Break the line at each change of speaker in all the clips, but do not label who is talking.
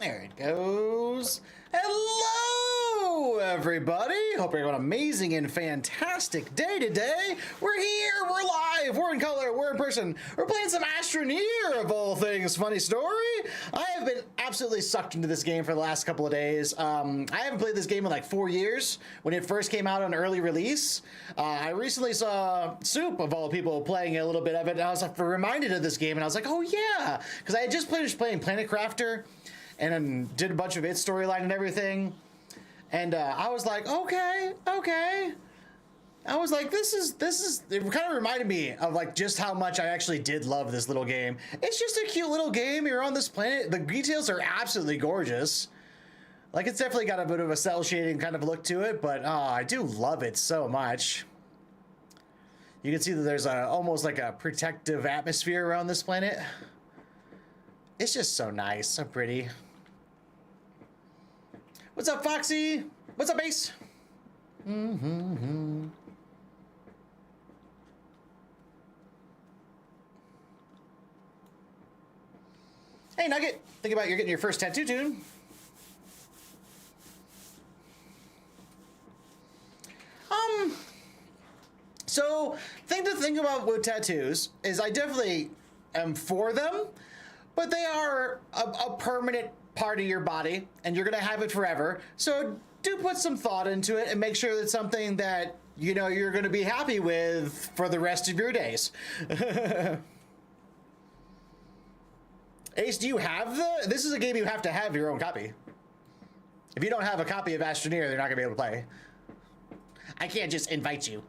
There it goes. Hello, everybody. Hope you're having an amazing and fantastic day today. We're here. We're live. We're in color. We're in person. We're playing some Astroneer, of all things. Funny story. I have been absolutely sucked into this game for the last couple of days. I haven't played this game in like 4 years. When it first came out on early release, I recently saw Soup, of all people, playing a little bit of it, and I was like, reminded of this game, and I was like, oh yeah, because I had just finished playing Planet Crafter and then did a bunch of its storyline and everything. And I was like, okay. I was like, this is, it kind of reminded me of like just how much I actually did love this little game. It's just a cute little game. You're on this planet. The details are absolutely gorgeous. Like, it's definitely got a bit of a cell shading kind of look to it, but I do love it so much. You can see that there's almost like a protective atmosphere around this planet. It's just so nice, so pretty. What's up, Foxy? What's up, Ace? Hey, Nugget. Think about you're getting your first tattoo tune. So, thing to think about with tattoos is I definitely am for them, but they are a permanent part of your body, and you're gonna have it forever. So do put some thought into it and make sure that's something that, you know, you're gonna be happy with for the rest of your days. Ace, do you have this is a game you have to have your own copy. If you don't have a copy of Astroneer, they're not gonna be able to play. I can't just invite you.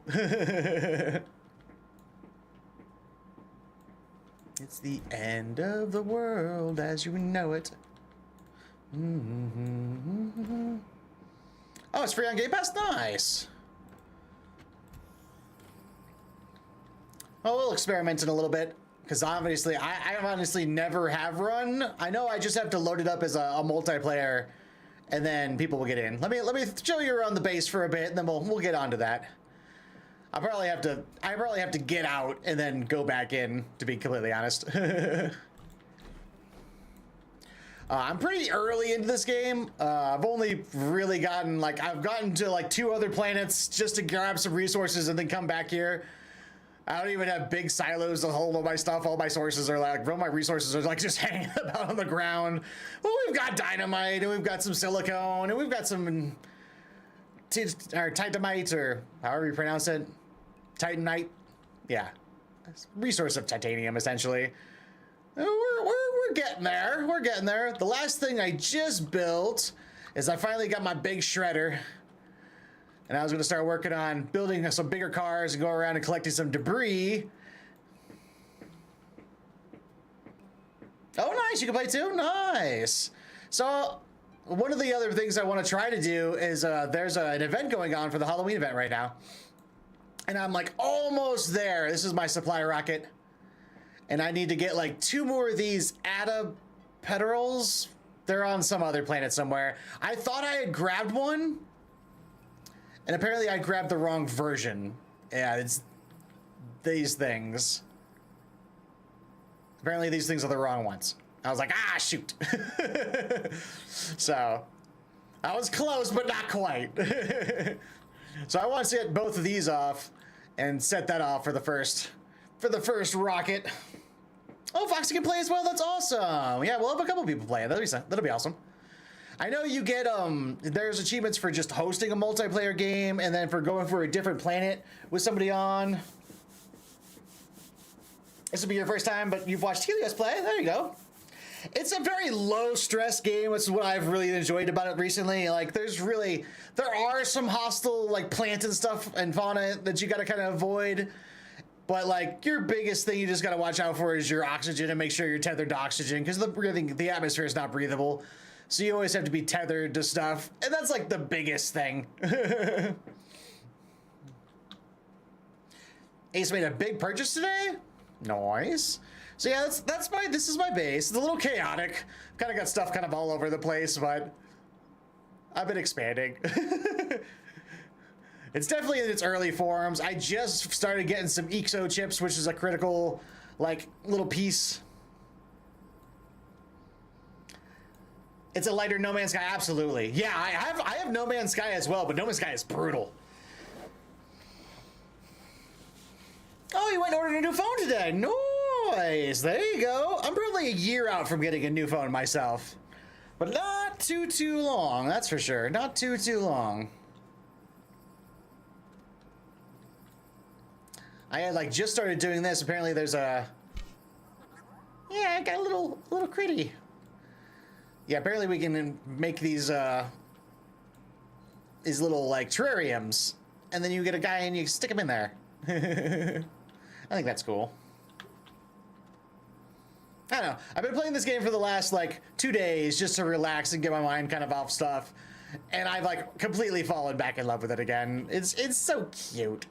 It's the end of the world as you know it. Oh, it's free on Game Pass? Nice. Oh, we'll experiment in a little bit, because obviously, I honestly never have run. I know I just have to load it up as a multiplayer, and then people will get in. Let me show you around the base for a bit, and then we'll get onto that. I probably have to get out and then go back in, to be completely honest. I'm pretty early into this game. I've only really gotten I've gotten to like 2 other planets just to grab some resources and then come back here. I don't even have big silos to hold all my stuff. All my sources are all my resources are like just hanging about on the ground. Well, we've got dynamite, and we've got some silicone, and we've got some titanite, or however you pronounce it. Titanite. Yeah. Resource of titanium, essentially. We're getting there. We're getting there. The last thing I just built is I finally got my big shredder. And I was going to start working on building some bigger cars and go around and collecting some debris. Oh, nice. You can play too? Nice. So, one of the other things I want to try to do is there's an event going on for the Halloween event right now. And I'm like almost there. This is my supply rocket. And I need to get like 2 more of these Petrels. They're on some other planet somewhere. I thought I had grabbed one. And apparently I grabbed the wrong version. Yeah, it's these things. Apparently these things are the wrong ones. I was like, ah, shoot. So, I was close, but not quite. So I want to get both of these off and set that off for the first rocket. Oh, Foxy can play as well. That's awesome. Yeah, we'll have a couple people playing. That'll be awesome. I know you get there's achievements for just hosting a multiplayer game, and then for going for a different planet with somebody on. This will be your first time, but you've watched Helios play. There you go. It's a very low stress game. It's what I've really enjoyed about it recently. Like, there are some hostile like plants and stuff and fauna that you got to kind of avoid. But like, your biggest thing you just got to watch out for is your oxygen and make sure you're tethered to oxygen, because the atmosphere is not breathable. So you always have to be tethered to stuff. And that's like the biggest thing. Ace made a big purchase today. Nice. So yeah, this is my base. It's a little chaotic. Kind of got stuff kind of all over the place, but I've been expanding. It's definitely in its early forms. I just started getting some EXO chips, which is a critical, like, little piece. It's a lighter No Man's Sky, absolutely. Yeah, I have No Man's Sky as well, but No Man's Sky is brutal. Oh, you went and ordered a new phone today. Nice. There you go. I'm probably a year out from getting a new phone myself. But not too long, that's for sure. Not too long. I had like just started doing this. Apparently there's a... Yeah, I got a little critty. Yeah, apparently we can make these little like terrariums, and then you get a guy and you stick him in there. I think that's cool. I don't know. I've been playing this game for the last like 2 days just to relax and get my mind kind of off stuff, and I've like completely fallen back in love with it again. It's so cute.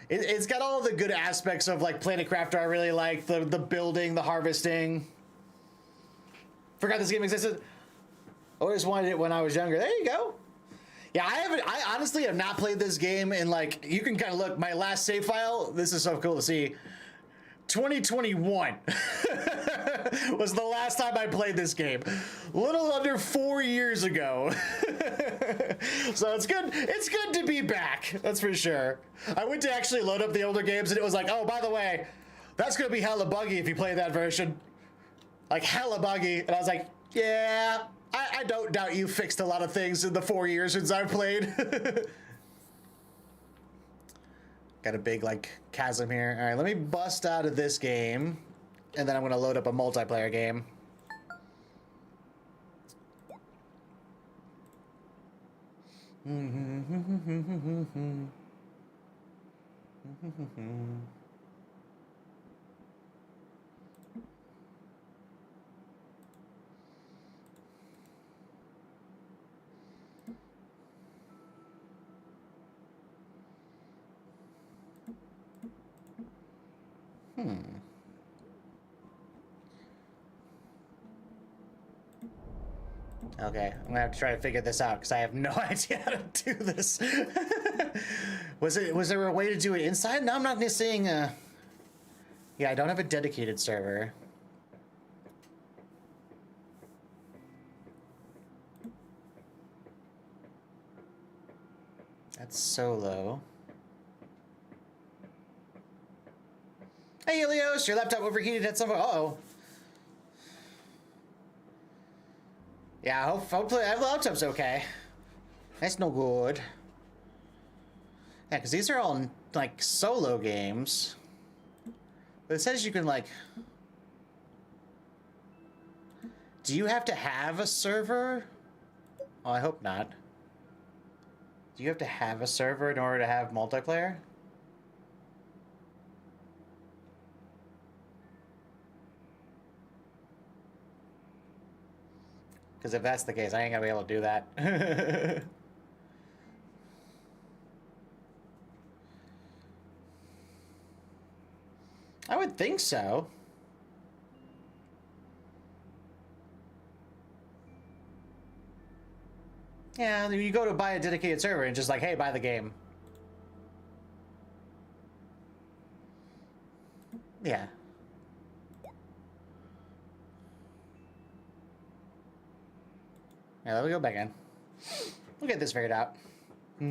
It's got all the good aspects of like PlanetCrafter I really like, the building, the harvesting. Forgot this game existed. Always wanted it when I was younger. There you go. Yeah, I honestly have not played this game in like, you can kind of look, my last save file, this is so cool to see. 2021 was the last time I played this game. A little under 4 years ago. So it's good to be back, that's for sure. I went to actually load up the older games and it was like, oh, by the way, that's gonna be hella buggy if you play that version. Like hella buggy. And I was like, yeah, I don't doubt you fixed a lot of things in the 4 years since I've played. Got a big like chasm here. All right, let me bust out of this game, and then I'm gonna load up a multiplayer game. Okay, I'm gonna have to try to figure this out because I have no idea how to do this. Was there a way to do it inside? No, I'm not seeing a... Yeah, I don't have a dedicated server. That's solo. Hey, Helios, your laptop overheated at some point. Uh-oh. Yeah, hopefully the laptop's okay. That's no good. Yeah, because these are all, like, solo games. But it says you can, like... Do you have to have a server? Oh, I hope not. Do you have to have a server in order to have multiplayer? Because if that's the case, I ain't gonna be able to do that. I would think so. Yeah, you go to buy a dedicated server and just like, hey, buy the game. Yeah. Yeah, let me go back in. We'll get this figured out. I've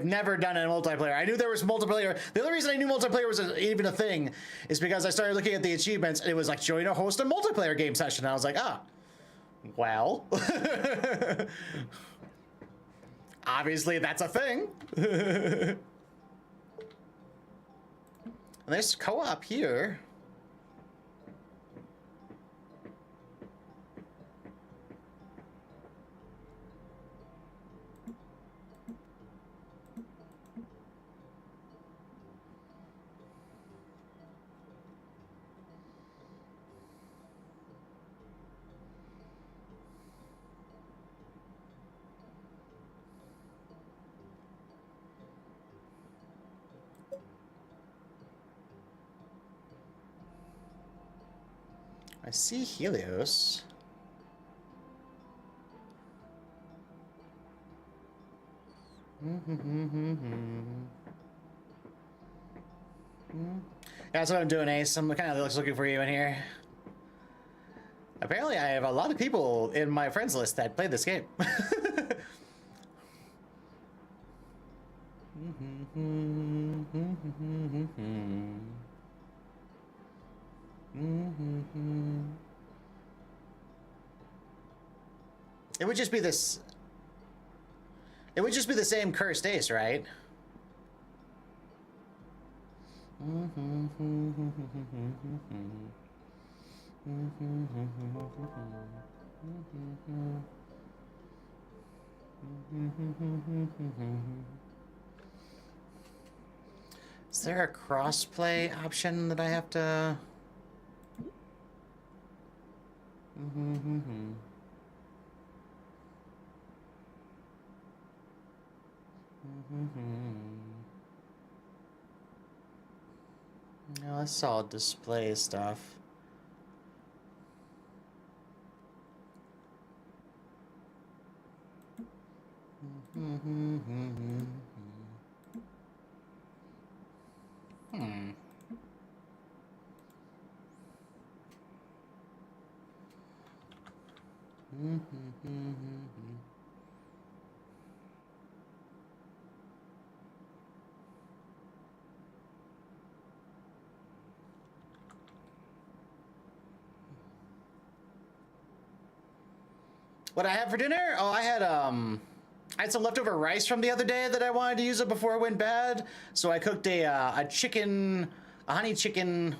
never done a multiplayer. I knew there was multiplayer. The only reason I knew multiplayer was even a thing is because I started looking at the achievements and it was like, join or host a multiplayer game session. And I was like, ah, well. Obviously, that's a thing. And there's co-op here. I see Helios. That's what I'm doing, Ace. I'm kind of looking for you in here. Apparently, I have a lot of people in my friends list that play this game. It would just be this. It would just be the same cursed ace, right? Is there a crossplay option that I have to? No, that's all display stuff. What I had for dinner? Oh, I had some leftover rice from the other day that I wanted to use it before it went bad. So I cooked a honey chicken,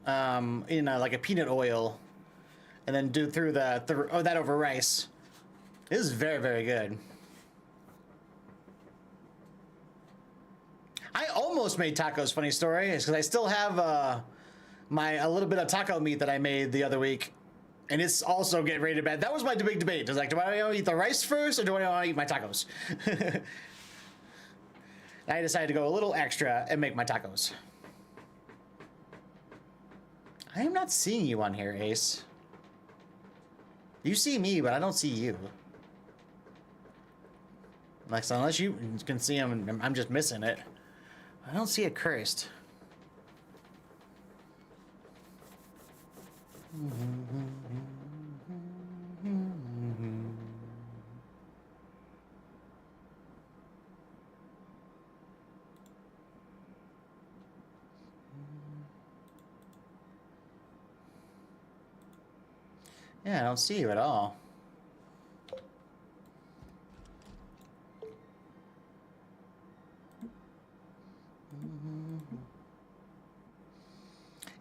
in like a peanut oil, and then threw that over rice. It is very, very good. I almost made tacos. Funny story is because I still have a little bit of taco meat that I made the other week. And it's also getting ready to bed. That was my big debate. It was like, do I want to eat the rice first or do I want to eat my tacos? I decided to go a little extra and make my tacos. I am not seeing you on here, Ace. You see me, but I don't see you. Like, so unless you can see him, I'm just missing it. I don't see it cursed. Yeah, I don't see you at all.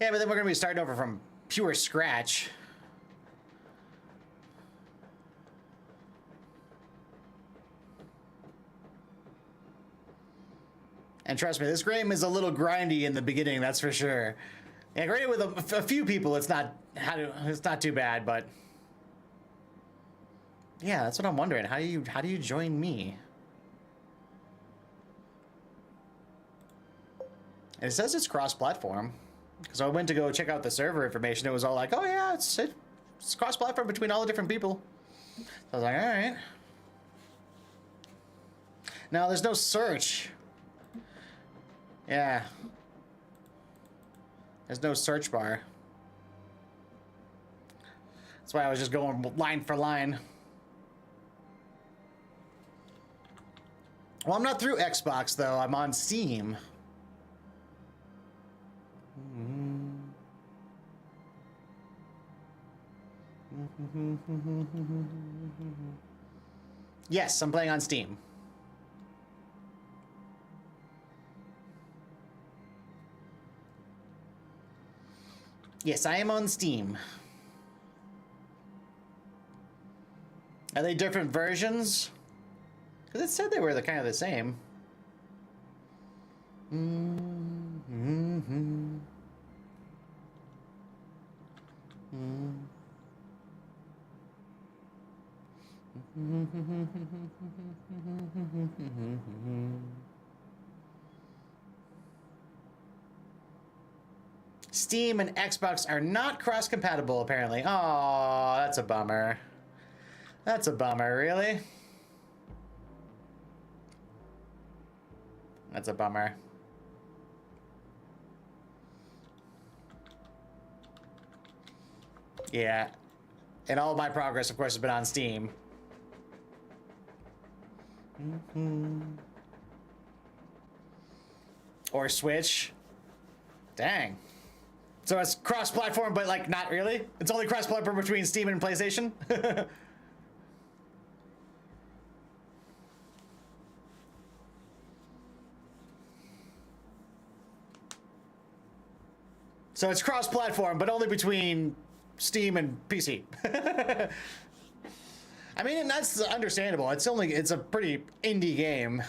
Yeah, but then we're gonna be starting over from pure scratch. And trust me, this game is a little grindy in the beginning, that's for sure. Yeah, granted with a few people, it's not too bad, but yeah, that's what I'm wondering. How do you join me? And it says it's cross-platform. Because I went to go check out the server information, it was all like, oh yeah, it's cross-platform between all the different people. So I was like, all right. Now there's no search. Yeah. There's no search bar. That's why I was just going line for line. Well, I'm not through Xbox though, I'm on Steam. Yes, I'm playing on Steam. Yes, I am on Steam. Are they different versions? Because it said they were kind of the same. Steam and Xbox are not cross-compatible, apparently. Oh, that's a bummer. That's a bummer, really? That's a bummer. Yeah. And all of my progress, of course, has been on Steam. Or Switch. Dang. So it's cross-platform, but like not really? It's only cross-platform between Steam and PlayStation? So it's cross-platform, but only between Steam and PC. I mean, and that's understandable. It's a pretty indie game.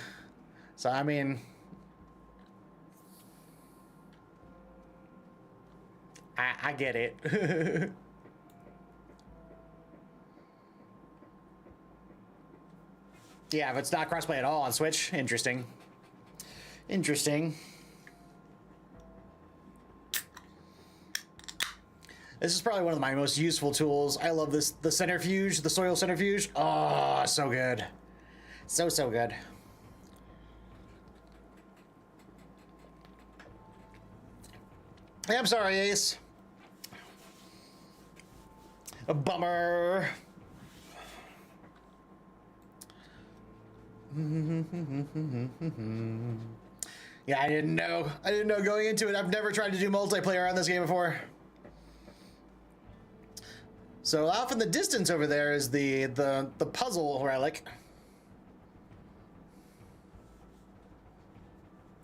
So, I mean, I get it. Yeah, if it's not crossplay at all on Switch, interesting. Interesting. This is probably one of my most useful tools. I love this, the centrifuge, the soil centrifuge. Oh, so good. So, so good. Hey, I'm sorry, Ace. A bummer. Yeah, I didn't know. I didn't know going into it. I've never tried to do multiplayer on this game before. So off in the distance over there is the puzzle relic.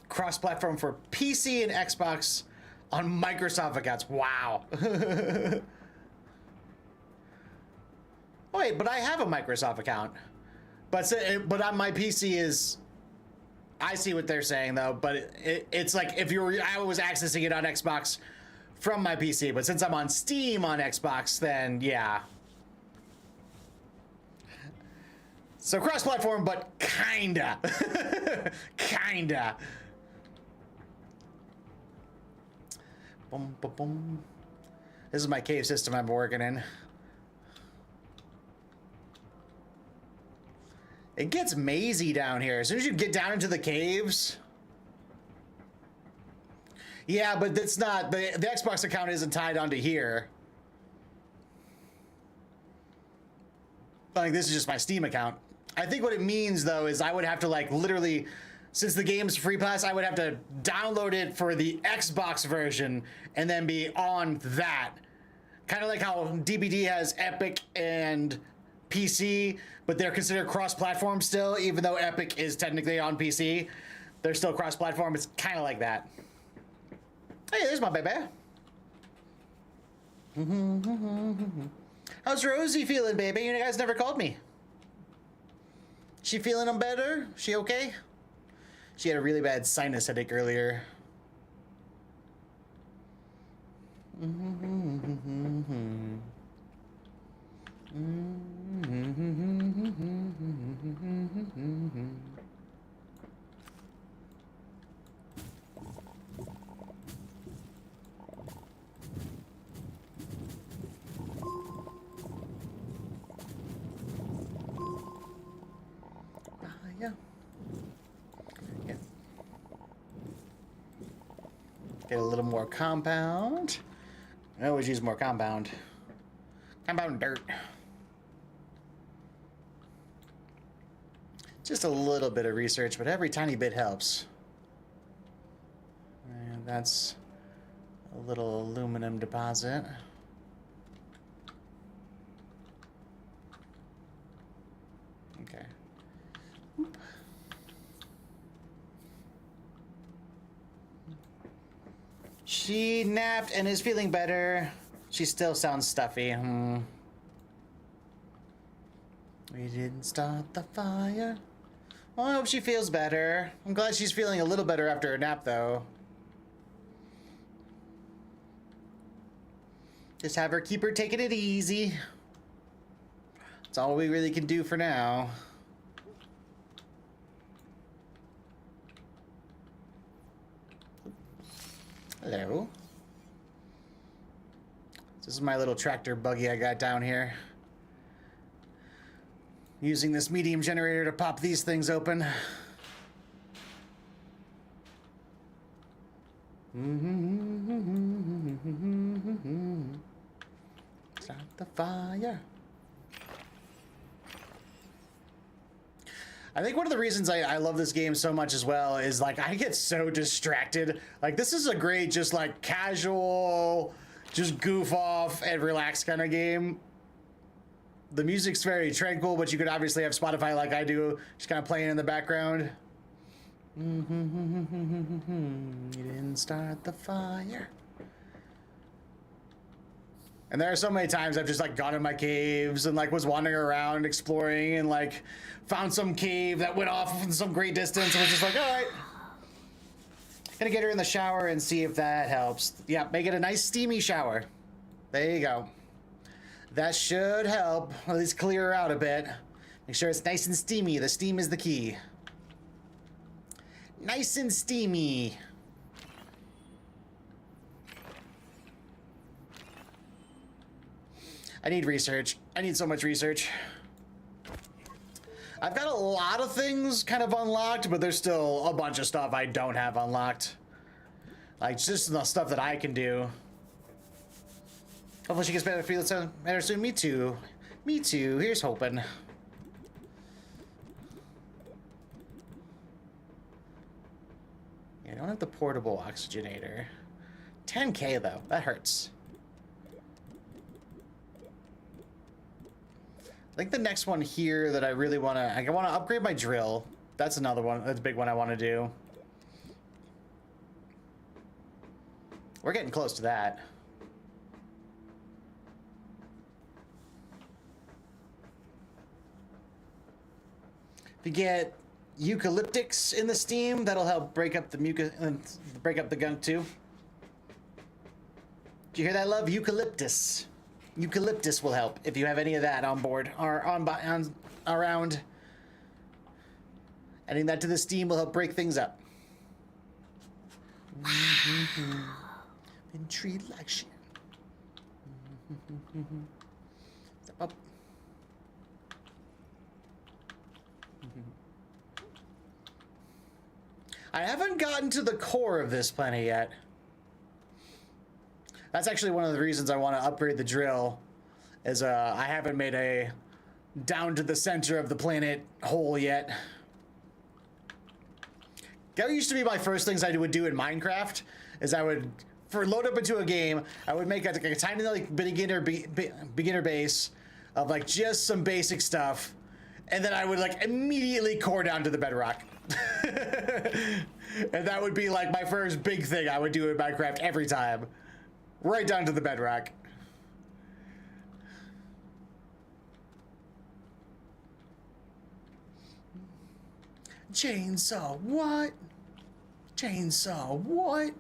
Cross-platform for PC and Xbox on Microsoft accounts. Wow. Wait, but I have a Microsoft account. But on my PC is... I see what they're saying though, but it's like if I was accessing it on Xbox from my PC, but since I'm on Steam on Xbox, then yeah. So cross-platform, but kinda. Kinda. Boom, boom, boom. This is my cave system I'm working in. It gets mazy down here. As soon as you get down into the caves... Yeah, but that's not... The Xbox account isn't tied onto here. Like, this is just my Steam account. I think what it means, though, is I would have to, like, literally... Since the game's free pass, I would have to download it for the Xbox version and then be on that. Kind of like how DBD has Epic and PC, but they're considered cross-platform still, even though Epic is technically on PC. They're still cross-platform. It's kind of like that. Hey, there's my baby. How's Rosie feeling, baby? You guys never called me. She feeling them better? She okay? She had a really bad sinus headache earlier. Yeah. Yeah. Get a little more compound. I always use more compound. Compound dirt. Just a little bit of research, but every tiny bit helps. And that's a little aluminum deposit. Okay. Oop. She napped and is feeling better. She still sounds stuffy. We didn't start the fire. Well, I hope she feels better. I'm glad she's feeling a little better after her nap, though. Just have her keep her taking it easy. That's all we really can do for now. Hello. This is my little tractor buggy I got down here. Using this medium generator to pop these things open. It's the fire. I think one of the reasons I love this game so much as well is like I get so distracted. Like this is a great just like casual, just goof off and relax kind of game. The music's very tranquil, but you could obviously have Spotify like I do, just kind of playing in the background. You didn't start the fire. And there are so many times I've just like gone in my caves and like was wandering around exploring and like found some cave that went off in some great distance and was just like, all right, gonna get her in the shower and see if that helps. Yeah, make it a nice steamy shower. There you go. That should help, at least clear her out a bit. Make sure it's nice and steamy. The steam is the key. Nice and steamy. I need research. I need so much research. I've got a lot of things kind of unlocked, but there's still a bunch of stuff I don't have unlocked. Like, just the stuff that I can do. Hopefully she gets better soon. Me too. Me too. Here's hoping. Yeah, I don't have the portable oxygenator. 10K though. That hurts. I think the next one here that I really want to... I want to upgrade my drill. That's another one. That's a big one I want to do. We're getting close to that. If you get eucalyptics in the steam, that'll help break up the break up the gunk too. Did you hear that, love? Eucalyptus. Eucalyptus will help if you have any of that on board or on around. Adding that to the steam will help break things up. Been treated like shit. Step up. I haven't gotten to the core of this planet yet. That's actually one of the reasons I want to upgrade the drill, is I haven't made a down to the center of the planet hole yet. That used to be my first things I would do in Minecraft, is I would, for load up into a game, I would make a tiny like beginner base of like just some basic stuff, and then I would like immediately core down to the bedrock. And that would be like my first big thing I would do in Minecraft every time. Right down to the bedrock. Chainsaw, what? Chainsaw, what?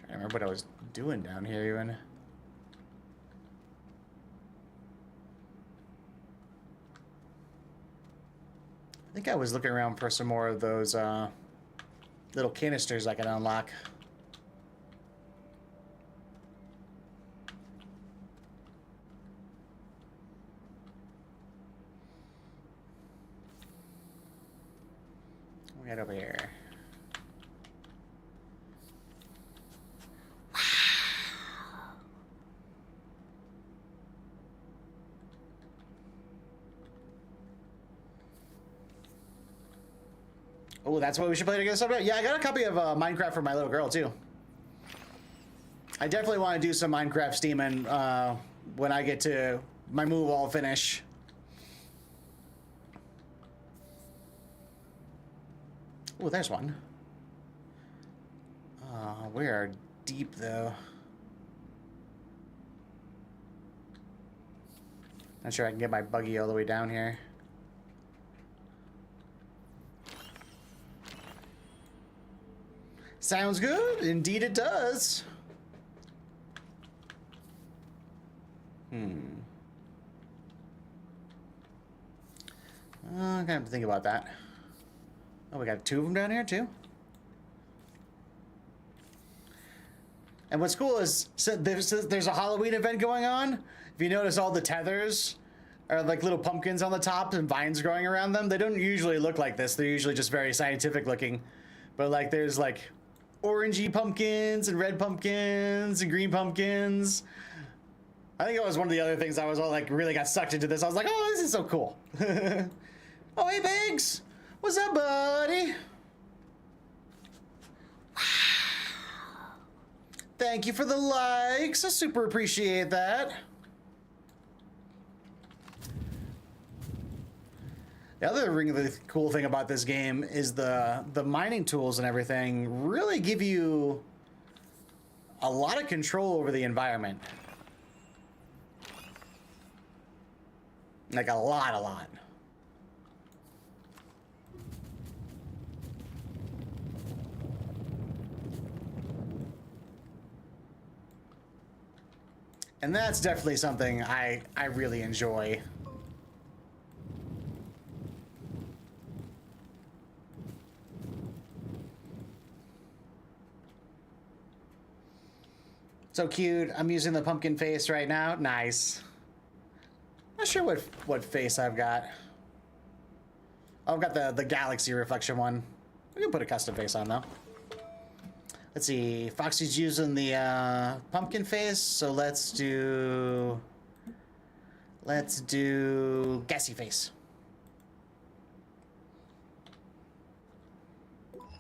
I remember what I was doing down here even. I think I was looking around for some more of those little canisters I can unlock. Right over here. Oh, that's what we should play together sometime? Yeah, I got a copy of Minecraft for my little girl, too. I definitely want to do some Minecraft steaming when I get to my move all finish. Oh, there's one. We are deep, though. Not sure I can get my buggy all the way down here. Sounds good. Indeed it does. I'm gonna have to think about that. Oh, we got two of them down here, too. And what's cool is, so there's a Halloween event going on. If you notice, all the tethers are like little pumpkins on the top and vines growing around them. They don't usually look like this. They're usually just very scientific looking. But like, there's like orangey pumpkins and red pumpkins and green pumpkins. I think it was one of the other things I was all like really got sucked into this. I was like, oh, this is so cool. Oh, hey, Biggs. What's up, buddy? Thank you for the likes. I super appreciate that. The other really cool thing about this game is the mining tools and everything really give you a lot of control over the environment. Like a lot. And that's definitely something I really enjoy. So cute. I'm using the pumpkin face right now. Nice. Not sure what face I've got. Oh, I've got the galaxy reflection one. We can put a custom face on though. Let's see. Foxy's using the pumpkin face, so let's do gassy face.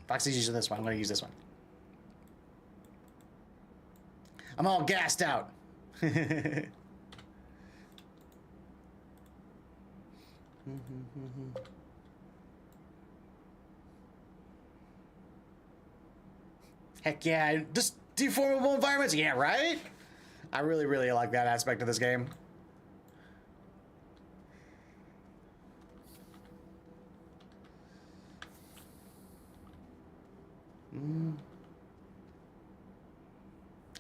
Foxy's using this one. I'm gonna use this one. I'm all gassed out. Heck yeah, just deformable environments. Yeah, right? I really like that aspect of this game.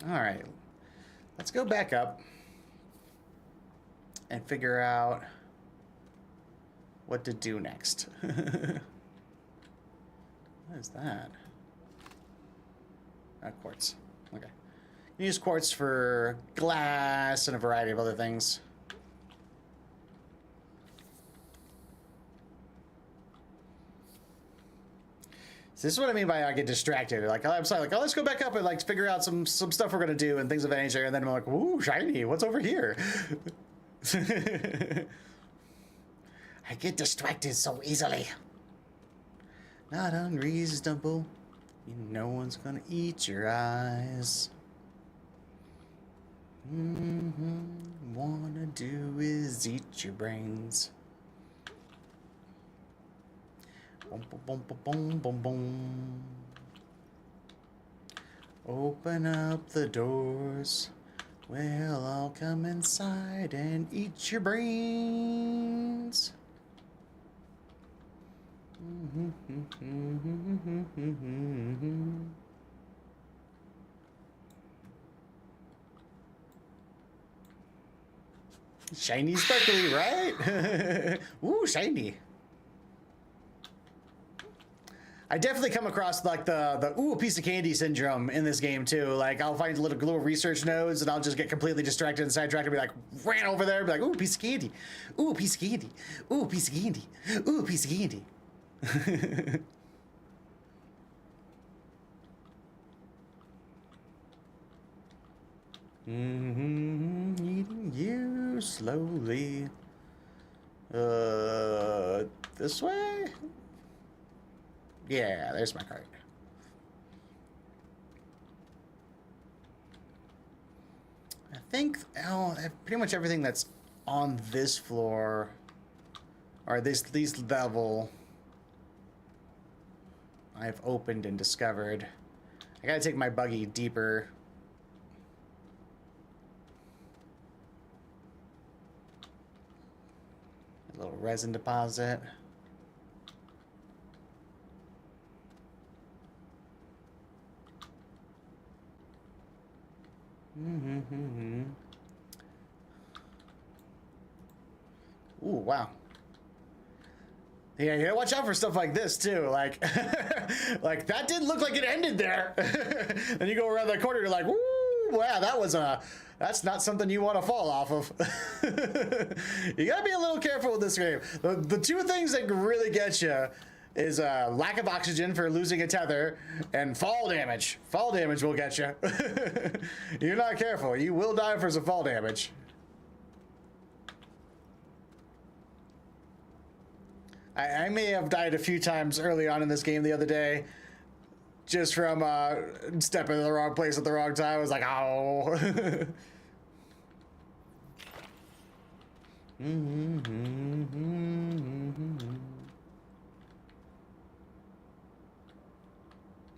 All right, let's go back up and figure out what to do next. What is that? Quartz. Okay. You use quartz for glass and a variety of other things. So this is what I mean by I get distracted. Like I'm sorry, like, oh, let's go back up and like figure out some stuff we're gonna do and things of that nature, and then I'm like, ooh, shiny, what's over here? I get distracted so easily. Not unreasonable. No one's gonna eat your eyes. Wanna do is eat your brains. Boom, boom, boom, boom, boom, boom. Open up the doors. We'll all come inside and eat your brains. Shiny sparkly, right? Ooh, shiny. I definitely come across like the ooh, piece of candy syndrome in this game too. Like I'll find little research nodes and I'll just get completely distracted and sidetracked and be like, ran over there and be like, ooh, piece of candy. Ooh, piece of candy. Ooh, piece of candy. Ooh, piece of candy. Eating you slowly. This way? Yeah, there's my card. I think pretty much everything that's on this floor or this level I've opened and discovered. I gotta take my buggy deeper. A little resin deposit. Ooh, wow. Yeah, you gotta watch out for stuff like this too. Like, like that didn't look like it ended there. And you go around the corner, you're like, "Woo! Wow, that's not something you want to fall off of." You gotta be a little careful with this game. The two things that really get you is lack of oxygen for losing a tether, and fall damage. Fall damage will get you. You're not careful, you will die for some fall damage. I may have died a few times early on in this game the other day, just from stepping in the wrong place at the wrong time. I was like, oh.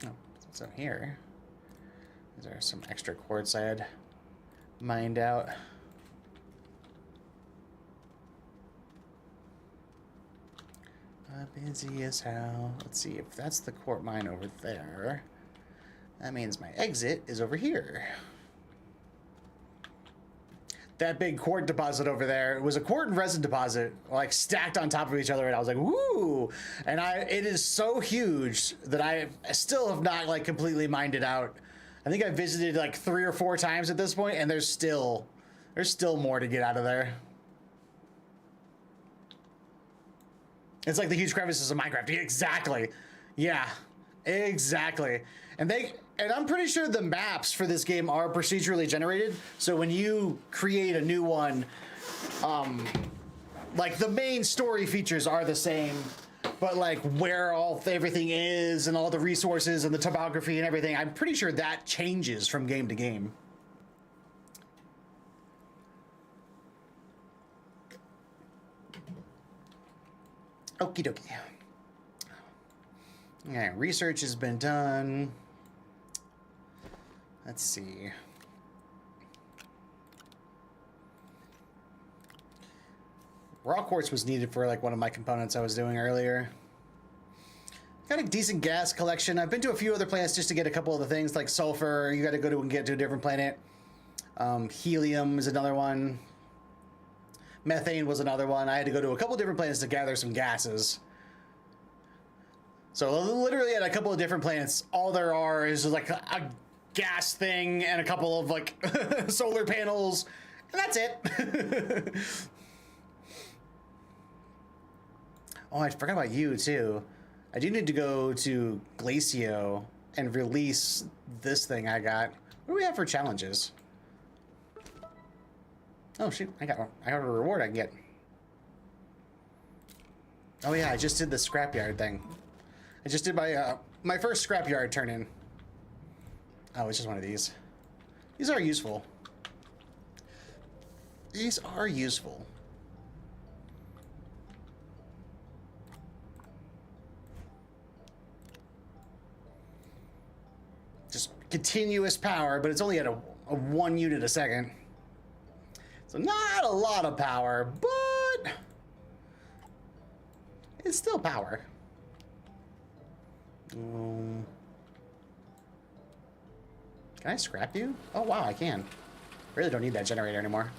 Oh, so here, is there some extra quartz I had mined out? Busy as hell. Let's see if that's the quartz mine over there. That means my exit is over here. That big quartz deposit over there, it was a quartz and resin deposit, like stacked on top of each other, and I was like, woo! And it is so huge that I still have not like completely mined it out. I think I visited like 3 or 4 times at this point, and there's still more to get out of there. It's like the huge crevices of Minecraft. Exactly. Yeah, exactly. And I'm pretty sure the maps for this game are procedurally generated. So when you create a new one, like the main story features are the same, but like where everything is and all the resources and the topography and everything, I'm pretty sure that changes from game to game. Okie dokie. Yeah, research has been done. Let's see. Raw quartz was needed for like one of my components I was doing earlier. Got a decent gas collection. I've been to a few other planets just to get a couple of the things like sulfur. You got to go to and get to a different planet. Helium is another one. Methane was another one. I had to go to a couple different planets to gather some gases. So literally at a couple of different planets, all there are is like a gas thing and a couple of like solar panels, and that's it. Oh, I forgot about you too. I do need to go to Glacio and release this thing I got. What do we have for challenges? Oh shoot, I got a reward I can get. Oh yeah, I just did the scrapyard thing. I just did my first scrapyard turn-in. Oh, it's just one of these. These are useful. These are useful. Just continuous power, but it's only at a 1 unit a second. So not a lot of power, but it's still power. Can I scrap you? Oh wow, I can. Really don't need that generator anymore.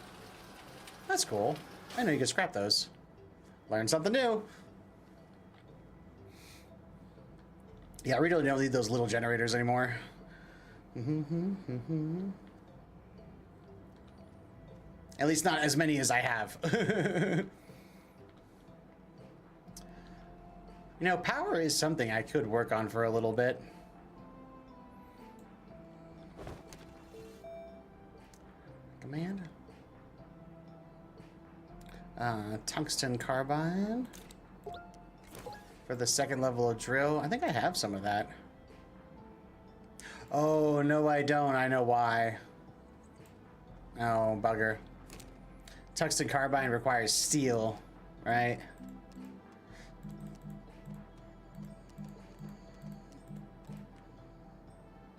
That's cool. I know you can scrap those. Learn something new. Yeah, I really don't need those little generators anymore. At least not as many as I have. You know, power is something I could work on for a little bit. Command. Tungsten carbide. For the 2nd level of drill. I think I have some of that. Oh, no I don't. I know why. Oh, bugger. Tungsten carbide requires steel, right?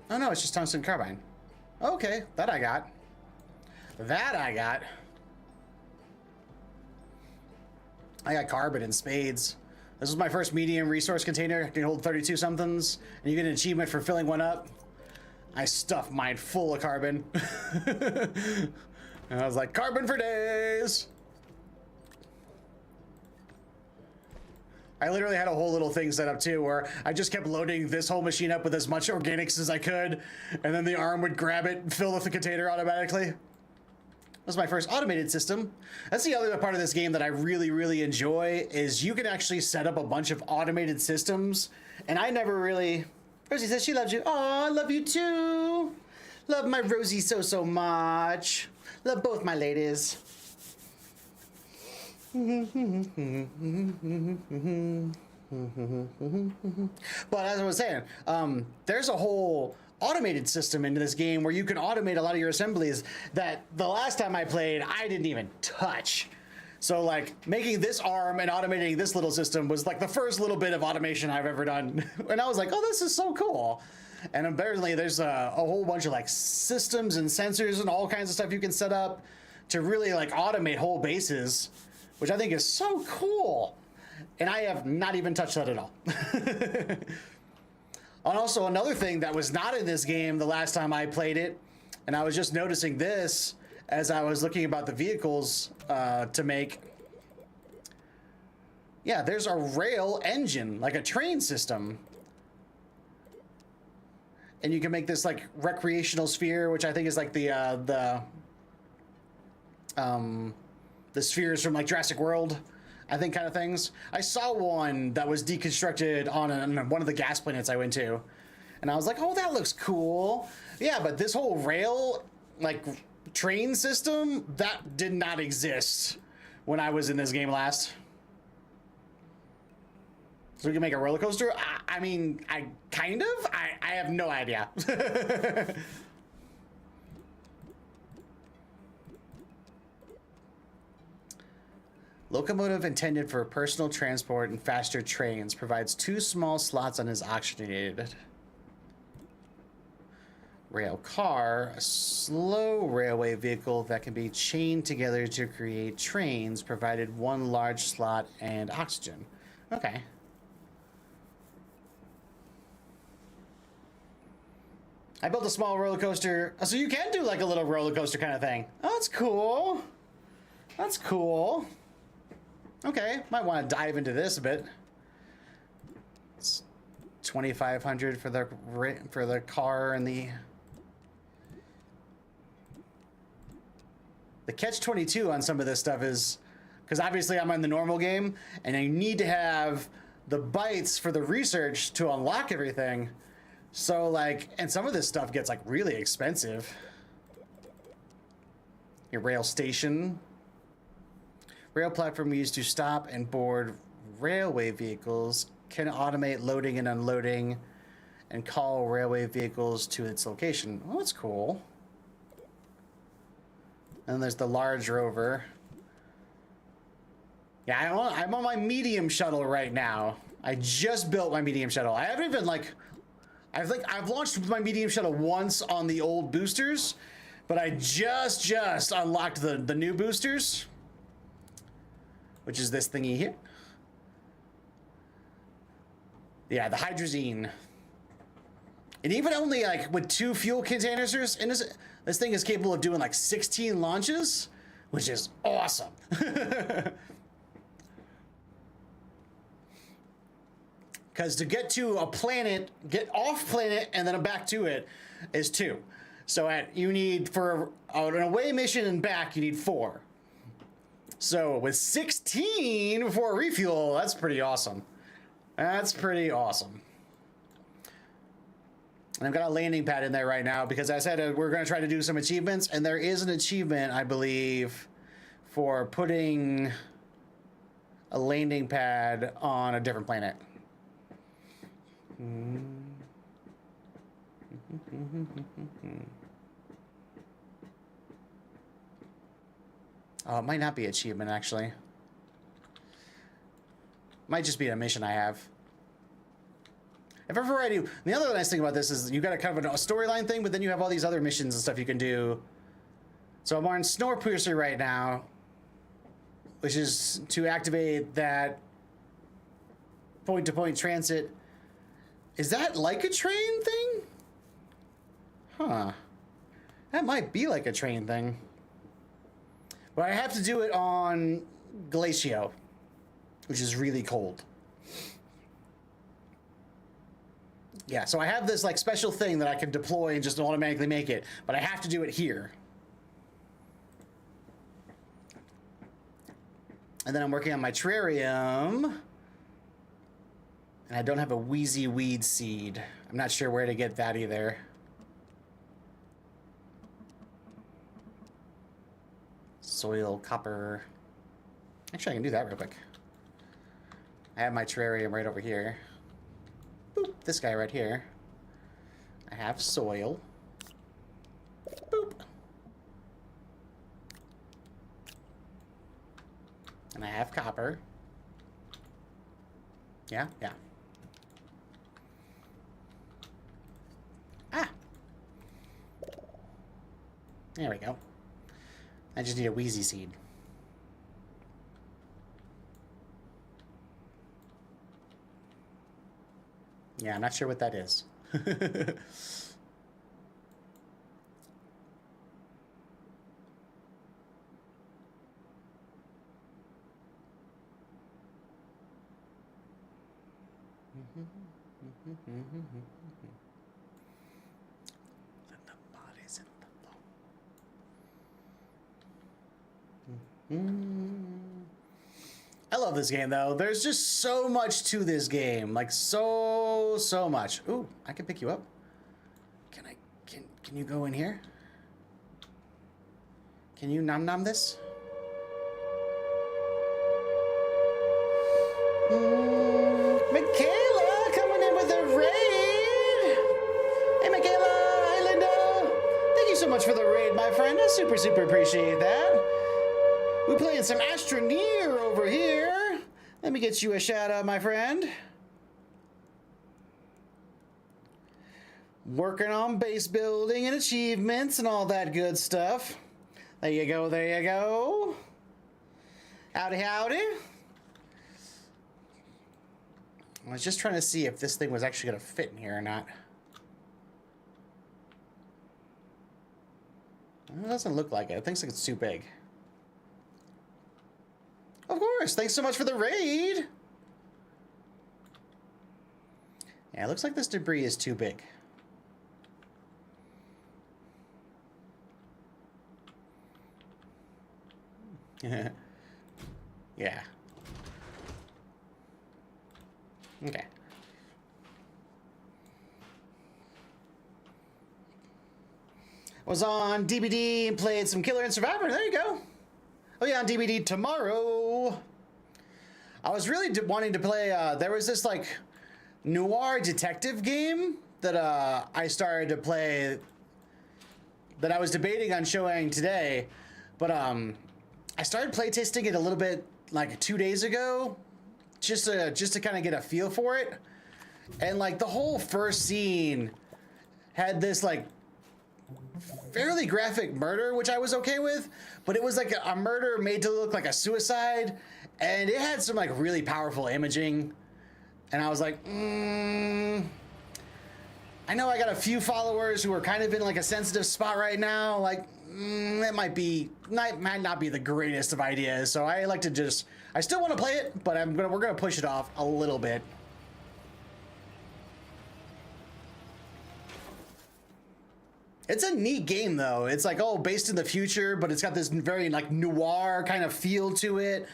Oh no, it's just tungsten carbide. Okay, that I got. That I got. I got carbon in spades. This was my first medium resource container. It can hold 32 somethings, and you get an achievement for filling one up. I stuffed mine full of carbon. And I was like, carbon for days. I literally had a whole little thing set up too, where I just kept loading this whole machine up with as much organics as I could, and then the arm would grab it and fill up the container automatically. was my first automated system. That's the other part of this game that I really, really enjoy, is you can actually set up a bunch of automated systems. And I never really... Rosie says she loves you. Oh, I love you too. Love my Rosie so, so much. Love both my ladies. But as I was saying, there's a whole automated system into this game where you can automate a lot of your assemblies that the last time I played, I didn't even touch. So like making this arm and automating this little system was like the first little bit of automation I've ever done. And I was like, oh, this is so cool. And apparently there's a whole bunch of like systems and sensors and all kinds of stuff you can set up to really like automate whole bases, which I think is so cool. And I have not even touched that at all. And also another thing that was not in this game the last time I played it, and I was just noticing this as I was looking about the vehicles to make. Yeah, there's a rail engine, like a train system. And you can make this like recreational sphere, which I think is like the spheres from like Jurassic World, I think, kind of things. I saw one that was deconstructed on one of the gas planets I went to, and I was like, oh, that looks cool. Yeah, but this whole rail, like, train system, that did not exist when I was in this game last. So we can make a roller coaster? I mean, I kind of? I have no idea. Locomotive intended for personal transport and faster trains, provides 2 small slots on his oxygenated. Rail car, a slow railway vehicle that can be chained together to create trains, provided 1 large slot and oxygen. Okay. I built a small roller coaster, so you can do like a little roller coaster kind of thing. Oh, that's cool. That's cool. Okay, might want to dive into this a bit. It's 2,500 for the car and the catch-22 on some of this stuff is because obviously I'm in the normal game and I need to have the bytes for the research to unlock everything. So like, and some of this stuff gets like really expensive. Your rail station. Rail platform used to stop and board railway vehicles, can automate loading and unloading and call railway vehicles to its location. Oh, that's cool. And then there's the large rover. Yeah, I'm on my medium shuttle right now. I just built my medium shuttle. I haven't even like, I've launched my medium shuttle once on the old boosters, but I just unlocked the new boosters, which is this thingy here. Yeah, the hydrazine. And even only like with 2 fuel containers in this thing is capable of doing like 16 launches, which is awesome. Because to get to a planet, get off planet, and then back to it is 2. So you need, for an away mission and back, you need 4. So with 16 for a refuel, that's pretty awesome. That's pretty awesome. And I've got a landing pad in there right now because I said we're going to try to do some achievements, and there is an achievement, I believe, for putting a landing pad on a different planet. Oh, it might not be achievement, actually. Might just be a mission I have. If ever I do, the other nice thing about this is you got a kind of a storyline thing, but then you have all these other missions and stuff you can do. So I'm on Snowpiercer right now, which is to activate that point-to-point transit. Is that like a train thing? Huh. That might be like a train thing. But I have to do it on Glacio, which is really cold. Yeah, so I have this like special thing that I can deploy and just automatically make it, but I have to do it here. And then I'm working on my terrarium. And I don't have a wheezy weed seed. I'm not sure where to get that either. Soil, copper. Actually, I can do that real quick. I have my terrarium right over here. Boop, this guy right here. I have soil. Boop. And I have copper. Yeah, yeah. Ah! There we go. I just need a wheezy seed. Yeah, I'm not sure what that is. The body's in the flow. I love this game though. There's just so much to this game. Like so much. Ooh, I can pick you up. Can you go in here? Can you nom this? Michaela coming in with a raid. Hey Michaela, hi Linda. Thank you so much for the raid, my friend. I super appreciate that. We're playing some Astroneer over here. Let me get you a shout out, my friend. Working on base building and achievements and all that good stuff. There you go, there you go. Howdy, howdy. I was just trying to see if this thing was actually going to fit in here or not. It doesn't look like it. It thinks like it's too big. Of course. Thanks so much for the raid. Yeah, it looks like this debris is too big. Yeah. Okay. Was on DVD and played some Killer and Survivor. There you go. Oh yeah, on DVD tomorrow. I was really wanting to play, there was this like noir detective game that I started to play that I was debating on showing today, but I started playtesting it a little bit like 2 days ago, just to kind of get a feel for it. And like the whole first scene had this like fairly graphic murder, which I was okay with, but it was like a murder made to look like a suicide, and it had some like really powerful imaging, and I was like, I know I got a few followers who are kind of in like a sensitive spot right now, like it might not be the greatest of ideas, so I like to just, I still want to play it, but we're gonna push it off a little bit. It's a neat game though. It's like, oh, based in the future, but it's got this very like noir kind of feel to it.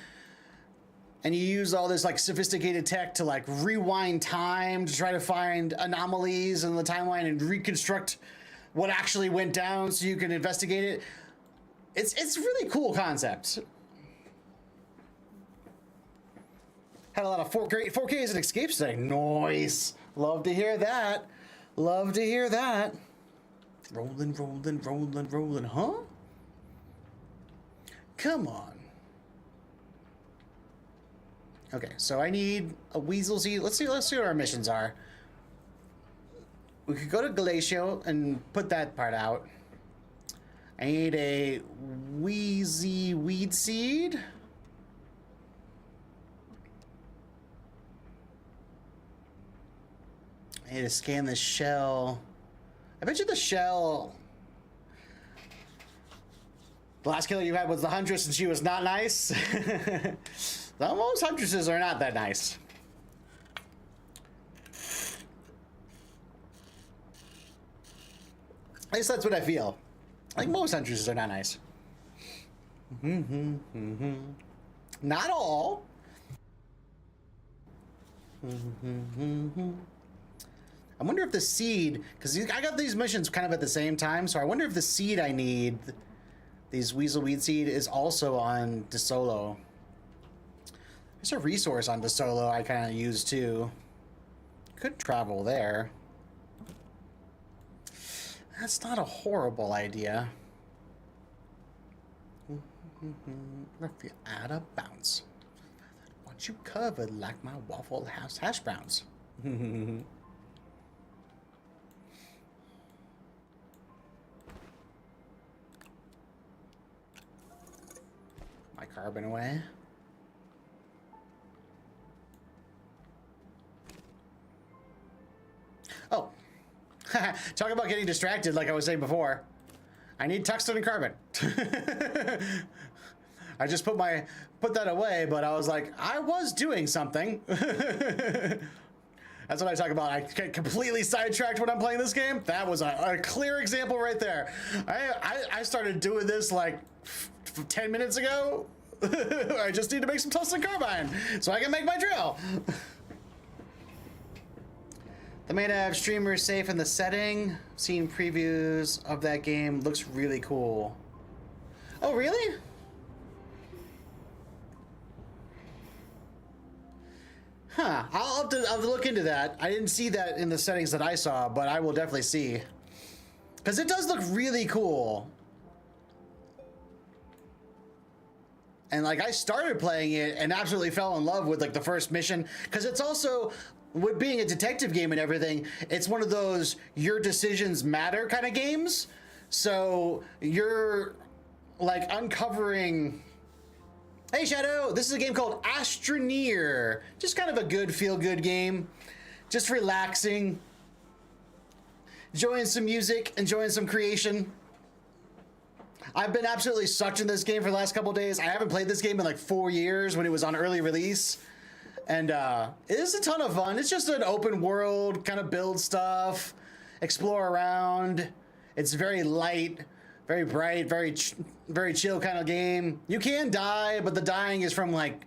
And you use all this like sophisticated tech to like rewind time to try to find anomalies in the timeline and reconstruct what actually went down so you can investigate it. It's a really cool concept. Had a lot of 4Ks and escapes today. Nice. Love to hear that. Love to hear that. Rolling, huh? Come on. Okay, so I need a weasel seed. Let's see what our missions are. We could go to Glacial and put that part out. I need a wheezy weed seed. I need to scan the shell. I bet you the shell. The last killer you had was the Huntress and she was not nice. Most Huntresses are not that nice. At least that's what I feel. Like most Huntresses are not nice. Not all. I wonder if the seed, because I got these missions kind of at the same time, so I wonder if the seed I need, these Weaselweed seed, is also on DeSolo. There's a resource on DeSolo I kind of use too. Could travel there. That's not a horrible idea. If you add a bounce. Want you covered like my Waffle House hash browns. My carbon away. Oh. Talk about getting distracted like I was saying before. I need tungsten and carbon. I just put that away, but I was like, I was doing something. That's what I talk about. I get completely sidetracked when I'm playing this game. That was a clear example right there. I started doing this like 10 minutes ago. I just need to make some tungsten carbine so I can make my drill. The main streamer is safe in the setting. Seen previews of that game. Looks really cool. Oh, really? Huh. I'll have to look into that. I didn't see that in the settings that I saw, but I will definitely see. Because it does look really cool. And like I started playing it and absolutely fell in love with like the first mission. Because it's also, with being a detective game and everything, it's one of those your decisions matter kind of games. So you're like uncovering... Hey Shadow, this is a game called Astroneer. Just kind of a good feel-good game. Just relaxing. Enjoying some music, enjoying some creation. I've been absolutely sucked in this game for the last couple days. I haven't played this game in like 4 years when it was on early release. And it is a ton of fun. It's just an open world, kind of build stuff, explore around. It's very light, very bright, very chill kind of game. You can die, but the dying is from like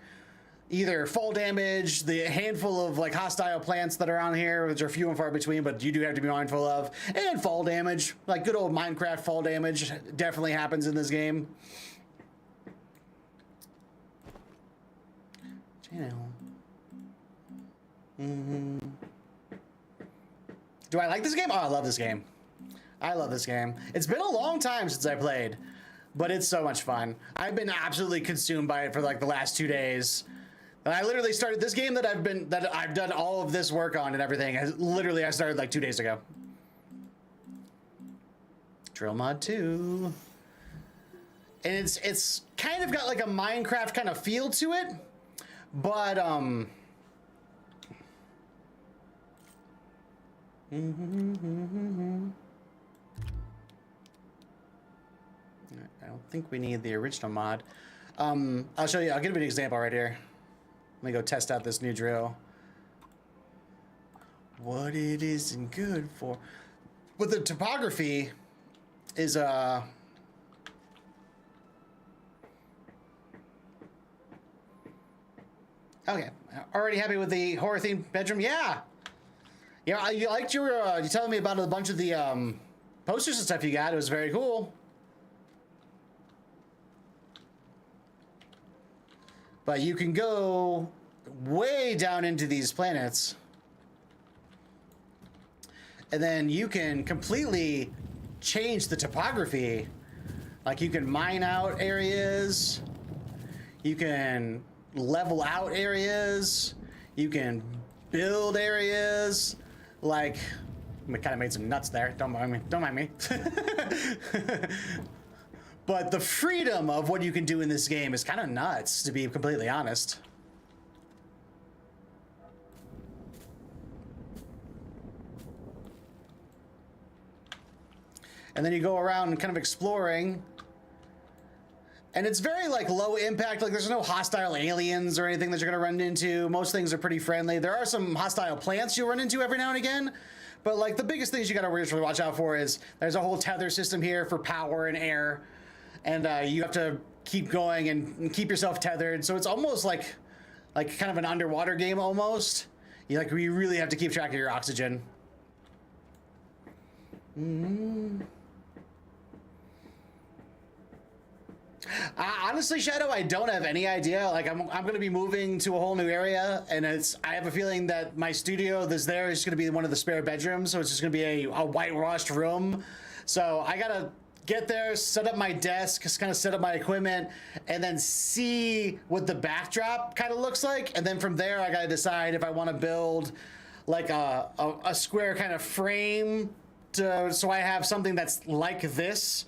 either fall damage, the handful of like hostile plants that are on here, which are few and far between, but you do have to be mindful of, and fall damage, like good old Minecraft fall damage definitely happens in this game. Channel. Do I like this game? Oh, I love this game. I love this game. It's been a long time since I played, but it's so much fun. I've been absolutely consumed by it for like the last 2 days. And I literally started this game that I've done all of this work on and everything. I started like 2 days ago. Drill Mod 2. And it's kind of got like a Minecraft kind of feel to it, but I don't think we need the original mod. I'll show you. I'll give you an example right here. Let me go test out this new drill. What it isn't good for. With the topography is okay. Already happy with the horror themed bedroom? Yeah. Yeah, you liked you telling me about a bunch of the posters and stuff you got. It was very cool. But you can go way down into these planets. And then you can completely change the topography. Like you can mine out areas. You can level out areas. You can build areas. Like, I kind of made some nuts there. Don't mind me. Don't mind me. But the freedom of what you can do in this game is kind of nuts, to be completely honest. And then you go around kind of exploring. And it's very like low impact, like there's no hostile aliens or anything that you're gonna run into. Most things are pretty friendly. There are some hostile plants you'll run into every now and again. But like the biggest things you gotta really watch out for is there's a whole tether system here for power and air. And you have to keep going and keep yourself tethered. So it's almost like kind of an underwater game almost. You really have to keep track of your oxygen. Honestly, Shadow, I don't have any idea. Like, I'm going to be moving to a whole new area, and I have a feeling that my studio that's there is going to be one of the spare bedrooms, so it's just going to be a whitewashed room. So I got to get there, set up my desk, just kind of set up my equipment, and then see what the backdrop kind of looks like. And then from there, I got to decide if I want to build like a square kind of frame so I have something that's like this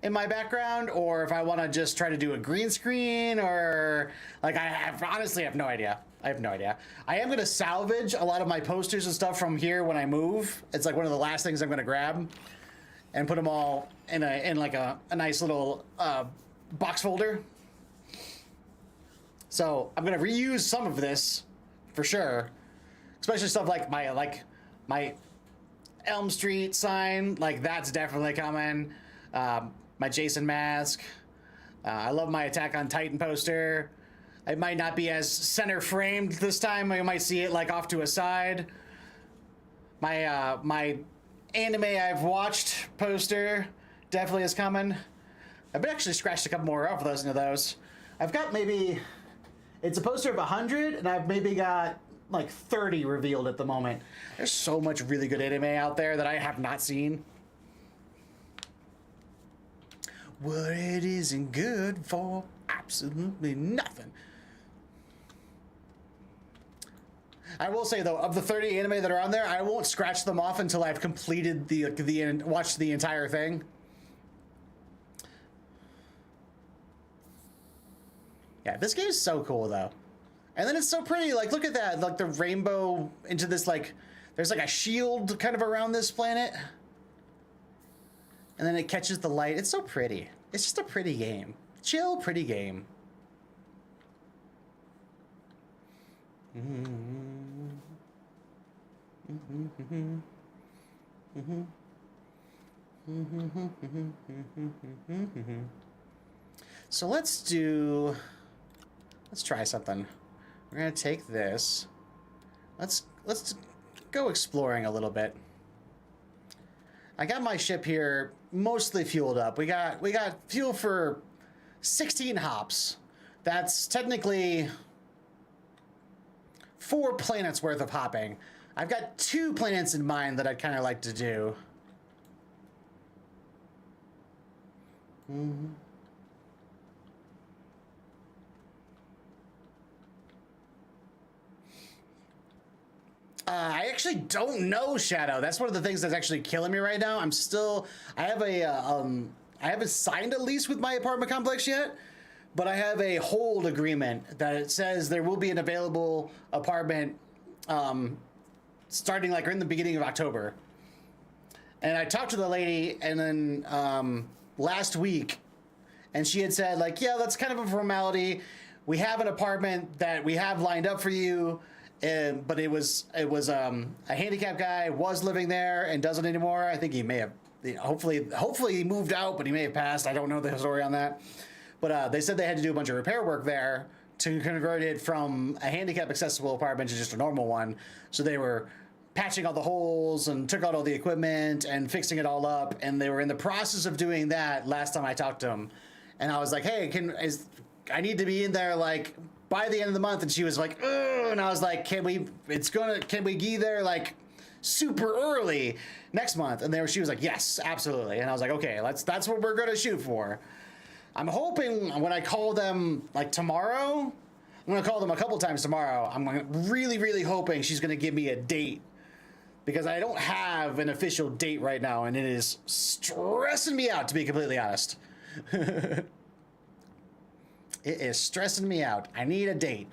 in my background, or if I want to just try to do a green screen, or like honestly have no idea. I have no idea. I am going to salvage a lot of my posters and stuff from here when I move. It's like one of the last things I'm going to grab and put them all in like a nice little box folder. So I'm going to reuse some of this for sure, especially stuff like my Elm Street sign. Like, that's definitely coming. My Jason mask. I love my Attack on Titan poster. It might not be as center framed this time. You might see it like off to a side. My anime I've watched poster definitely is coming. I've actually scratched a couple more off of those. I've got maybe, it's a poster of 100, and I've maybe got like 30 revealed at the moment. There's so much really good anime out there that I have not seen. What it isn't good for absolutely nothing. I will say though, of the 30 anime that are on there, I won't scratch them off until I've completed watched the entire thing. Yeah, this game is so cool though. And then it's so pretty, like look at that, like the rainbow into this, like there's like a shield kind of around this planet. And then it catches the light. It's so pretty. It's just a pretty game. Chill, pretty game. So let's try something. We're gonna take this. Let's go exploring a little bit. I got my ship here mostly fueled up. We got fuel for 16 hops. That's technically 4 planets worth of hopping. I've got 2 planets in mind that I'd kind of like to do. I actually don't know, Shadow. That's one of the things that's actually killing me right now. I haven't signed a lease with my apartment complex yet, but I have a hold agreement that it says there will be an available apartment starting like in the beginning of October. And I talked to the lady, and then last week, and she had said like, yeah, that's kind of a formality. We have an apartment that we have lined up for you. But it was a handicapped guy was living there and doesn't anymore. I think he may have, hopefully he moved out, but he may have passed. I don't know the story on that. But they said they had to do a bunch of repair work there to convert it from a handicap accessible apartment to just a normal one. So they were patching all the holes and took out all the equipment and fixing it all up. And they were in the process of doing that last time I talked to them. And I was like, hey, I need to be in there like by the end of the month. And she was like, ugh. And I was like, can we be there like super early next month? And she was like, yes, absolutely. And I was like, okay, that's what we're gonna shoot for. I'm hoping when I call them like tomorrow, I'm gonna call them a couple times tomorrow. I'm really hoping she's gonna give me a date, because I don't have an official date right now, and it is stressing me out, to be completely honest. It is stressing me out. I need a date.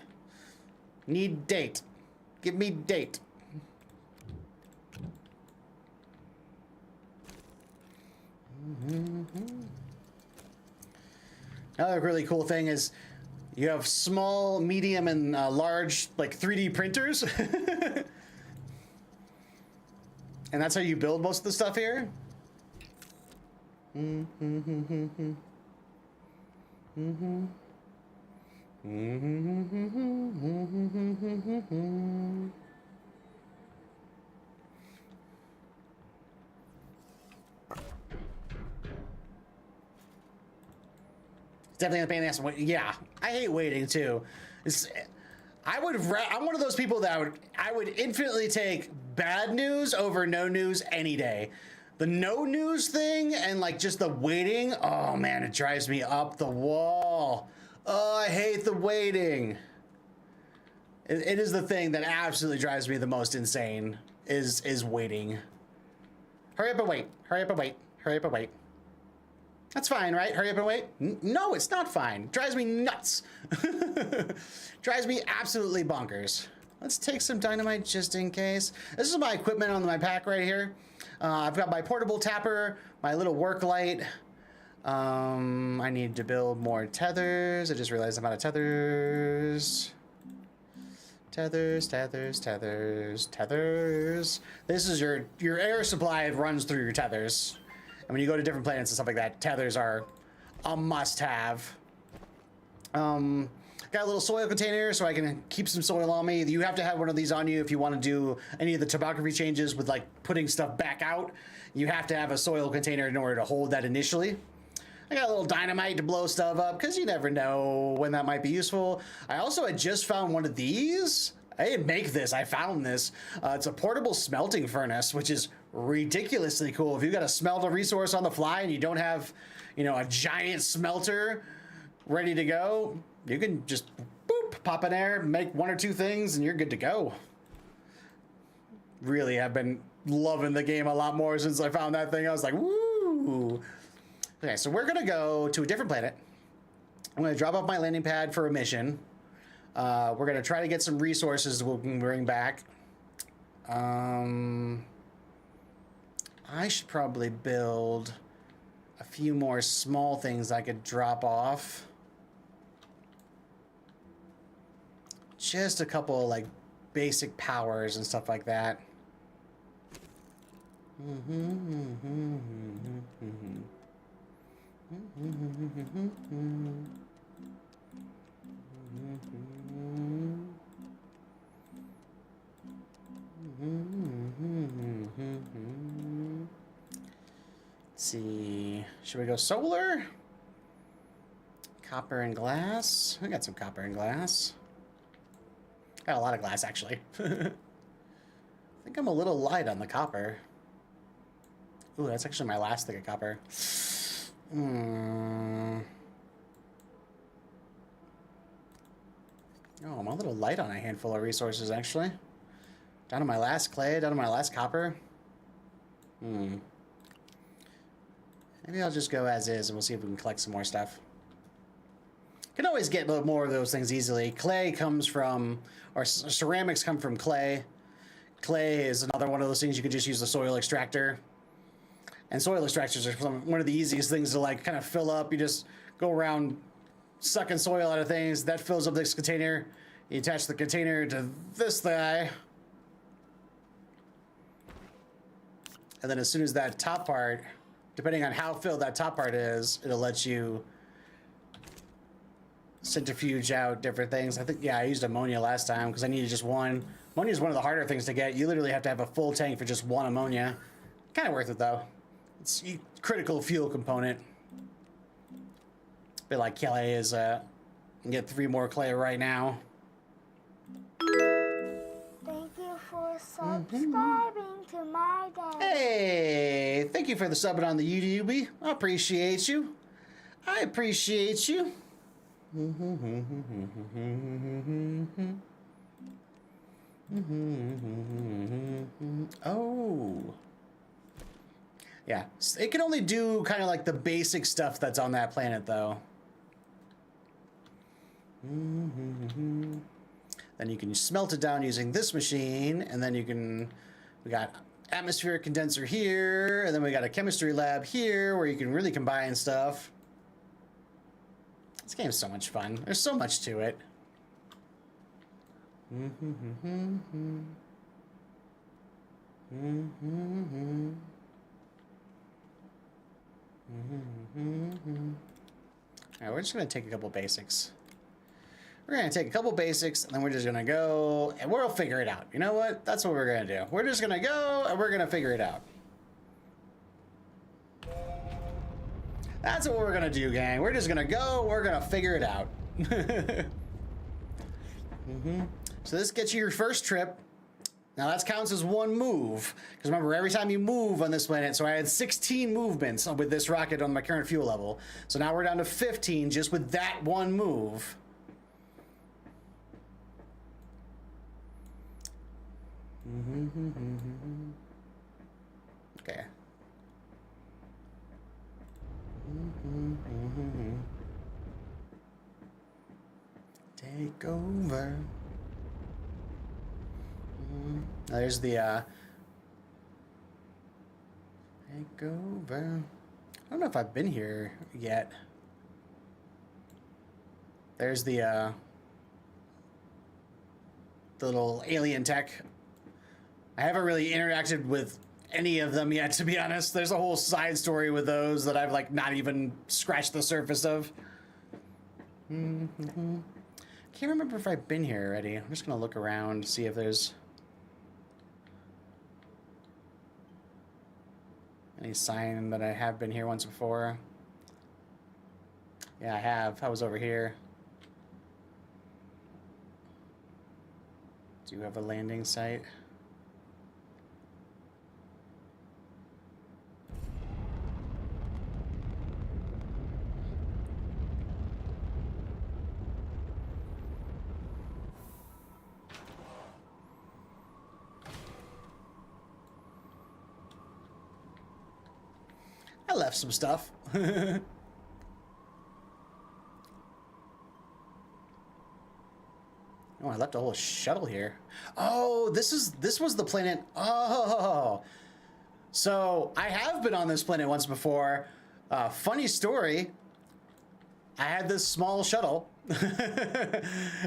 Need date. Give me date. Another really cool thing is you have small, medium, and large like 3D printers. And that's how you build most of the stuff here. Mm-hmm. Mm-hmm. Definitely a pain in the ass. Yeah, I hate waiting too. I'm one of those people that I would infinitely take bad news over no news any day. The no news thing and like just the waiting, oh man, it drives me up the wall. Oh, I hate the waiting. It is the thing that absolutely drives me the most insane is waiting. Hurry up and wait. Hurry up and wait. Hurry up and wait. That's fine, right? Hurry up and wait. No, it's not fine. Drives me nuts. Drives me absolutely bonkers. Let's take some dynamite just in case. This is my equipment on my pack right here. I've got my portable tapper, my little work light. I need to build more tethers. I just realized I'm out of tethers. Tethers. This is your air supply. It runs through your tethers. And when you go to different planets and stuff like that, tethers are a must-have. Got a little soil container so I can keep some soil on me. You have to have one of these on you if you want to do any of the topography changes with like putting stuff back out. You have to have a soil container in order to hold that initially. I got a little dynamite to blow stuff up because you never know when that might be useful. I also had just found one of these. I didn't make this, I found this. It's a portable smelting furnace, which is ridiculously cool. If you've got to smelt a resource on the fly and you don't have, you know, a giant smelter ready to go, you can just boop, pop in there, make one or two things, and you're good to go. Really, I've been loving the game a lot more since I found that thing. I was like, woo! Okay, so we're gonna go to a different planet. I'm gonna drop off my landing pad for a mission. We're gonna try to get some resources we can bring back. I should probably build a few more small things I could drop off. Just a couple like basic powers and stuff like that. Let's see. Should we go solar? Copper and glass. I got some copper and glass. Got a lot of glass actually. I think I'm a little light on the copper. Ooh, that's actually my last thing of copper. Oh, I'm a little light on a handful of resources, actually. Down to my last clay, down to my last copper. Maybe I'll just go as is, and we'll see if we can collect some more stuff. Can always get more of those things easily. Clay comes from, or ceramics come from clay. Clay is another one of those things you could just use the soil extractor. And soil extractors are one of the easiest things to like kind of fill up. You just go around sucking soil out of things. That fills up this container. You attach the container to this guy. And then as soon as that top part, depending on how filled that top part is, it'll let you centrifuge out different things. I think, yeah, I used ammonia last time because I needed just one. Ammonia is one of the harder things to get. You literally have to have a full tank for just one ammonia. Kind of worth it though. It's a critical fuel component. A bit like clay is, I can get 3 more clay right now.
Thank you for subscribing to my day.
Hey, thank you for the subbing on the YouTube. I appreciate you. I appreciate you. Oh. Yeah, it can only do kind of like the basic stuff that's on that planet, though. Then you can smelt it down using this machine, and then you can, we got atmospheric condenser here, and then we got a chemistry lab here where you can really combine stuff. This game's so much fun. There's so much to it. Alright, we're just gonna take a couple basics. We're gonna take a couple basics, and then we're just gonna go, and we'll figure it out. You know what? That's what we're gonna do. We're just gonna go, and we're gonna figure it out. That's what we're gonna do, gang. We're just gonna go, we're gonna figure it out. So this gets you your first trip. Now that counts as one move. Because remember, every time you move on this planet, so I had 16 movements with this rocket on my current fuel level. So now we're down to 15 just with that one move. Okay. Take over. There's the take over. I don't know if I've been here yet. There's the little alien tech. I haven't really interacted with any of them yet, to be honest. There's a whole side story with those that I've like not even scratched the surface of. Can't remember if I've been here already. I'm just gonna look around, see if there's any sign that I have been here once before. Yeah, I have. I was over here. Do you have a landing site? I left some stuff. Oh, I left a whole shuttle here. Oh, this was the planet. Oh, so I have been on this planet once before. Funny story. I had this small shuttle,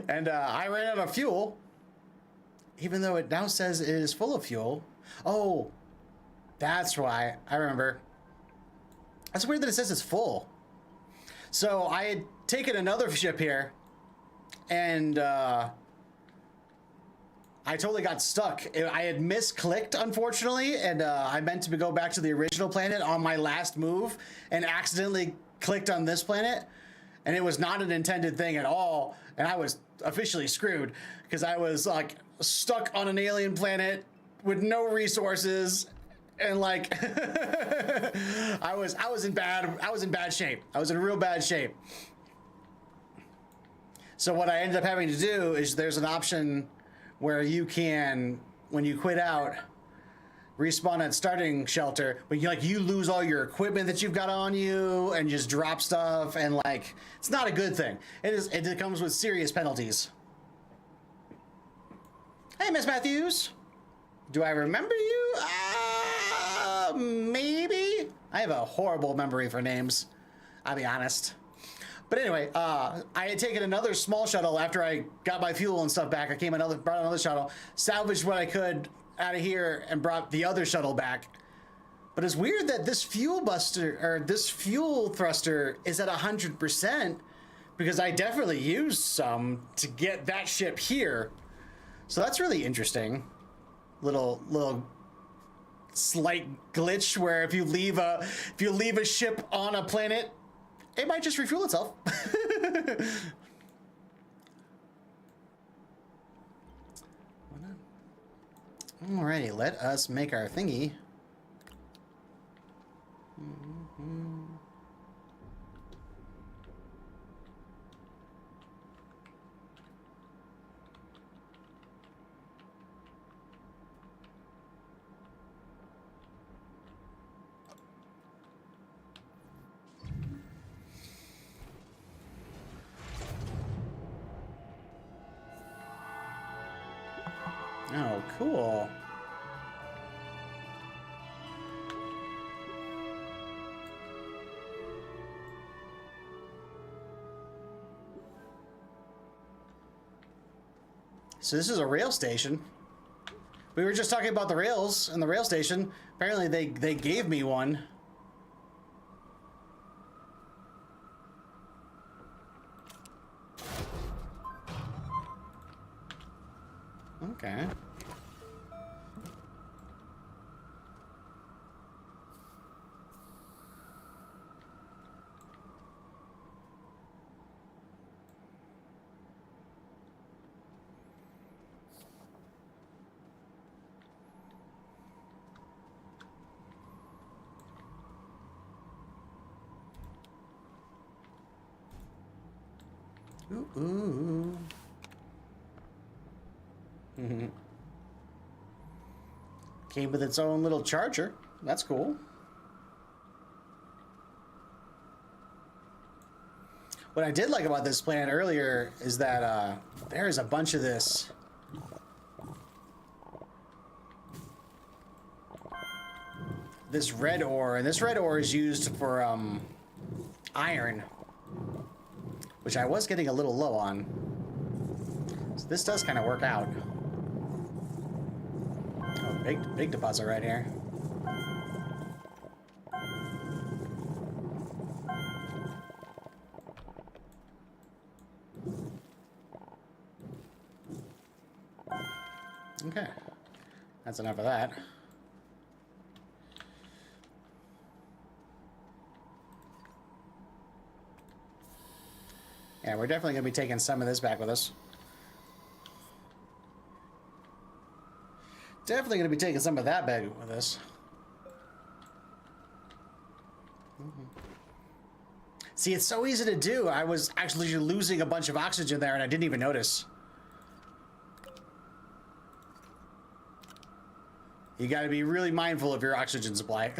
and I ran out of fuel. Even though it now says it is full of fuel. Oh, that's why. I remember. That's weird that it says it's full. So I had taken another ship here, and I totally got stuck. I had misclicked, unfortunately, and I meant to go back to the original planet on my last move, and accidentally clicked on this planet, and it was not an intended thing at all, and I was officially screwed, because I was like stuck on an alien planet with no resources. And like, I was in bad shape. I was in real bad shape. So what I ended up having to do is there's an option where you can, when you quit out, respawn at starting shelter, but you lose all your equipment that you've got on you and just drop stuff, and like, it's not a good thing. It comes with serious penalties. Hey, Miss Matthews. Do I remember you? Maybe. I have a horrible memory for names, I'll be honest. But anyway, I had taken another small shuttle after I got my fuel and stuff back. I brought another shuttle, salvaged what I could out of here, and brought the other shuttle back. But it's weird that this fuel thruster is at 100%, because I definitely used some to get that ship here. So that's really interesting. Little slight glitch where if you leave a ship on a planet, it might just refuel itself. Alrighty, let us make our thingy. Oh, cool. So this is a rail station. We were just talking about the rails and the rail station. Apparently they gave me one. Okay. Ooh, ooh. Came with its own little charger. That's cool. What I did like about this planet earlier is that there's a bunch of this. This red ore, and this red ore is used for iron, which I was getting a little low on. So this does kind of work out. Oh, big deposit right here. Okay, that's enough of that. Yeah, we're definitely going to be taking some of this back with us. Definitely going to be taking some of that back with us. See, it's so easy to do. I was actually losing a bunch of oxygen there and I didn't even notice. You got to be really mindful of your oxygen supply.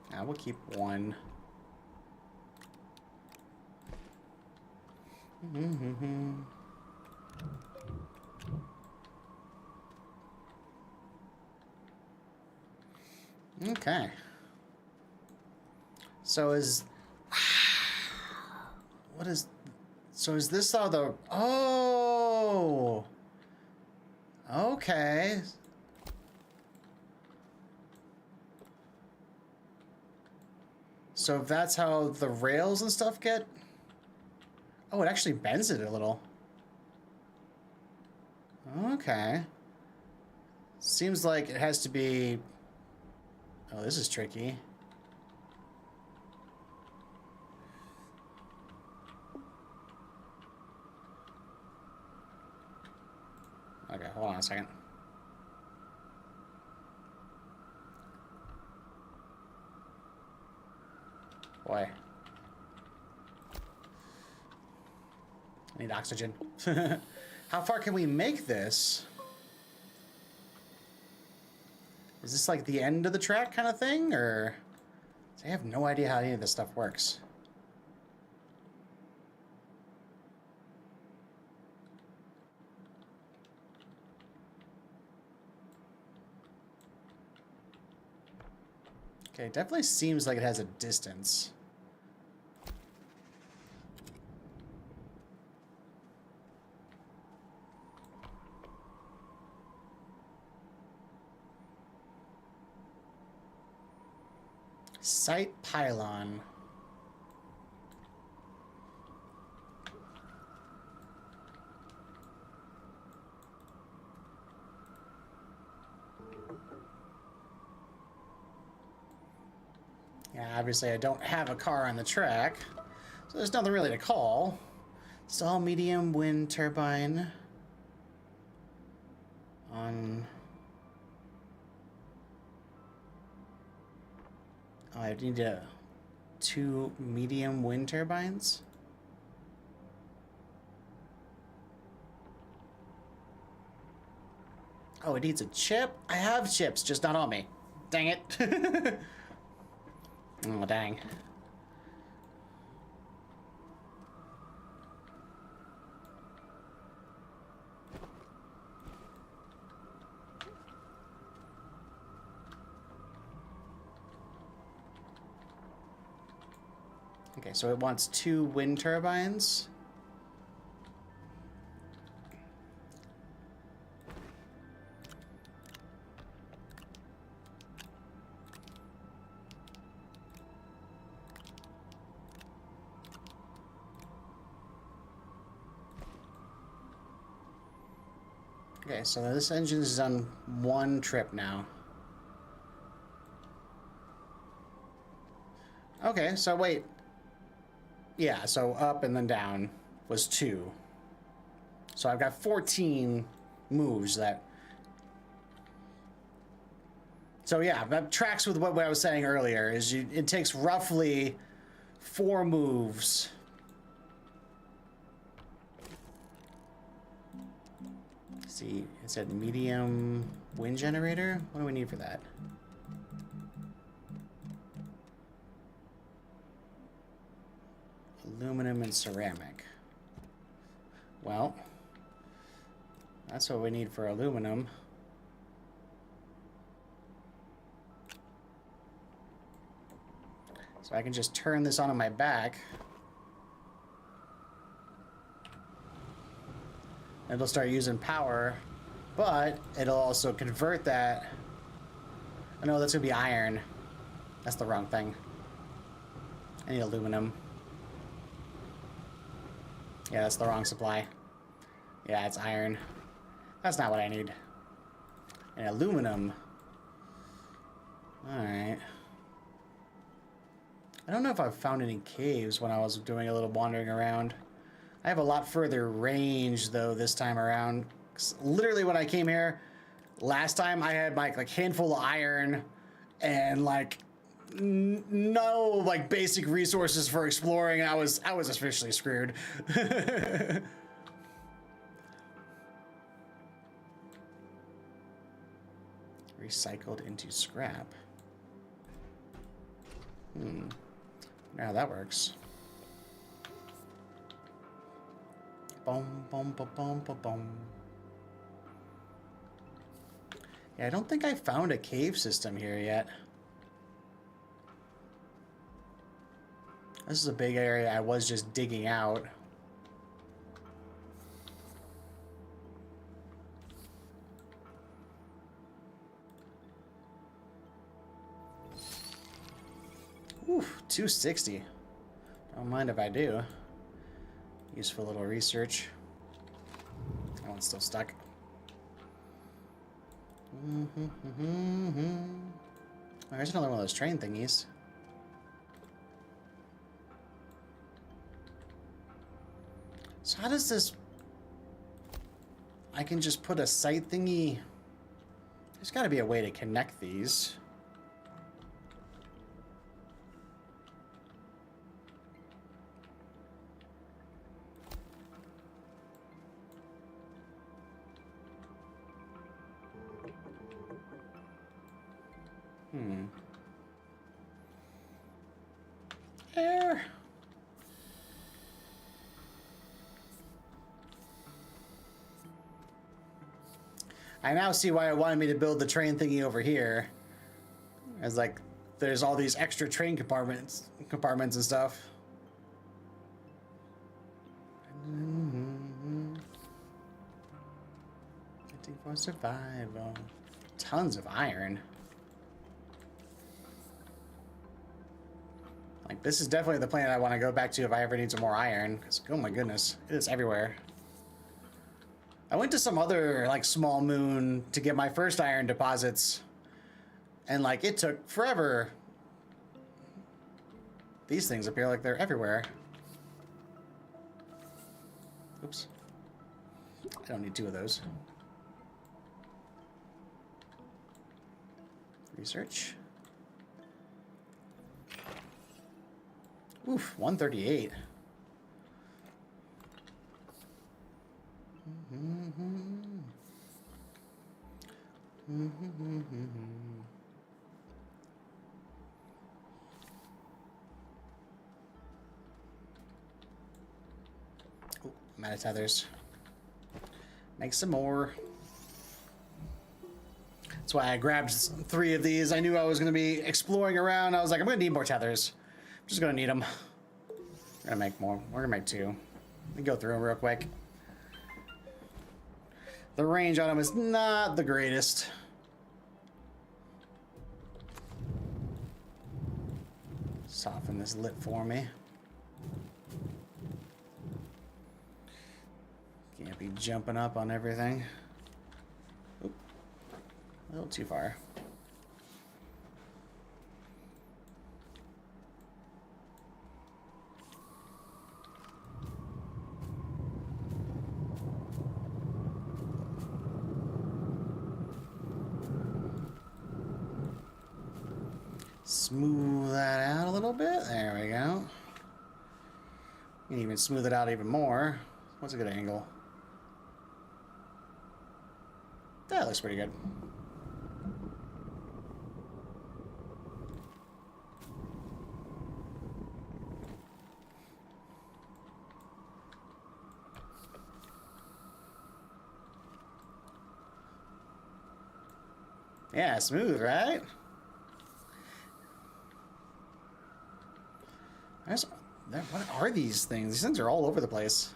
Now we'll keep one. Okay. So is... What is... So is this all the... Oh! Okay. So if that's how the rails and stuff get... Oh, it actually bends it a little. Okay. Seems like it has to be... Oh, this is tricky. Okay, hold on a second. Boy. I need oxygen. How far can we make this? Is this like the end of the track kind of thing, or... I have no idea how any of this stuff works. Okay, it definitely seems like it has a distance. Site pylon. Yeah, obviously I don't have a car on the track, so there's nothing really to call. Stall medium wind turbine on... Oh, I need 2 medium wind turbines. Oh, it needs a chip? I have chips, just not on me. Dang it. Oh, dang. Okay, so it wants 2 wind turbines. Okay, so this engine is on one trip now. Okay, so wait. Yeah, so up and then down was 2. So I've got 14 moves that... So yeah, that tracks with what I was saying earlier, is it takes roughly 4 moves. Let's see, it said medium wind generator? What do we need for that? Aluminum and ceramic. Well, that's what we need for aluminum. So I can just turn this onto my back. It'll start using power, but it'll also convert that. Oh no, that's gonna be iron. That's the wrong thing. I need aluminum. Yeah, that's the wrong supply. Yeah, it's iron. That's not what I need. And aluminum. Alright. I don't know if I've found any caves when I was doing a little wandering around. I have a lot further range, though, this time around. 'Cause literally, when I came here, last time I had my handful of iron and no basic resources for exploring. I was officially screwed. Recycled into scrap. Now that works. Boom, boom, boom, boom, boom, boom. Yeah, I don't think I found a cave system here yet. This is a big area I was just digging out. Oof, 260. Don't mind if I do. Useful little research. That one's still stuck. Oh, there's another one of those train thingies. So how does this... I can just put a sight thingy... There's got to be a way to connect these. Air. I now see why it wanted me to build the train thingy over here. As there's all these extra train compartments and stuff. For survival. Tons of iron. This is definitely the planet I want to go back to if I ever need some more iron. Because, oh my goodness, it is everywhere. I went to some other, small moon to get my first iron deposits. And, it took forever. These things appear like they're everywhere. Oops. I don't need 2 of those. Research. Oof, 138. Oh, I'm out of tethers. Make some more. That's why I grabbed 3 of these. I knew I was going to be exploring around. I was like, I'm going to need more tethers. I'm just going to need them. We're going to make more. We're going to make 2. Let me go through them real quick. The range on them is not the greatest. Soften this lip for me. Can't be jumping up on everything. A little too far. Smooth that out a little bit. There we go. You can even smooth it out even more. What's a good angle? That looks pretty good. Yeah, smooth, right? What are these things? These things are all over the place.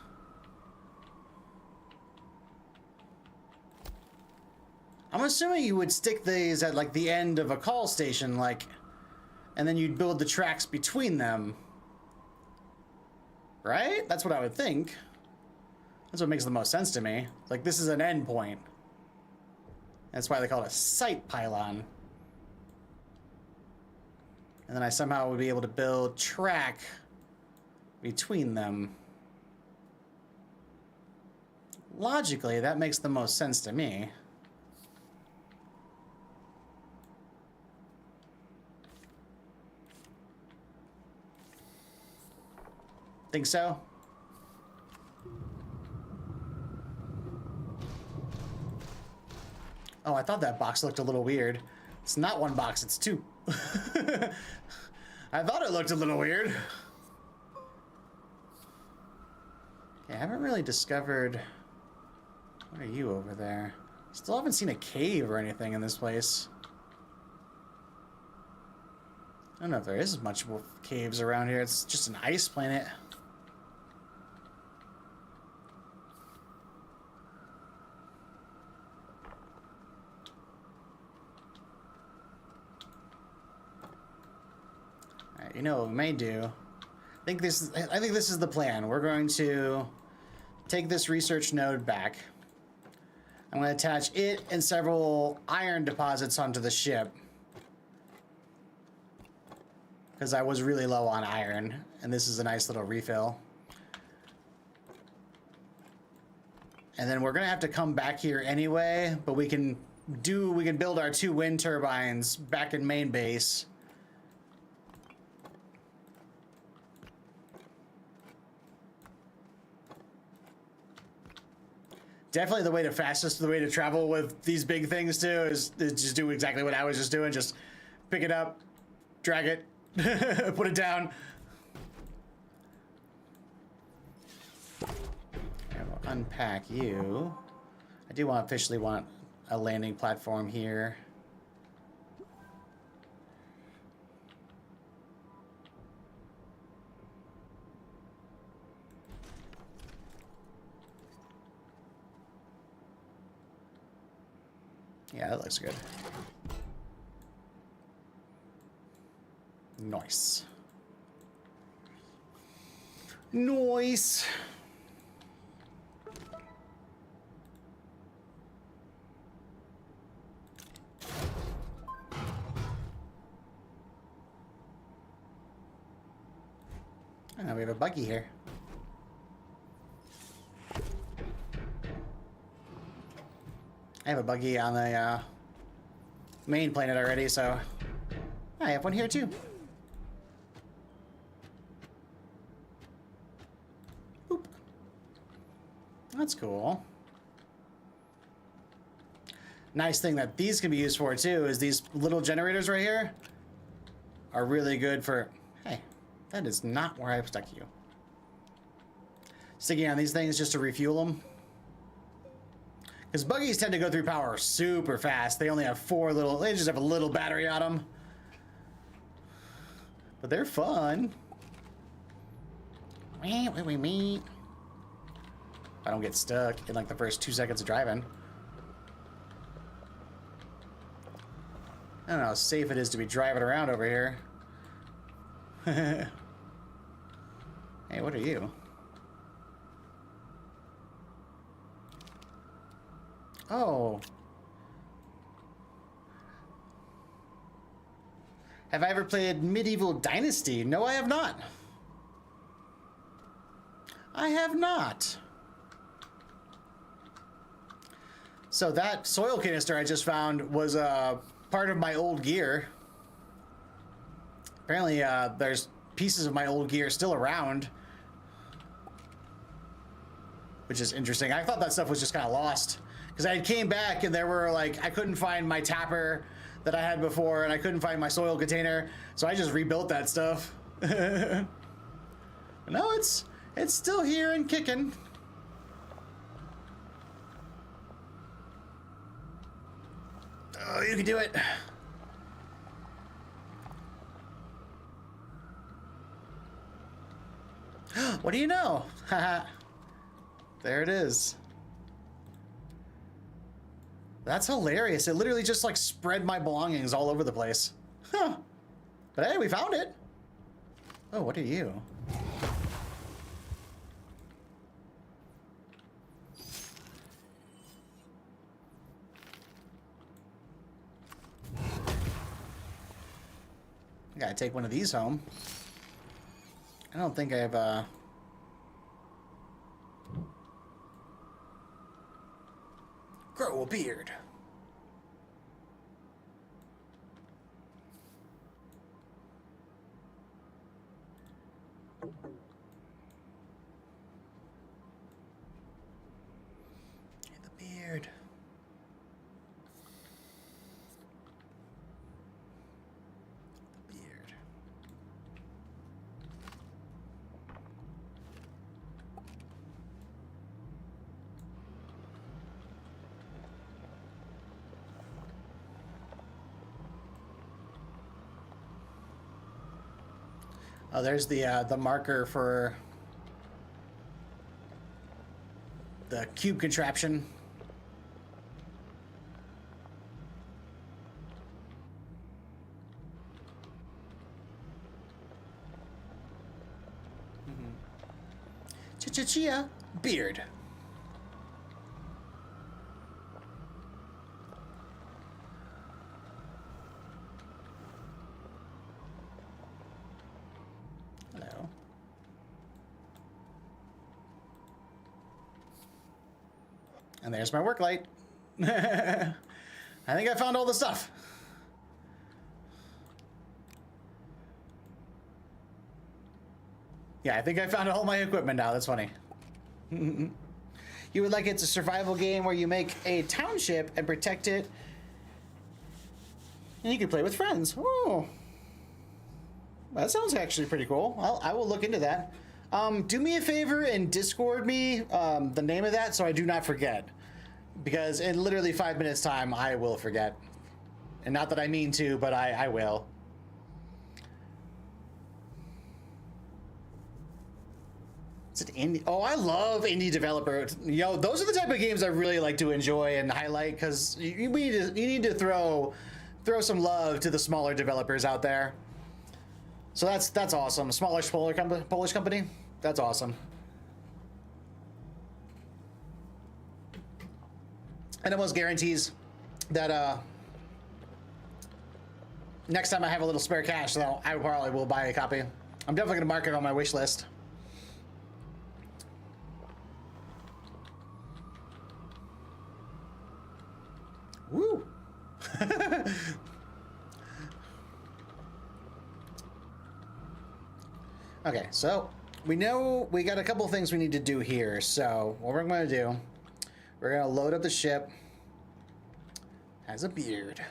I'm assuming you would stick these at like the end of a call station, like, and then you'd build the tracks between them. Right? That's what I would think. That's what makes the most sense to me. Like, this is an end point. That's why they call it a sight pylon. And then I somehow would be able to build track between them. Logically, that makes the most sense to me. Think so? Oh, I thought that box looked a little weird. It's not one box, it's two. I thought it looked a little weird. Okay, I haven't really discovered... What are you over there? Still haven't seen a cave or anything in this place. I don't know if there is much caves around here. It's just an ice planet. You know what we may do? I think this is the plan. We're going to take this research node back. I'm going to attach it and several iron deposits onto the ship. Because I was really low on iron, and this is a nice little refill. And then we're going to have to come back here anyway, but we can build our 2 wind turbines back in main base. Definitely the way to travel with these big things too is just do exactly what I was just doing. Just pick it up, drag it, put it down. And we'll unpack you. I do officially want a landing platform here. Yeah, that looks good. Nice. Nice. And now we have a buggy here. I have a buggy on the main planet already, so I have one here too. Boop. That's cool. Nice thing that these can be used for too is these little generators right here are really good for... Hey, that is not where I stuck you. Sticking on these things just to refuel them. Because buggies tend to go through power super fast. They only have they just have a little battery on them. But they're fun. I don't get stuck in like the first 2 seconds of driving. I don't know how safe it is to be driving around over here. Hey, what are you? Oh. Have I ever played Medieval Dynasty? No, I have not. I have not. So that soil canister I just found was part of my old gear. Apparently, there's pieces of my old gear still around, which is interesting. I thought that stuff was just kind of lost because I came back and there were like, I couldn't find my tapper that I had before and I couldn't find my soil container. So I just rebuilt that stuff. No, it's still here and kicking. Oh, you can do it. What do you know? Haha. There it is. That's hilarious. It literally just like spread my belongings all over the place. Huh. But hey, we found it. Oh, what are you? I gotta take one of these home. I don't think I have grow a beard. The beard. The beard. Oh, there's the marker for the cube contraption. Chia beard. Hello. And there's my work light. I think I found all the stuff. Yeah, I think I found all my equipment now. That's funny. You would like it's a survival game where you make a township and protect it, and you can play with friends. Oh, that sounds actually pretty cool. I will look into that. Do me a favor and Discord me the name of that so I do not forget, because in literally 5 minutes time I will forget, and not that I mean to, but I will. Is it indie? Oh, I love indie developer. Yo, those are the type of games I really like to enjoy and highlight, because you need to throw some love to the smaller developers out there. So that's awesome. Smallish Polish company. That's awesome. And it almost guarantees that next time I have a little spare cash, though, I probably will buy a copy. I'm definitely gonna mark it on my wish list. Woo! Okay, so we know we got a couple things we need to do here. So what we're going to do, we're going to load up the ship. Has a beard.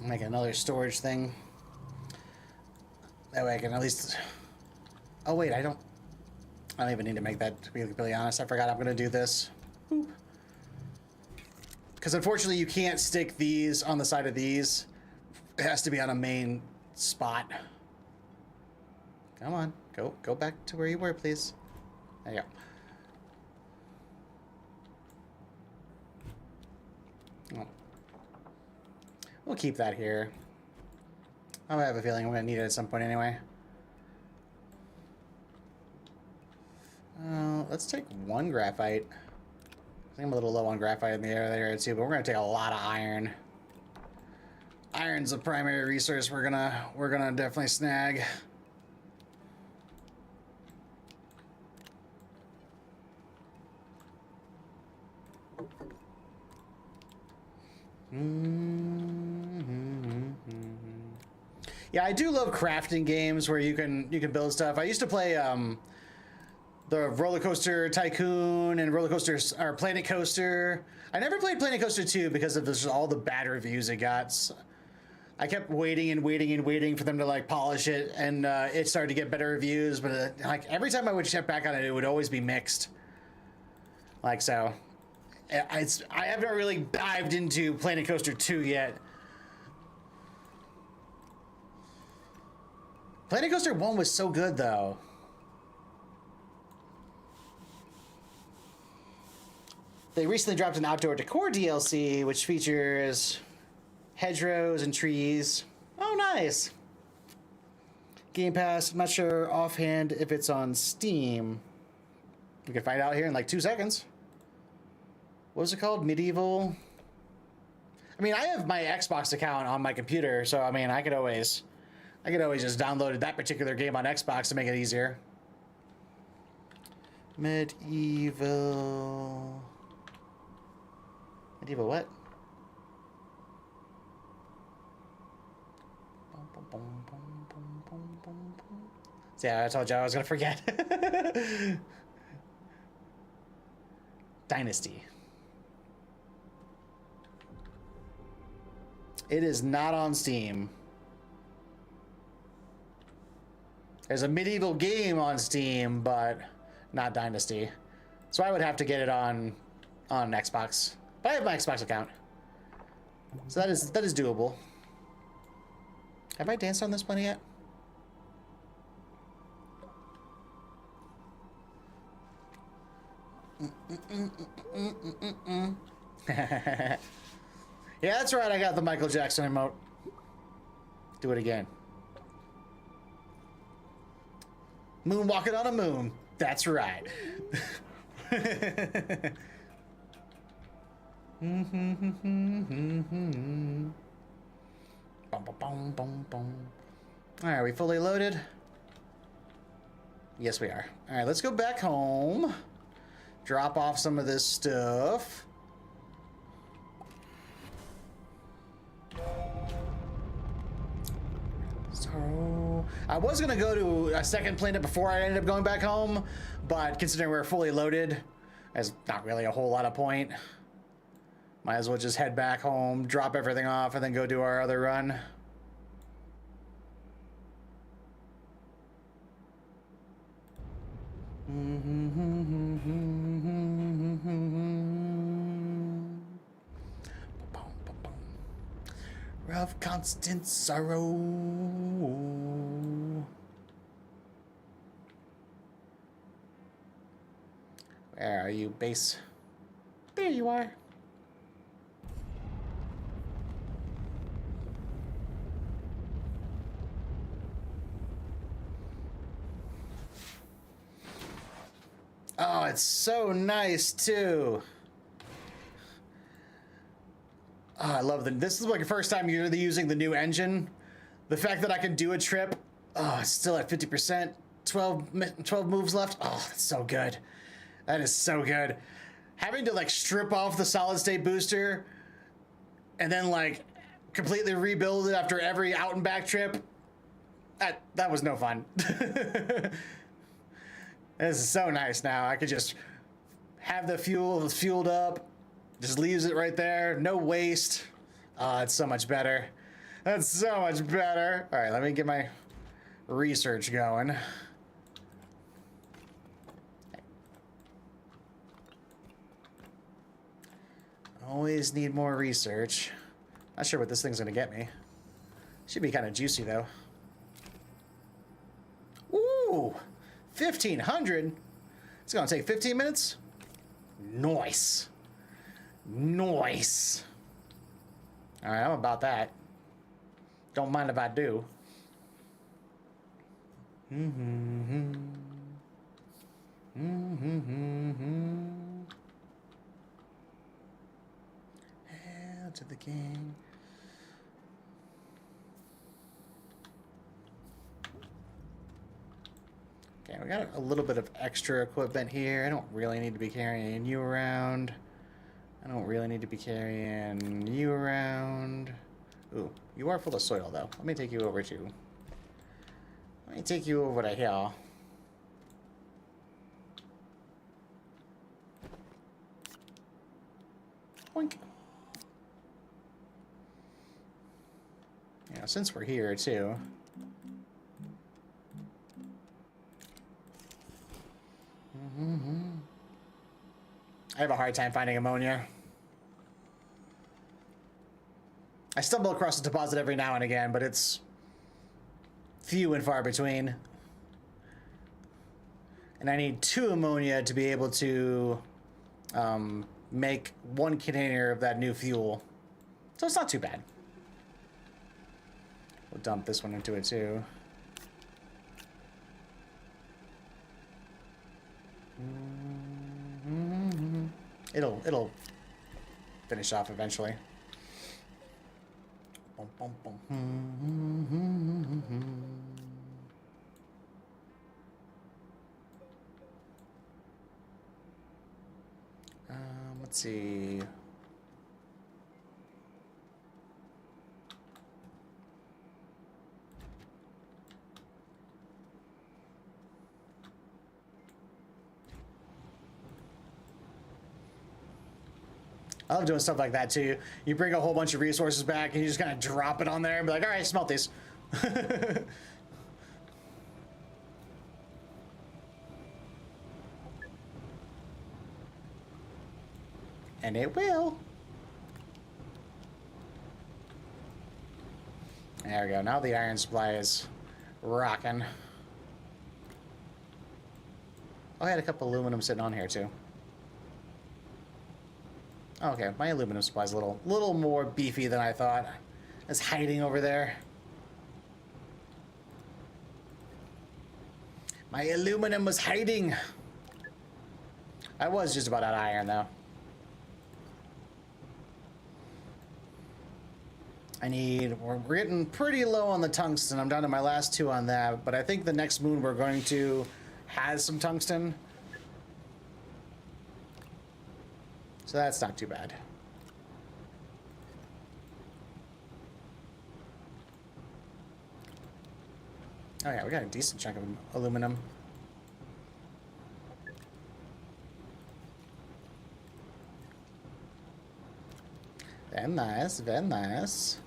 Make another storage thing. That way I can at least... Oh wait, I don't... I don't even need to make that, to be completely honest. I forgot I'm going to do this. Because unfortunately, you can't stick these on the side of these. It has to be on a main spot. Come on. Go back to where you were, please. There you go. Oh. We'll keep that here. I have a feeling I'm going to need it at some point anyway. Let's take one graphite. I think I'm a little low on graphite in the area too, but we're going to take a lot of iron. Iron's a primary resource we're gonna definitely snag. Yeah, I do love crafting games where you can build stuff. I used to play the Roller Coaster Tycoon and Roller Coaster or Planet Coaster. I never played Planet Coaster 2 because of this, all the bad reviews it got. So I kept waiting and waiting and waiting for them to like polish it, and it started to get better reviews. But like every time I would check back on it, it would always be mixed. Like so, I haven't really dived into Planet Coaster 2 yet. Planet Coaster 1 was so good though. They recently dropped an outdoor decor DLC, which features hedgerows and trees. Oh, nice. Game Pass. I'm not sure offhand if it's on Steam. We can find out here in like 2 seconds. What was it called? Medieval? I mean, I have my Xbox account on my computer, so I mean, I could always just download that particular game on Xbox to make it easier. Medieval what? See, I told you I was gonna forget. Dynasty. It is not on Steam. There's a medieval game on Steam, but not Dynasty. So I would have to get it on Xbox. But I have my Xbox account. So that is doable. Have I danced on this one yet? Yeah, that's right. I got the Michael Jackson emote. Do it again. Moonwalking on a moon. That's right. Alright, are we fully loaded? Yes, we are. Alright, let's go back home. Drop off some of this stuff. So, I was going to go to a second planet before I ended up going back home, but considering we're fully loaded, there's not really a whole lot of point. Might as well just head back home, drop everything off, and then go do our other run. Of constant sorrow. Where are you, base? There you are. Oh, it's so nice too. Oh, I love this is like the first time you're really using the new engine. The fact that I can do a trip, oh, it's still at 50%, 12 moves left. Oh, that's so good. That is so good. Having to like strip off the solid state booster and then like completely rebuild it after every out and back trip, that was no fun. This is so nice now. I could just have the fuel fueled up, just leaves it right there, no waste. Oh, it's so much better. That's so much better. All right, let me get my research going. Always need more research. Not sure what this thing's gonna get me. Should be kind of juicy though. Ooh, 1,500. It's gonna take 15 minutes. Nice. Nice. All right, I'm about that. Don't mind if I do. Hail to the king. Okay, we got a little bit of extra equipment here. I don't really need to be carrying you around. I don't really need to be carrying you around. Ooh, you are full of soil though. Let me take you over to... Let me take you over to here. Boink. Yeah, since we're here too. I have a hard time finding ammonia. I stumble across a deposit every now and again, but it's few and far between. And I need 2 ammonia to be able to make 1 container of that new fuel. So it's not too bad. We'll dump this one into it too. It'll finish off eventually. Let's see. I love doing stuff like that too. You bring a whole bunch of resources back and you just kind of drop it on there and be like, all right, smelt these. And it will. There we go. Now the iron supply is rocking. Oh, I had a couple aluminum sitting on here too. Okay, my aluminum supply is a little more beefy than I thought. It's hiding over there. My aluminum was hiding. I was just about out of iron though. We're getting pretty low on the tungsten. I'm down to my last 2 on that, but I think the next moon we're going to has some tungsten. So that's not too bad. Oh yeah, we got a decent chunk of aluminum. Very nice, very nice.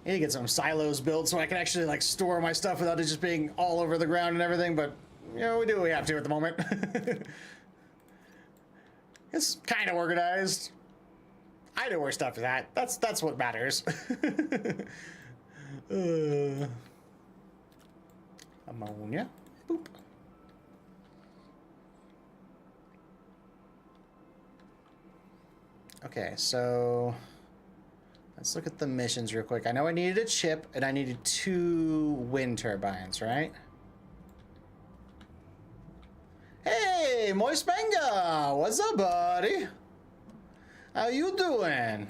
I need to get some silos built so I can actually like store my stuff without it just being all over the ground and everything, but you know, we do what we have to at the moment. It's kind of organized. I know where stuff is at. That's what matters. Ammonia. Boop. Okay, so let's look at the missions real quick. I know I needed a chip and I needed 2 wind turbines, right? Hey, Moist Manga! What's up, buddy? How you doing?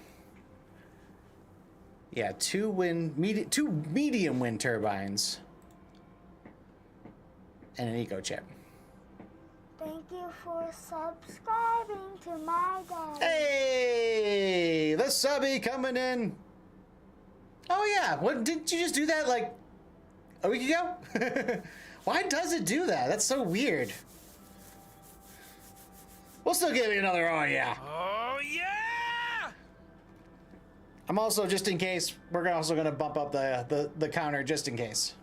Yeah, 2 medium wind turbines. And an eco chip.
Thank you for subscribing to my day.
Hey! The subby coming in. Oh yeah, what didn't you just do that like a week ago? Why does it do that? That's so weird. We'll still give you another oh yeah.
Oh yeah!
I'm also, just in case, we're also gonna bump up the counter just in case.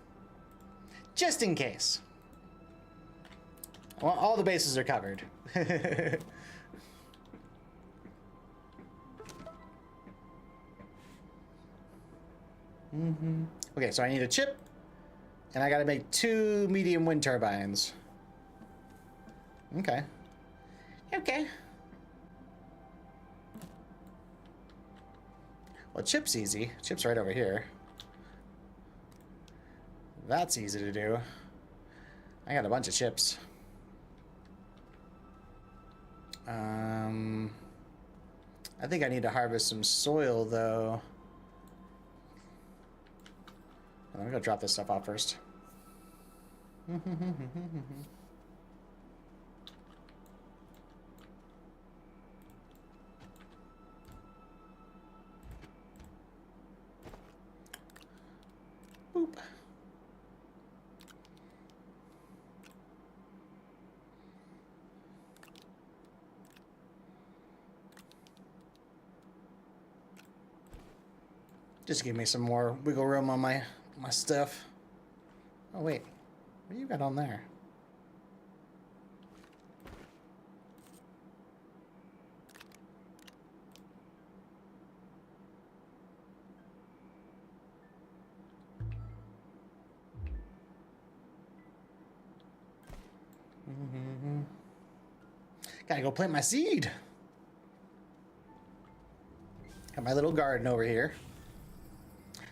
Just in case. Well, all the bases are covered. Okay, so I need a chip, and I gotta make 2 medium wind turbines. Okay. Okay. Well, chip's easy. Chip's right over here. That's easy to do. I got a bunch of chips. I think I need to harvest some soil, though. Let me go drop this stuff off first. Boop. Just give me some more wiggle room on my stuff. Oh wait, what do you got on there? Gotta go plant my seed. Got my little garden over here.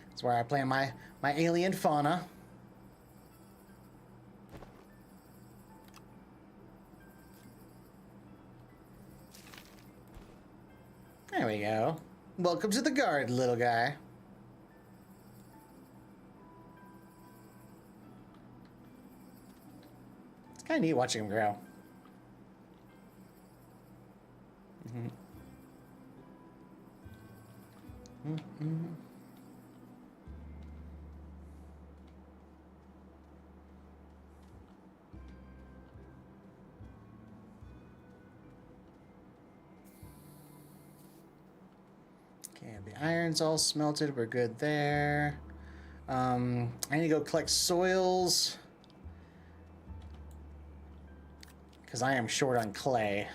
That's where I plant my alien fauna. There we go. Welcome to the garden, little guy. It's kind of neat watching him grow. Okay, the iron's all smelted. We're good there. I need to go collect soils because I am short on clay.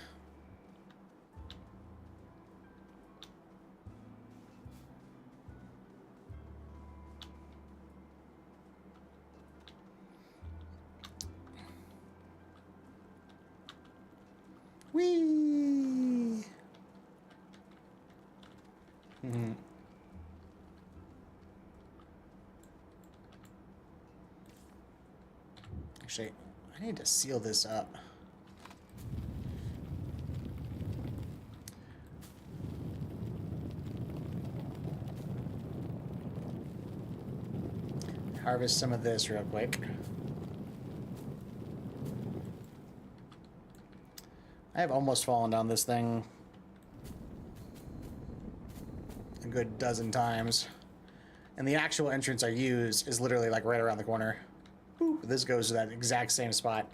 Whee! Actually, I need to seal this up. Harvest some of this real quick. I have almost fallen down this thing a good dozen times. And the actual entrance I use is literally like right around the corner. Boop, this goes to that exact same spot.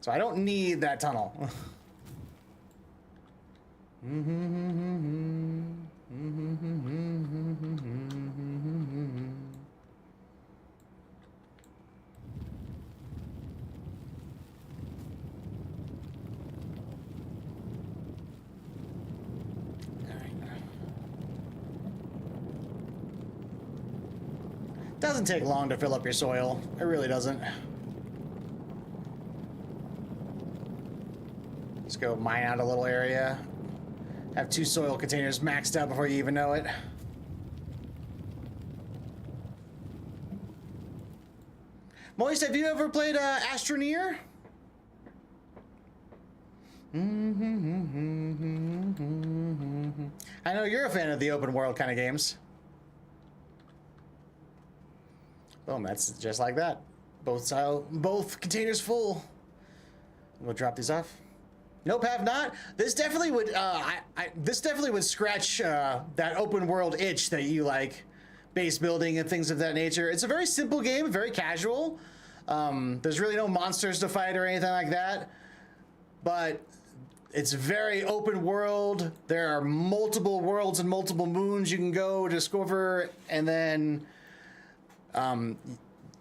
So I don't need that tunnel. Doesn't take long to fill up your soil. It really doesn't. Let's go mine out a little area. Have 2 soil containers maxed out before you even know it. Moist, have you ever played Astroneer? I know you're a fan of the open world kind of games. Boom, that's just like that. Both containers full. We'll drop these off. Nope, have not. This definitely would. This definitely would scratch that open world itch that you like, base building and things of that nature. It's a very simple game, very casual. There's really no monsters to fight or anything like that, but it's very open world. There are multiple worlds and multiple moons you can go discover, and then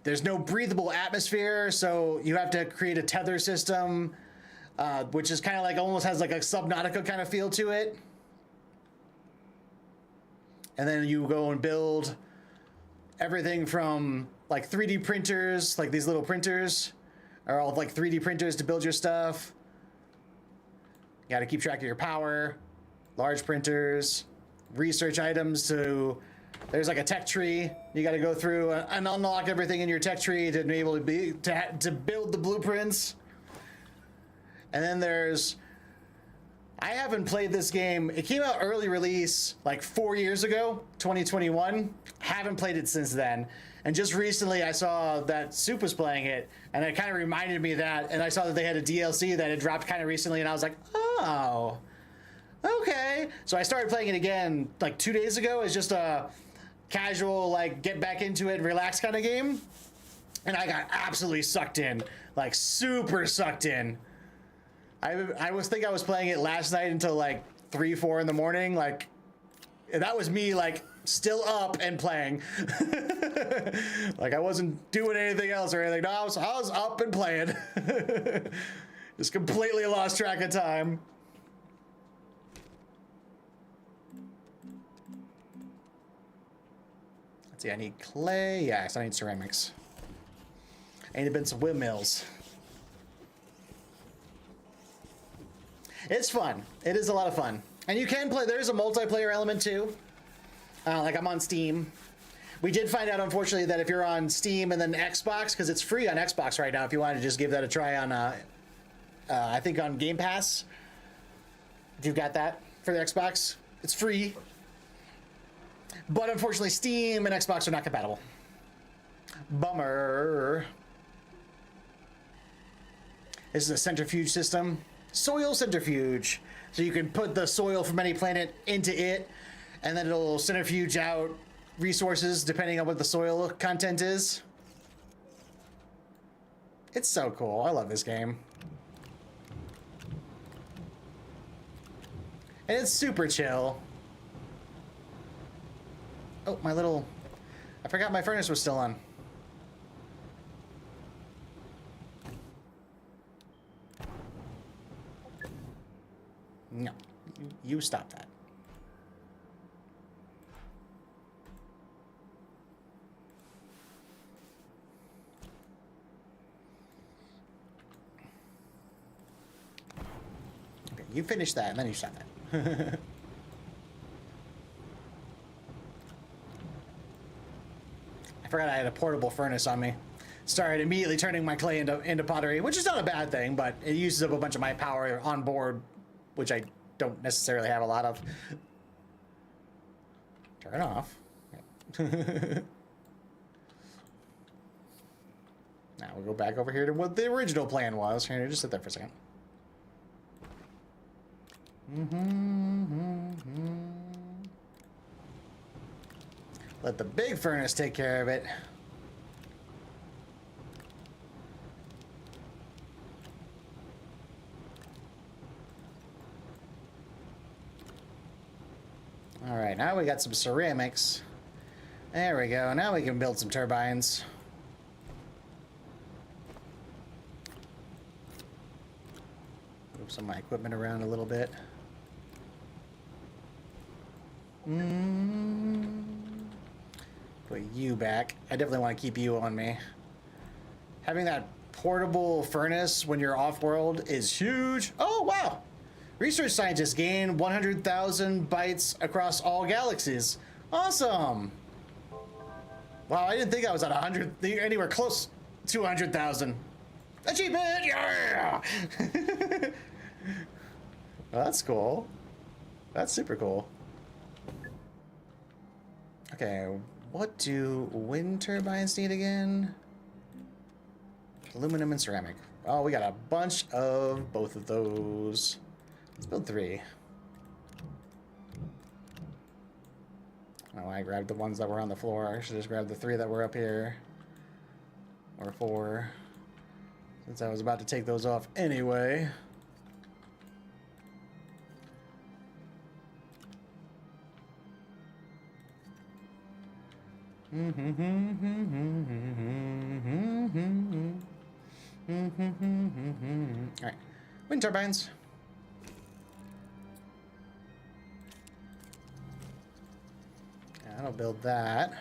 there's no breathable atmosphere, so you have to create a tether system, which is kind of like almost has like a Subnautica kind of feel to it. And then you go and build everything from like 3D printers, like these little printers are all like 3D printers to build your stuff. You got to keep track of your power, large printers, research items to, there's like a tech tree. You got to go through and unlock everything in your tech tree to be able to build the blueprints. And then there's, I haven't played this game. It came out early release like 4 years ago, 2021. Haven't played it since then. And just recently I saw that Soup was playing it, and it kind of reminded me of that. And I saw that they had a DLC that had dropped kind of recently, and I was like, oh, okay. So I started playing it again like 2 days ago as just a casual, like, get back into it and relax kind of game. And I got absolutely sucked in, like super sucked in. I was playing it last night until like 3, 4 in the morning. Like, that was me like still up and playing. Like I wasn't doing anything else or anything. No, I was up and playing. Just completely lost track of time. Let's see, I need clay. Yes, I need ceramics. I need some windmills. It's fun. It is a lot of fun. And you can play, there's a multiplayer element too. Like I'm on Steam. We did find out, unfortunately, that if you're on Steam and then Xbox, because it's free on Xbox right now, if you want to just give that a try on, I think on Game Pass. If you've got that for the Xbox, it's free. But unfortunately, Steam and Xbox are not compatible. Bummer. This is a centrifuge system. Soil centrifuge. So you can put the soil from any planet into it, and then it'll centrifuge out resources depending on what the soil content is. It's so cool. I love this game. And it's super chill. Oh, I forgot my furnace was still on. No, you stop that. Okay, you finish that and then you stop that. I forgot I had a portable furnace on me. Started immediately turning my clay into pottery, which is not a bad thing, but it uses up a bunch of my power on board, which I don't necessarily have a lot of. Turn off. Now we'll go back over here to what the original plan was. Here, just sit there for a second. Let the big furnace take care of it. All right, now we got some ceramics. There we go. Now we can build some turbines. Move some of my equipment around a little bit. Put you back. I definitely want to keep you on me. Having that portable furnace when you're off-world is huge. Oh, wow. Research scientists gain 100,000 bytes across all galaxies. Awesome. Wow, I didn't think I was at 100, anywhere close to 100,000. Achievement, yeah! Well, that's cool. That's super cool. Okay, what do wind turbines need again? Aluminum and ceramic. Oh, we got a bunch of both of those. Let's build 3. Oh, I grabbed the ones that were on the floor. I should just grab the 3 that were up here. Or 4. Since I was about to take those off anyway. Alright. Wind turbines. That'll build that.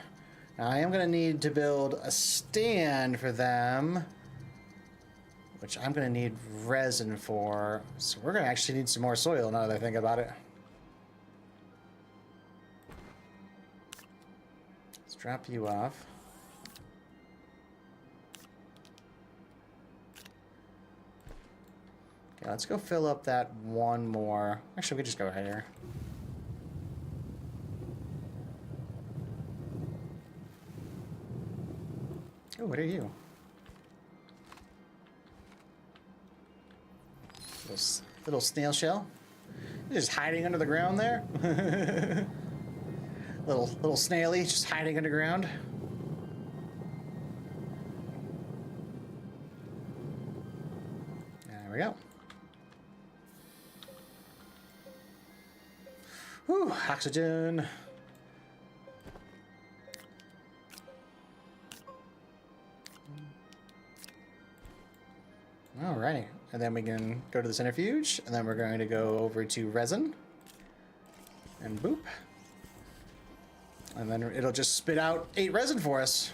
I am going to need to build a stand for them, which I'm going to need resin for. So we're going to actually need some more soil now that I think about it. Let's drop you off. Okay, let's go fill up that one more. Actually, we could just go right here. Oh, what are you? Little snail shell. You're just hiding under the ground there. little snaily just hiding underground. There we go. Whew, oxygen. Alrighty, and then we can go to the centrifuge, and then we're going to go over to resin, and boop. And then it'll just spit out 8 resin for us.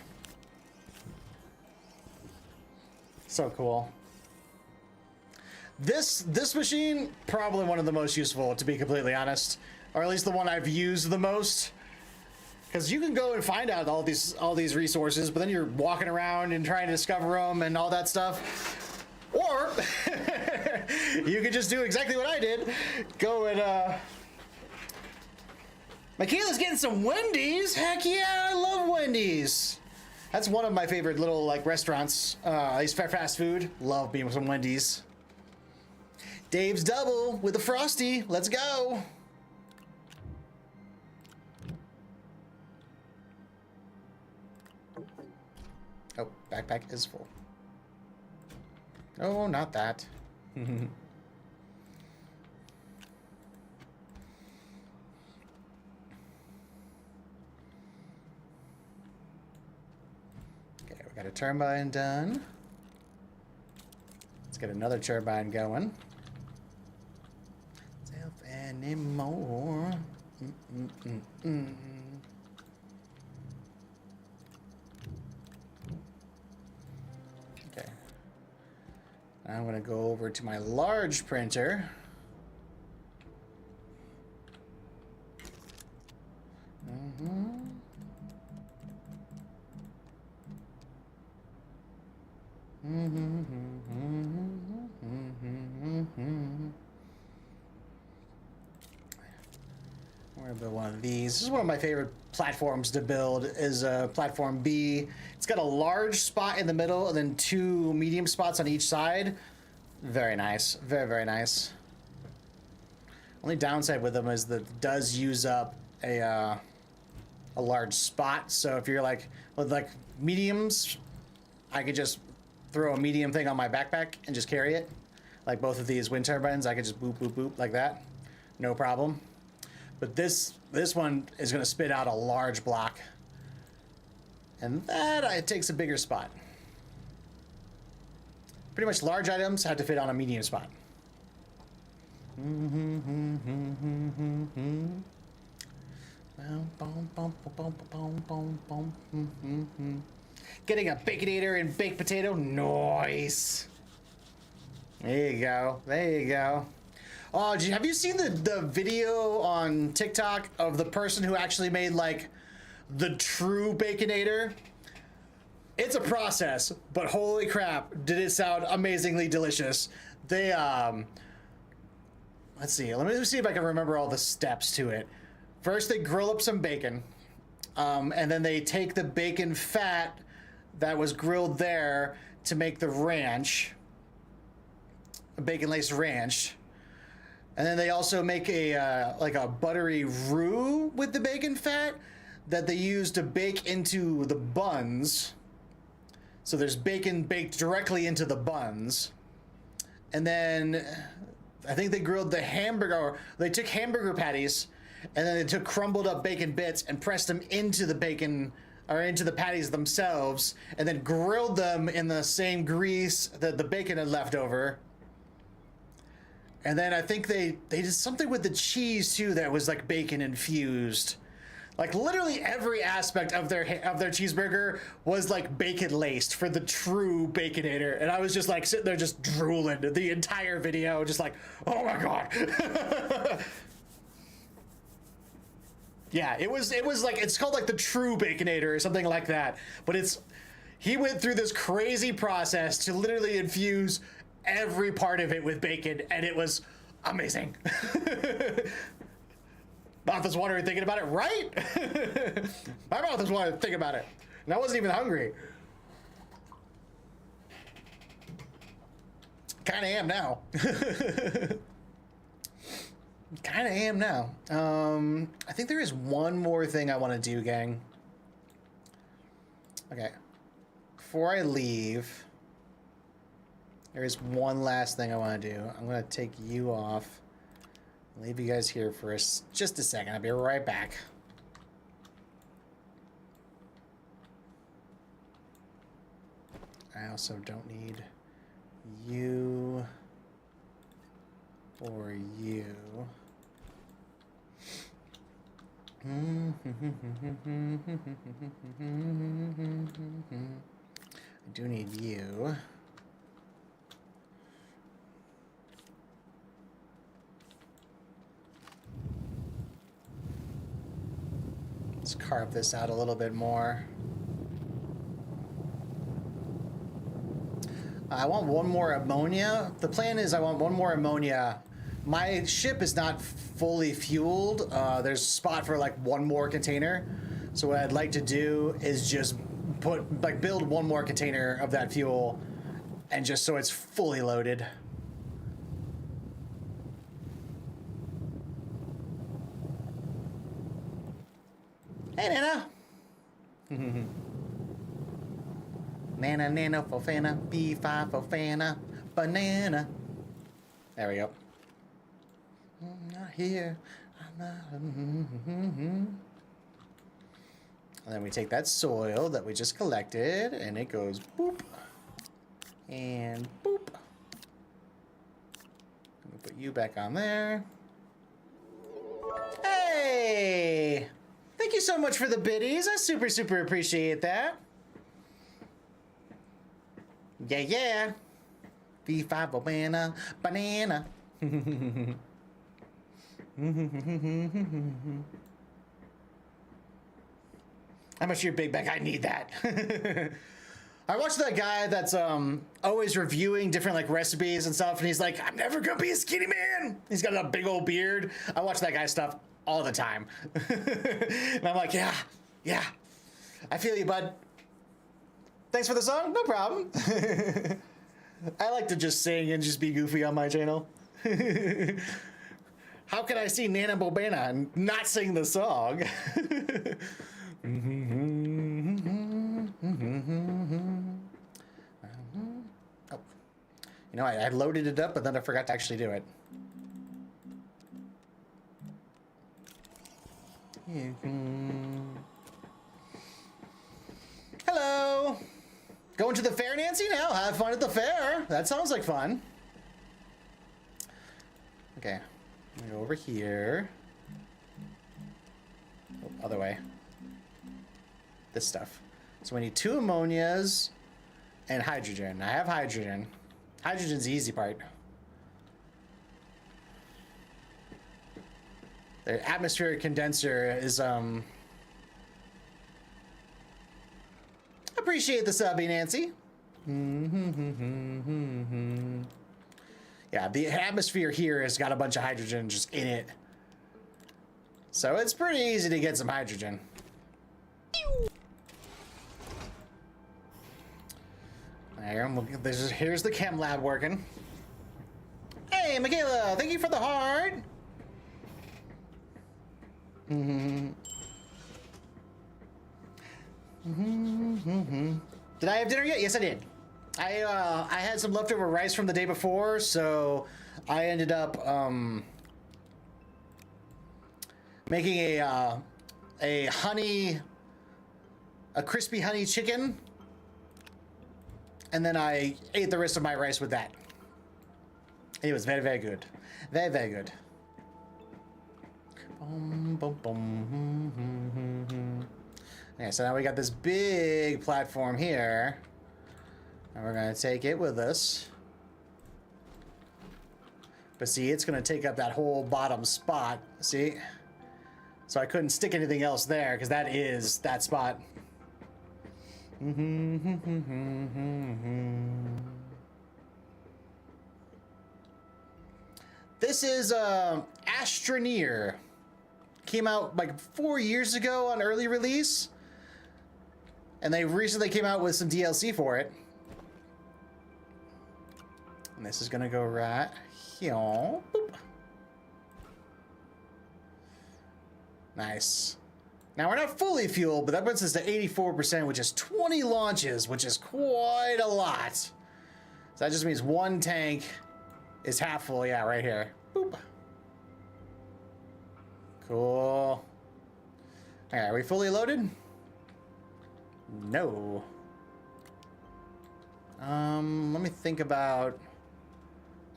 So cool. This machine, probably one of the most useful, to be completely honest. Or at least the one I've used the most. Because you can go and find out all these resources, but then you're walking around and trying to discover them and all that stuff. Or you could just do exactly what I did. Go and Michaela's getting some Wendy's. Heck yeah, I love Wendy's. That's one of my favorite little like restaurants. At least fast food. Love being with some Wendy's. Dave's double with a Frosty. Let's go. Oh, backpack is full. Oh, not that. Okay, we got a turbine done. Let's get another turbine going. Self anymore. Okay. Now I'm going to go over to my large printer. We're gonna build one of these. This is one of my favorite platforms to build. Is platform B. It's got a large spot in the middle and then 2 medium spots on each side. Very nice. Very, very nice. Only downside with them is that it does use up a large spot. So if you're like with like mediums, I could just throw a medium thing on my backpack and just carry it. Like both of these wind turbines, I could just boop, boop, boop like that. No problem. But this one is going to spit out a large block. And that it takes a bigger spot. Pretty much large items have to fit on a medium spot. Getting a Baconator and baked potato. Nice. There you go. There you go. Oh, have you seen the video on TikTok of the person who actually made like the true Baconator? It's a process, but holy crap, did it sound amazingly delicious. They let's see. Let me see if I can remember all the steps to it. First, they grill up some bacon, and then they take the bacon fat that was grilled there to make the ranch, a bacon-laced ranch. And then they also make a like a buttery roux with the bacon fat that they use to bake into the buns. So there's bacon baked directly into the buns. And then I think they grilled the hamburger, or they took hamburger patties and then they took crumbled up bacon bits and pressed them into the bacon or into the patties themselves and then grilled them in the same grease that the bacon had left over. And then I think they did something with the cheese too that was like bacon infused. Like literally every aspect of their cheeseburger was like bacon laced for the true Baconator, and I was just like sitting there just drooling the entire video, just like, oh my god. Yeah, it was like, it's called like the true Baconator or something like that, but he went through this crazy process to literally infuse every part of it with bacon, and it was amazing. Mouth is watering thinking about it, right? My mouth is watering thinking about it. And I wasn't even hungry. Kinda am now. Kinda am now. I think there is one more thing I want to do, gang. Okay. Before I leave, there is one last thing I want to do. I'm going to take you off. Leave you guys here for just a second. I'll be right back. I also don't need you or you. I do need you. Let's carve this out a little bit more. I want one more ammonia. The plan is I want one more ammonia. My ship is not fully fueled. There's a spot for like one more container. So what I'd like to do is just build one more container of that fuel, and just so it's fully loaded. Hey, Nana. Nana, Nana, Fofana, B5, Fofana, banana. There we go. I'm not here. I'm not. And then we take that soil that we just collected, and it goes boop. And boop. We'll put you back on there. Hey! Thank you so much for the biddies. I super, super appreciate that. Yeah, yeah. V5 banana, banana. How much your big bag? I need that. I watched that guy that's always reviewing different like recipes and stuff, and he's like, I'm never gonna be a skinny man. He's got a big old beard. I watch that guy's stuff all the time. And I'm like, yeah, I feel you, bud. Thanks for the song, no problem. I like to just sing and just be goofy on my channel. How can I see Nana Bobana and not sing the song? Oh. You know, I loaded it up, but then I forgot to actually do it. Hello! Going to the fair, Nancy, now? Have fun at the fair. That sounds like fun. Okay. I'm gonna go over here. Oh, other way. This stuff. So we need 2 ammonias and hydrogen. I have hydrogen. Hydrogen's the easy part. The atmospheric condenser is, appreciate the subby, Nancy. Yeah, the atmosphere here has got a bunch of hydrogen just in it. So it's pretty easy to get some hydrogen. Here's the chem lab working. Hey, Michaela, thank you for the heart. Did I have dinner yet? Yes, I did. I had some leftover rice from the day before, so I ended up making a crispy honey chicken, and then I ate the rest of my rice with that. It was very, very good. Very, very good. Boom, boom, boom. Okay, so now we got this big platform here. And we're going to take it with us. But see, it's going to take up that whole bottom spot. See? So I couldn't stick anything else there because that is that spot. This is Astroneer. Came out like 4 years ago on early release. And they recently came out with some DLC for it. And this is gonna go right here. Boop. Nice. Now we're not fully fueled, but that puts us to 84%, which is 20 launches, which is quite a lot. So that just means one tank is half full. Yeah, right here. Boop. Cool. All right, are we fully loaded? No. Let me think about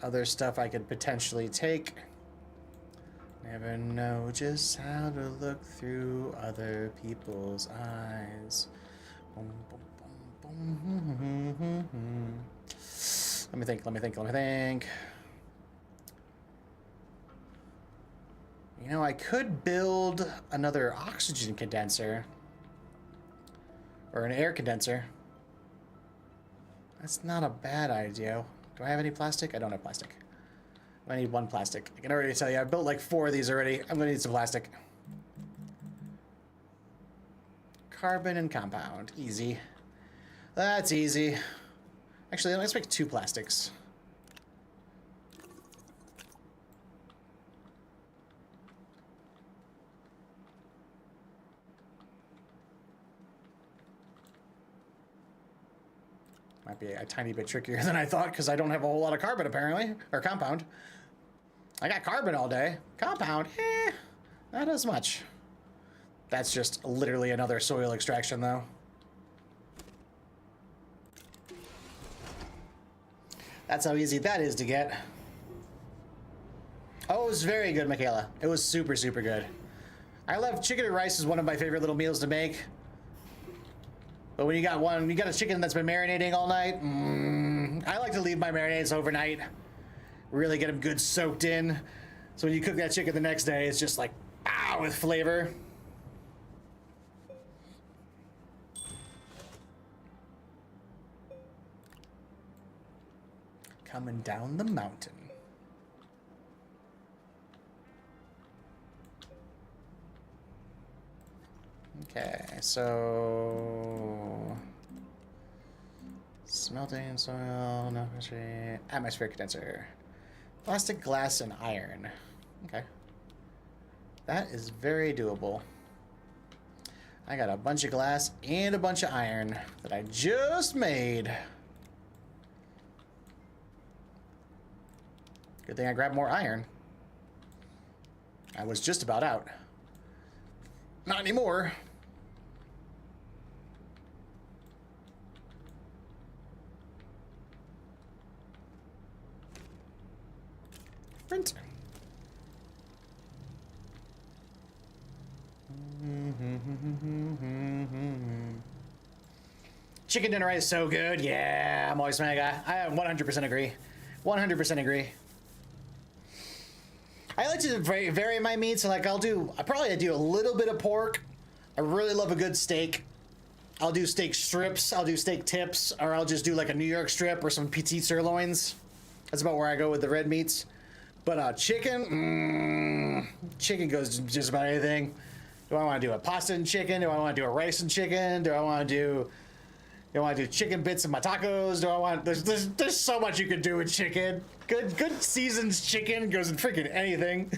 other stuff I could potentially take. Never know just how to look through other people's eyes. Boom, boom, boom, boom. Let me think. You know, I could build another oxygen condenser. Or an air condenser. That's not a bad idea. Do I have any plastic? I don't have plastic. I need one plastic. I can already tell you, I've built like 4 of these already. I'm gonna need some plastic. Carbon and compound. Easy. That's easy. Actually, let's make 2 plastics. Might be a tiny bit trickier than I thought because I don't have a whole lot of carbon apparently, or compound. I got carbon all day. Compound, not as much. That's just literally another soil extraction though. That's how easy that is to get. Oh, it was very good, Michaela. It was super, super good. I love chicken and rice is one of my favorite little meals to make. But when you got a chicken that's been marinating all night, I like to leave my marinades overnight. Really get them good soaked in. So when you cook that chicken the next day, it's just like, with flavor. Coming down the mountain. Okay, so smelting soil, no history, atmospheric condenser, plastic, glass, and iron. Okay, that is very doable. I got a bunch of glass and a bunch of iron that I just made. Good thing I grabbed more iron. I was just about out. Not anymore. Print. Chicken dinner is so good. Yeah, I'm always mega. I 100% agree. 100% agree. I like to vary my meats. So like I probably do a little bit of pork. I really love a good steak. I'll do steak strips. I'll do steak tips, or I'll just do like a New York strip or some petite sirloins. That's about where I go with the red meats. But chicken, chicken goes just about anything. Do I want to do a pasta and chicken? Do I want to do a rice and chicken? Do I want to do chicken bits in my tacos? Do I want? There's so much you could do with chicken. Good seasoned chicken goes in freaking anything.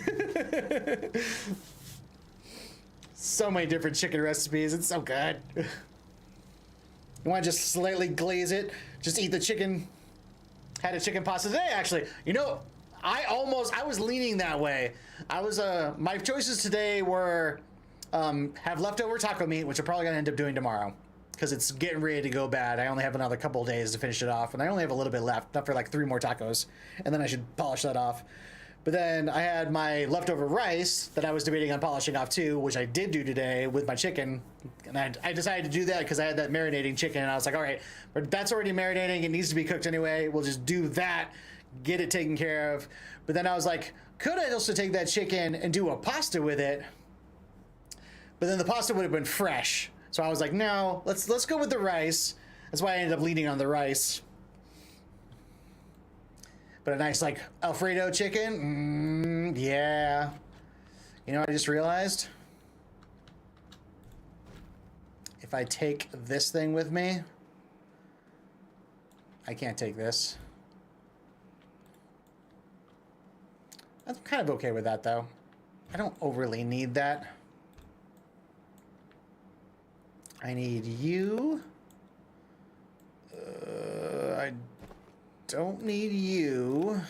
So many different chicken recipes. It's so good. You want to just slightly glaze it? Just eat the chicken. Had a chicken pasta today, actually. You know, I was leaning that way. My choices today were have leftover taco meat, which I'm probably gonna end up doing tomorrow because it's getting ready to go bad. I only have another couple of days to finish it off, and I only have a little bit left, not for like 3 more tacos, and then I should polish that off. But then I had my leftover rice that I was debating on polishing off too, which I did do today with my chicken. And I decided to do that because I had that marinating chicken, and I was like, all right, but that's already marinating. It needs to be cooked anyway. We'll just do that, get it taken care of. But then I was like, could I also take that chicken and do a pasta with it? But then the pasta would have been fresh. So I was like, no, let's go with the rice. That's why I ended up leaning on the rice. But a nice, like, Alfredo chicken? Yeah. You know what I just realized? If I take this thing with me, I can't take this. I'm kind of okay with that, though. I don't overly need that. I need you. I don't need you.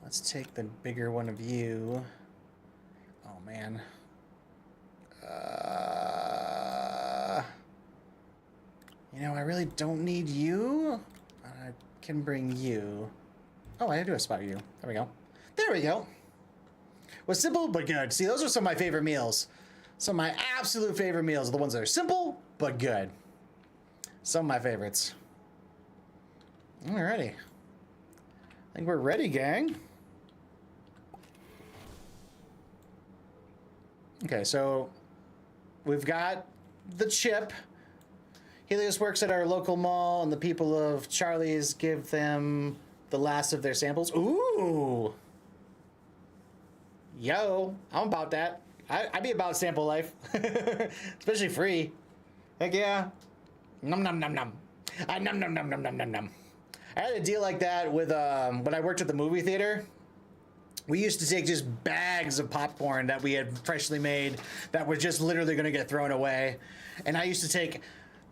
Let's take the bigger one of you. Oh, man. You know, I really don't need you. I can bring you. Oh, I do a spot you. There we go. There we go. Was simple but good. See, those are some of my favorite meals. Some of my absolute favorite meals are the ones that are simple but good. Some of my favorites. Alrighty. I think we're ready, gang. Okay, so we've got the chip. Helios works at our local mall, and the people of Charlie's give them the last of their samples. Ooh. Yo, I'm about that. I'd be about sample life. Especially free. Heck yeah. Num num num num. Num num num num num num num. I had a deal like that with when I worked at the movie theater. We used to take just bags of popcorn that we had freshly made that were just literally going to get thrown away. And I used to take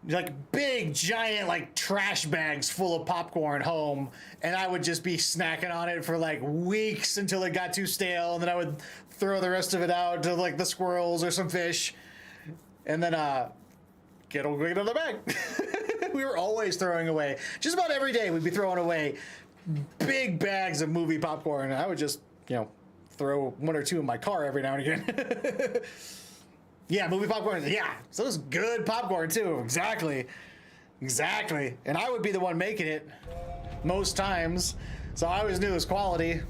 like big, giant, like trash bags full of popcorn home. And I would just be snacking on it for like weeks until it got too stale. And then I would throw the rest of it out to like the squirrels or some fish. And then, get another bag. We were always throwing away. Just about every day we'd be throwing away big bags of movie popcorn. I would just, you know, throw one or two in my car every now and again. Yeah, movie popcorn. Yeah, so it's good popcorn too. Exactly. Exactly. And I would be the one making it most times. So I always knew it was quality.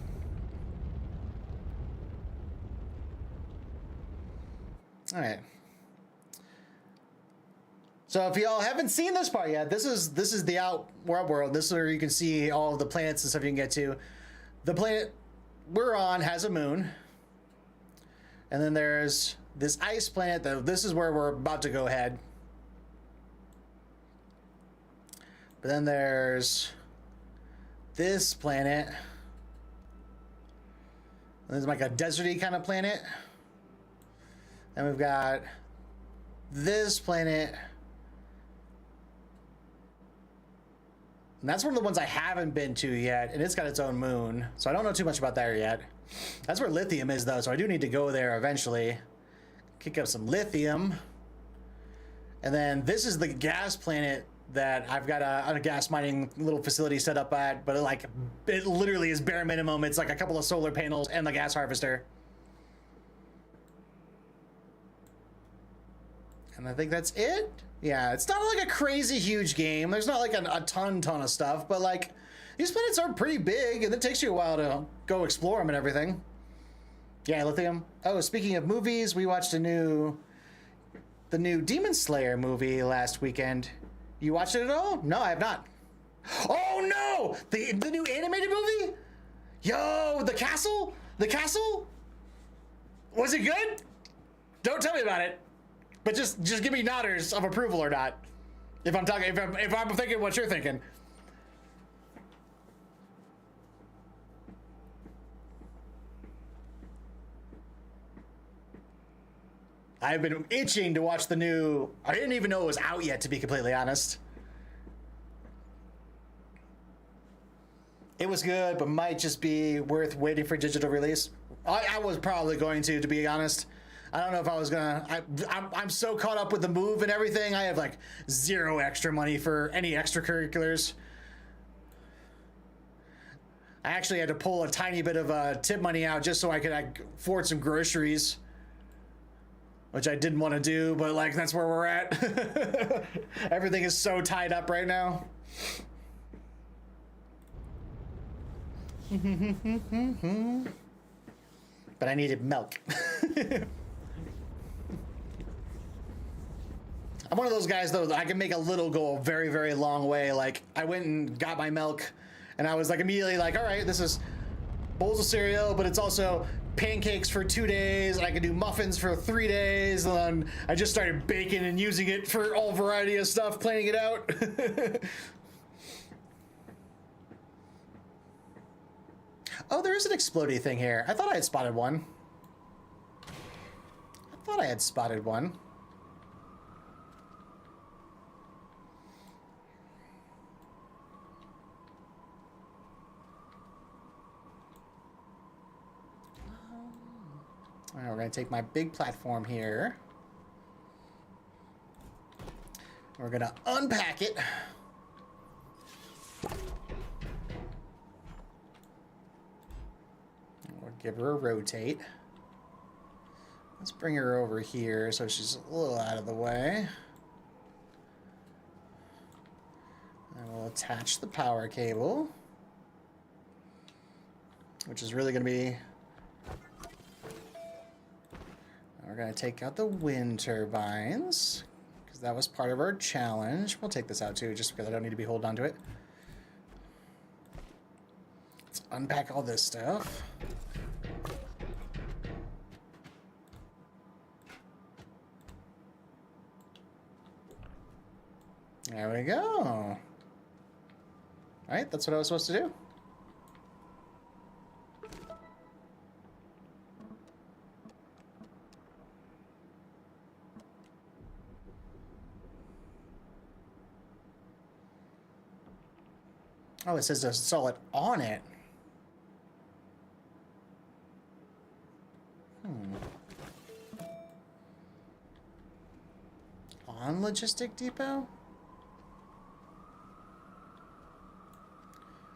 All right. So if y'all haven't seen this part yet, this is the outward world. This is where you can see all of the planets and stuff you can get to. The planet we're on has a moon. And then there's this ice planet, though. This is where we're about to go head. But then there's this planet. There's like a deserty kind of planet. And we've got this planet. And that's one of the ones I haven't been to yet, and it's got its own moon, so I don't know too much about that yet. That's where lithium is, though, so I do need to go there eventually. Kick up some lithium. And then this is the gas planet that I've got a gas mining little facility set up at, but it literally is bare minimum. It's like a couple of solar panels and the gas harvester. And I think that's it. Yeah, it's not like a crazy huge game. There's not like a ton of stuff, but like these planets are pretty big, and it takes you a while to go explore them and everything. Yeah, lithium. Oh, speaking of movies, we watched the new Demon Slayer movie last weekend. You watched it at all? No, I have not. Oh no! The new animated movie? Yo, the castle? The castle? Was it good? Don't tell me about it. But just give me nodders of approval or not. If I'm thinking what you're thinking. I've been itching to watch the new. I didn't even know it was out yet, to be completely honest. It was good, but might just be worth waiting for digital release. I was probably going to be honest. I don't know if I was gonna. I'm so caught up with the move and everything. I have like zero extra money for any extracurriculars. I actually had to pull a tiny bit of tip money out just so I could afford some groceries, which I didn't want to do, but like that's where we're at. Everything is so tied up right now. But I needed milk. I'm one of those guys, though, that I can make a little go a very, very long way. Like, I went and got my milk, and I was like immediately like, all right, this is bowls of cereal, but it's also pancakes for 2 days, and I can do muffins for 3 days, and then I just started baking and using it for all variety of stuff, planning it out. Oh, there is an explodey thing here. I thought I had spotted one. All right, we're gonna take my big platform here. We're gonna unpack it. We'll give her a rotate. Let's bring her over here so she's a little out of the way. And we'll attach the power cable, which is really gonna be... We're going to take out the wind turbines, because that was part of our challenge. We'll take this out too, just because I don't need to be holding on to it. Let's unpack all this stuff. There we go. All right, that's what I was supposed to do. Oh, it says to install it on it. On Logistic Depot?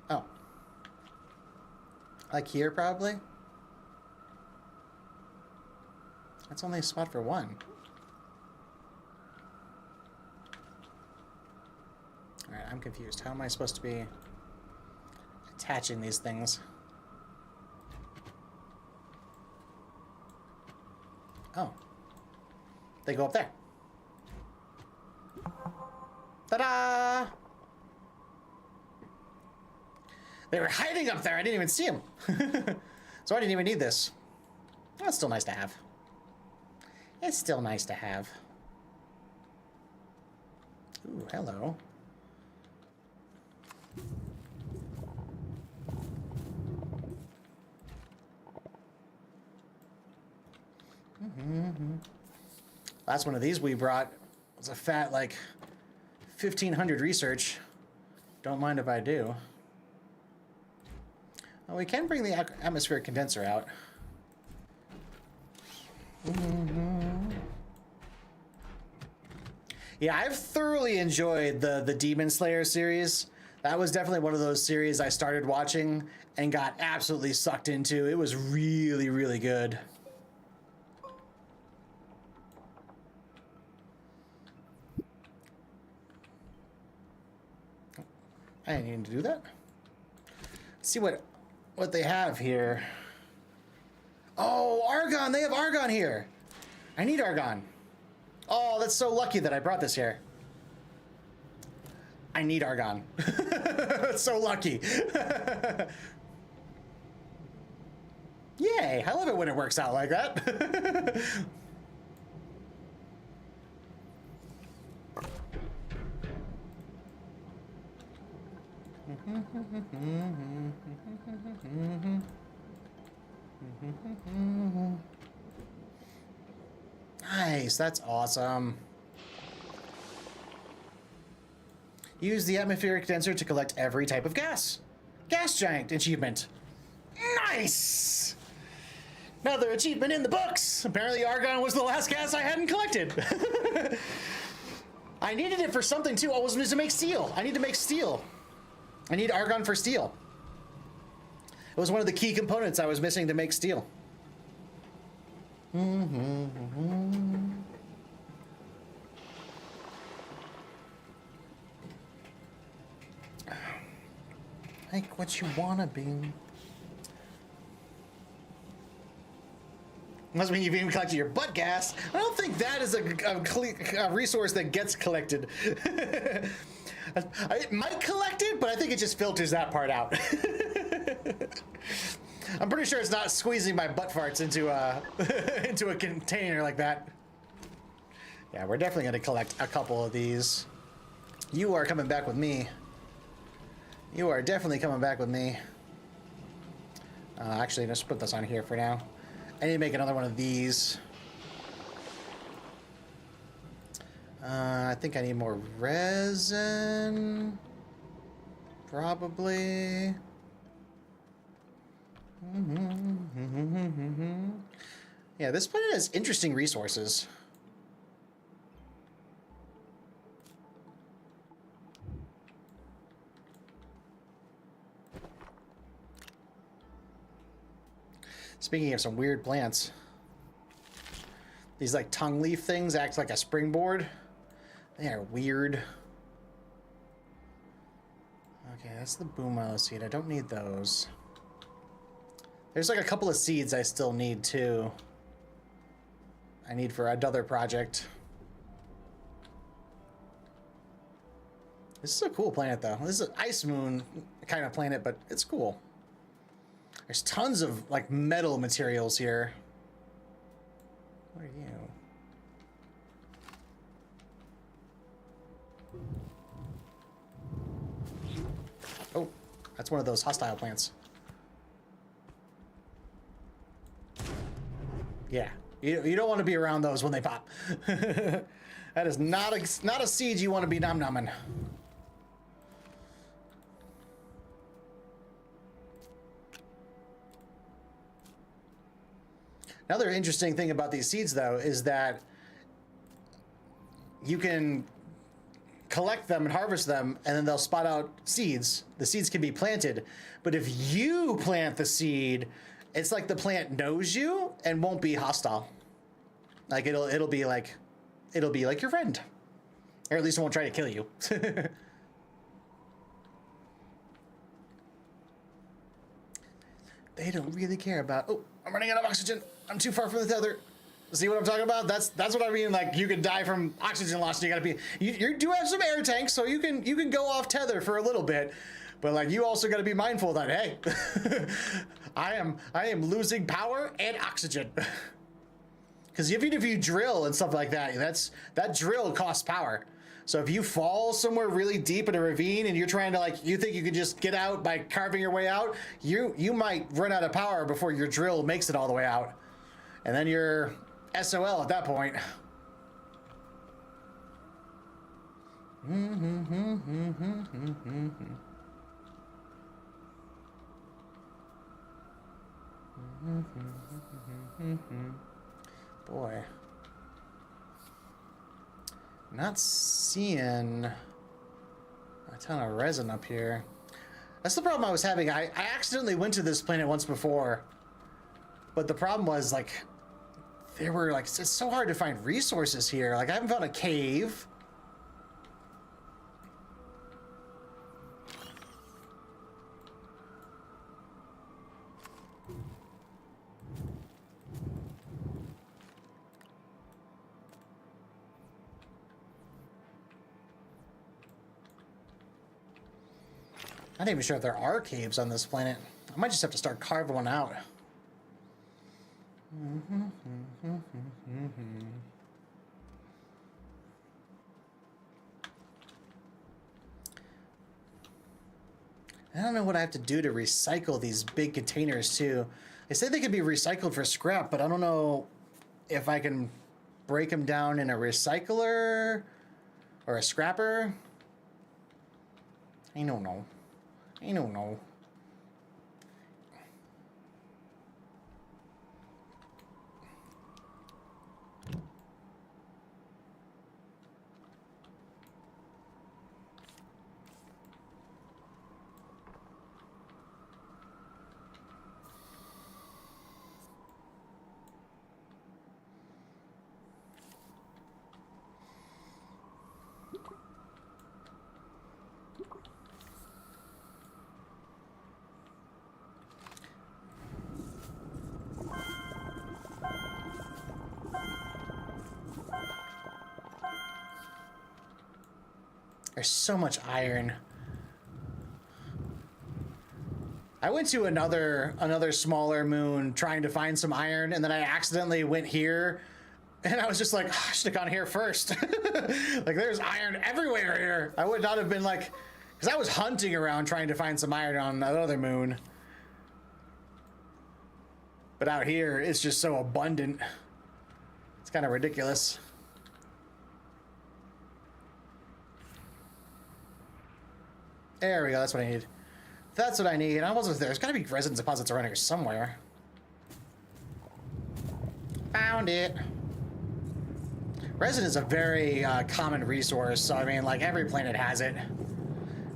Oh. Like here, probably? That's only a spot for one. Alright, I'm confused. How am I supposed to be attaching these things? Oh. They go up there. Ta-da! They were hiding up there. I didn't even see them. So I didn't even need this. That's still nice to have. It's still nice to have. Ooh, hello. Last one of these we brought was a fat, like, 1,500 research. Don't mind if I do. Well, we can bring the atmospheric condenser out. Yeah, I've thoroughly enjoyed the Demon Slayer series. That was definitely one of those series I started watching and got absolutely sucked into. It was really, really good. I didn't need to do that. Let's see what they have here. Oh, argon! They have argon here. I need argon. Oh, that's so lucky that I brought this here. I need argon. That's so lucky. Yay! I love it when it works out like that. Nice, that's awesome. Use the atmospheric condenser to collect every type of gas. Gas giant achievement. Nice! Another achievement in the books. Apparently argon was the last gas I hadn't collected. I needed it for something too. Oh, it was to make steel. I need to make steel. I need argon for steel. It was one of the key components I was missing to make steel. Like what you wanna be. Must mean you've even collected your butt gas. I don't think that is a resource that gets collected. It might collect it, but I think it just filters that part out. I'm pretty sure it's not squeezing my butt farts into a into a container like that. Yeah, we're definitely going to collect a couple of these. You are coming back with me. You are definitely coming back with me. Actually, let's put this on here for now. I need to make another one of these. I think I need more resin. Probably. Yeah, this planet has interesting resources. Speaking of some weird plants, these like tongue leaf things act like a springboard. They are weird. Okay, that's the boom milo seed. I don't need those. There's like a couple of seeds I still need too. I need for another project. This is a cool planet though. This is an ice moon kind of planet, but it's cool. There's tons of like metal materials here. What are you? Oh, that's one of those hostile plants. Yeah, you don't want to be around those when they pop. That is not a seed you want to be nom-nomming. Another interesting thing about these seeds, though, is that you can collect them and harvest them, and then they'll spot out seeds. The seeds can be planted, but if you plant the seed, it's like the plant knows you and won't be hostile. Like it'll be like your friend, or at least it won't try to kill you. They don't really care about. Oh, I'm running out of oxygen. I'm too far from the tether. See what I'm talking about? That's what I mean. Like you can die from oxygen loss. And you gotta be. You do have some air tanks, so you can go off tether for a little bit, but like you also got to be mindful that hey, I am losing power and oxygen. Because even if you drill and stuff like that, that drill costs power. So if you fall somewhere really deep in a ravine and you're trying to like, you think you can just get out by carving your way out, you might run out of power before your drill makes it all the way out. And then you're SOL at that point. Boy. Not seeing a ton of resin up here. That's the problem I was having. I accidentally went to this planet once before, but the problem was like there were like it's so hard to find resources here. Like I haven't found a cave. I'm not even sure if there are caves on this planet. I might just have to start carving one out. I don't know what I have to do to recycle these big containers too. They say they could be recycled for scrap, but I don't know if I can break them down in a recycler or a scrapper. I don't know. I don't know. There's so much iron. I went to another smaller moon trying to find some iron, and then I accidentally went here, and I was just like, oh, I should have gone here first. Like, there's iron everywhere here. I would not have been like, because I was hunting around trying to find some iron on another moon. But out here, it's just so abundant. It's kind of ridiculous. There we go, that's what I need. That's what I need. I wasn't there. There's gotta be resin deposits around here somewhere. Found it. Resin is a very common resource, so I mean, like, every planet has it.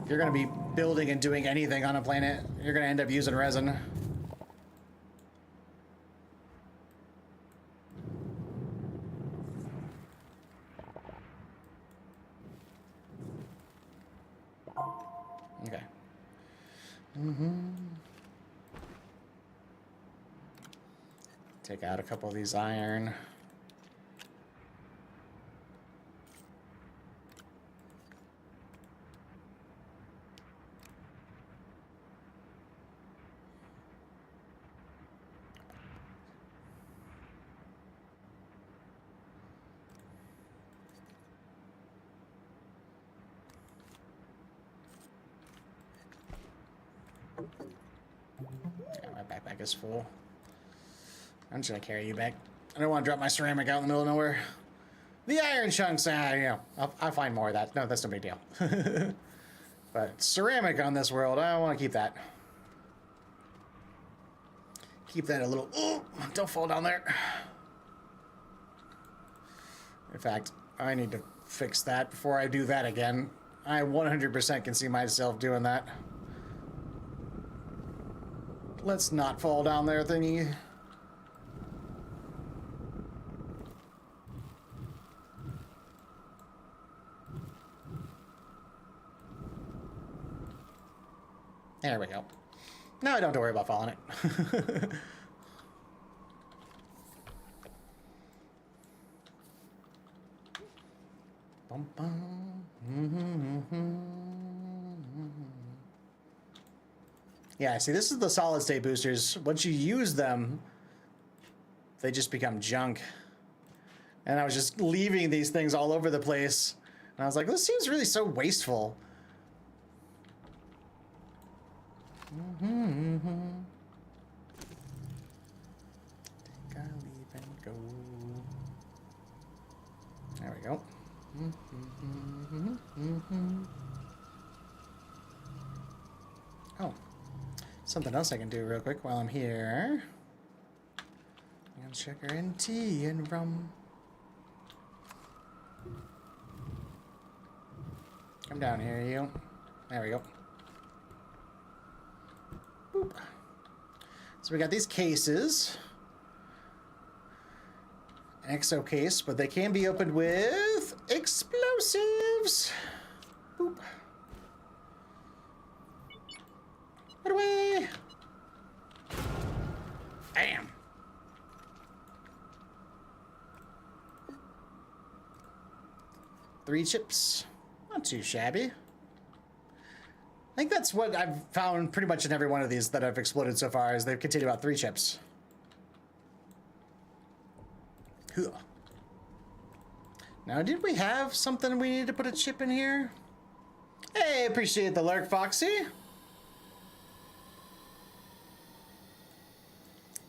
If you're gonna be building and doing anything on a planet, you're gonna end up using resin. Okay. Take out a couple of these iron. Yeah, my backpack is full. I'm just gonna carry you back. I don't want to drop my ceramic out in the middle of nowhere. The iron chunks, you know, I'll find more of that. No, that's no big deal. But ceramic on this world, I want to keep that. Keep that a little... Oh, don't fall down there. In fact, I need to fix that before I do that again. I 100% can see myself doing that. Let's not fall down there, thingy. There we go. Now I don't have to worry about falling it. Bum, bum. Yeah, see, this is the solid state boosters. Once you use them, they just become junk. And I was just leaving these things all over the place. And I was like, this seems really so wasteful. Think I'll leave and go. There we go. Oh, something else I can do real quick while I'm here. And sugar and tea and rum. Come down here, you. There we go. Boop. So we got these cases. An exo case, but they can be opened with explosives. Boop. Put away. Bam. Three chips. Not too shabby. I think that's what I've found pretty much in every one of these that I've exploded so far, is they've continued about 3 chips. Now, did we have something we need to put a chip in here? Hey, appreciate the lurk, Foxy.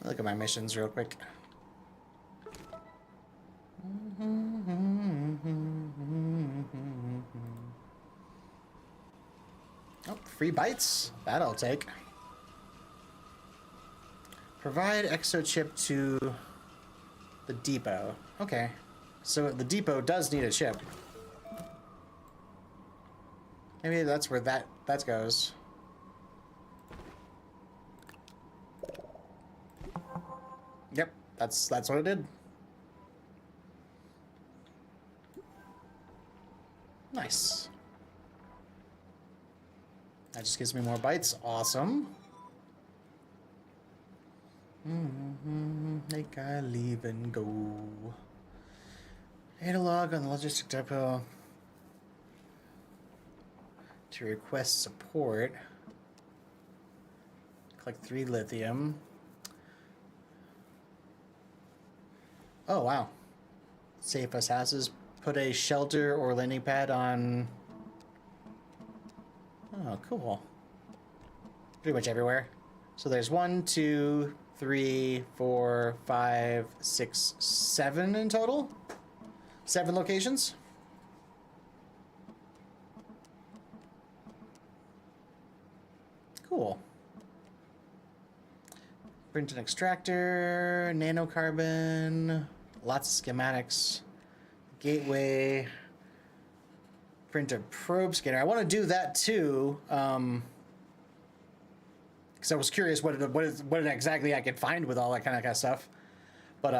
Look at my missions real quick. Oh, free bites. That I'll take. Provide exochip to the depot. Okay. So the depot does need a chip. Maybe that's where that goes. Yep, that's what it did. Nice. That just gives me more bites. Awesome. Make I leave and go. Analog on the logistic depot. To request support. Collect 3 lithium. Oh, wow. Safe as houses. Put a shelter or landing pad on... Oh, cool. Pretty much everywhere. So there's 1, 2, 3, 4, 5, 6, 7 in total. 7 locations. Cool. Print an extractor, nanocarbon, lots of schematics, gateway, print a probe scanner. I want to do that too, because I was curious what exactly I could find with all that kind of stuff. But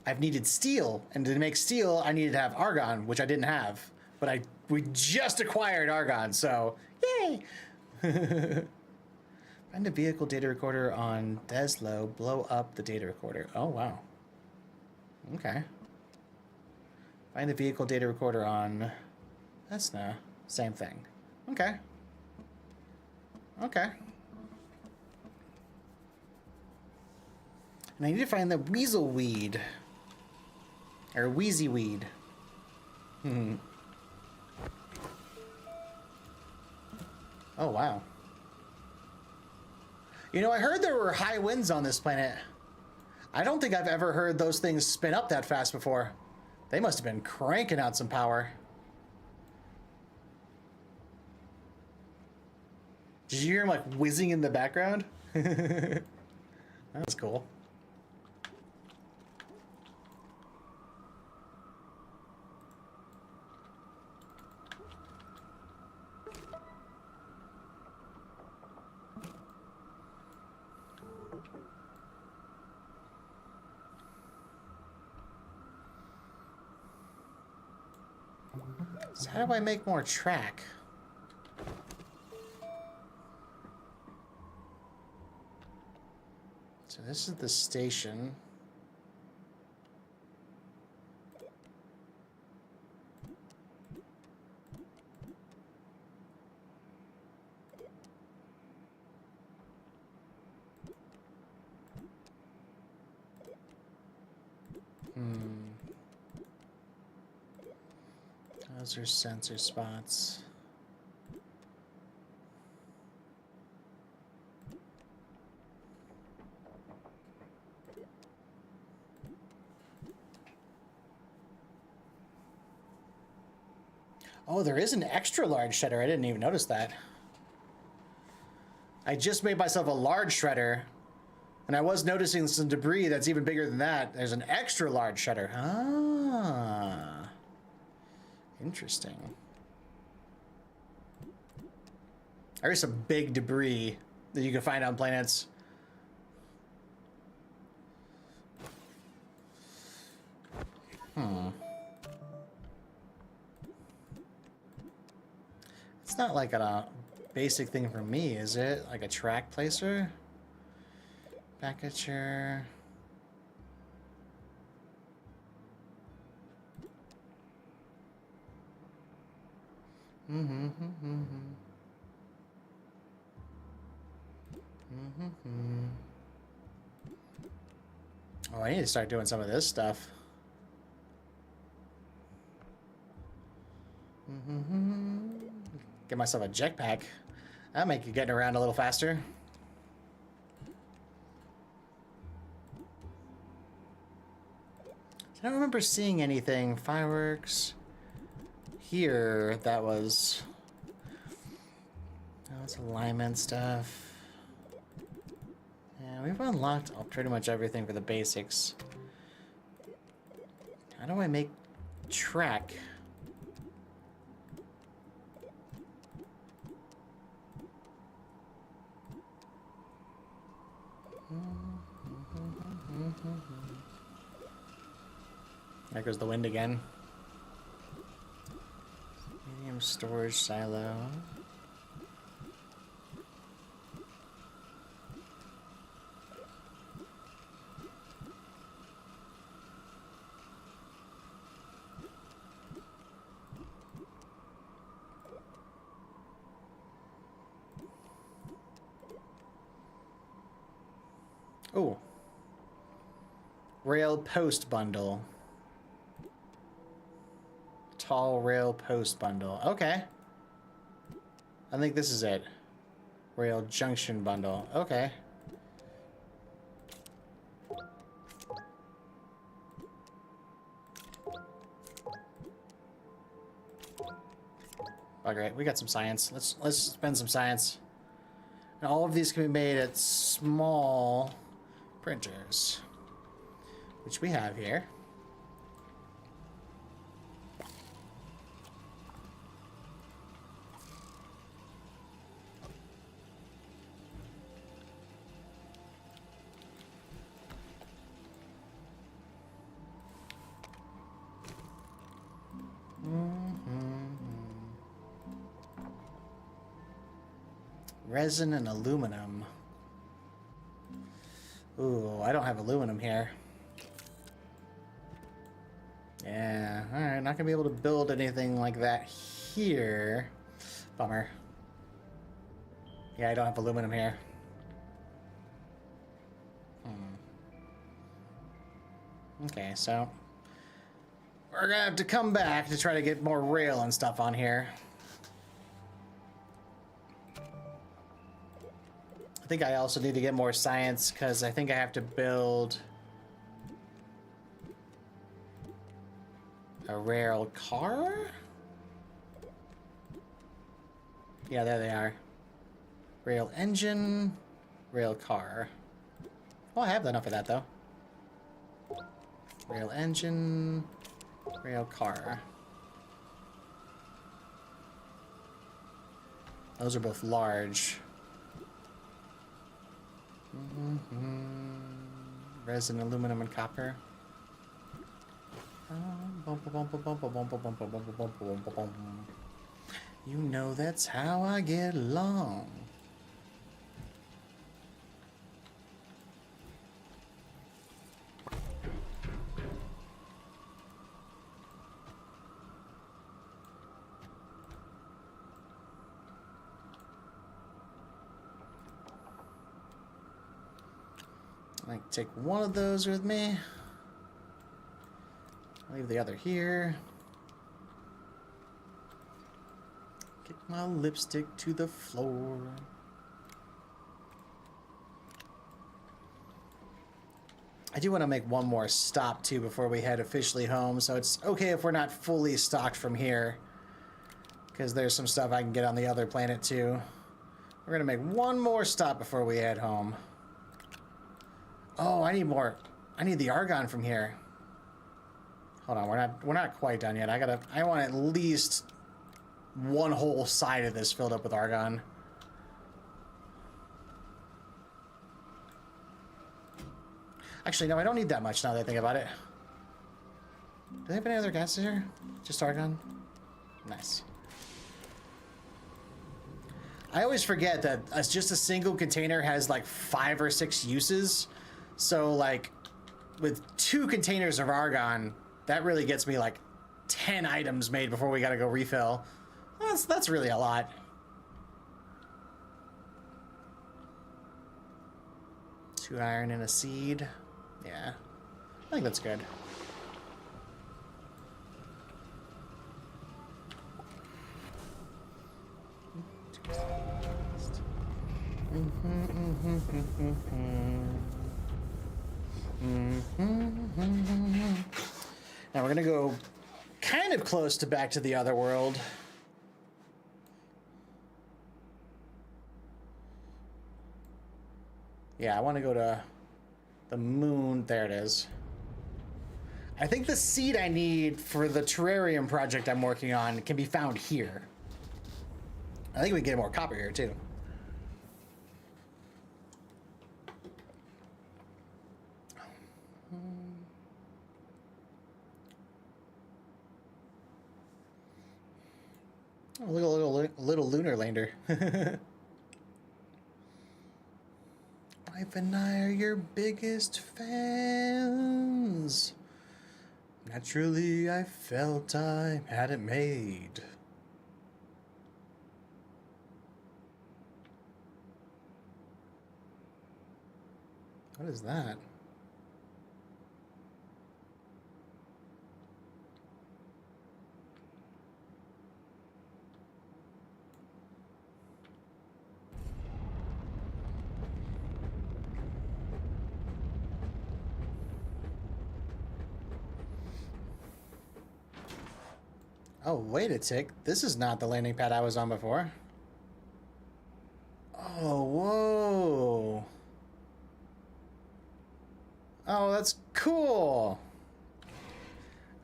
I've needed steel, and to make steel, I needed to have argon, which I didn't have. But we just acquired argon, so yay! Find a vehicle data recorder on Deslo. Blow up the data recorder. Oh, wow. Okay. Find the vehicle data recorder on... That's no... Same thing. Okay. Okay. And I need to find the weasel weed. Or wheezy weed. Oh, wow. You know, I heard there were high winds on this planet. I don't think I've ever heard those things spin up that fast before. They must have been cranking out some power. Did you hear him, like, whizzing in the background? That was cool. So how do I make more track? So this is the station. Those are sensor spots. Oh, there is an extra large shredder. I didn't even notice that. I just made myself a large shredder, and I was noticing some debris that's even bigger than that. There's an extra large shredder. Ah. Interesting. There's some big debris that you can find on planets. It's not like a basic thing for me, is it? Like a track placer? Packager. Oh, I need to start doing some of this stuff. Get myself a jetpack. That'll make you getting around a little faster. I don't remember seeing anything. Fireworks. Here, that was... Oh, it's alignment stuff. Yeah, we've unlocked pretty much everything for the basics. How do I make track? There goes the wind again. Medium storage silo. Oh. Rail post bundle. Tall rail post bundle. Okay. I think this is it. Rail junction bundle. Okay. Okay, we got some science. Let's spend some science. And all of these can be made at small printers, which we have here. Resin and aluminum. Ooh, I don't have aluminum here. Yeah, alright, not gonna be able to build anything like that here. Bummer. Yeah, I don't have aluminum here. Okay, so we're gonna have to come back to try to get more rail and stuff on here. I think I also need to get more science because I think I have to build a rail car? Yeah, there they are. Rail engine, rail car. Oh, I have enough of that though. Rail engine, rail car. Those are both large. Resin, aluminum, and copper. You know that's how I get along. I can take one of those with me. Leave the other here. Kick my lipstick to the floor. I do want to make one more stop too before we head officially home, so it's okay if we're not fully stocked from here, because there's some stuff I can get on the other planet too. We're gonna make one more stop before we head home. Oh, I need more. I need the argon from here. Hold on, we're not quite done yet. I want at least one whole side of this filled up with argon. Actually, no, I don't need that much now that I think about it. Do they have any other gases here? Just argon? Nice. I always forget that just a single container has like 5 or 6 uses. So like with 2 containers of argon, that really gets me like 10 items made before we gotta go refill. That's really a lot. Two iron and a seed. Yeah, I think that's good. Now we're gonna go kind of close to back to the other world. Yeah, I want to go to the moon. There it is. I think the seed I need for the terrarium project I'm working on can be found here. I think we can get more copper here too. Oh, little lunar lander. Wife and I are your biggest fans. Naturally, I felt I had it made. What is that? Oh, wait a tick. This is not the landing pad I was on before. Oh, whoa. Oh, that's cool.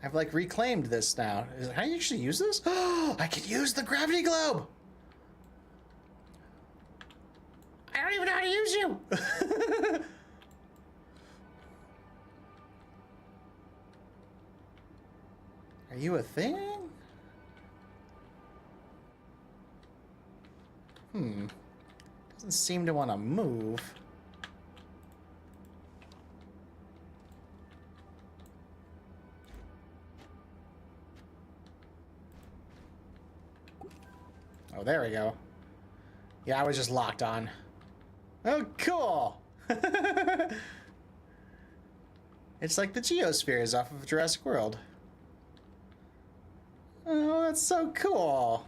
I've like reclaimed this now. How do you actually use this? Oh, I can use the gravity globe. I don't even know how to use you. Are you a thing? Doesn't seem to want to move. Oh, there we go. Yeah, I was just locked on. Oh, cool! It's like the geospheres off of Jurassic World. Oh, that's so cool!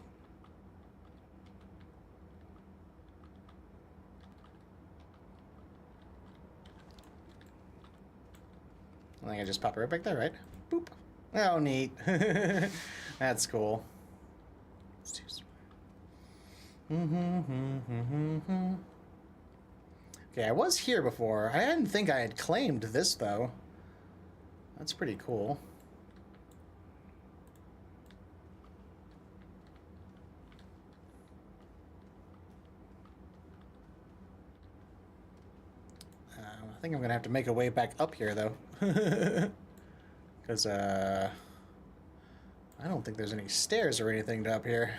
I think I just pop it right back there, right? Boop. Oh, neat. That's cool. Okay, I was here before. I didn't think I had claimed this, though. That's pretty cool. I think I'm gonna have to make a way back up here, though. Because, I don't think there's any stairs or anything to up here.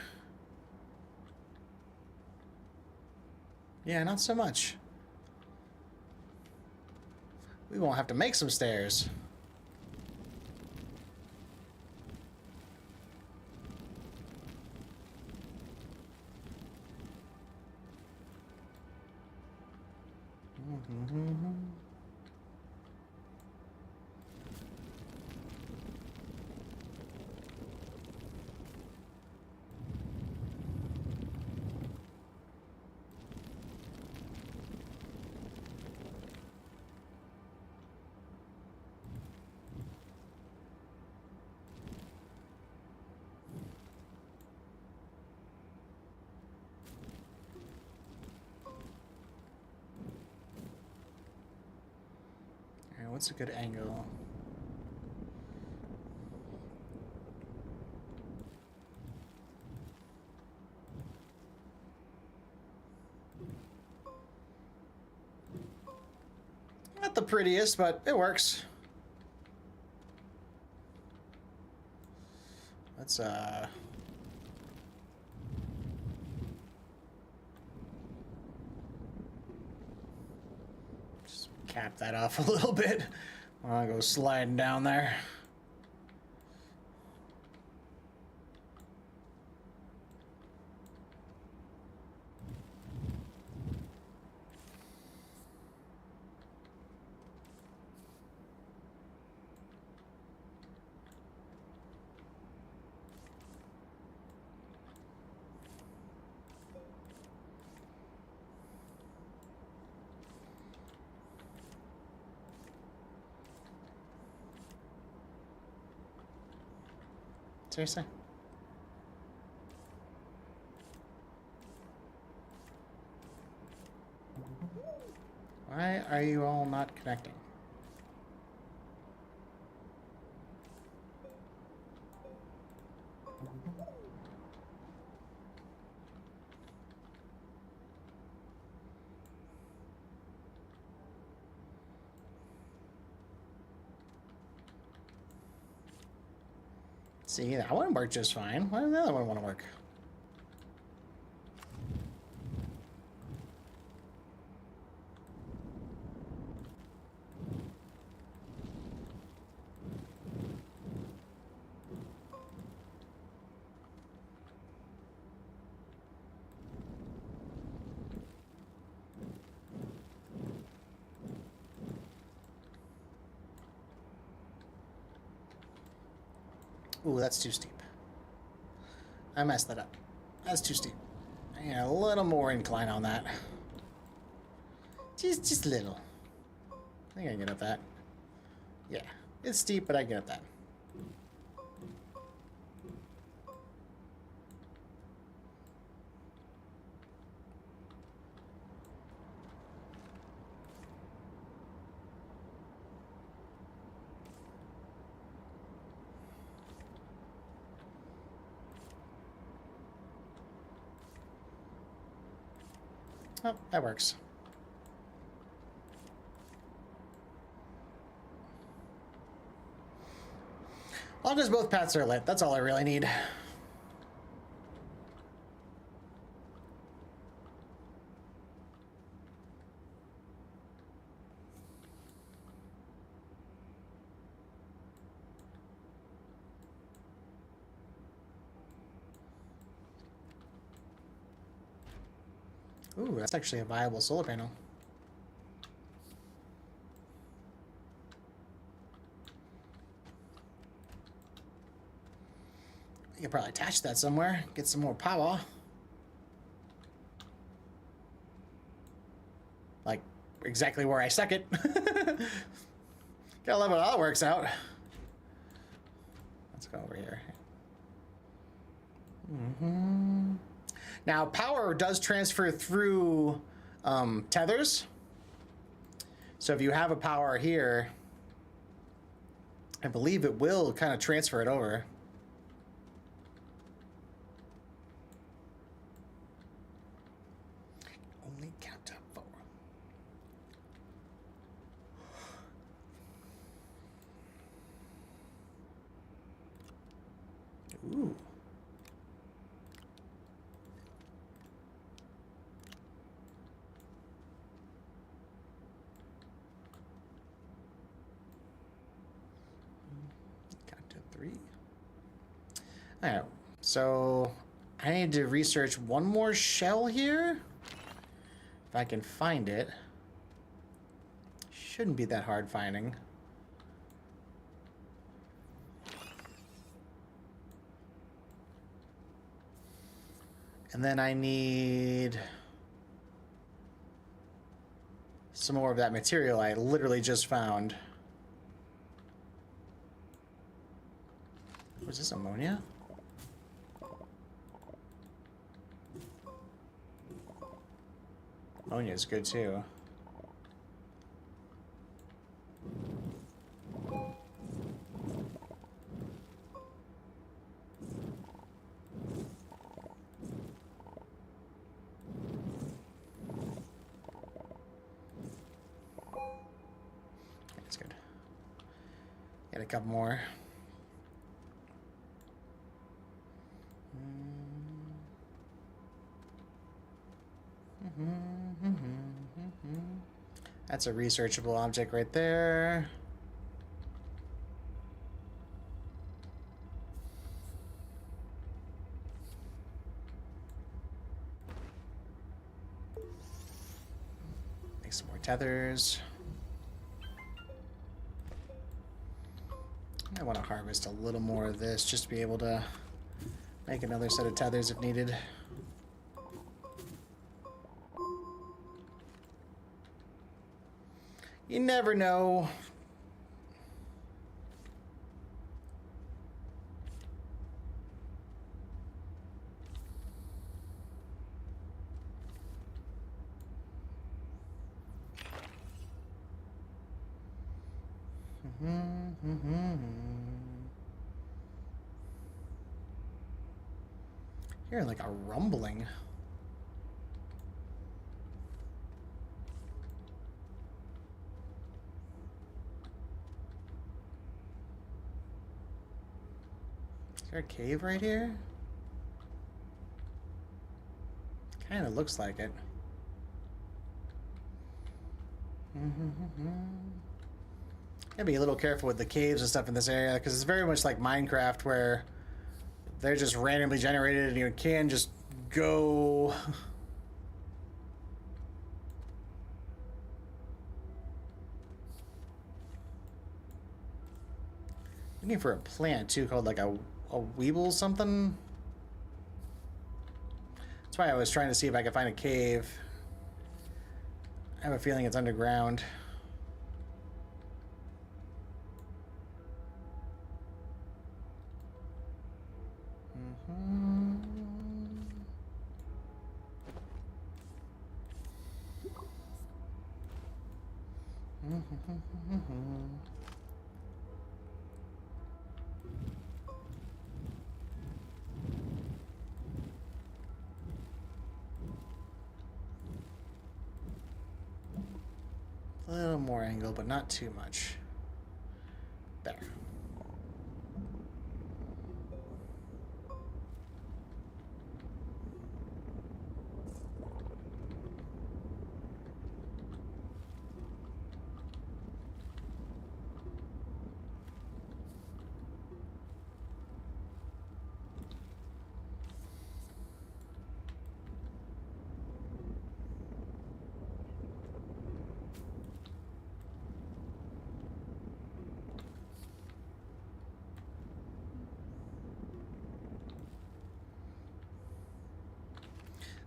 Yeah, not so much. We won't have to make some stairs. Alright, what's a good angle? Not the prettiest, but it works. Let's just cap that off a little bit. I'll go sliding down there. Seriously? Why are you all not connecting? See, that one worked just fine. Why does the other one want to work? Ooh, that's too steep. I messed that up. That's too steep. I need a little more incline on that. Just a little. I think I can get up that. Yeah, it's steep, but I can get up that. Oh, that works. As long as both paths are lit, that's all I really need. Ooh, that's actually a viable solar panel. You could probably attach that somewhere, get some more power. Like, exactly where I stuck it. Gotta love how that works out. Let's go over here. Now, power does transfer through tethers. So if you have a power here, I believe it will kind of transfer it over. Only count up 4. Ooh. Count to 3. All right. So I need to research one more shell here. If I can find it. Shouldn't be that hard finding. And then I need some more of that material I literally just found. Was this ammonia? Ammonia is good too. That's good. Get a couple more. That's a researchable object right there. Make some more tethers. I want to harvest a little more of this just to be able to make another set of tethers if needed. You never know. Hearing like a rumbling. Is there a cave right here? Kind of looks like it. Gotta be a little careful with the caves and stuff in this area because it's very much like Minecraft where they're just randomly generated and you can just go. Looking for a plant too called like a a Weeble something. That's why I was trying to see if I could find a cave. I have a feeling it's underground. A little more angle, but not too much. There.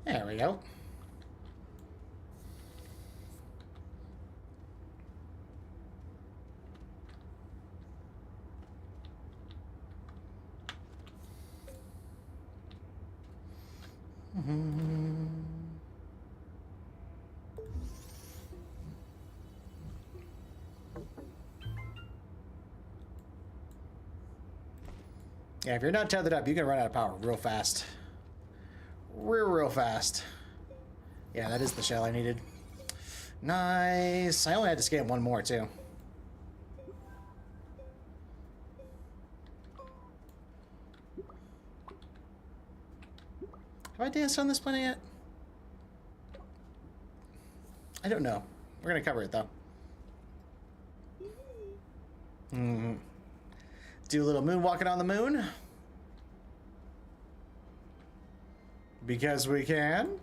There we go. Yeah, if you're not tethered up, you can run out of power real fast. Real fast. Yeah, that is the shell I needed. Nice. I only had to scan one more, too. Have I danced on this planet yet? I don't know. We're gonna cover it, though. Do a little moonwalking on the moon. Because we can.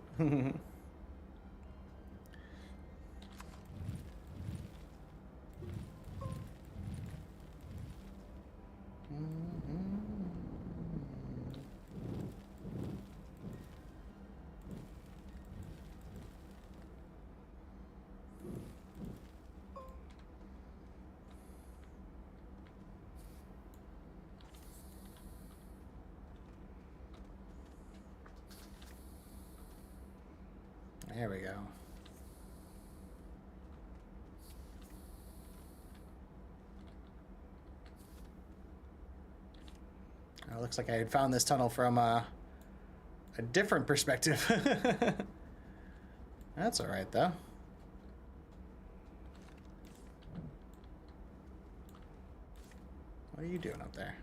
There we go. Oh, looks like I had found this tunnel from a different perspective. That's all right, though. What are you doing up there?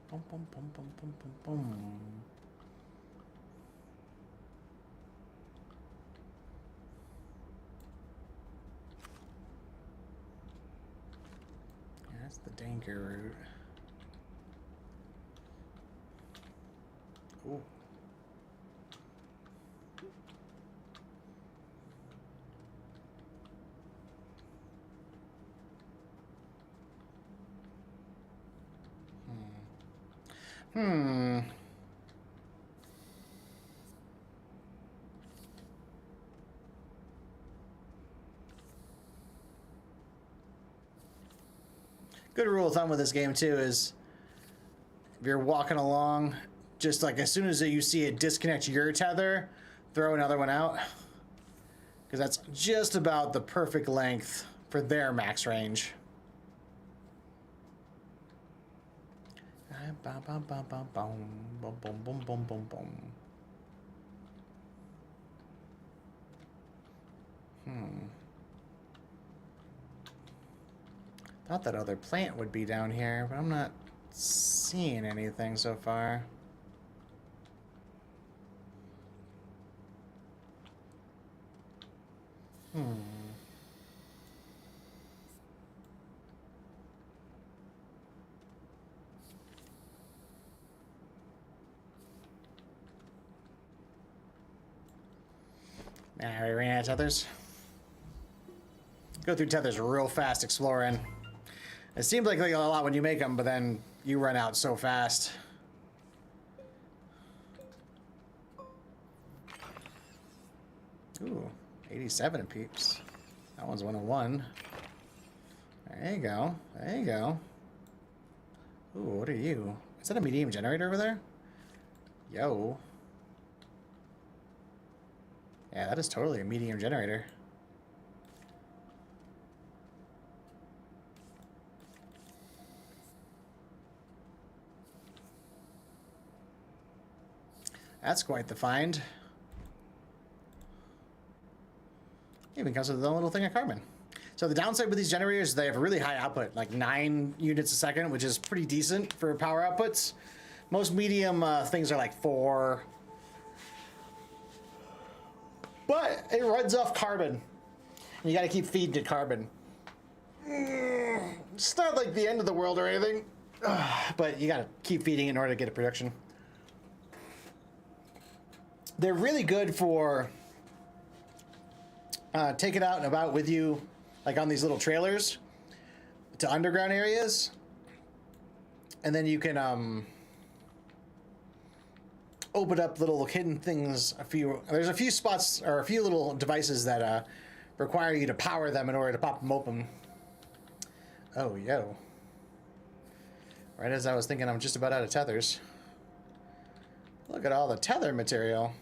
Boom, boom, boom, boom, boom, boom, boom. Yeah, that's the danger route. Ooh. Good rule of thumb with this game too is if you're walking along, just like as soon as you see it disconnect your tether, throw another one out. Because that's just about the perfect length for their max range. Thought that other plant would be down here, but I'm not seeing anything so far. Man, I already ran out of tethers. Go through tethers real fast exploring. It seems like a lot when you make them, but then you run out so fast. Ooh, 87 peeps. That one's 101. There you go. There you go. Ooh, what are you? Is that a medium generator over there? Yo. Yeah, that is totally a medium generator. That's quite the find. Even comes with a little thing of carbon. So the downside with these generators is they have a really high output, like 9 units a second, which is pretty decent for power outputs. Most medium things are like 4. But it runs off carbon. You gotta keep feeding it carbon. It's not like the end of the world or anything, but you gotta keep feeding it in order to get a production. They're really good for taking out and about with you, like on these little trailers to underground areas. And then you can open up little hidden things. There's a few spots or a few little devices that require you to power them in order to pop them open. Oh, yo. Right as I was thinking I'm just about out of tethers. Look at all the tether material.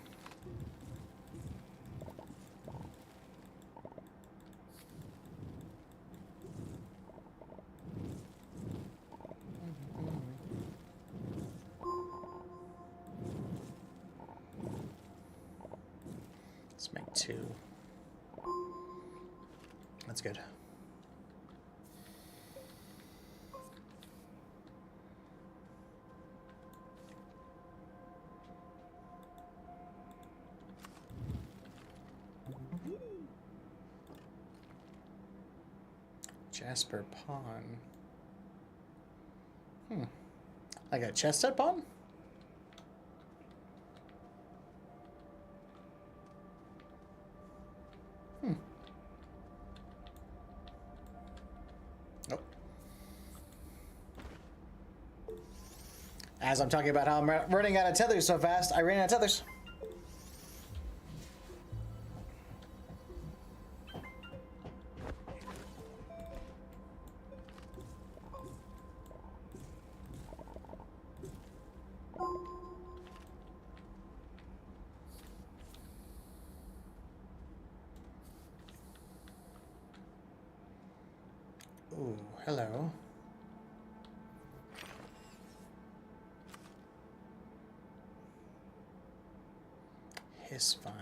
Let's make 2. That's good. Jasper Pawn. Like a chest set pawn? Nope. As I'm talking about how I'm running out of tethers so fast, I ran out of tethers. Ooh, hello. Hiss fine.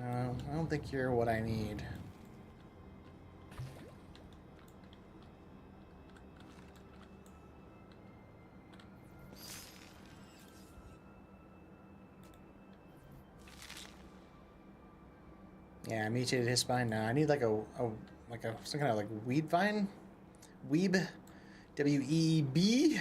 I don't think you're what I need. Yeah, mutated hiss vine. No, I need like some kind of like weed vine, weeb, W-E-B.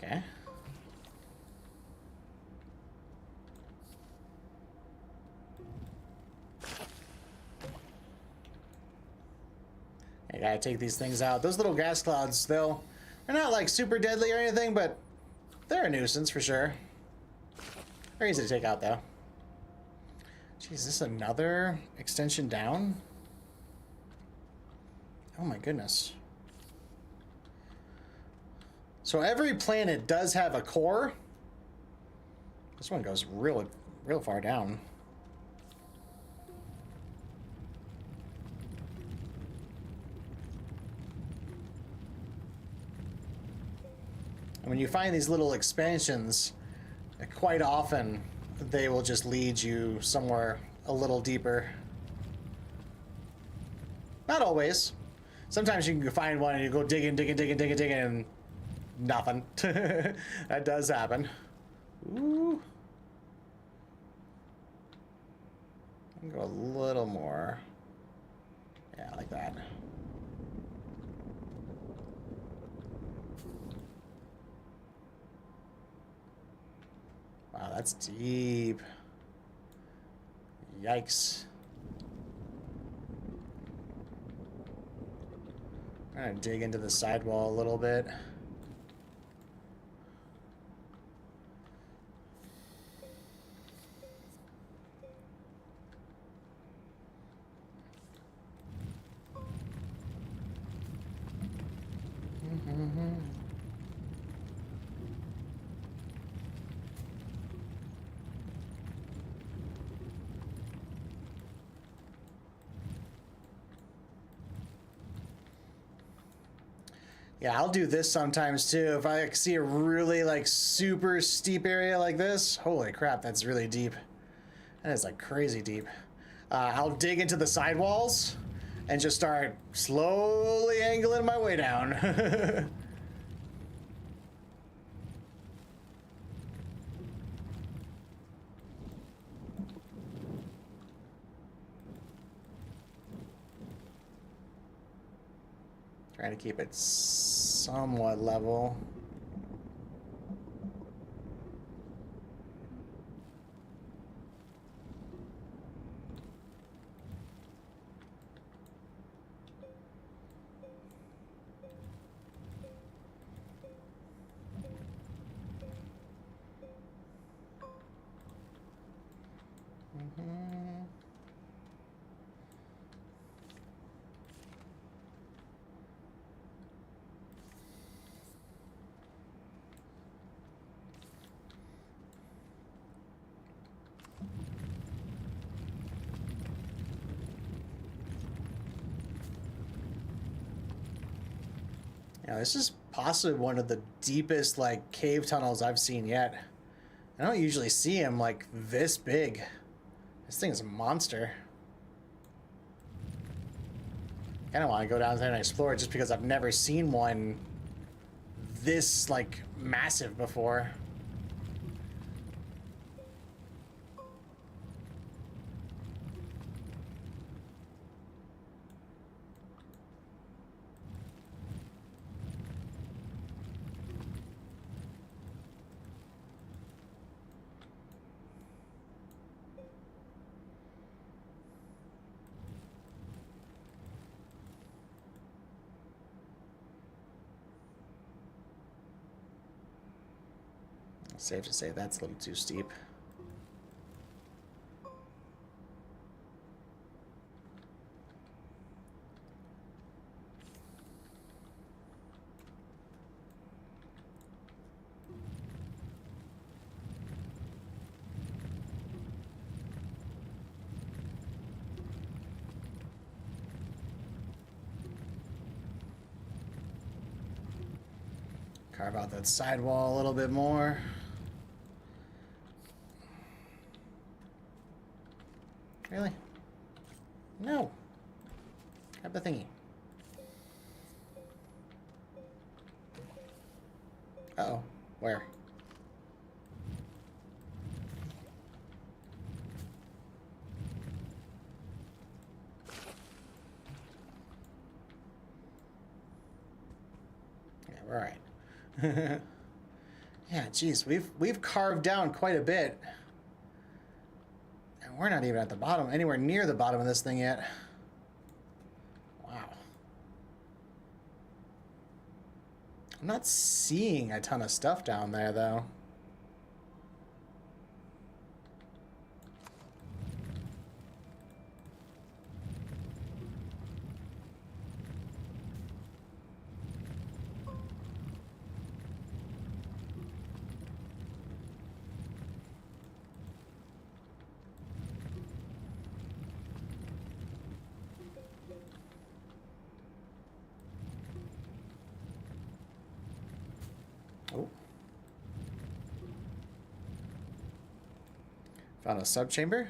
Okay. I gotta take these things out. Those little gas clouds, they're not like super deadly or anything, but they're a nuisance for sure. They're easy to take out though. Jeez, is this another extension down? Oh my goodness. So every planet does have a core. This one goes real far down. And when you find these little expansions, quite often they will just lead you somewhere a little deeper. Not always. Sometimes you can find one and you go digging, and nothing. That does happen. Ooh. I'll go a little more. Yeah, like that. Wow, that's deep. Yikes. I'm gonna dig into the sidewall a little bit. Yeah, I'll do this sometimes too. If I see a really like super steep area like this, holy crap, that's really deep. That is like crazy deep. I'll dig into the sidewalls and just start slowly angling my way down. Trying to keep it somewhat level. Yeah, this is possibly one of the deepest like cave tunnels I've seen yet. I don't usually see them like this big. This thing is a monster. I kind of want to go down there and explore it just because I've never seen one this like massive before. Safe to say that's a little too steep. Carve out that sidewall a little bit more. Really? No. Grab the thingy. Uh-oh. Where? Yeah, we're all right. Yeah, geez, we've carved down quite a bit. And we're not even at the bottom, anywhere near the bottom of this thing yet. Wow. I'm not seeing a ton of stuff down there, though. Oh. Found a subchamber.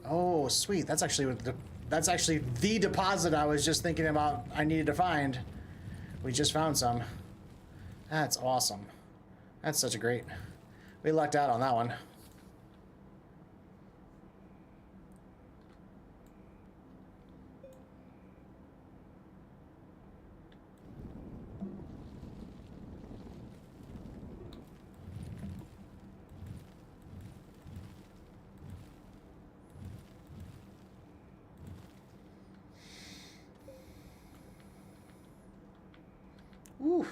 Oh, sweet. That's actually the deposit I was just thinking about I needed to find. We just found some. That's awesome. That's such a great... We lucked out on that one. Ooh.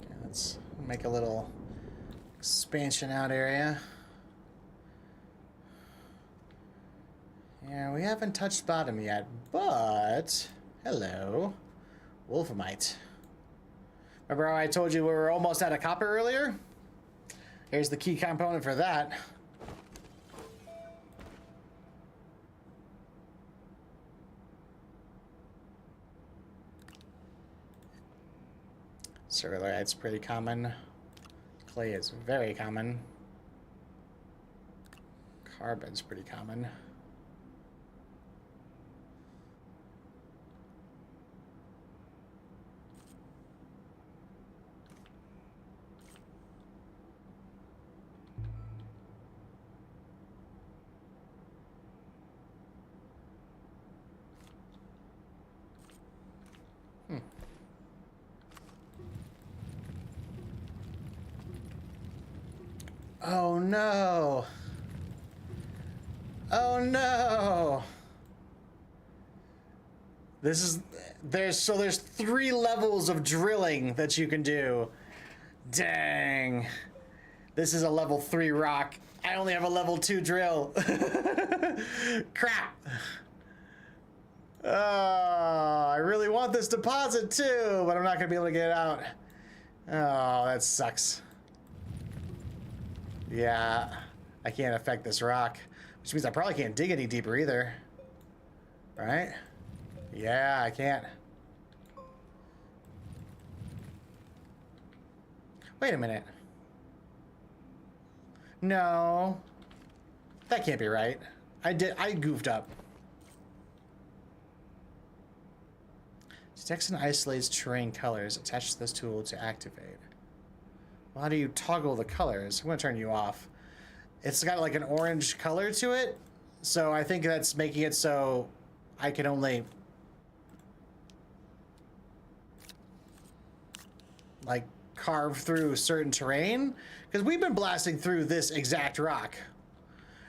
Okay, let's make a little expansion out area. Yeah, we haven't touched bottom yet, but... Hello. Wolframite. Remember how I told you we were almost out of copper earlier? Here's the key component for that. Ceruleite's pretty common. Clay is very common. Carbon's pretty common. Oh no! Oh no! There's 3 levels of drilling that you can do. Dang. This is a level 3 rock. I only have a level 2 drill. Crap. Oh, I really want this deposit too, but I'm not gonna be able to get it out. Oh, that sucks. Yeah, I can't affect this rock, which means I probably can't dig any deeper either. Right? Yeah, I can't. Wait a minute. No. That can't be right. I goofed up. Detects and isolates terrain colors. Attach this tool to activate. Well, how do you toggle the colors? I'm gonna turn you off. It's got like an orange color to it, so I think that's making it so I can only like carve through certain terrain, because we've been blasting through this exact rock,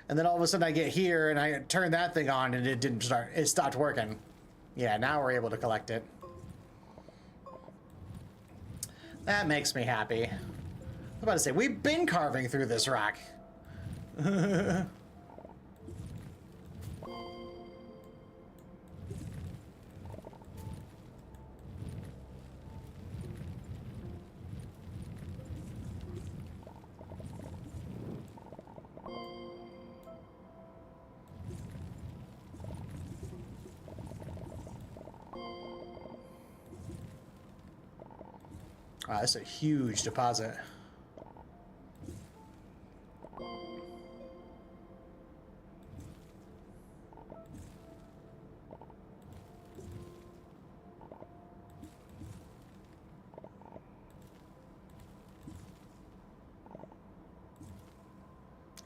and then all of a sudden I get here and I turn that thing on and it stopped working. Yeah, now we're able to collect it. That makes me happy. I'm about to say, we've been carving through this rock. Wow, that's a huge deposit.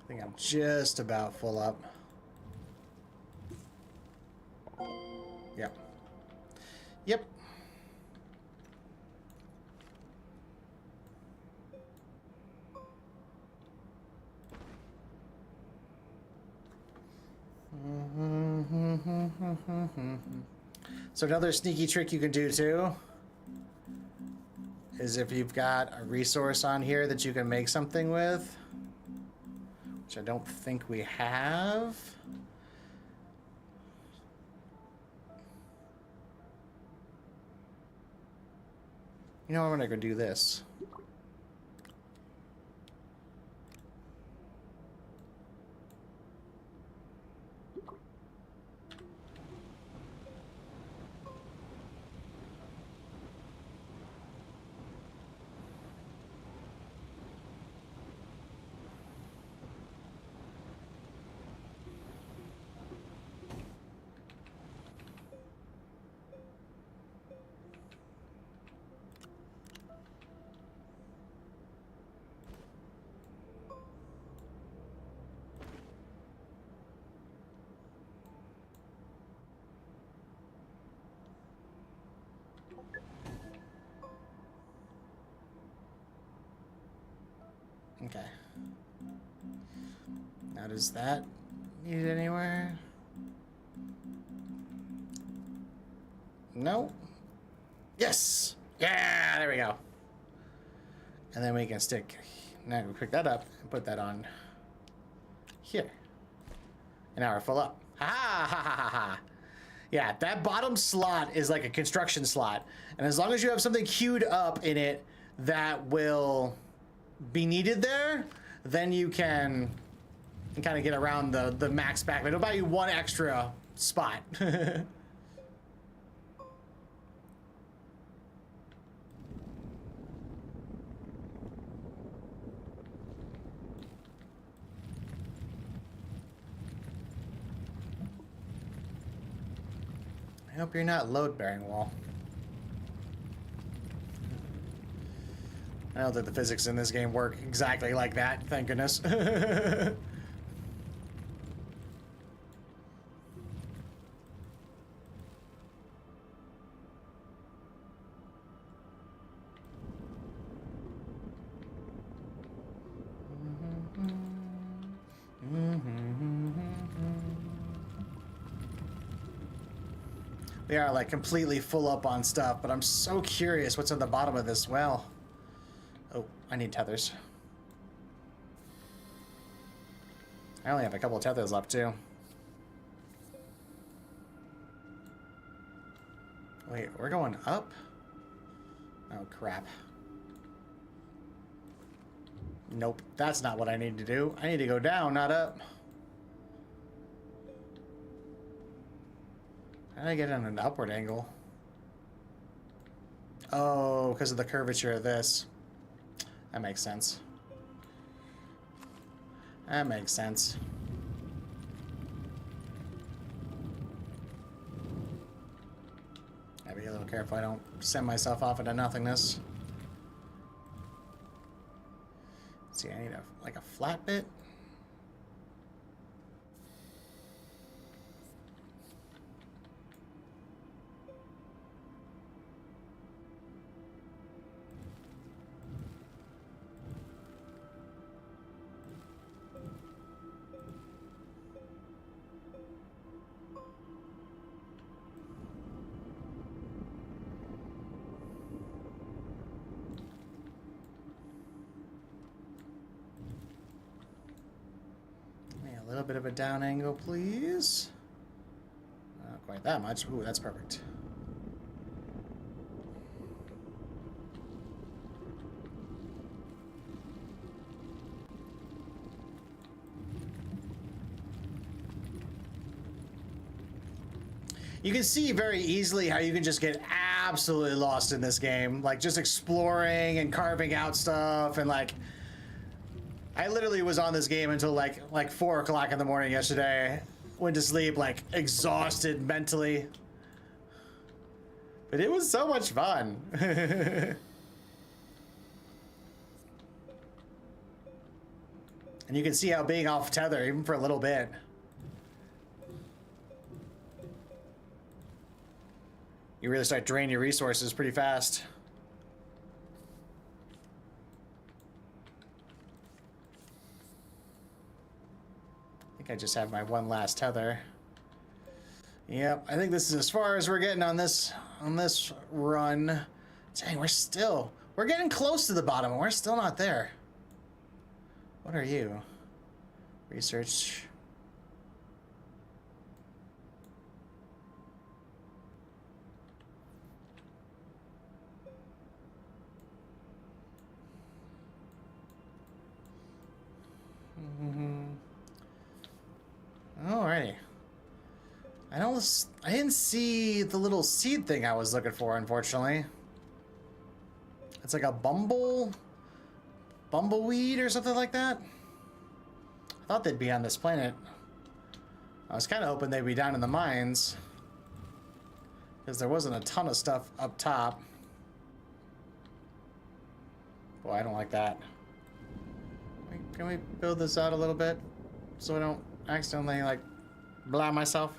think I'm just about full up. Yep. Yep. So another sneaky trick you can do too is if you've got a resource on here that you can make something with, which I don't think we have. You know, I'm gonna go do this. Okay. Now does that need it anywhere? No. Yes! Yeah, there we go. And then we can stick, now we pick that up and put that on here. And now we're full up. Ha ha ha ha ha. Yeah, that bottom slot is like a construction slot. And as long as you have something queued up in it that will be needed there, then you can kind of get around the max back. It'll buy you one extra spot. I hope you're not load-bearing wall. I don't think the physics in this game work exactly like that, thank goodness. We are like completely full up on stuff, but I'm so curious what's on the bottom of this well. Oh, I need tethers. I only have a couple of tethers left too. Wait, we're going up? Oh crap. Nope, that's not what I need to do. I need to go down, not up. How did I get on an upward angle? Oh, because of the curvature of this. That makes sense. That makes sense. Gotta be a little careful I don't send myself off into nothingness. Let's see, I need like a flat bit. A little bit of a down angle, please. Not quite that much. Ooh, that's perfect. You can see very easily how you can just get absolutely lost in this game. Like, just exploring and carving out stuff and, like... I literally was on this game until like 4 o'clock in the morning yesterday. Went to sleep like exhausted mentally. But it was so much fun. And you can see how being off tether, even for a little bit. You really start draining your resources pretty fast. I think I just have my one last tether. Yep, I think this is as far as we're getting on this run. Dang, we're getting close to the bottom and we're still not there. What are you? Research. Alrighty. I didn't see the little seed thing I was looking for, unfortunately. It's like a bumbleweed or something like that. I thought they'd be on this planet. I was kind of hoping they'd be down in the mines, because there wasn't a ton of stuff up top. Boy, I don't like that. Can we build this out a little bit so I don't accidentally, like, blah myself?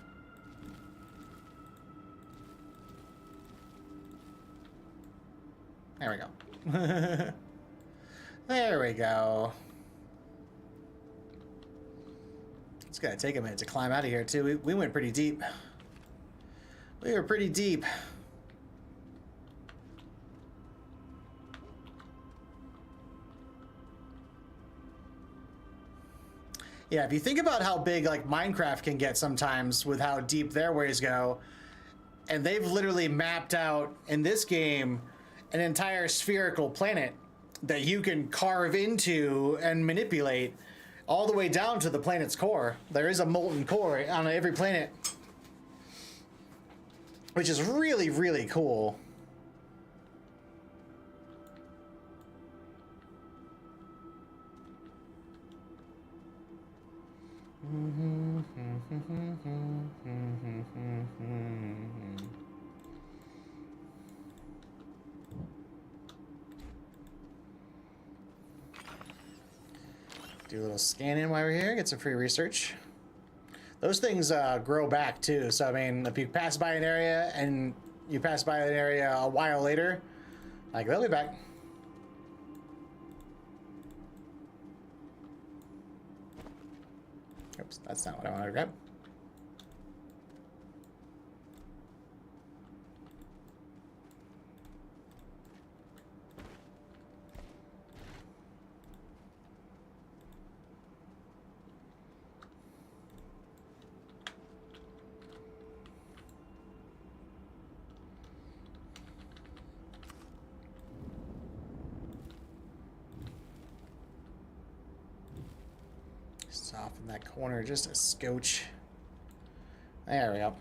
There we go. There we go. It's gonna take a minute to climb out of here, too. We went pretty deep. We were pretty deep. Yeah, if you think about how big, like, Minecraft can get sometimes with how deep their ways go, and they've literally mapped out, in this game, an entire spherical planet that you can carve into and manipulate all the way down to the planet's core. There is a molten core on every planet, which is really, really cool. Do a little scanning while we're here, get some free research. Those things grow back too, so I mean, if you pass by an area and you pass by an area a while later, like, they'll be back. Oops, that's not what I wanted to grab. Soften that corner just a scotch. There we go.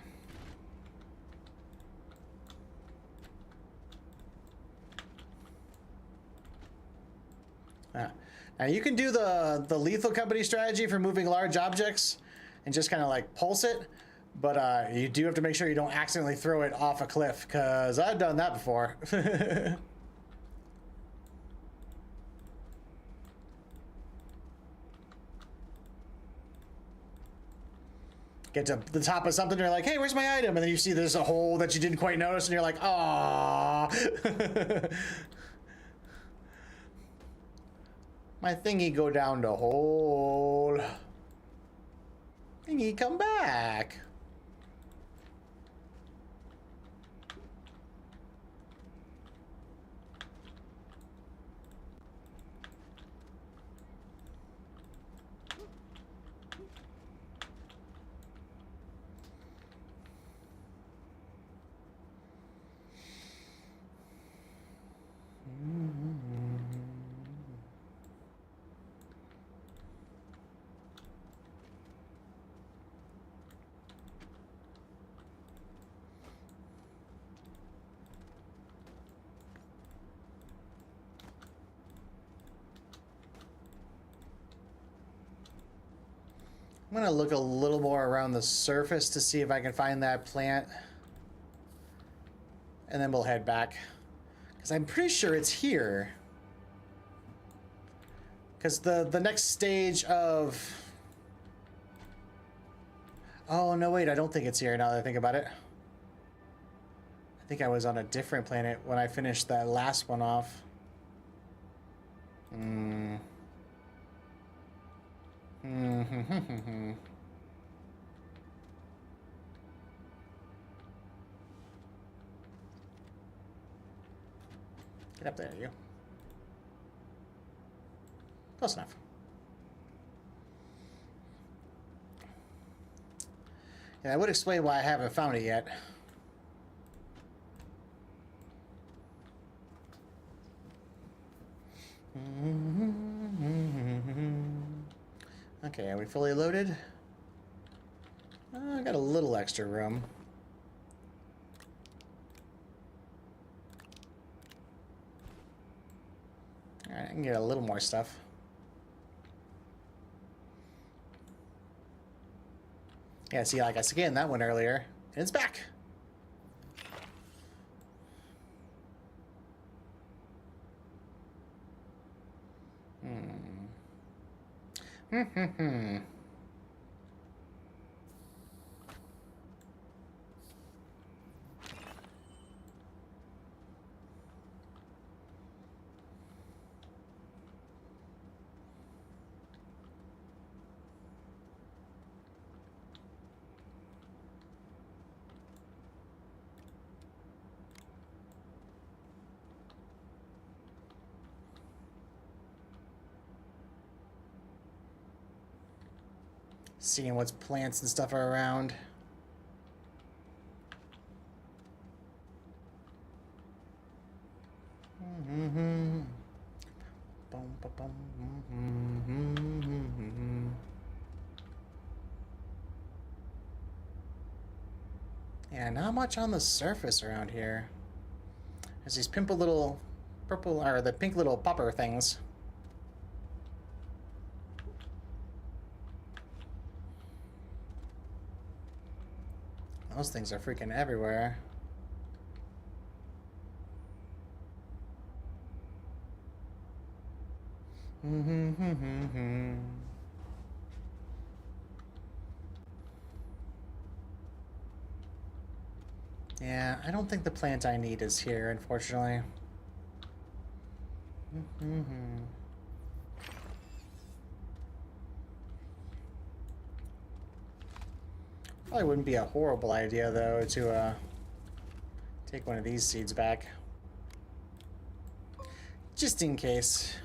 Now you can do the lethal company strategy for moving large objects and just kind of like pulse it, but you do have to make sure you don't accidentally throw it off a cliff, because I've done that before. Get to the top of something, and you're like, hey, where's my item? And then you see there's a hole that you didn't quite notice, and you're like, aww. My thingy go down the hole. Thingy come back. I'm gonna look a little more around the surface to see if I can find that plant, and then we'll head back, because I'm pretty sure it's here. Because the next stage of... Oh, no, wait, I don't think it's here now that I think about it. I think I was on a different planet when I finished that last one off. Hmm. Hmm. Get up there, you. Close enough. Yeah, I would explain why I haven't found it yet. Okay, are we fully loaded? I got a little extra room. Alright, I can get a little more stuff. Yeah, see, like I scanned that one earlier, and it's back. Seeing what's plants and stuff are around. Yeah, not much on the surface around here. There's these pimple little purple, or the pink little popper things. Those things are freaking everywhere. Yeah, I don't think the plant I need is here, unfortunately. Probably wouldn't be a horrible idea, though, to take one of these seeds back. Just in case.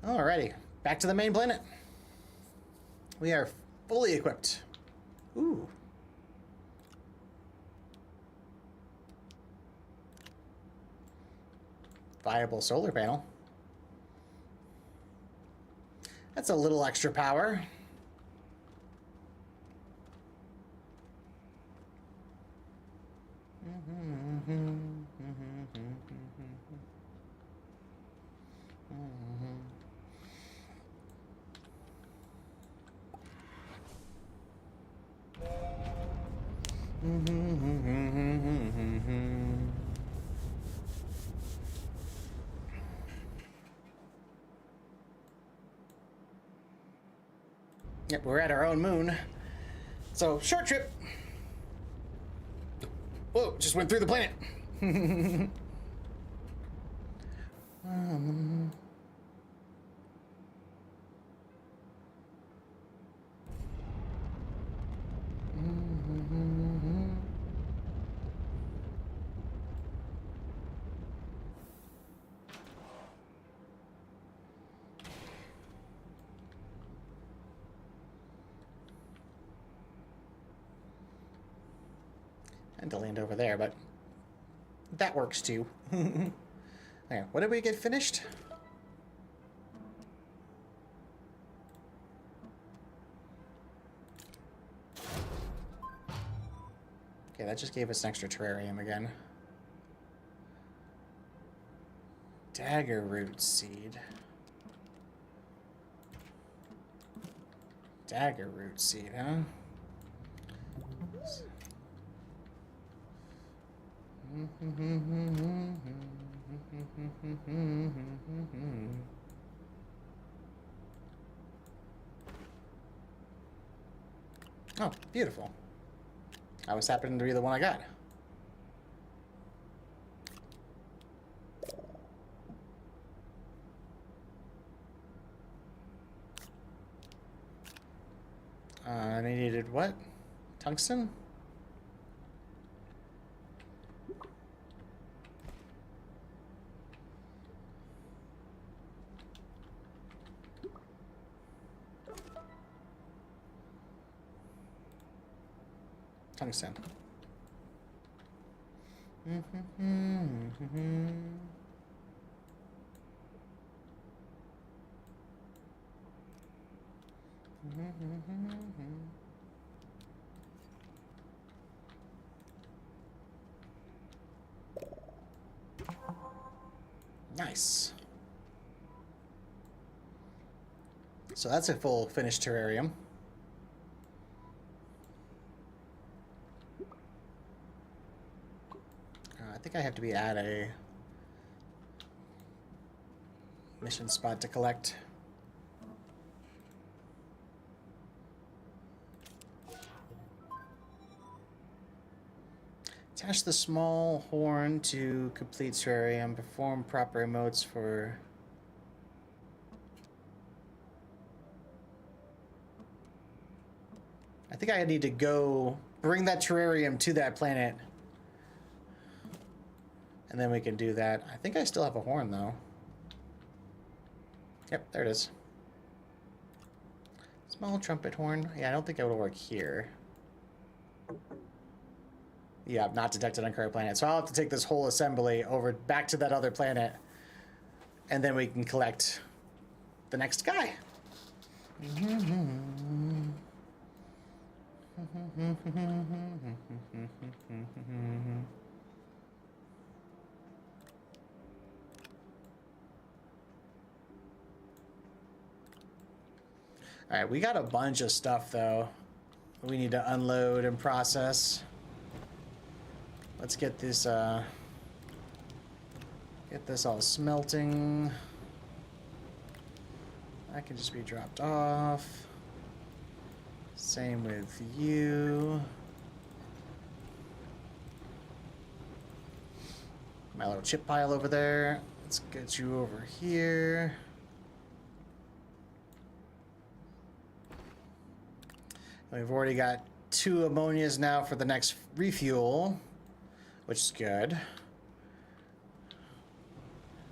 Alrighty, back to the main planet. We are fully equipped. Ooh. Viable solar panel. That's a little extra power. Yep, we're at our own moon. So, short trip. Whoa, just went through the planet. And to land over there, but that works too. Okay, what did we get finished? Okay, that just gave us an extra terrarium again. Dagger root seed. Dagger root seed, huh? Oh, beautiful. I was happening to be the one I got. I needed what? Tungsten? Tungsten. Nice. So that's a full finished terrarium. I think I have to be at a mission spot to collect. Attach the small horn to complete terrarium. Perform proper emotes for... I think I need to go bring that terrarium to that planet. And then we can do that. I think I still have a horn, though. Yep, there it is. Small trumpet horn. Yeah, I don't think it would work here. Yeah, not detected on current planet. So I'll have to take this whole assembly over back to that other planet. And then we can collect the next guy. Alright, we got a bunch of stuff, though. We need to unload and process. Let's get this all smelting. That can just be dropped off. Same with you. My little chip pile over there. Let's get you over here. We've already got 2 ammonias now for the next refuel, which is good.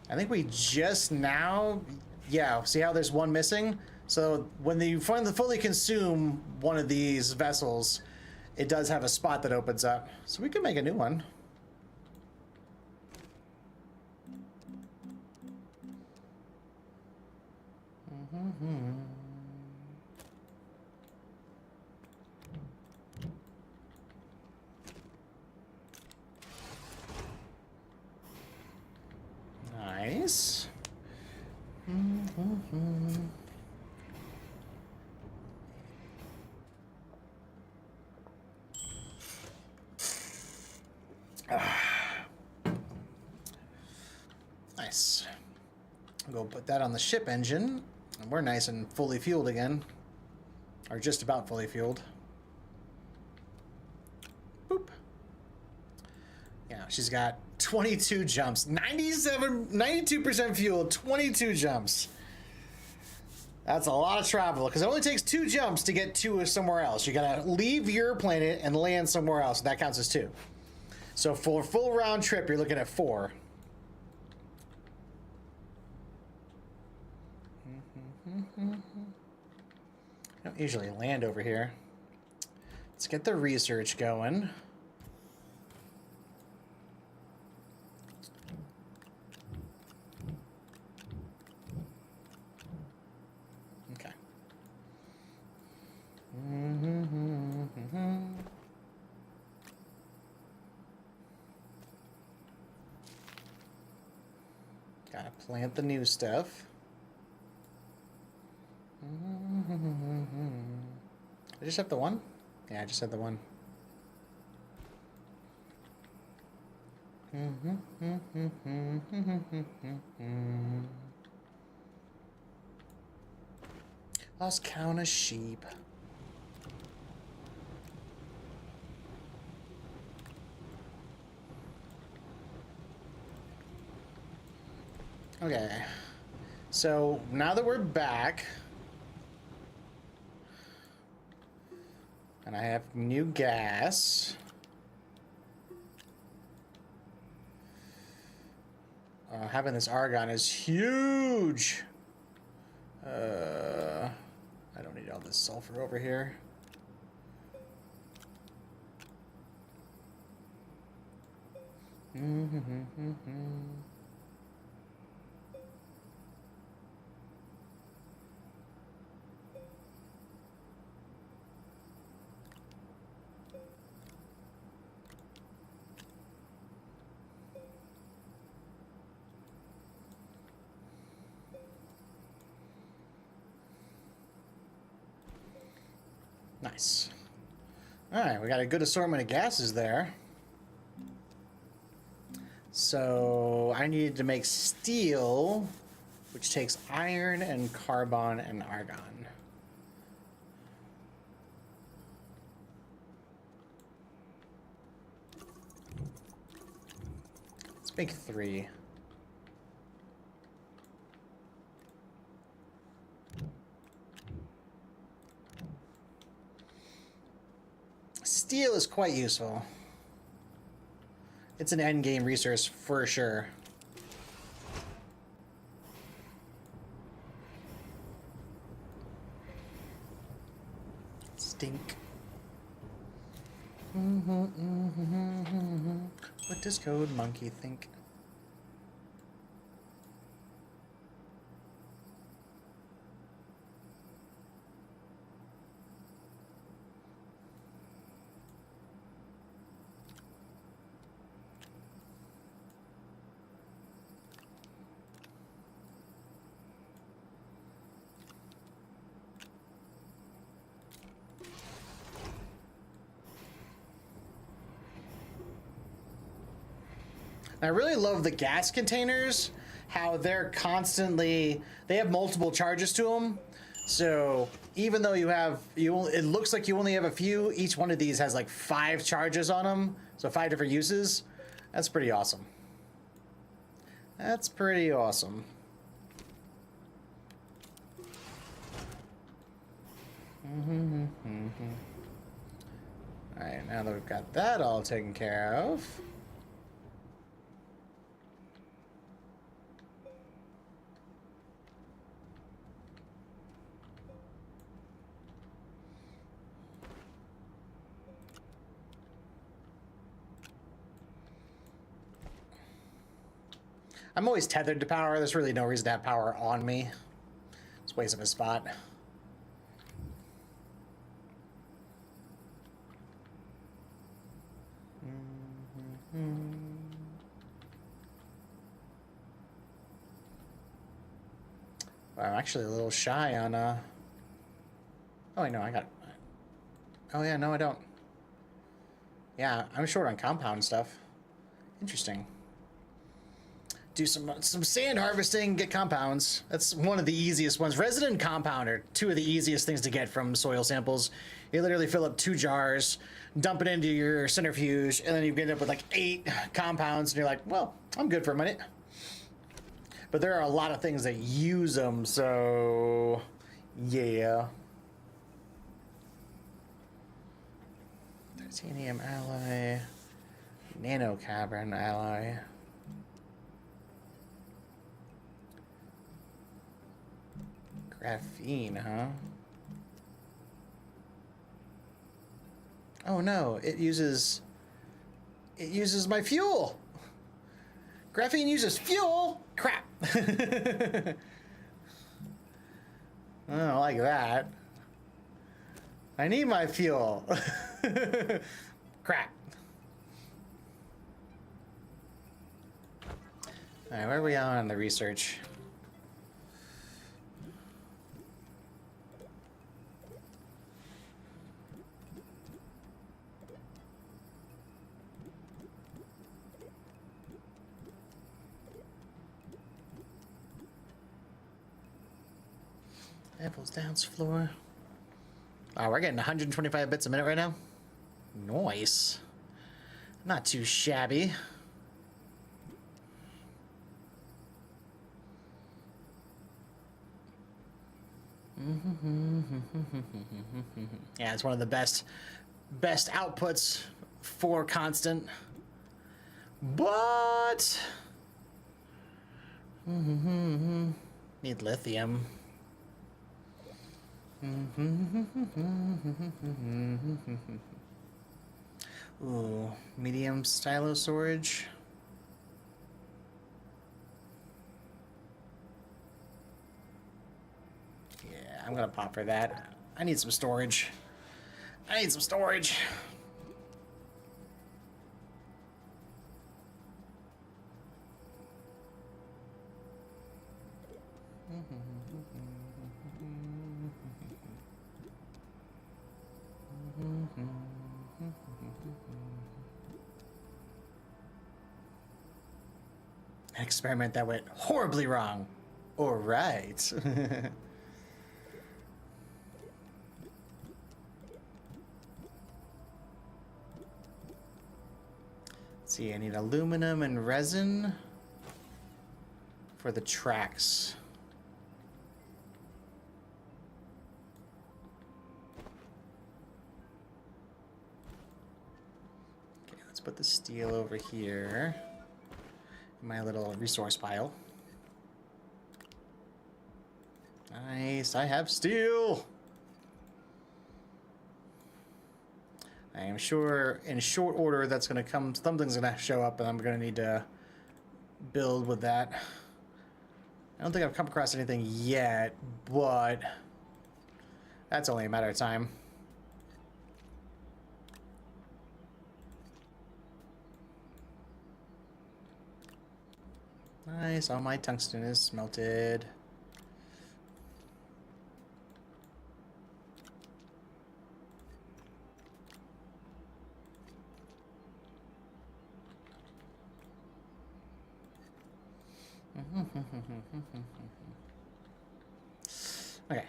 I think we just now, yeah, see how there's one missing? So when you fully consume one of these vessels, it does have a spot that opens up. So we can make a new one. Nice. Nice. Go put that on the ship engine, and we're nice and fully fueled again. Or just about fully fueled. Boop. Yeah, she's got 22 jumps. 92% fuel, 22 jumps. That's a lot of travel, because it only takes 2 jumps to get to somewhere else. You gotta leave your planet and land somewhere else, and that counts as 2. So for a full round trip, you're looking at 4. I don't usually land over here. Let's get the research going. Okay. Gotta plant the new stuff. I just have the one? Yeah, I just had the one. Lost count of sheep. Okay. So now that we're back, and I have new gas. Having this argon is huge. I don't need all this sulfur over here. Nice. All right, we got a good assortment of gases there. So I needed to make steel, which takes iron and carbon and argon. Let's make 3. Steel is quite useful. It's an endgame resource for sure. Stink. What does Code Monkey think? I really love the gas containers, how they're constantly, they have multiple charges to them. So even though it looks like you only have a few, each one of these has like 5 charges on them. So 5 different uses. That's pretty awesome. That's pretty awesome. All right, now that we've got that all taken care of. I'm always tethered to power. There's really no reason to have power on me. It's a waste of a spot. Well, I'm actually a little shy on oh wait, no, I got oh yeah, no I don't. Yeah, I'm short on compound stuff. Interesting. Do some sand harvesting, get compounds. That's one of the easiest ones. Resident and compound are 2 of the easiest things to get from soil samples. You literally fill up 2 jars, dump it into your centrifuge, and then you end up with like 8 compounds, and you're like, well, I'm good for a minute. But there are a lot of things that use them, so yeah. Titanium alloy, nanocarbon alloy. Graphene, huh? Oh no, it uses my fuel. Graphene uses fuel? Crap. I don't like that. I need my fuel. Crap. All right, where are we on the research? Levels dance floor. Oh, we're getting 125 bits a minute right now. Nice. Not too shabby. Yeah, it's one of the best outputs for constant. But need lithium. Ooh, medium stylo storage. Yeah, I'm gonna pop for that. I need some storage. I need some storage. An experiment that went horribly wrong. All right. Let's see, I need aluminum and resin for the tracks. Okay, let's put the steel over here in my little resource pile. Nice, I have steel. I am sure in short order that's going to come, something's going to show up and I'm going to need to build with that. I don't think I've come across anything yet, but that's only a matter of time. Nice, all my tungsten is smelted. Okay.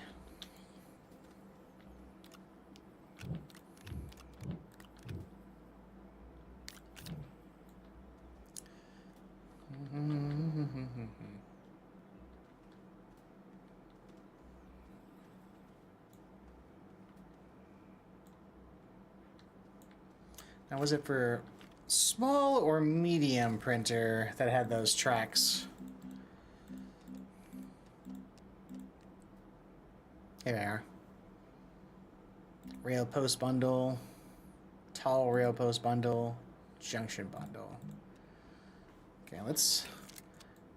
Now, was it for small or medium printer that had those tracks? Here they are. Rail post bundle, tall rail post bundle, junction bundle. Okay, let's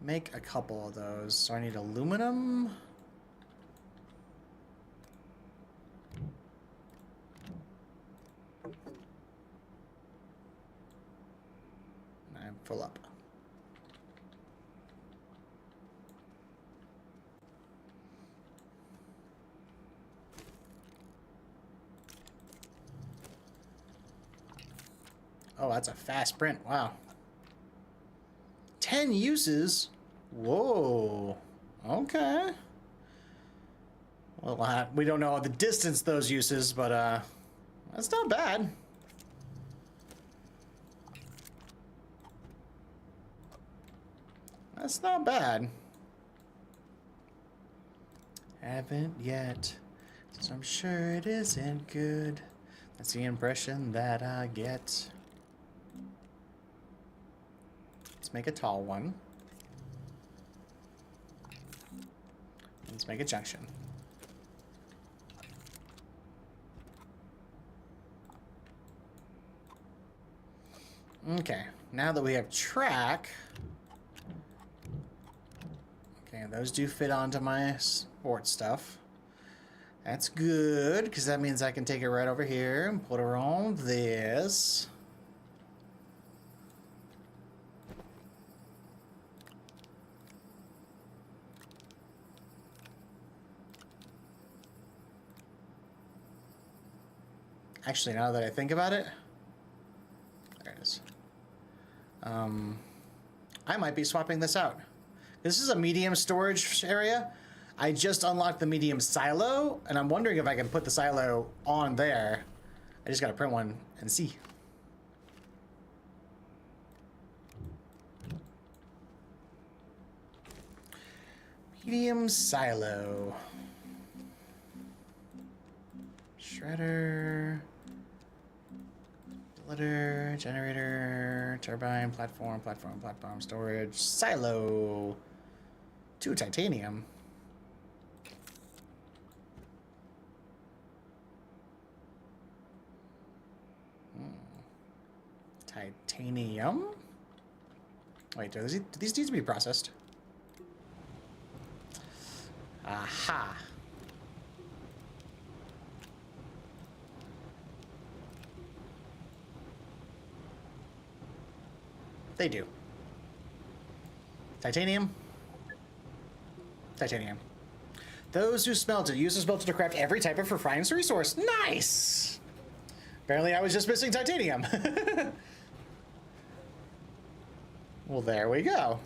make a couple of those. So I need aluminum. I'm full up. Oh, that's a fast print. Wow. 10 uses? Whoa. Okay. Well, we don't know the distance those uses, but that's not bad. That's not bad. Haven't yet, so I'm sure it isn't good. That's the impression that I get. Let's make a tall one. Let's make a junction. Okay, now that we have track, okay, those do fit onto my sports stuff. That's good, because that means I can take it right over here and put it on this. Actually, now that I think about it, there it is. I might be swapping this out. This is a medium storage area. I just unlocked the medium silo, and I'm wondering if I can put the silo on there. I just gotta print one and see. Medium silo. Shredder. Splitter, generator, turbine, platform, storage, silo. 2 titanium. Titanium? Wait, do these need to be processed? Aha. They do. Titanium. Titanium. Those who smelted use the smelter to craft every type of refined resource. Nice! Apparently I was just missing titanium. Well, there we go.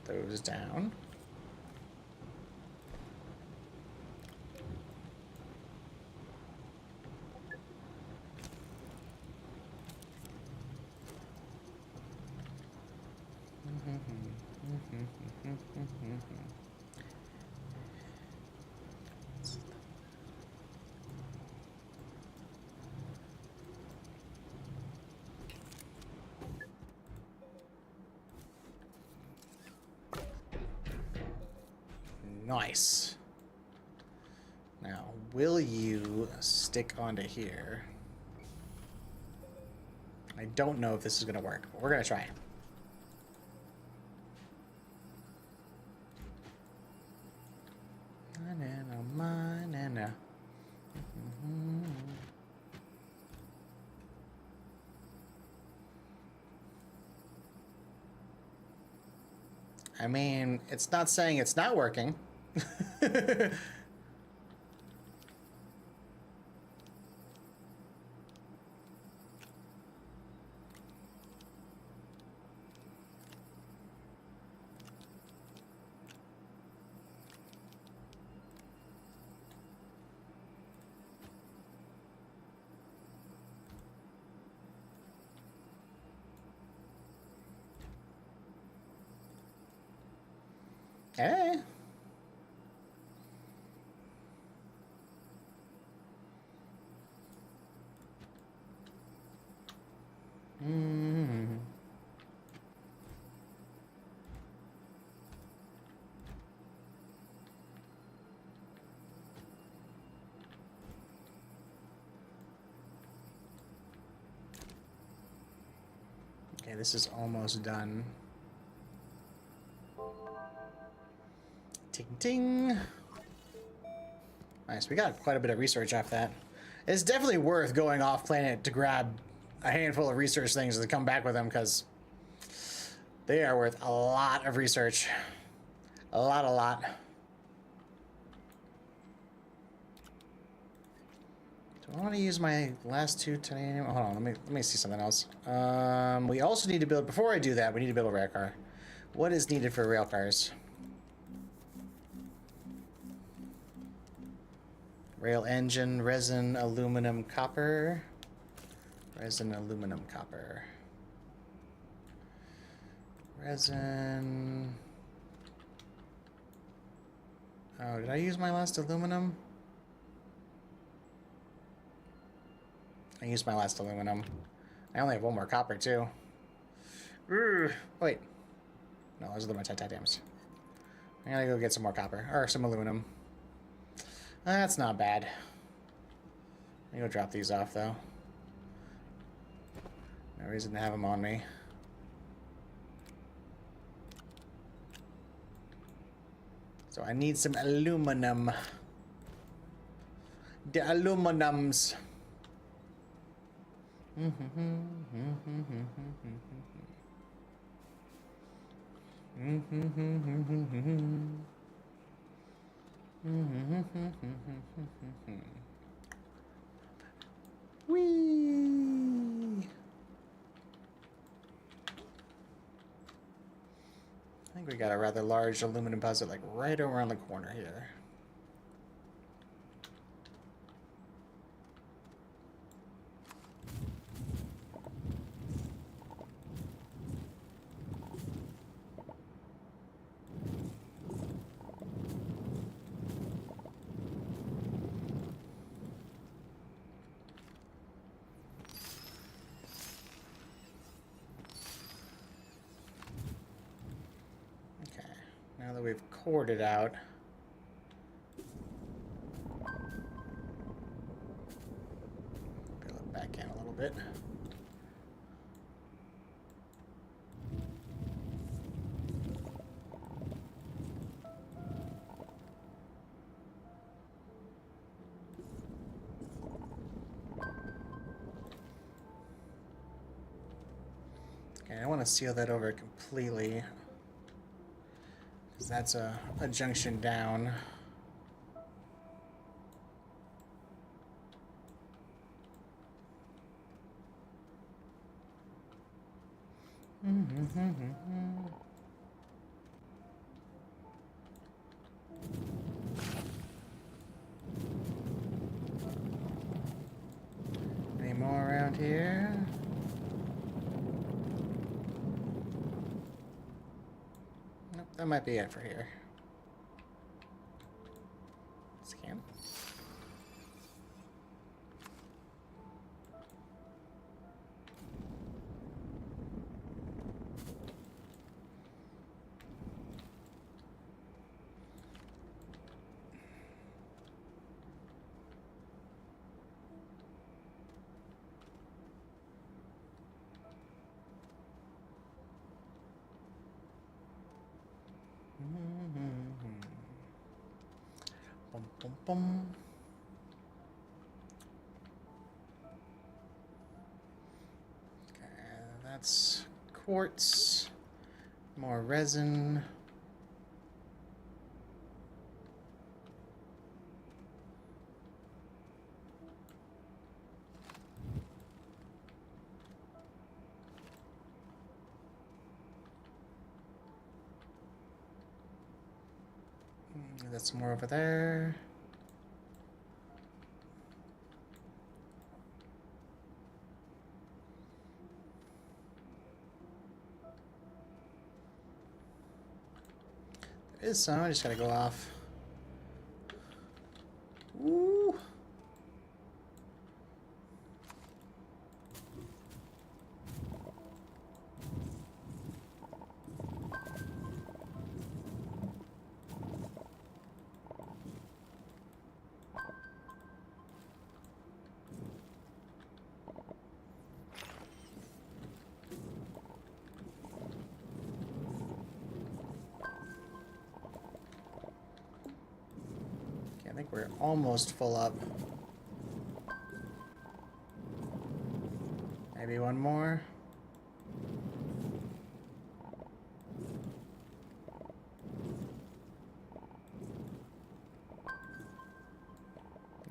Put those down. Nice. Now, will you stick onto here? I don't know if this is going to work, but we're going to try. I mean, it's not saying it's not working. Hey. Okay, this is almost done. Ting ting. Nice, we got quite a bit of research off that. It's definitely worth going off planet to grab a handful of research things and come back with them, because they are worth a lot of research. A lot. Do I want to use my last 2 titanium? Hold on, let me see something else. We also need to build, before I do that, we need to build a rail car. What is needed for rail cars? Rail engine, resin, aluminum, copper. Resin, aluminum, copper. Resin. Oh, did I use my last aluminum? I used my last aluminum. I only have 1 more copper, too. Wait. No, those are my titaniums. I gotta go get some more copper. Or some aluminum. That's not bad. I'm gonna drop these off, though. No reason to have them on me. So I need some aluminum. The aluminums. Whee! We got a rather large aluminum deposit like right around the corner here. Now that we've cored it out, peel it back in a little bit. Okay, I want to seal that over completely. That's a junction down. Any more around here? Nope, that might be it for here. Scan. Bum, bum, bum. Okay, that's quartz, more resin. That's more over there. There is some, I just gotta go off. Ooh. I think we're almost full up. Maybe one more.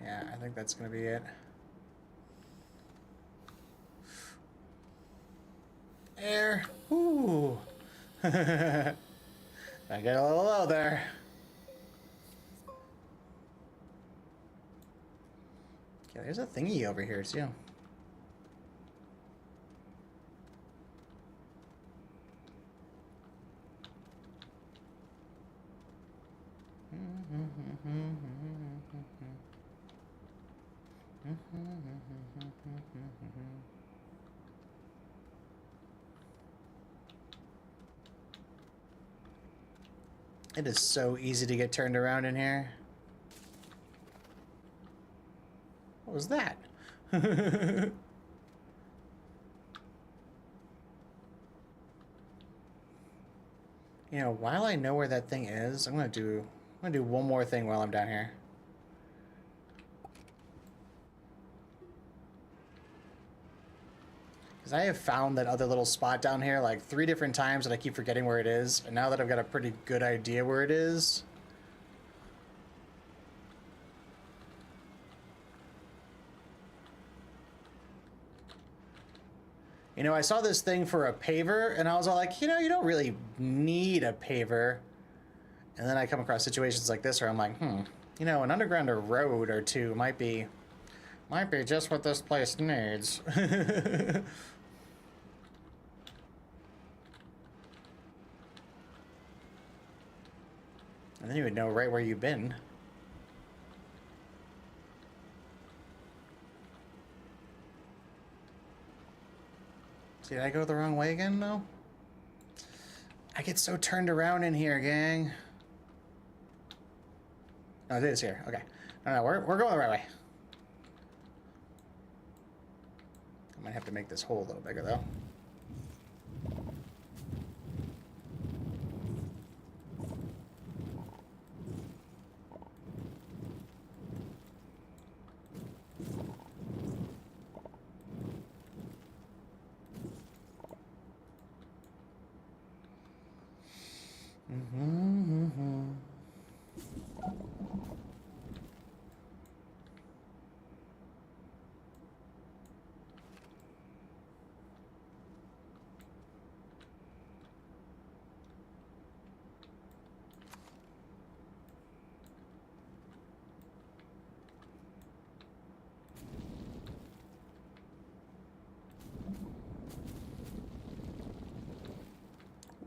Yeah, I think that's gonna be it. Air. Ooh. I get a little low there. Okay, there's a thingy over here too. It is so easy to get turned around in here. What was that? You know, while I know where that thing is, I'm gonna do one more thing while I'm down here. Because I have found that other little spot down here like 3 different times and I keep forgetting where it is. And now that I've got a pretty good idea where it is, You know, I saw this thing for a paver, and I was all like, you know, you don't really need a paver. And then I come across situations like this where I'm like, you know, an underground road or two might be just what this place needs. And then you would know right where you've been. Did I go the wrong way again, though? I get so turned around in here, gang. No, it is here. Okay. No, we're going the right way. I might have to make this hole a little bigger, though.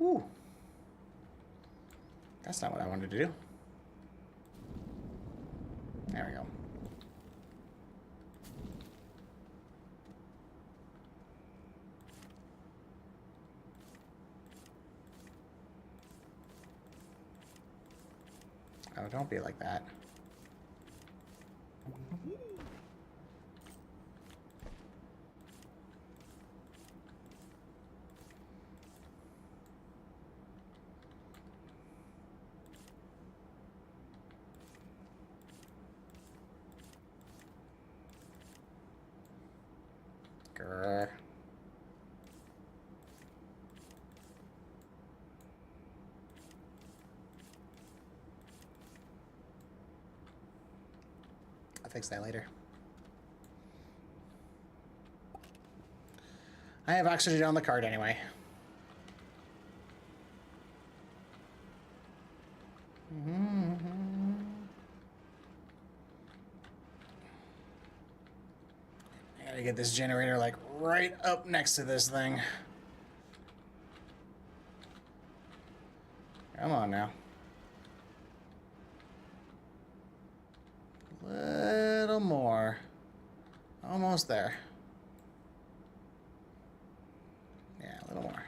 Ooh. That's not what I wanted to do. There we go. Oh, don't be like that. Grr. I'll fix that later. I have oxygen on the card anyway. I gotta get this generator like right up next to this thing. Come on now. Little more. Almost there. Yeah, a little more.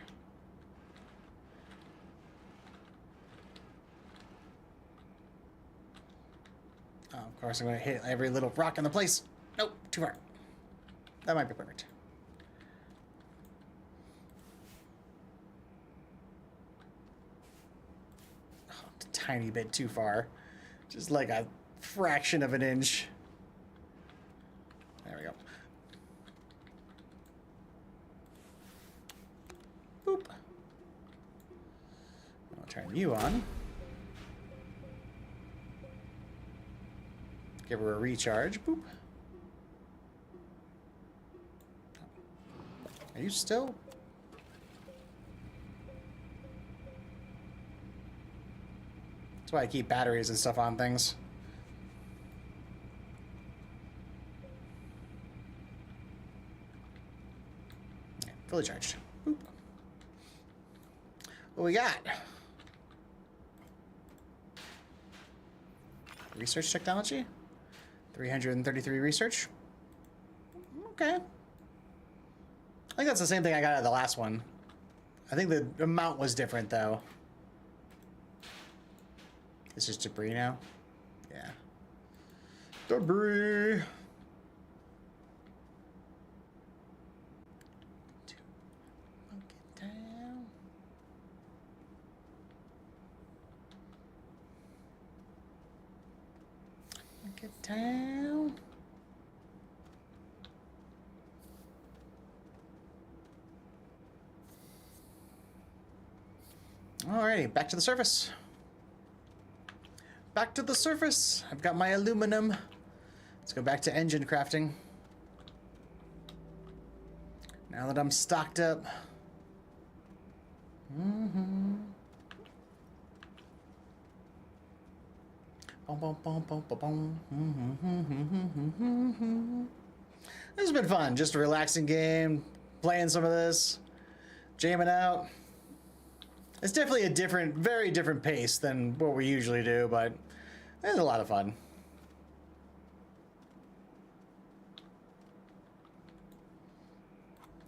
Oh, of course I'm gonna hit every little rock in the place. Nope, too far. That might be perfect. Oh, a tiny bit too far. Just like a fraction of an inch. There we go. Boop. I'll turn you on. Give her a recharge. Boop. Are you still? That's why I keep batteries and stuff on things. Yeah, fully charged. Boop. What we got? Research technology? 333 research? Okay. I think that's the same thing I got out of the last one. I think the amount was different, though. It's just debris now? Yeah. Debris! Get down. Get down. Alrighty, back to the surface. Back to the surface. I've got my aluminum. Let's go back to engine crafting. Now that I'm stocked up. This has been fun. Just a relaxing game, playing some of this, jamming out. It's definitely a different, very different pace than what we usually do, but it's a lot of fun.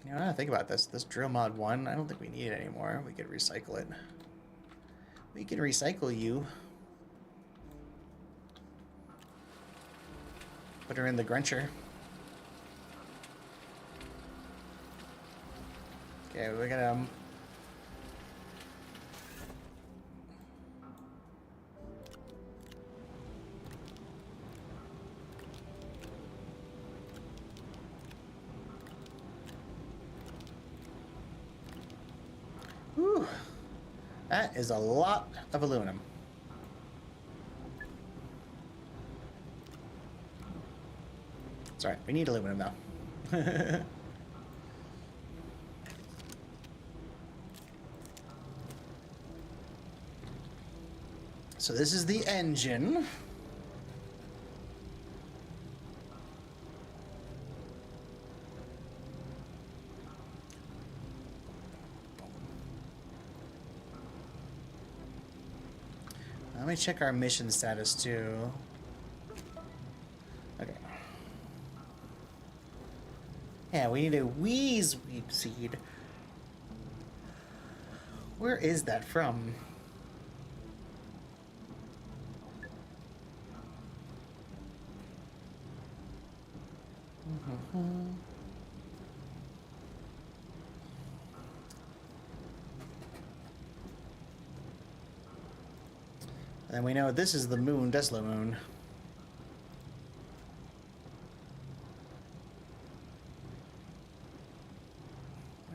You know, I think about this. This drill mod 1, I don't think we need it anymore. We could recycle it. We can recycle you. Put her in the Gruncher. Okay, we're gonna... Whew. That is a lot of aluminum. It's alright, we need aluminum though. So this is the engine. Let me check our mission status too. Okay. Yeah, we need a wheeze weed seed. Where is that from? And we know this is the moon, Tesla moon.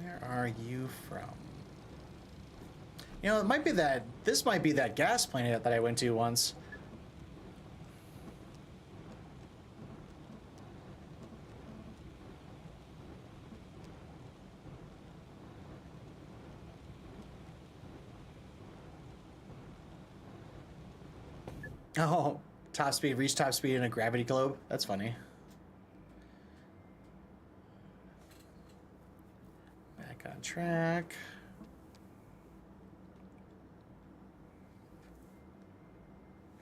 Where are you from? You know, it might be that, this might be that gas planet that I went to once. Oh, top speed, reach top speed in a gravity globe. That's funny. Back on track.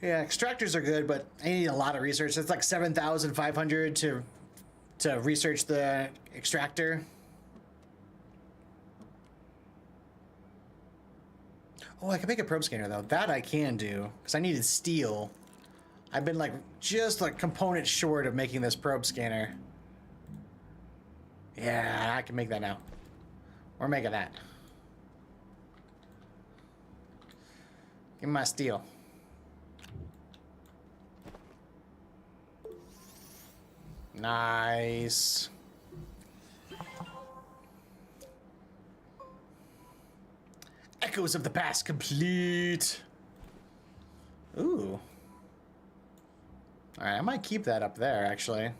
Yeah, extractors are good, but I need a lot of research. It's like 7,500 to research the extractor. Oh, I can make a probe scanner though. That I can do because I needed steel. I've been like just like components short of making this probe scanner. Yeah, I can make that now. We're making that. Give me my steel. Nice. Echoes of the past complete. Ooh. All right, I might keep that up there, actually.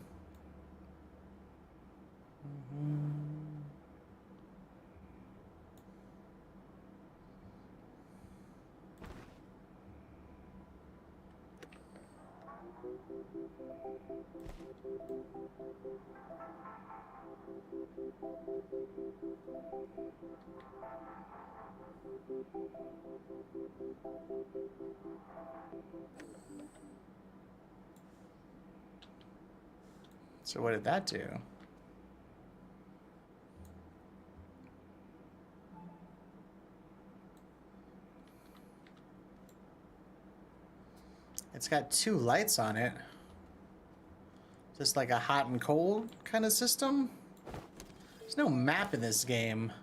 So what did that do? It's got two lights on it. Just like a hot and cold kind of system. There's no map in this game,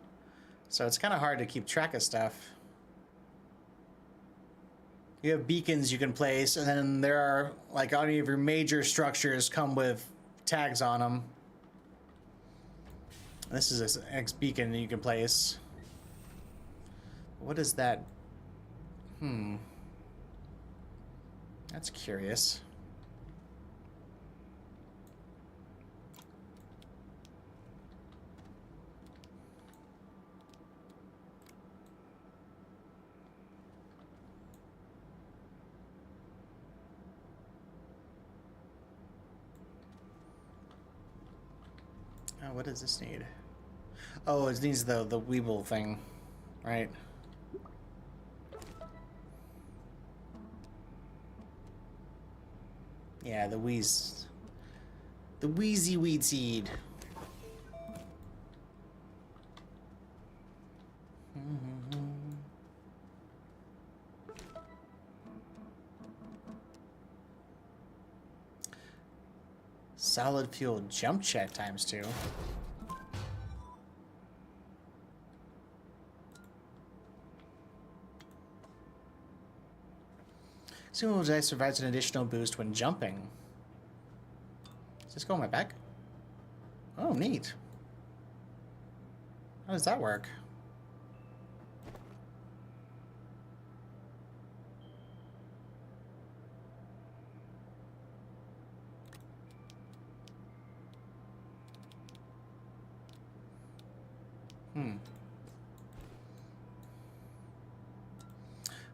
so it's kind of hard to keep track of stuff. You have beacons you can place, and then there are, like, any of your major structures come with tags on them. This is an X beacon that you can place. What is that? That's curious. Oh, what does this need? Oh, it needs the Weeble thing, right? Yeah, the wheezy weed seed. Solid fuel jump jet ×2. Consumable dice provides an additional boost when jumping. Does this go on my back? Oh, neat. How does that work?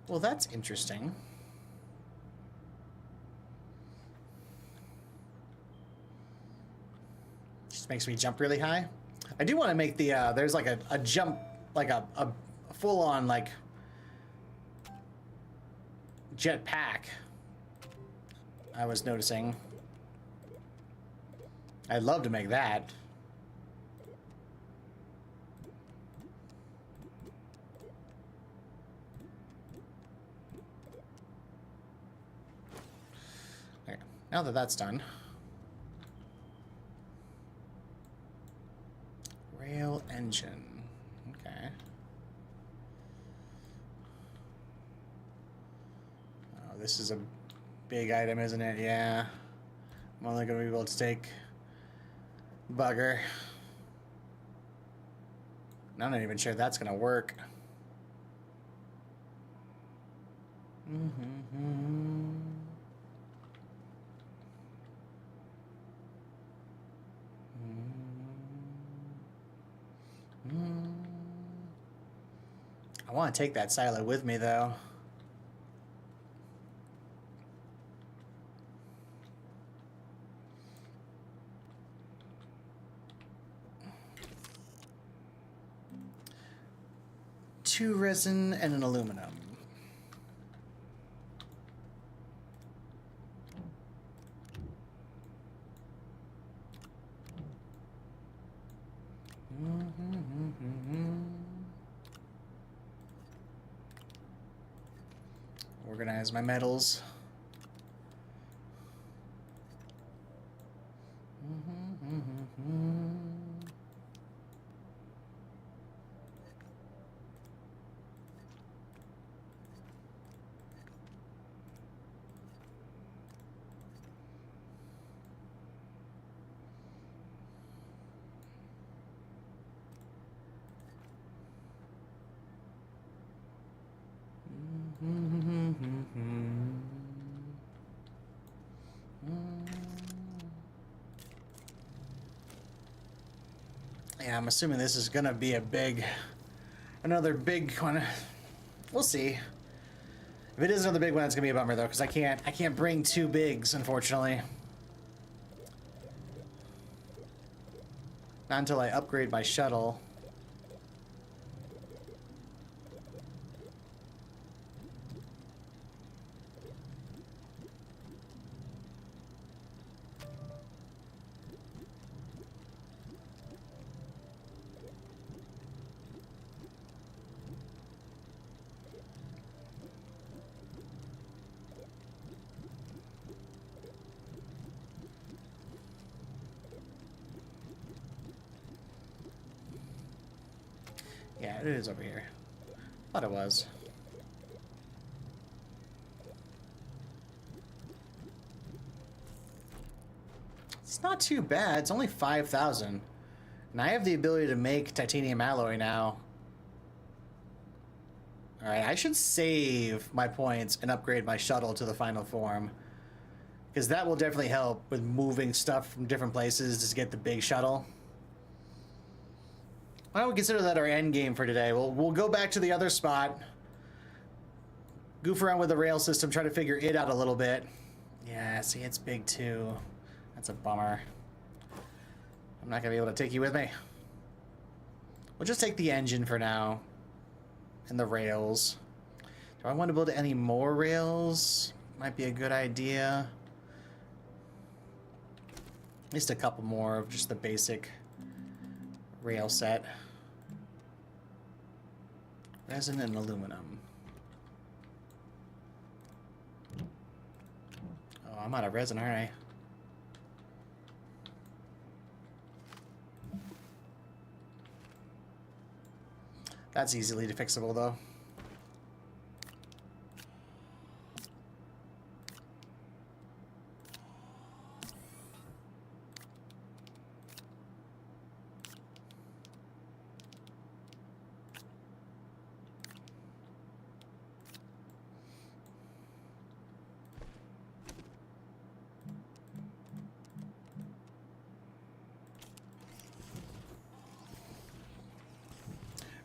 Well, that's interesting. Just makes me jump really high. I do want to make the, there's like a jump, like a full-on, like, jet pack. I was noticing. I'd love to make that. Okay, now that that's done. Rail engine. Okay. Oh, this is a big item, isn't it? Yeah. I'm only going to be able to take bugger. I'm not even sure that's going to work. I want to take that silo with me, though. Two resin and an aluminum. Organize my metals. Yeah, I'm assuming this is gonna be another big one. We'll see. If it is another big one, it's gonna be a bummer though, because I can't bring two bigs, unfortunately. Not until I upgrade my shuttle. Yeah, it is over here. Thought it was. It's not too bad. It's only 5,000. And I have the ability to make titanium alloy now. Alright, I should save my points and upgrade my shuttle to the final form. Because that will definitely help with moving stuff from different places to get the big shuttle. Why don't we consider that our end game for today? We'll go back to the other spot, goof around with the rail system, try to figure it out a little bit. Yeah, see, it's big too. That's a bummer. I'm not gonna be able to take you with me. We'll just take the engine for now. And the rails. Do I want to build any more rails? Might be a good idea. At least a couple more of just the basic rail set. Resin and aluminum. Oh, I'm out of resin, aren't I? That's easily fixable, though.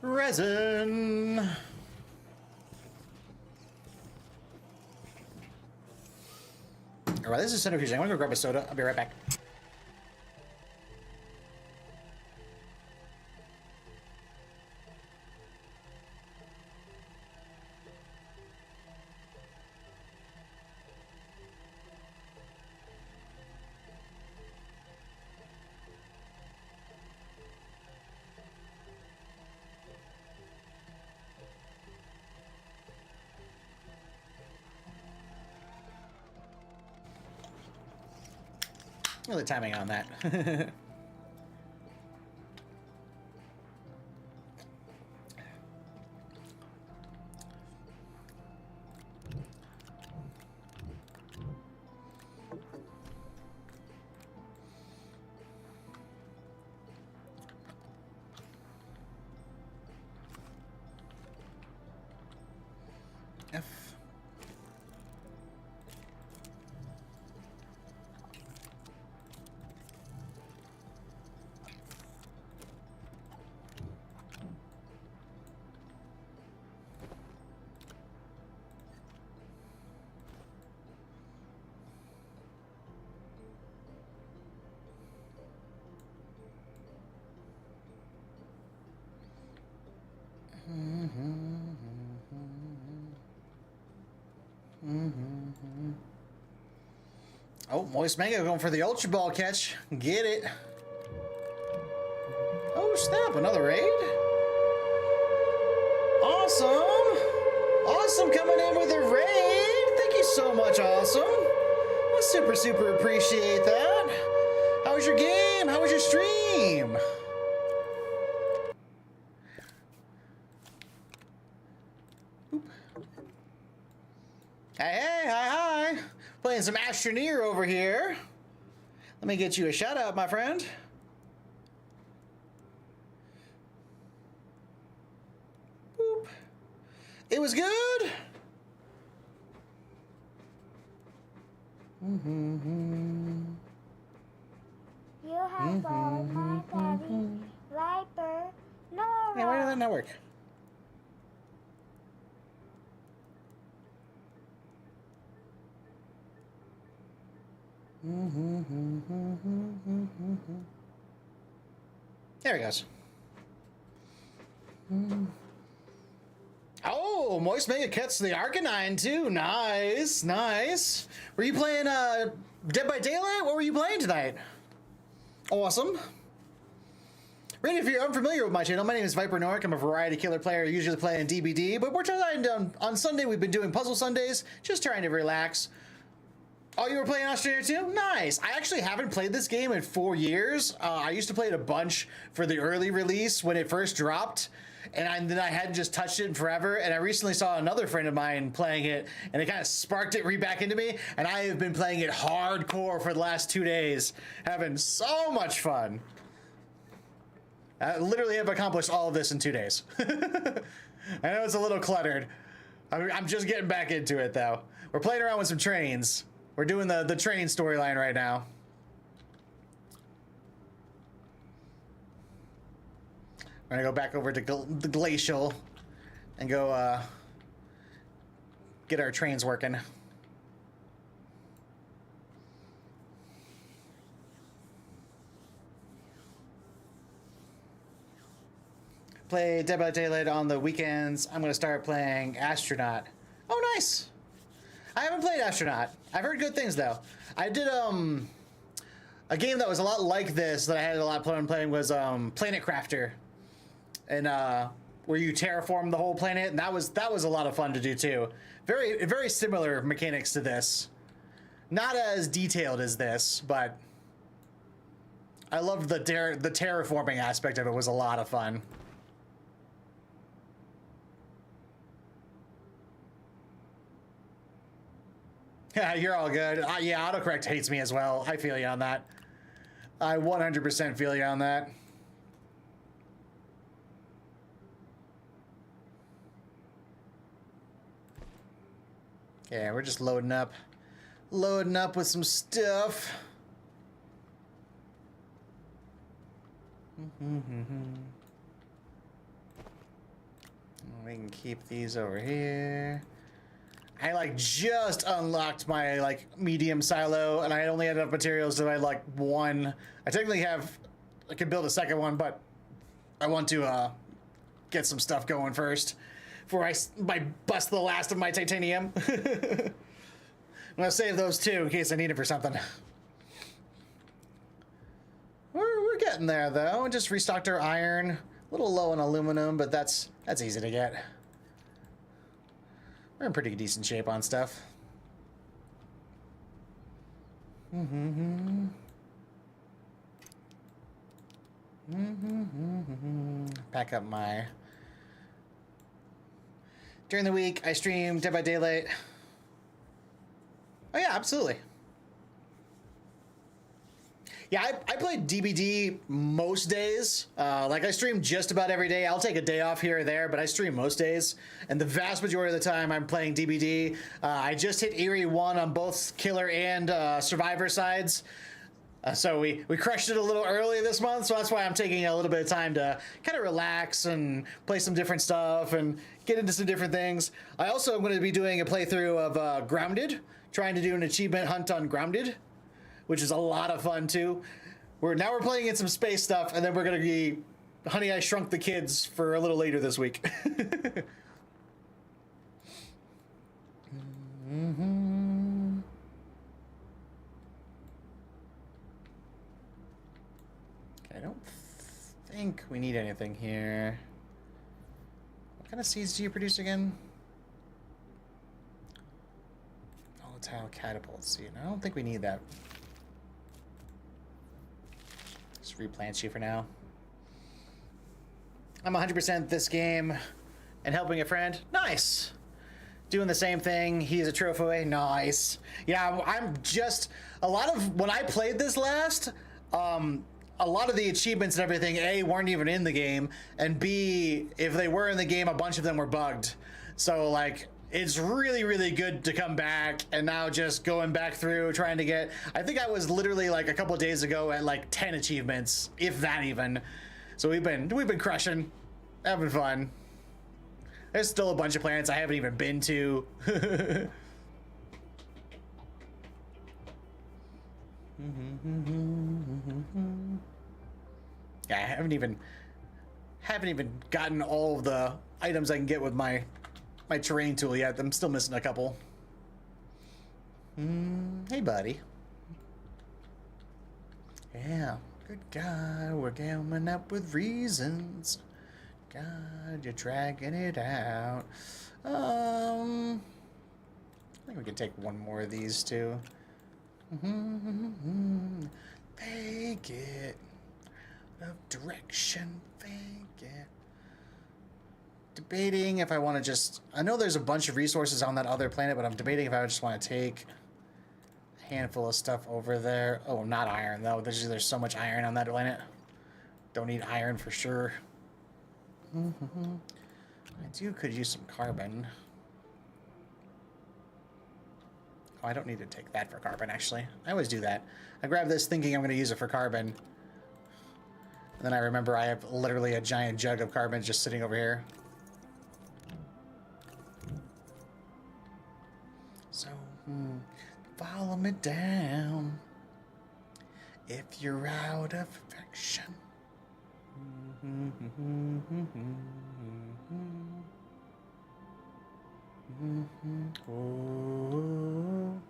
Resin. All right, this is centrifuge. I'm gonna go grab a soda. I'll be right back. Well, the timing on that. F. Oh, Moist Mango going for the Ultra Ball catch. Get it. Oh, snap. Another raid. Awesome. Awesome coming in with a raid. Thank you so much, Awesome. I super, super appreciate that. How was your game? How was your stream? Hey, hi. Playing some Astroneer over here. Let me get you a shout out, my friend. Boop. It was good.
You have followed my daddy, Viper, Nora.
Yeah, why did that not work? There he goes. Oh, Moist Mega gets the Arcanine too. Nice, nice. Were you playing Dead by Daylight? What were you playing tonight? Awesome. Randy, if you're unfamiliar with my channel, my name is Viper Nork. I'm a variety killer player, usually playing DBD, but we're trying on Sunday. We've been doing Puzzle Sundays, just trying to relax. Oh, you were playing Astroneer too? Nice. I actually haven't played this game in 4 years. I used to play it a bunch for the early release when it first dropped, and then I hadn't just touched it in forever. And I recently saw another friend of mine playing it, and it kind of sparked it back into me. And I have been playing it hardcore for the last 2 days, having so much fun. I literally have accomplished all of this in 2 days. I know it's a little cluttered. I'm just getting back into it though. We're playing around with some trains. We're doing the train storyline right now. We're gonna go back over to the Glacial and go get our trains working. play Dead by Daylight on the weekends. I'm gonna start playing Astronaut. Oh, nice. I haven't played Astronaut. I've heard good things though. I did a game that was a lot like this that I had a lot of fun playing was Planet Crafter, and where you terraform the whole planet, and that was a lot of fun to do too. Very similar mechanics to this. Not as detailed as this, but I loved the terraforming aspect of it. Was a lot of fun. Yeah, you're all good. Yeah, autocorrect hates me as well. I feel you on that. I 100% feel you on that. Yeah, we're just loading up with some stuff. We can keep these over here. I like just unlocked my like medium silo, and I only had enough materials so I had like one. I technically have, I could build a second one, but I want to get some stuff going first before I bust the last of my titanium. I'm gonna save those two in case I need it for something. We're getting there though. Just restocked our iron. A little low on aluminum, but that's easy to get. We're in pretty decent shape on stuff. Pack up my... During the week, I stream Dead by Daylight. Oh yeah, absolutely. Yeah, I play DBD most days. Like I stream just about every day. I'll take a day off here or there, but I stream most days. And the vast majority of the time I'm playing DBD. I just hit Eerie 1 on both Killer and Survivor sides. So we crushed it a little early this month, so that's why I'm taking a little bit of time to kind of relax and play some different stuff and get into some different things. I also am going to be doing a playthrough of Grounded, trying to do an achievement hunt on Grounded, which is a lot of fun too. Now we're playing in some space stuff, and then we're gonna be Honey, I Shrunk the Kids for a little later this week. I don't think we need anything here. What kind of seeds do you produce again? Volatile catapult seed. I don't think we need that. Just replant you for now. I'm 100% this game and helping a friend. Nice. Doing the same thing. He's a trophy. Nice. Yeah, I'm just a lot of when I played this last, a lot of the achievements and everything, A, weren't even in the game, and B, if they were in the game, a bunch of them were bugged. So like it's really good to come back, and now just going back through trying to get, I think I was literally like a couple of days ago at like 10 achievements, if that even. So we've been crushing, having fun. There's still a bunch of planets I haven't even been to. Yeah, I haven't even gotten all of the items I can get with my terrain tool yet. I'm still missing a couple. Hey, buddy. Yeah, good God, we're coming up with reasons. God, you're dragging it out. I think we can take one more of these too. Fake it. Of direction, fake it. Debating if I want to just... I know there's a bunch of resources on that other planet, but I'm debating if I just want to take a handful of stuff over there. Oh, not iron, though. There's so much iron on that planet. Don't need iron for sure. Could use some carbon. Oh, I don't need to take that for carbon, actually. I always do that. I grab this thinking I'm going to use it for carbon. And then I remember I have literally a giant jug of carbon just sitting over here. So, follow me down if you're out of affection. Oh.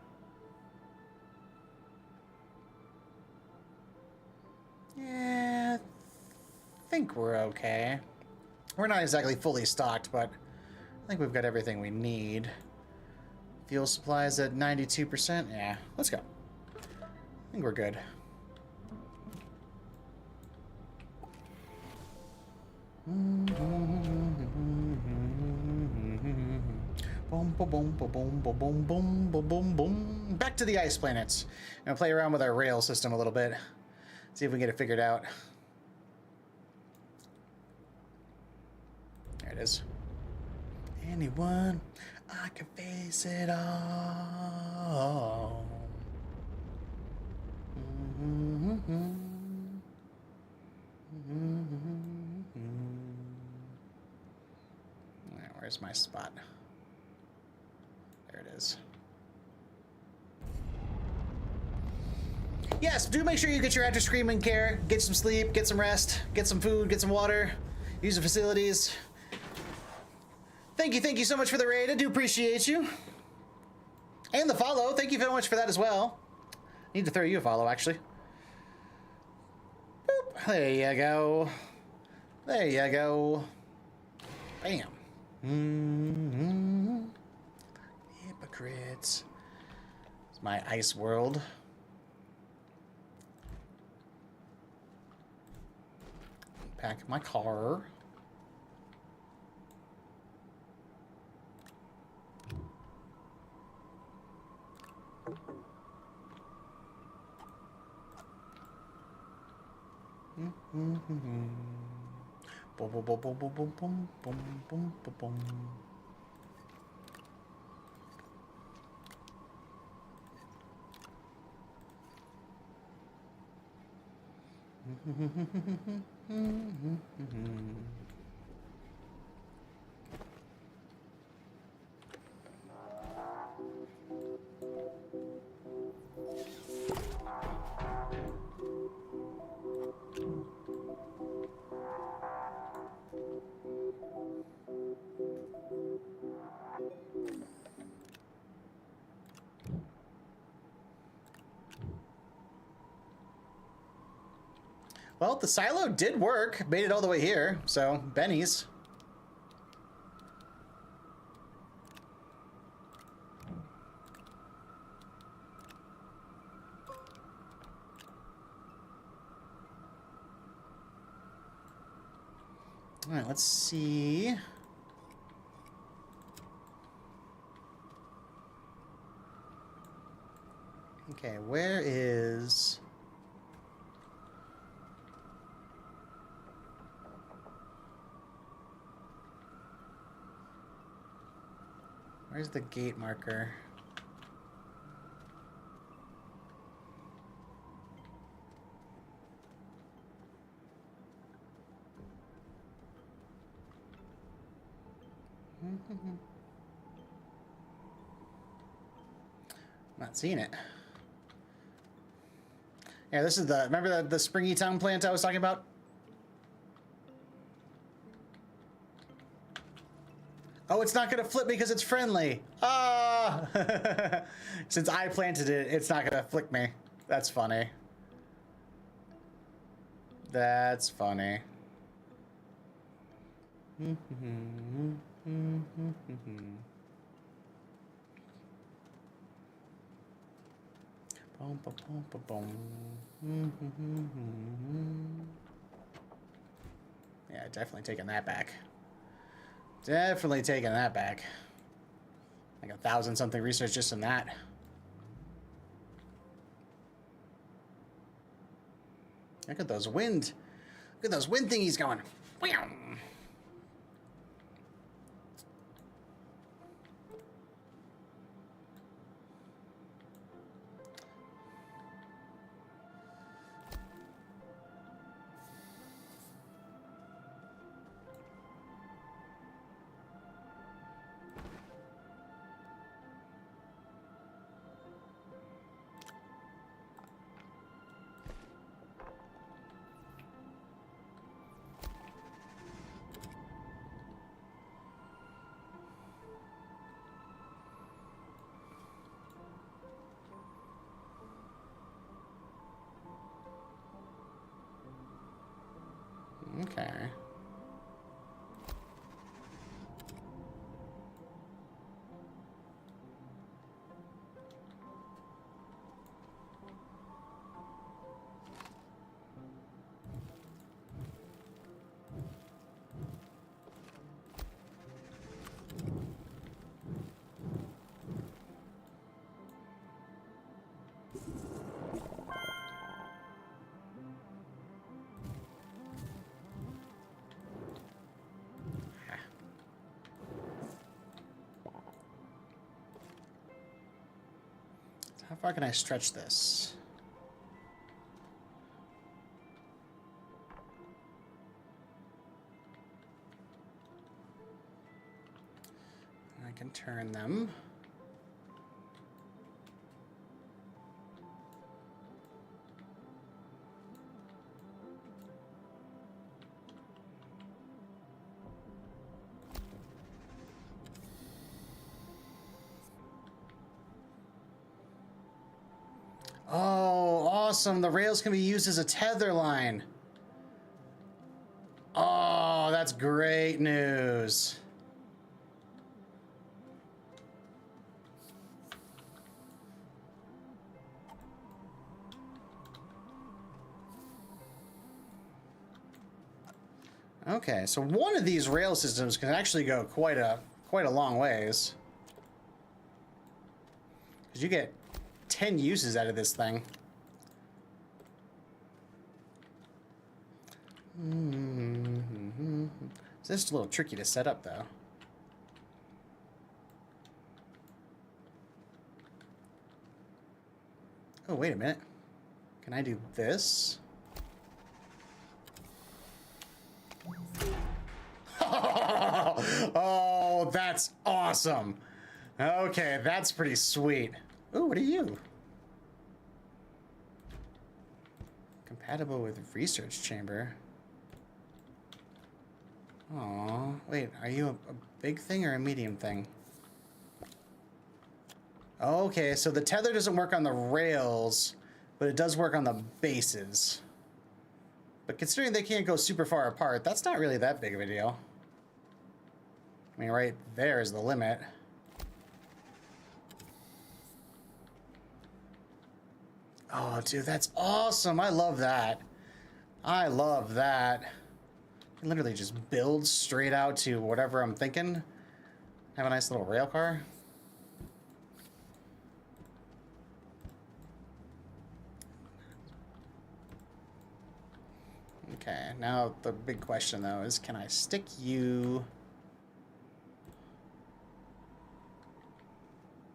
Yeah, I think we're okay. We're not exactly fully stocked, but I think we've got everything we need. Fuel supplies at 92%. Yeah, let's go. I think we're good. Boom, boom, boom, boom, boom, boom, boom, boom, boom, boom. Back to the ice planets. I'm gonna play around with our rail system a little bit. See if we can get it figured out. There it is. Anyone, I can face it all. Where's my spot? There it is. Yes, do make sure you get your after-screaming care, get some sleep, get some rest, get some food, get some water, use the facilities. Thank you so much for the raid. I do appreciate you. And the follow. Thank you very much for that as well. Need to throw you a follow, actually. Boop. There you go. There you go. Bam. Hypocrites. It's my ice world. Pack my car. Boom, boom, boom, boom, boom, boom, boom, boom, boom, boom, boom. Well, the silo did work. Made it all the way here, so Benny's. All right, let's see. Okay, where is... Where's the gate marker? Not seeing it. Yeah, this is the, remember the Springy Town plant I was talking about? Oh, it's not gonna flip me because it's friendly. Ah! Since I planted it, it's not gonna flick me. That's funny. That's funny. Yeah, definitely taking that back. Definitely taking that back. Like 1,000 something research just in that. Look at those wind. Look at those wind thingies going. Okay. How far can I stretch this? I can turn them. Oh, awesome. The rails can be used as a tether line. Oh, that's great news. Okay, so one of these rail systems can actually go quite a long ways. Because you get 10 uses out of this thing. It's just a little tricky to set up, though. Oh, wait a minute. Can I do this? Oh, that's awesome. Okay, that's pretty sweet. Oh, what are you? Compatible with research chamber. Oh, wait, are you a big thing or a medium thing? Okay, so the tether doesn't work on the rails, but it does work on the bases. But considering they can't go super far apart, that's not really that big of a deal. I mean, right there is the limit. Oh, dude, that's awesome. I love that. I love that. I can literally just build straight out to whatever I'm thinking. Have a nice little rail car. Okay, now the big question, though, is can I stick you...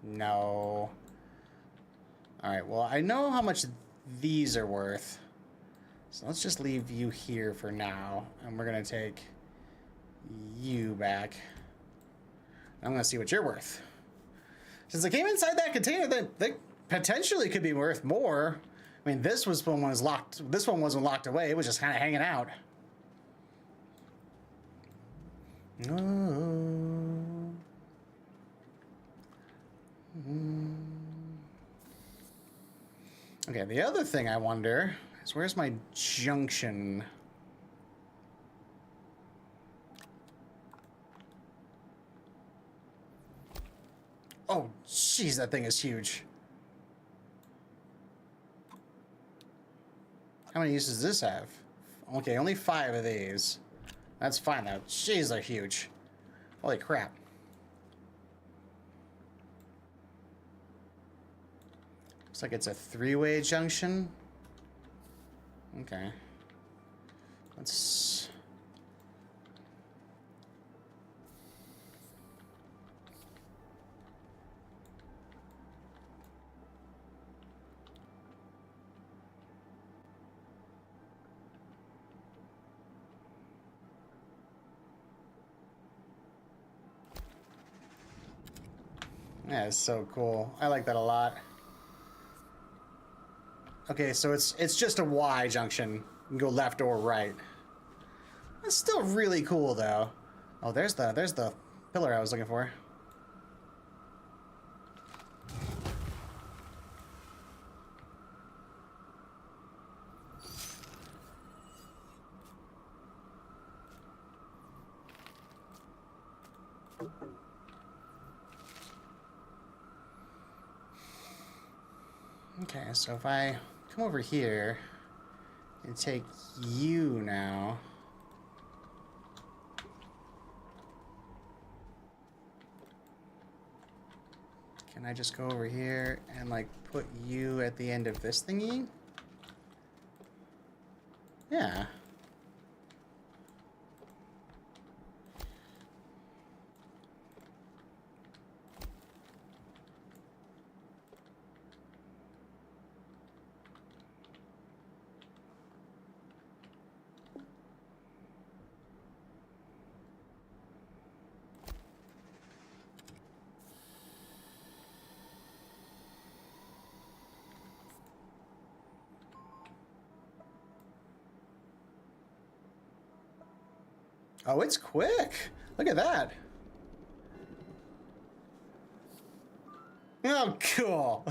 No. Alright, well, I know how much these are worth. So let's just leave you here for now. And we're going to take you back. I'm going to see what you're worth. Since they came inside that container, they potentially could be worth more. I mean, this one was locked. This one wasn't locked away. It was just kind of hanging out. Okay, the other thing I wonder is where's my junction? Oh, jeez, that thing is huge. How many uses does this have? Okay, only 5 of these. That's fine, though. Jeez, they're huge. Holy crap. Looks like it's a 3-way junction. Okay. Let's... Yeah, it's so cool. I like that a lot. Okay, so it's just a Y junction. You can go left or right. It's still really cool, though. Oh, there's the pillar I was looking for. Okay, so if I come over here and take you now. Can I just go over here and like put you at the end of this thingy? Yeah. Oh, it's quick. Look at that. Oh, cool.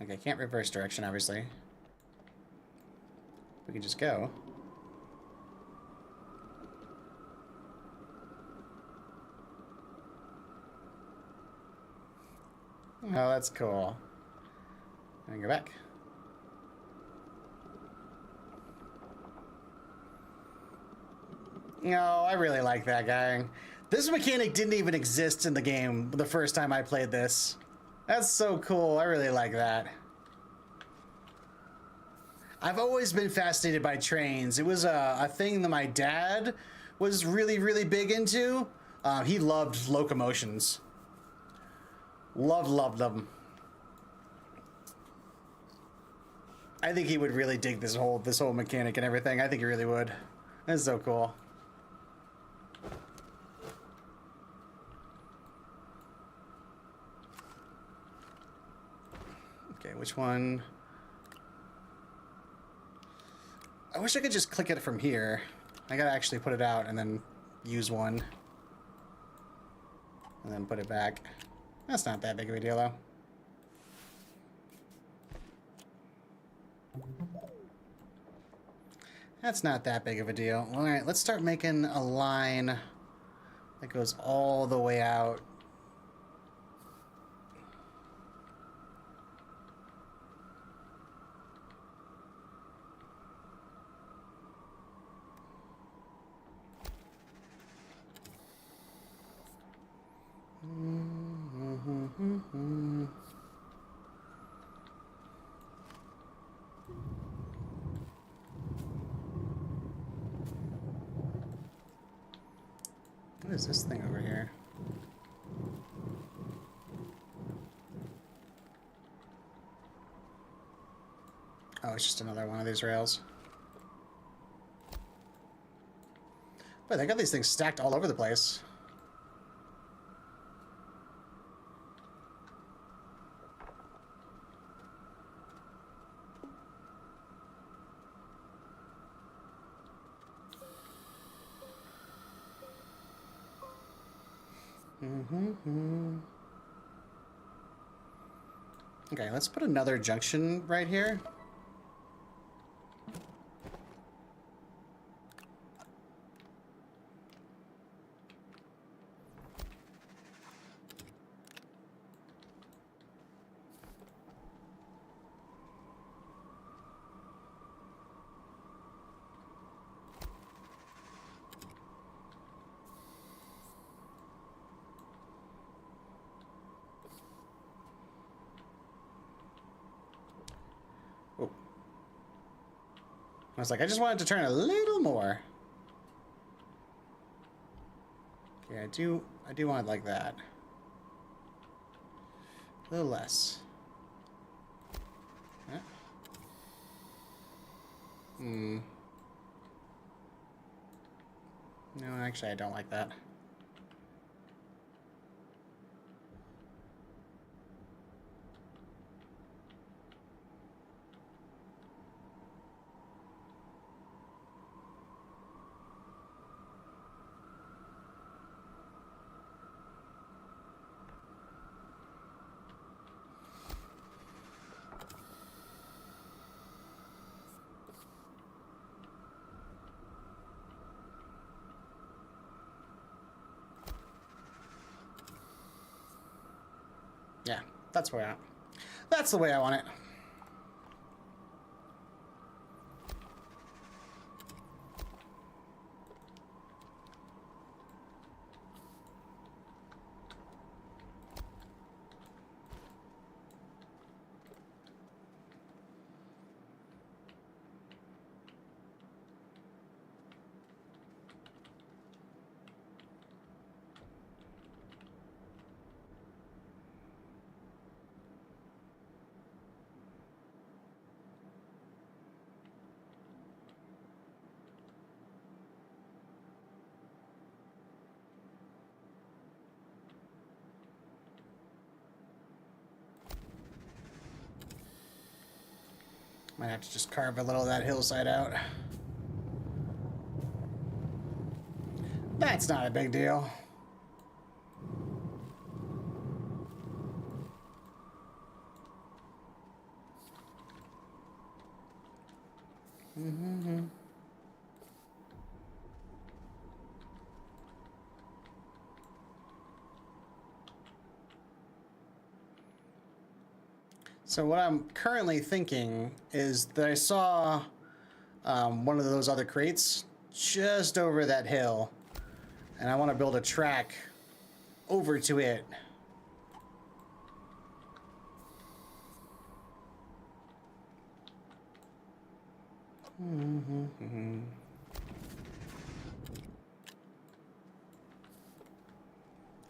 Okay, can't reverse direction, obviously. We can just go. Oh, that's cool. And go back. No, I really like that guy. This mechanic didn't even exist in the game the first time I played this. That's so cool. I really like that. I've always been fascinated by trains. It was a thing that my dad was really, really big into. He loved locomotions. Loved them. I think he would really dig this whole mechanic and everything. I think he really would. That's so cool. Okay, which one? I wish I could just click it from here. I gotta actually put it out and then use one. And then put it back. That's not that big of a deal, though. That's not that big of a deal. All right, let's start making a line that goes all the way out. What is this thing over here? Oh, it's just another one of these rails. But they got these things stacked all over the place. Okay, let's put another junction right here. Oh. I was like, I just wanted to turn a little more. Okay, I do want it like that. A little less. Huh? No, actually, I don't like that. Yeah, that's the way I want it. Might have to just carve a little of that hillside out. That's not a big deal. So what I'm currently thinking is that I saw one of those other crates just over that hill, and I want to build a track over to it.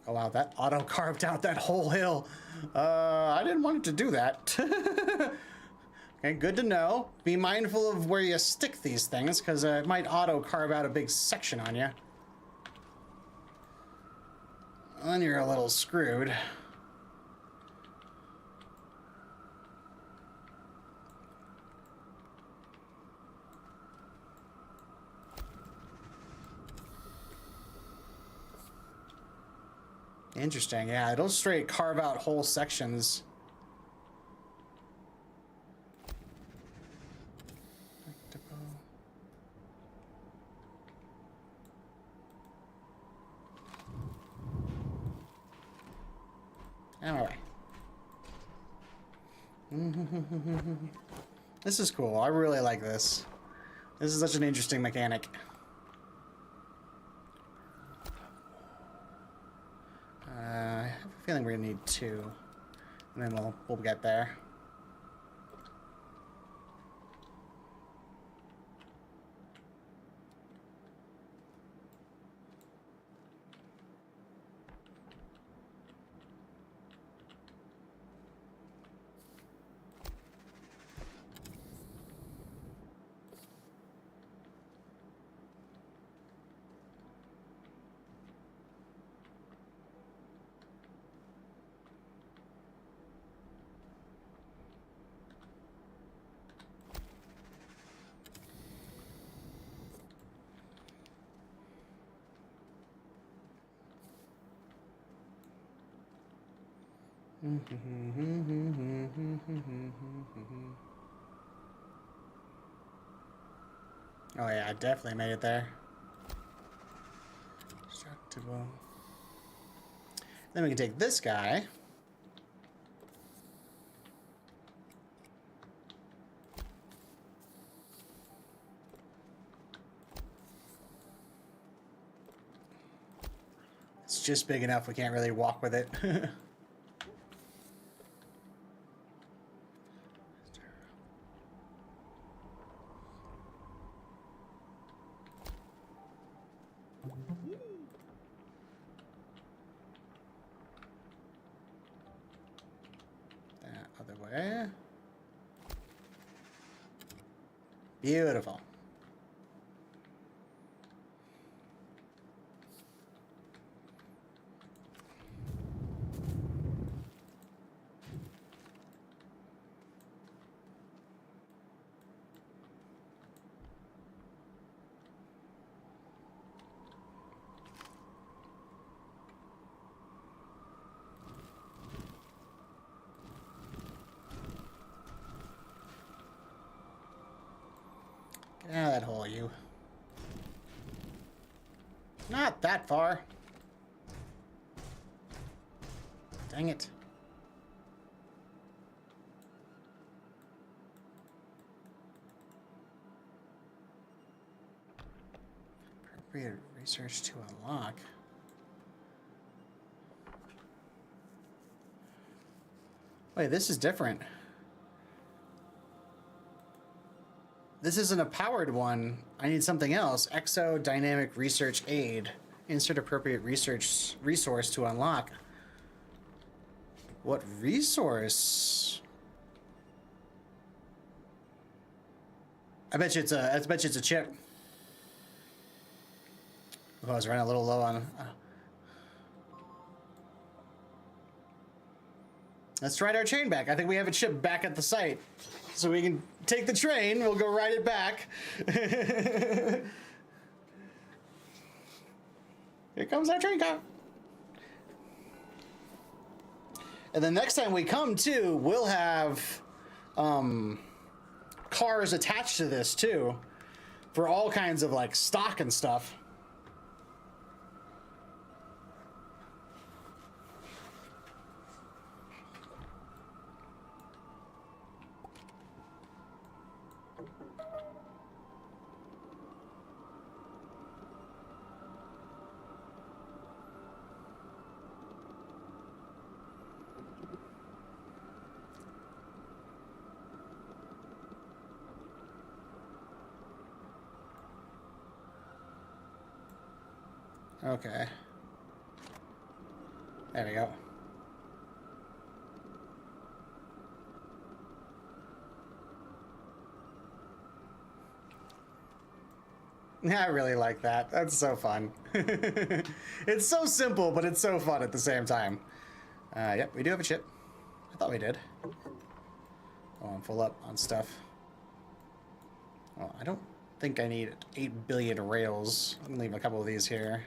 Oh wow, that auto carved out that whole hill. I didn't want it to do that. Okay, good to know. Be mindful of where you stick these things, because it might auto carve out a big section on you. Then you're a little screwed. Interesting, yeah, it'll straight carve out whole sections. Anyway. This is cool. I really like this. This is such an interesting mechanic. I have a feeling we're gonna need 2, and then we'll get there. Oh yeah, I definitely made it there. Destructible. Then we can take this guy. It's just big enough we can't really walk with it. That other way. Beautiful. Get out of that hole, you. Not that far. Dang it. Research to unlock. Wait, this is different. This isn't a powered one. I need something else. Exodynamic research aid. Insert appropriate research resource to unlock. What resource? I bet you it's a chip. Oh, I was running a little low on. Let's ride our train back. I think we have a chip back at the site. So we can take the train, we'll go ride it back. Here comes our train car. And then next time we come too, we'll have cars attached to this too, for all kinds of like stock and stuff. Okay. There we go. I really like that. That's so fun. It's so simple, but it's so fun at the same time. Yep, we do have a chip. I thought we did. Oh, I'm full up on stuff. Well, I don't think I need 8 billion rails. I'm gonna leave a couple of these here.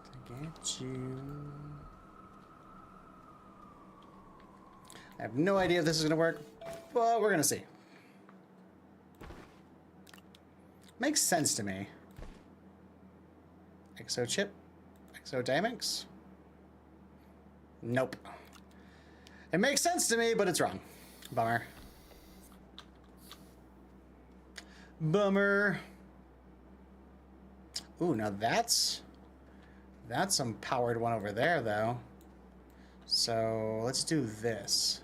To get you. I have no idea if this is going to work, but we're going to see. Makes sense to me. Exo chip? Exodynamics? Nope. It makes sense to me, but it's wrong. Bummer. Bummer. Ooh, now that's some powered one over there, though. So let's do this.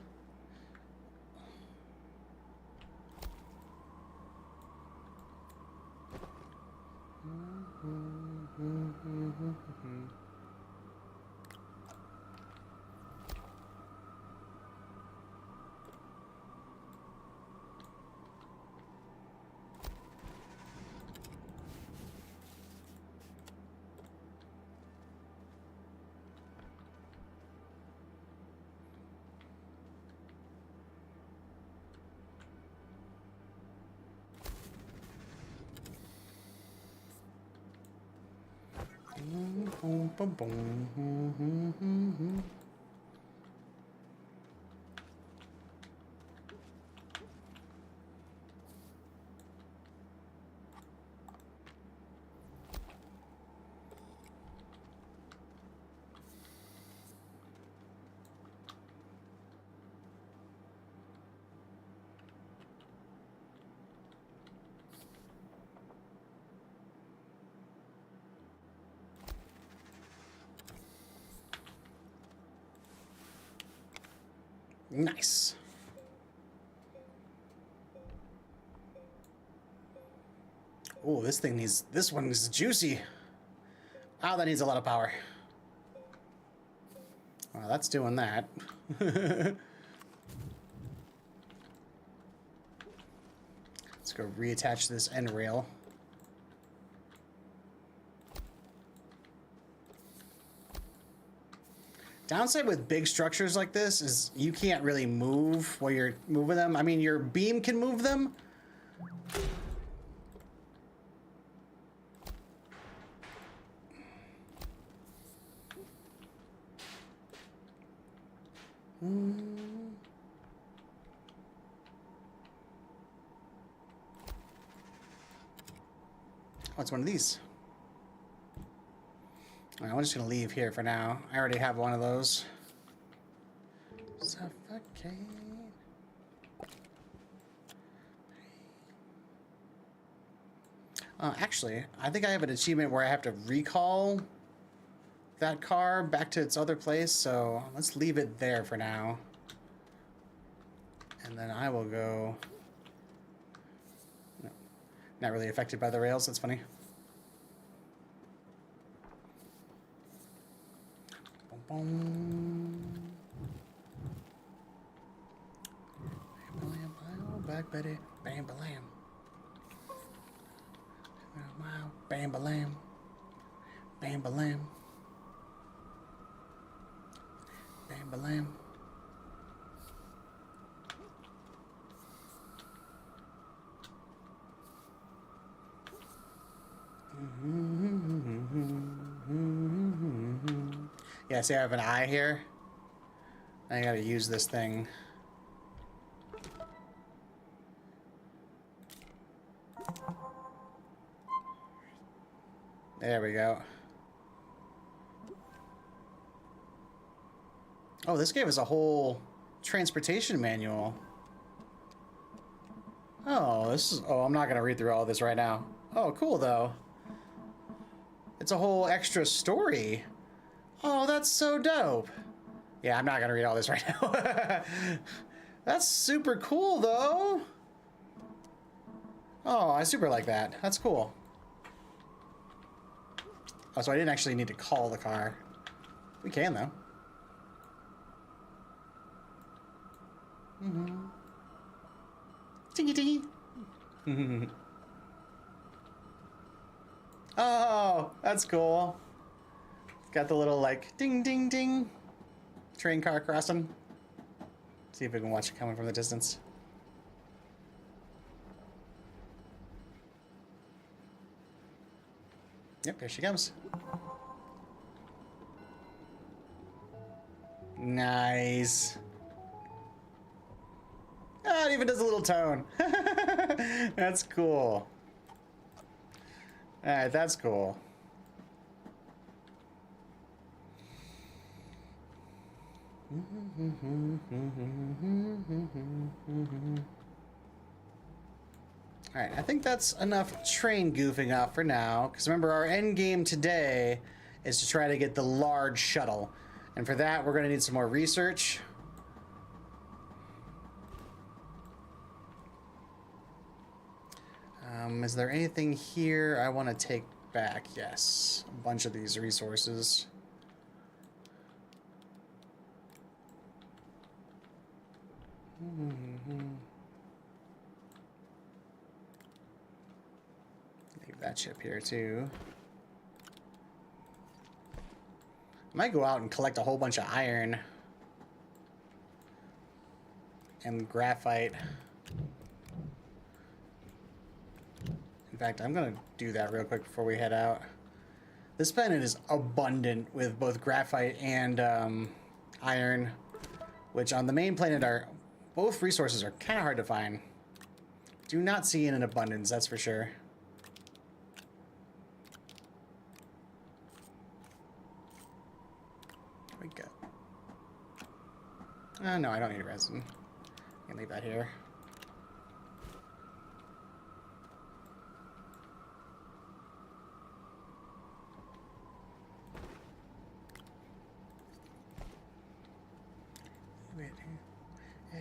Nice. Oh, this one is juicy. Wow, that needs a lot of power. Well, that's doing that. Let's go reattach this end rail. Downside with big structures like this is you can't really move while you're moving them. I mean, your beam can move them. Oh, it's one of these. All right, I'm just gonna leave here for now. I already have one of those. Suffocate. Actually, I think I have an achievement where I have to recall that car back to its other place, so let's leave it there for now. And then I will go... No, not really affected by the rails, that's funny. Boom, boom. Back, Betty. Bam, balam. Bam, balam. Bam, balam. Bam, balam. Yeah, see I have an eye here. I gotta use this thing. There we go. Oh, this gave us a whole transportation manual. Oh, this is... Oh, I'm not gonna read through all this right now. Oh, cool, though. It's a whole extra story. Oh, that's so dope. Yeah, I'm not gonna read all this right now. That's super cool, though. Oh, I super like that. That's cool. Oh, so I didn't actually need to call the car. We can, though. Mm-hmm. Tingy tingy. Oh, that's cool. Got the little, like, ding ding ding train car crossing. See if we can watch it coming from the distance. Yep, here she comes. Nice. Oh, it even does a little tone. That's cool. Alright, that's cool. Alright, I think that's enough train goofing off for now, because remember our end game today is to try to get the large shuttle. And for that, we're going to need some more research. Is there anything here I want to take back? Yes, a bunch of these resources. Leave that chip here too. I might go out and collect a whole bunch of iron and graphite. In fact, I'm gonna do that real quick before we head out. This planet is abundant with both graphite and iron, which on the main planet are both resources are kind of hard to find. Do not see in an abundance, that's for sure. Here we go. No, I don't need resin. I can leave that here.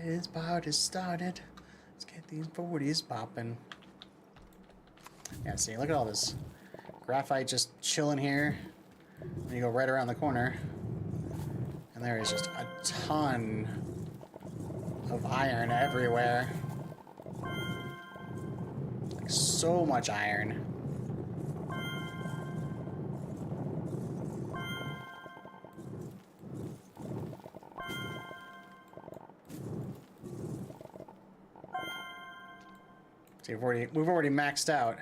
This party started. Let's get these 40s popping. Yeah, see, look at all this graphite just chilling here. And you go right around the corner. And There is just a ton of iron everywhere. Like, so much iron. See, we've already maxed out.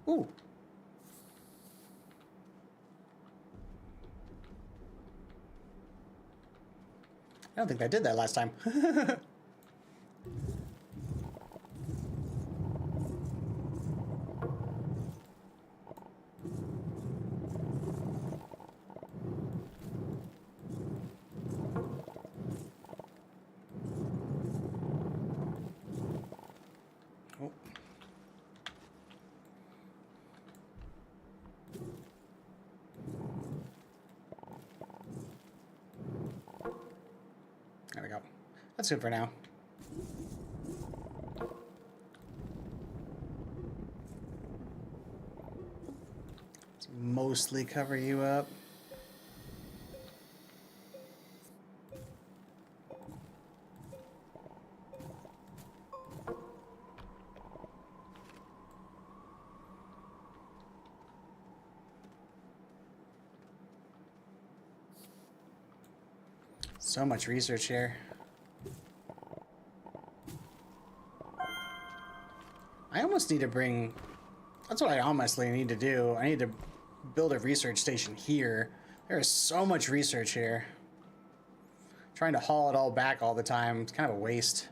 Ooh. I don't think I did that last time. Oh. There we go. That's good for now. Let's mostly cover you up. So much research here. I almost need to bring... That's what I honestly need to do. I need to build a research station here. There is so much research here. Trying to haul it all back all the time, it's kind of a waste.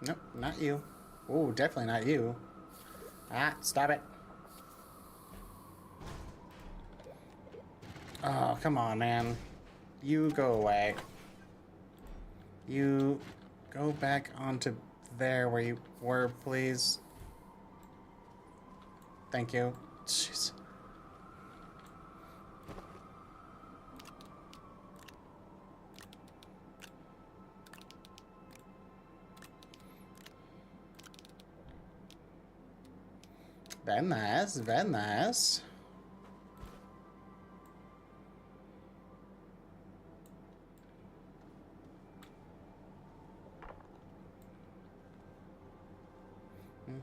Nope, not you. Oh, definitely not you. Ah, stop it. Oh, come on, man. You go away. You go back onto there where you were, please. Thank you. Jeez. Very nice, very nice.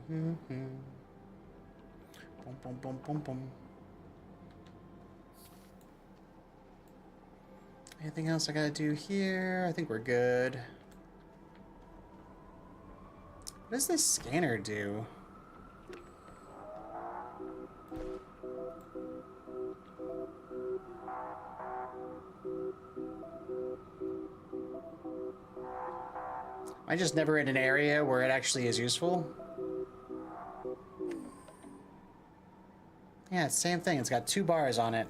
Boom, boom, boom, boom, boom. Anything else I gotta do here? I think we're good. What does this scanner do? Am I just never in an area where it actually is useful? Yeah, it's the same thing. It's got 2 bars on it.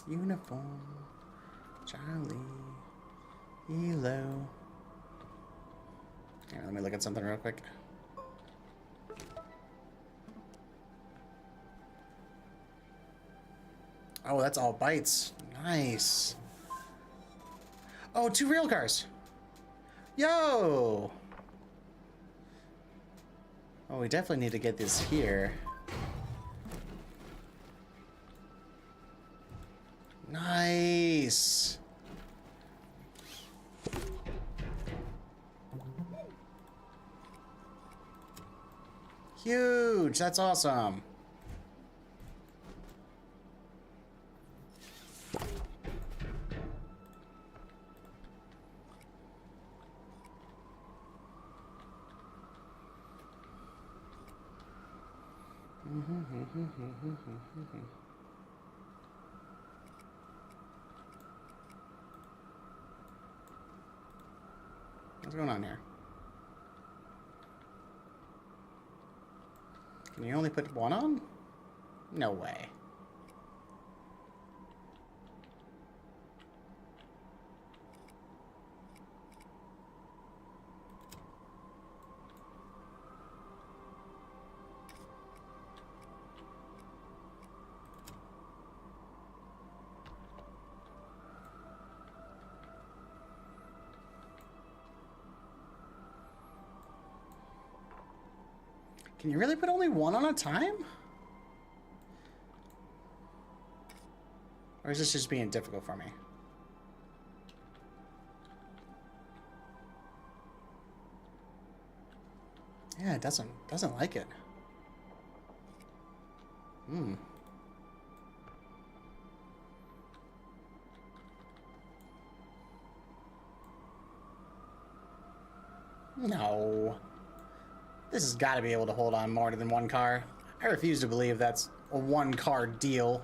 Uniform. Charlie. Elo. Here, let me look at something real quick. Oh, that's all bytes. Nice. Oh, 2 rail cars. Yo! Oh, we definitely need to get this here. Nice. Huge. That's awesome. What's going on here? Can you only put one on? No way. Can you really put only one on a time? Or is this just being difficult for me? Yeah, it doesn't like it. Hmm. No. This has got to be able to hold on more than one car. I refuse to believe that's a one-car deal.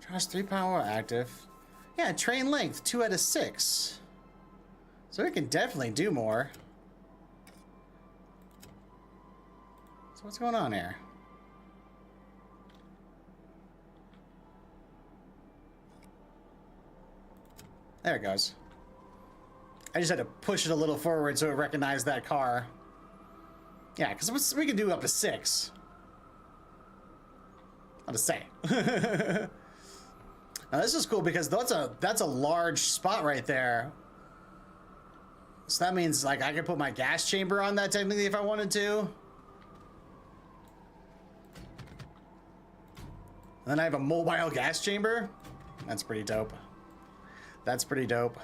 Trash 3 power active. Yeah, train length 2 out of 6. So we can definitely do more. So what's going on here? There it goes. I just had to push it a little forward so it recognized that car. Yeah, because we can do up to 6. I'll just say. Now this is cool because that's a large spot right there. So that means like I could put my gas chamber on that technically if I wanted to. And then I have a mobile gas chamber. That's pretty dope. That's pretty dope.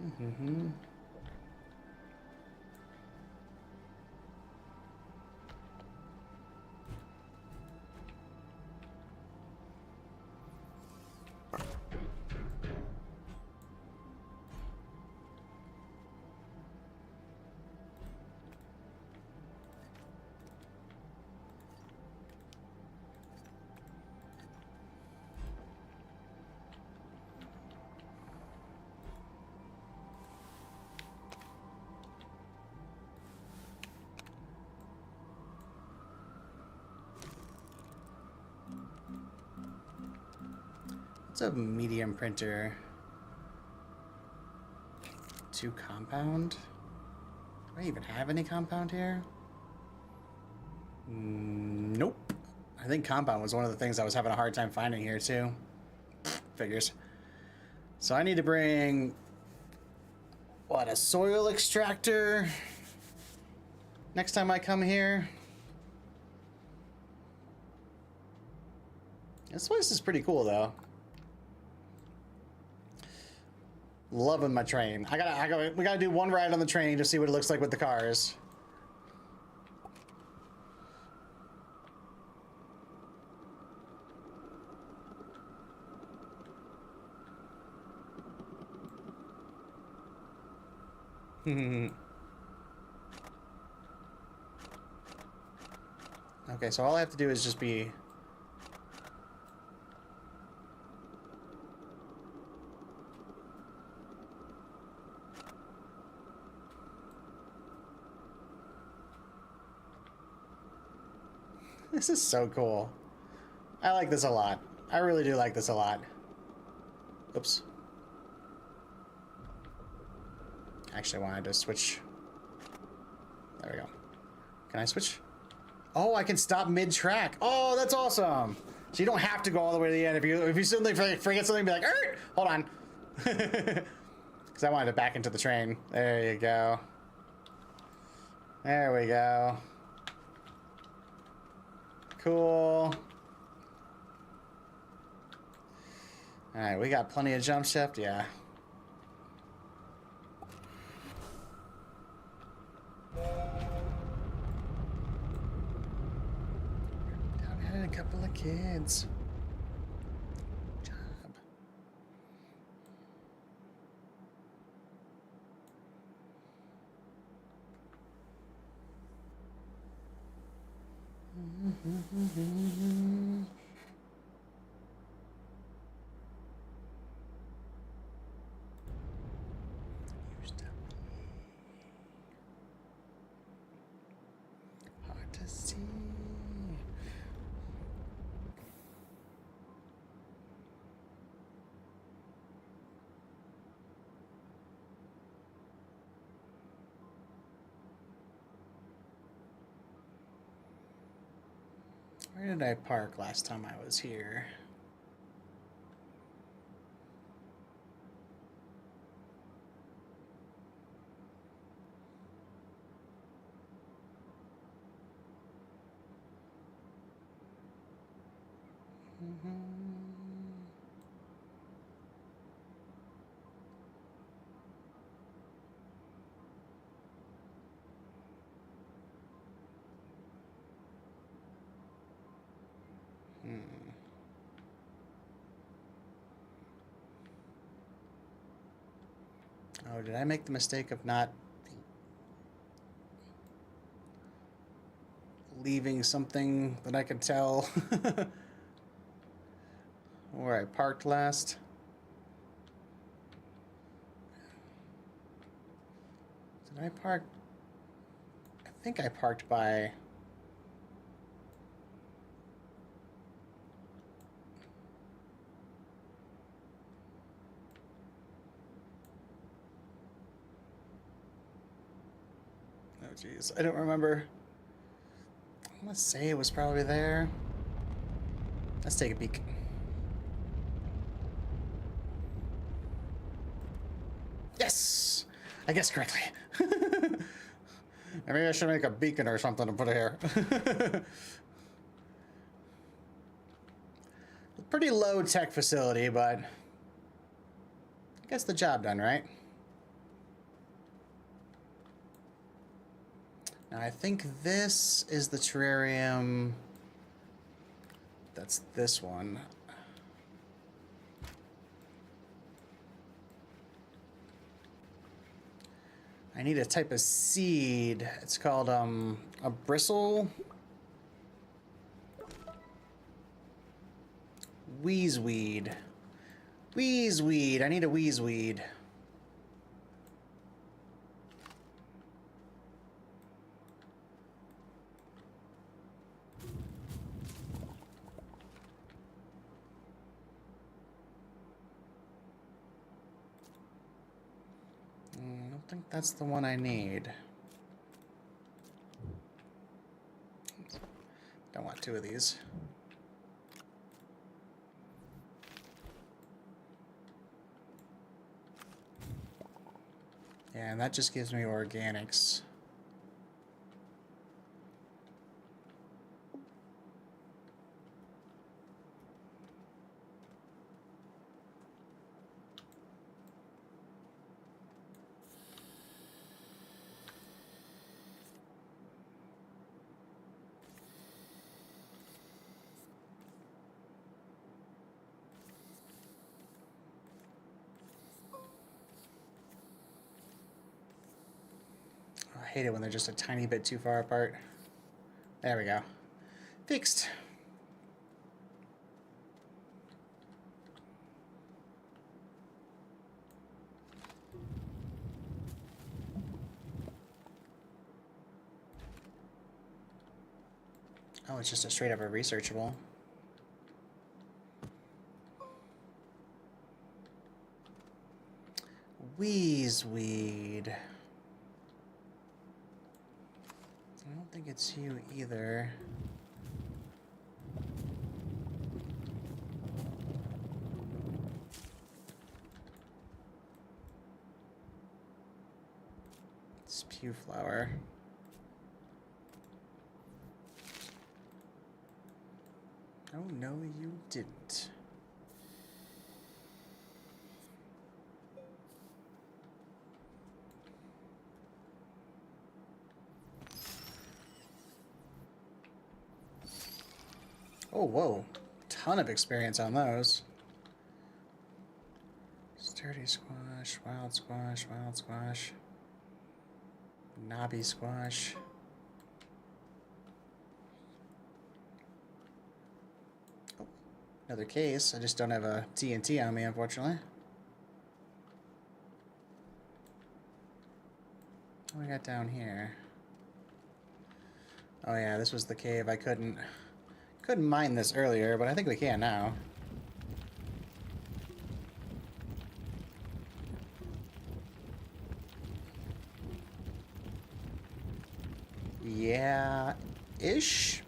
Mm-hmm. It's a medium printer. 2 compound? Do I even have any compound here? Nope. I think compound was one of the things I was having a hard time finding here too. Figures. So I need to bring, what, a soil extractor next time I come here. This place is pretty cool though. Loving my train. We gotta do one ride on the train to see what it looks like with the cars. Okay, so all I have to do is just be... This is so cool. I like this a lot. I really do like this a lot. Oops. Actually, I wanted to switch There we go. Can I switch? Oh, I can stop mid-track. Oh, that's awesome. So you don't have to go all the way to the end. If you suddenly forget something, be like, "Er, hold on," because I wanted to back into the train. There you go. There we go. Cool. All right, we got plenty of jump shift. Yeah. Down had a couple of kids. Good job. Used to be hard to see. Where did I park last time I was here? Oh, did I make the mistake of not leaving something that I could tell where I parked last? Did I park? I think I parked by... Oh, geez. I don't remember. I'm gonna say it was probably there. Let's take a peek. Yes! I guessed correctly. Maybe I should make a beacon or something to put it here. Pretty low tech facility, but gets the job done, right? Now I think this is the terrarium. That's this one. I need a type of seed. It's called a bristle. Wheezeweed. Wheezeweed. I need a wheezeweed. I don't think that's the one I need. Don't want two of these. Yeah, and that just gives me organics. I hate it when they're just a tiny bit too far apart. There we go. Fixed. Oh, it's just a straight up a researchable. Wheezeweed. I don't think it's you either. Spew flower. Oh, no, you didn't. Oh, whoa. Ton of experience on those. Sturdy squash, wild squash, wild squash. Knobby squash. Oh, another case. I just don't have a TNT on me, unfortunately. What do we got down here? Oh yeah, this was the cave. I couldn't mine this earlier, but I think we can now. Yeah-ish.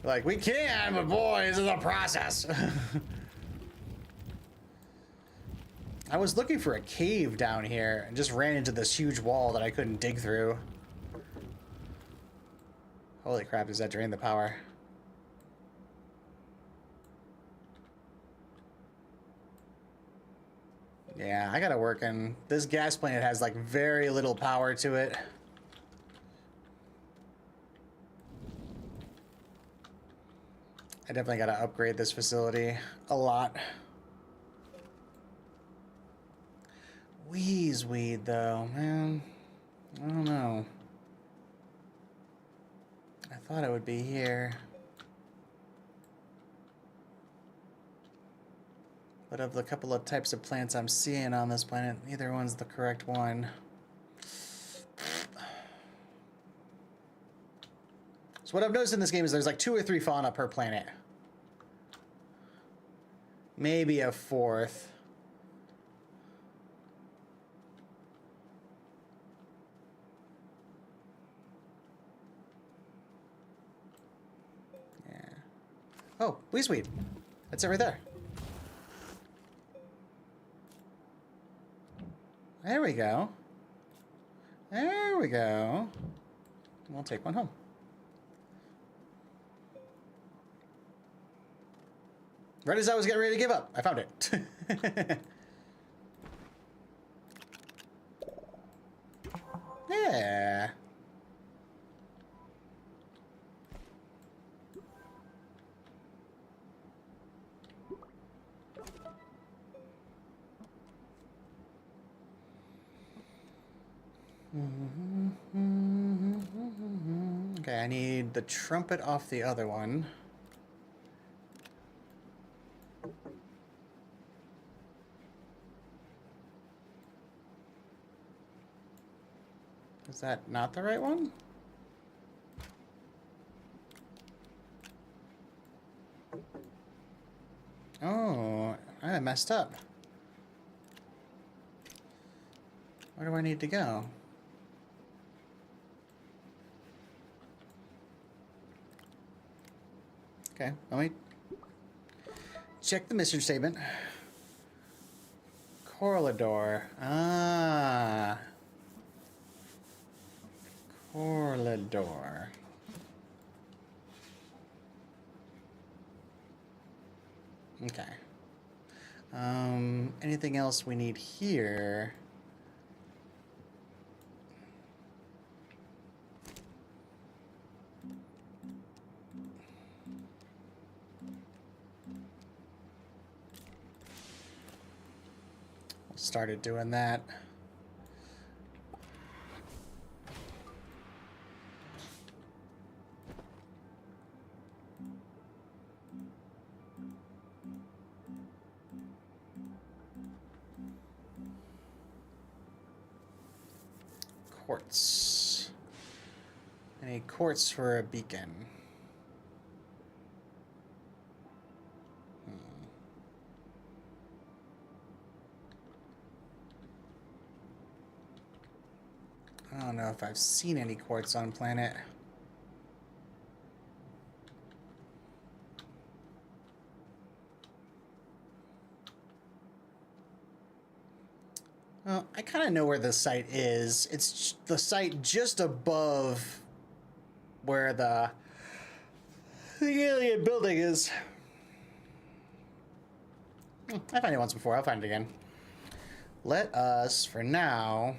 Like, we can, but boy, this is a process. I was looking for a cave down here and just ran into this huge wall that I couldn't dig through. Holy crap, does that drain the power? Yeah, I gotta work in... This gas plant has, like, very little power to it. I definitely gotta upgrade this facility a lot. Weed, though, man. I don't know. I thought it would be here. But of the couple of types of plants I'm seeing on this planet, neither one's the correct one. So what I've noticed in this game is there's like 2 or 3 fauna per planet. Maybe a 4th. Yeah. Oh, weed. That's it right there. There we go. There we go. We'll take one home. Right as I was getting ready to give up, I found it. Yeah. Okay, I need the trumpet off the other one. Is that not the right one? Oh, I messed up. Where do I need to go? Okay, let me check the mission statement. Corridor. Ah. Corridor. Okay. Anything else we need here? Started doing that. Quartz. I need quartz for a beacon. don't know if I've seen any quartz on planet. Well, I kind of know where the site is. It's the site just above where the alien building is. I found it once before. I'll find it again. Let us, for now,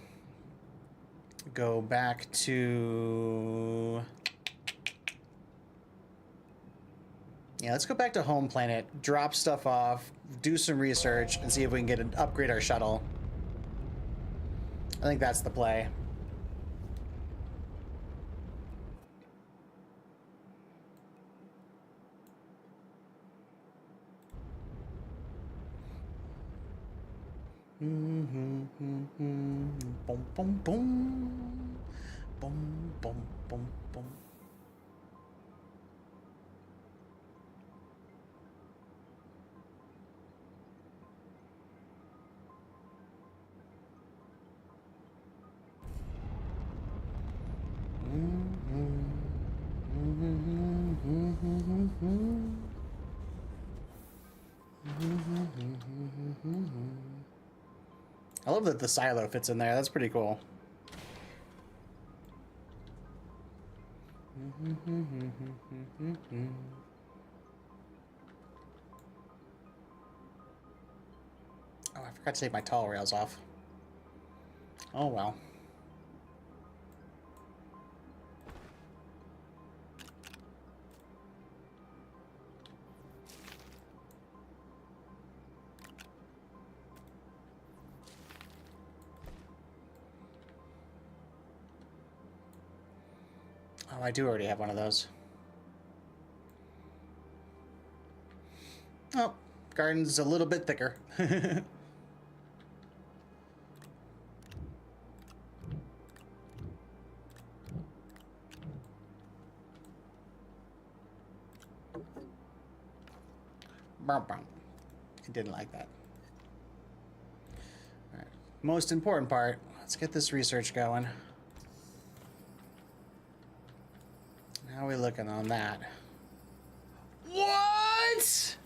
go back to... Yeah, let's go back to home planet, drop stuff off, do some research, and see if we can upgrade our shuttle. I think that's the play. Boom, boom, boom. Boom, boom, boom, boom. I love that the silo fits in there. That's pretty cool. Oh, I forgot to take my tall rails off. Oh, well. Oh, I do already have one of those. Oh, garden's a little bit thicker. I didn't like that. All right. Most important part, let's get this research going. How are we looking on that? What?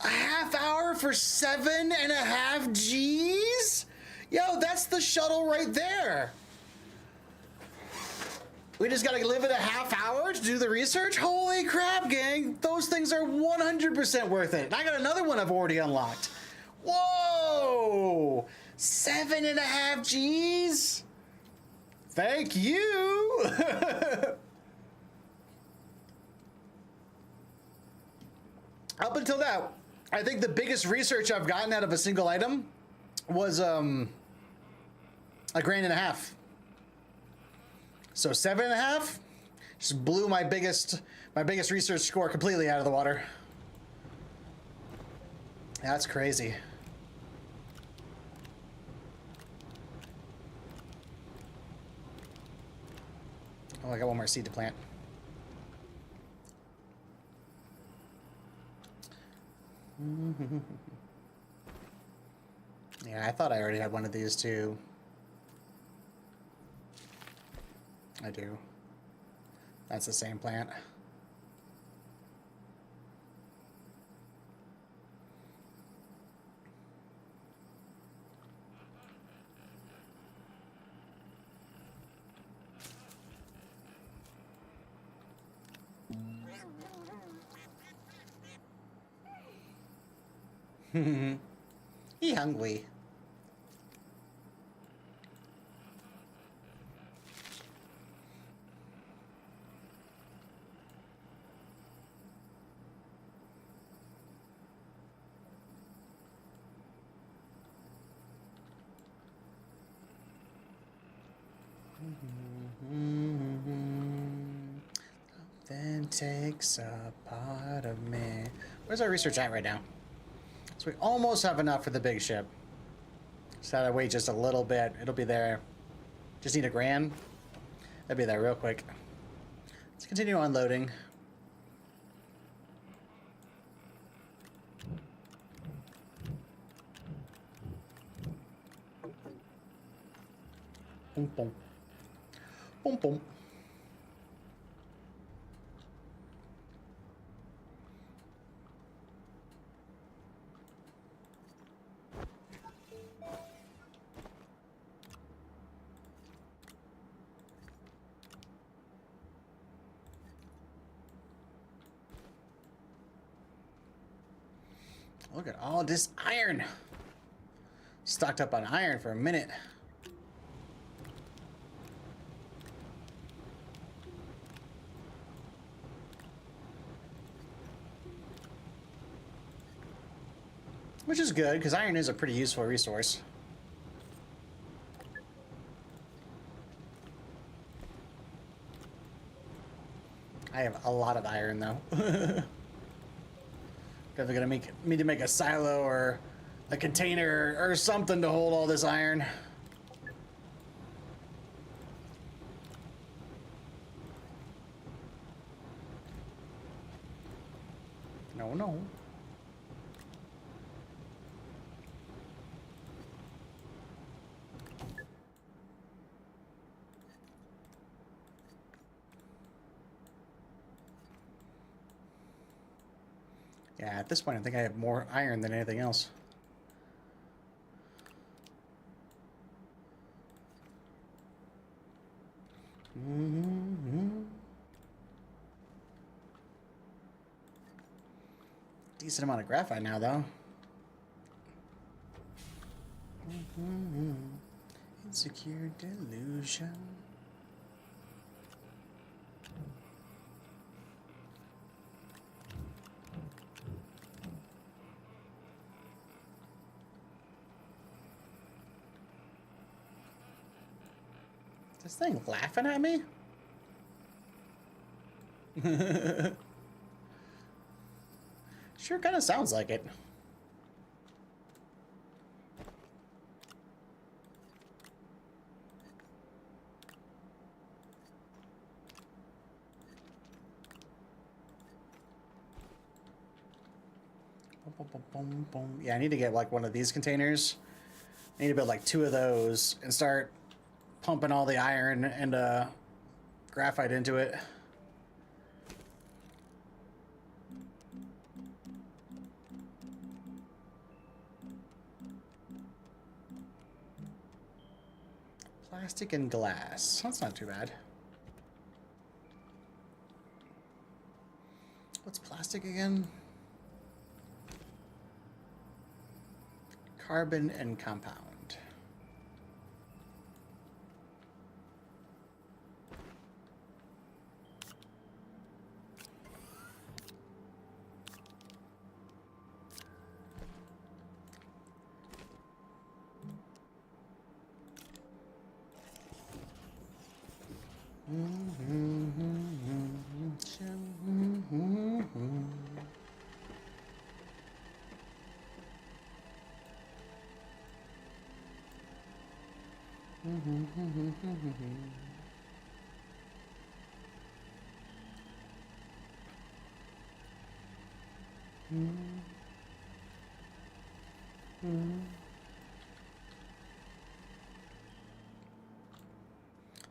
A half hour for 7.5 Gs? Yo, that's the shuttle right there. We just gotta live it a half hour to do the research? Holy crap, gang. Those things are 100% worth it. And I got another one I've already unlocked. Whoa! 7.5 Gs? Thank you! Up until now, I think the biggest research I've gotten out of a single item was $1.5 grand. So 7.5 just blew my biggest research score completely out of the water. That's crazy. Oh, I got one more seed to plant. Yeah, I thought I already had one of these too. I do. That's the same plant. He hungry. Then takes a part of me. Where's our research at right now? So we almost have enough for the big ship. Just gotta wait just a little bit. It'll be there. Just need $1 grand. That'll be there real quick. Let's continue unloading. Boom, boom. Boom, boom. Look at all this iron. Stocked up on iron for a minute. Which is good, because iron is a pretty useful resource. I have a lot of iron, though. Definitely gonna need to make a silo or a container or something to hold all this iron. No, no. Yeah, at this point, I think I have more iron than anything else. Decent amount of graphite now, though. Insecure delusion. This thing laughing at me? Sure kind of sounds like it. Boom, boom, boom, boom. Yeah, I need to get like one of these containers. I need to build like 2 of those and start pumping all the iron and graphite into it. Plastic and glass. That's not too bad. What's plastic again? Carbon and compound.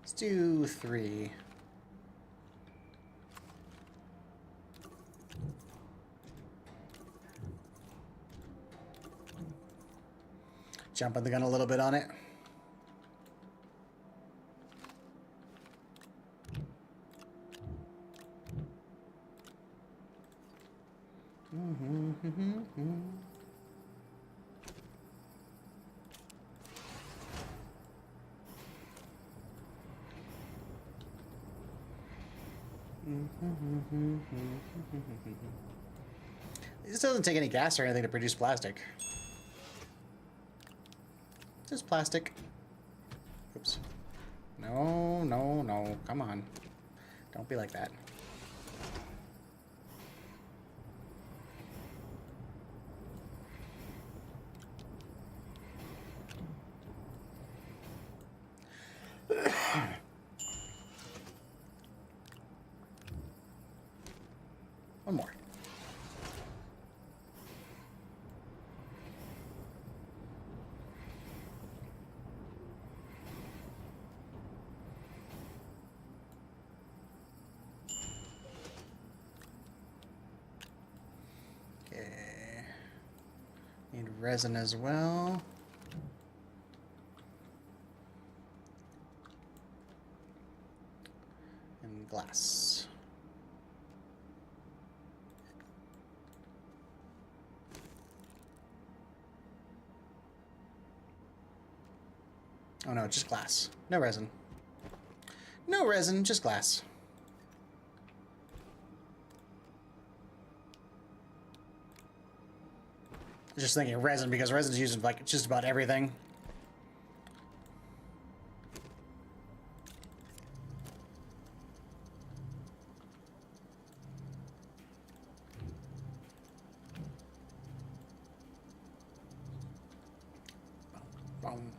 Let's do 3. Jumping the gun a little bit on it. This doesn't take any gas or anything to produce plastic. Just plastic. Oops. No, no, no. Come on. Don't be like that. One more. resin as well. And glass. Oh no, just glass. No resin. No resin, just glass. Just thinking resin because resin's used in like just about everything. Boom.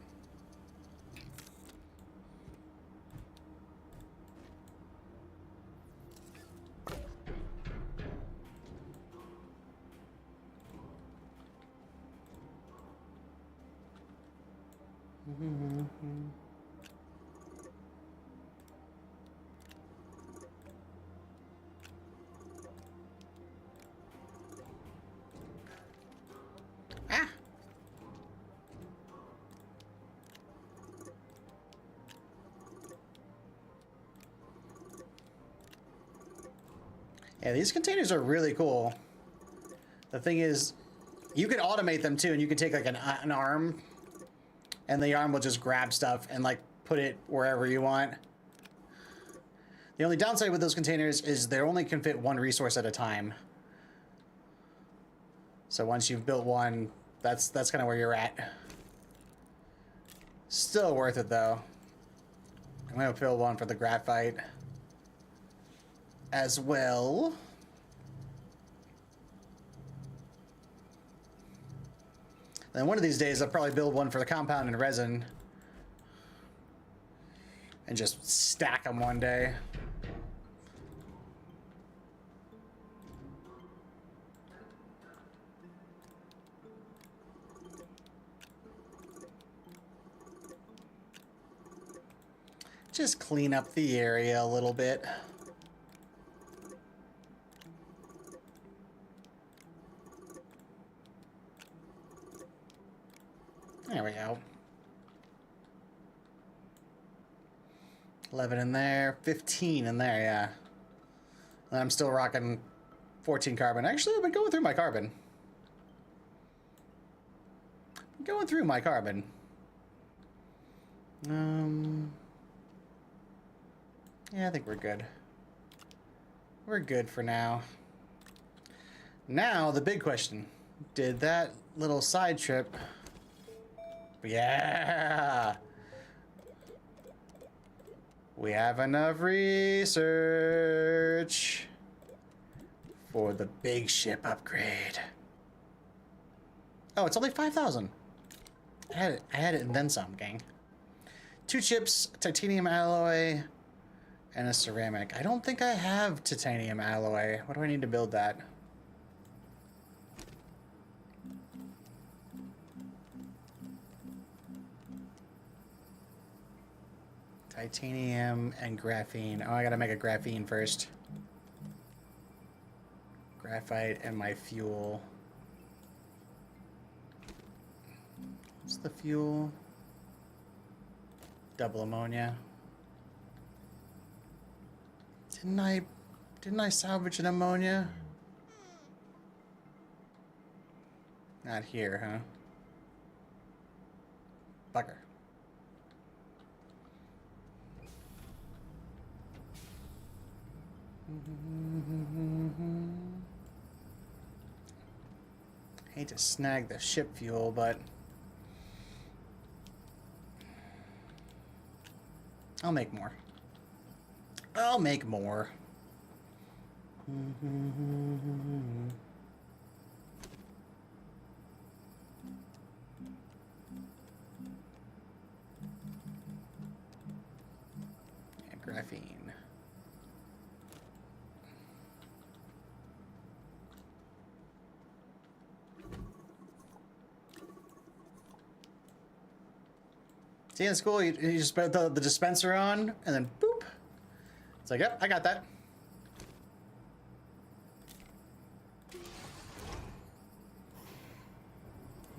Ah! Yeah, these containers are really cool. The thing is, you can automate them too, and you can take like an arm, and the arm will just grab stuff and like put it wherever you want. The only downside with those containers is they only can fit one resource at a time. So once you've built one, that's kind of where you're at. Still worth it though. I'm gonna build one for the graphite as well. And one of these days, I'll probably build one for the compound and resin and just stack them one day. Just clean up the area a little bit. There we go. 11 in there, 15 in there, yeah. And I'm still rocking 14 carbon. Actually, I've been going through my carbon. Going through my carbon. Yeah, I think we're good. We're good for now. Now, the big question. Did that little side trip... Yeah! We have enough research for the big ship upgrade. Oh, it's only 5,000. I had it and then some, gang. 2 chips, titanium alloy, and a ceramic. I don't think I have titanium alloy. What do I need to build that? Titanium and graphene. Oh, I gotta make a graphene first. Graphite and my fuel. What's the fuel? Double ammonia. Didn't I salvage an ammonia? Not here, huh? Bugger. Hate to snag the ship fuel, but I'll make more. I'll make more. And graphene. See, in school, you just put the dispenser on, and then boop. It's like, yep, I got that.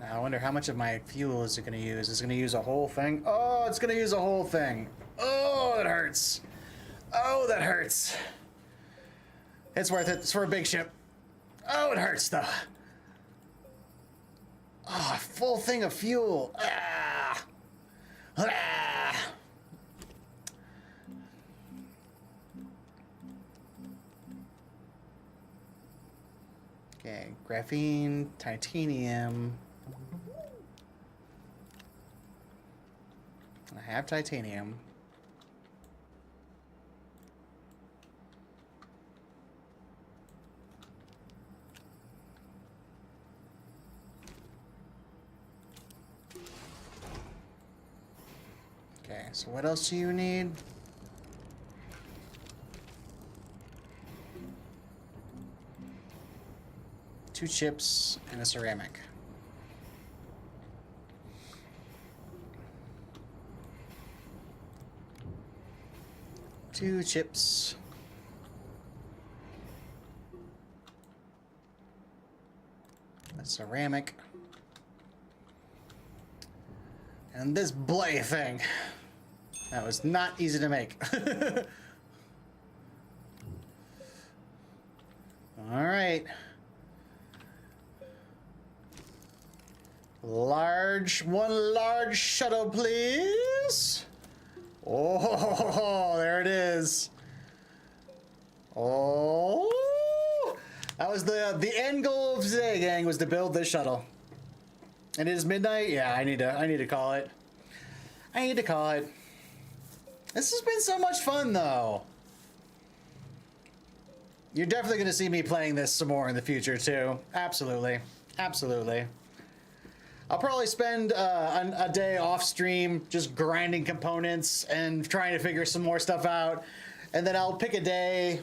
Now wonder how much of my fuel is it going to use. Is it going to use a whole thing? Oh, it's going to use a whole thing. Oh, that hurts. Oh, that hurts. It's worth it. It's for a big ship. Oh, it hurts, though. Oh, a full thing of fuel. Ah. Ah. Okay, graphene, titanium. I have titanium. Okay, so what else do you need? Two chips and a ceramic. Two chips. A ceramic. And this bloody thing. That was not easy to make. All right. One large shuttle, please. Oh, there it is. Oh, that was the end goal of today, gang, was to build this shuttle. And it is midnight. Yeah, I need to call it. I need to call it. This has been so much fun, though. You're definitely going to see me playing this some more in the future, too. Absolutely. Absolutely. I'll probably spend a day off stream just grinding components and trying to figure some more stuff out. And then I'll pick a day,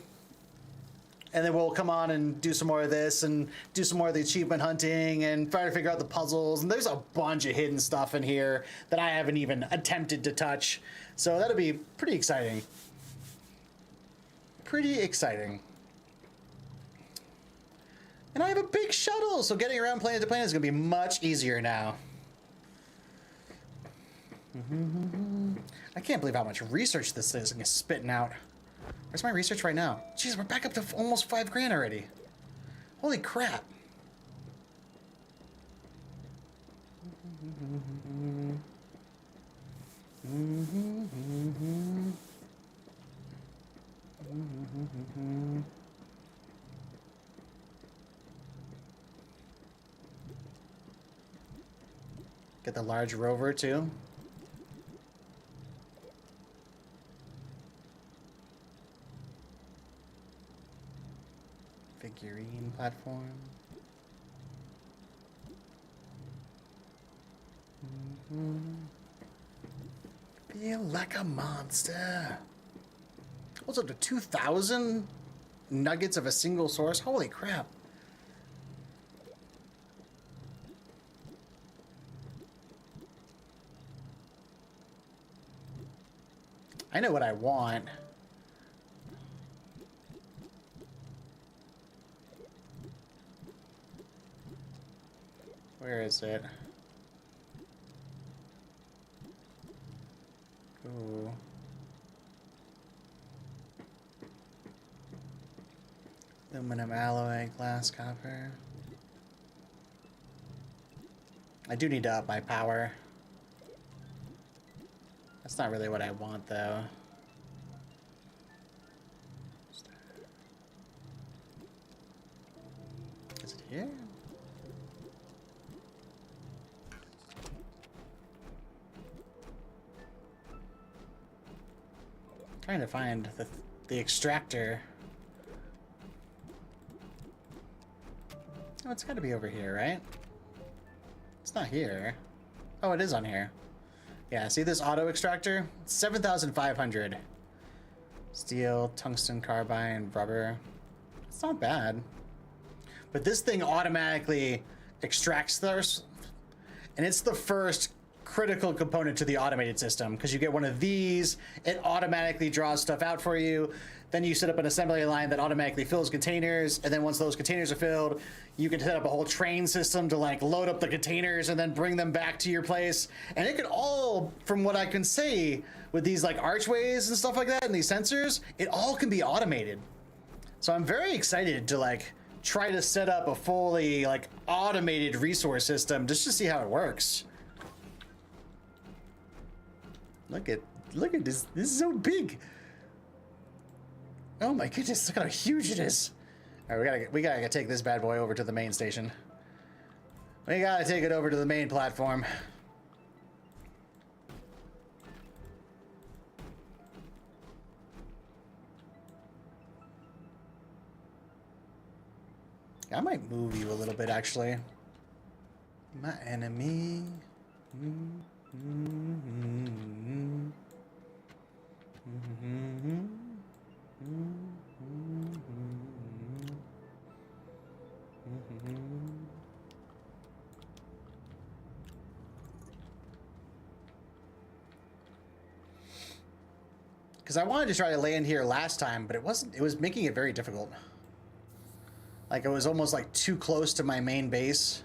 and then we'll come on and do some more of this and do some more of the achievement hunting and try to figure out the puzzles. And there's a bunch of hidden stuff in here that I haven't even attempted to touch. So that'll be pretty exciting. Pretty exciting. And I have a big shuttle, so getting around planet to planet is going to be much easier now. I can't believe how much research this is spitting out. Where's my research right now? Jeez, we're back up to almost 5 grand already. Holy crap. Get the large rover too. Figurine platform. Feel like a monster. What's up to 2,000 nuggets of a single source? Holy crap. I know what I want. Where is it? Ooh. Aluminum alloy, glass, copper. I do need to up my power. That's not really what I want, though. Is it here? Trying to find the extractor. Oh, it's got to be over here, right? It's not here. Oh, it is on here. Yeah, see this auto extractor? 7,500. Steel, tungsten carbide, rubber. It's not bad. But this thing automatically extracts those, and it's the first critical component to the automated system, because you get one of these, it automatically draws stuff out for you. Then you set up an assembly line that automatically fills containers, and then once those containers are filled, you can set up a whole train system to like load up the containers and then bring them back to your place. And it can all, from what I can say, with these like archways and stuff like that and these sensors, it all can be automated. So I'm very excited to like try to set up a fully like automated resource system just to see how it works. Look at this. This is so big. Oh my goodness, look how huge it is. All right, we gotta take this bad boy over to the main station. We gotta take it over to the main platform. I might move you a little bit, actually. My enemy. Because I wanted to try to land here last time, but it wasn't. It was making it very difficult. Like it was almost like too close to my main base.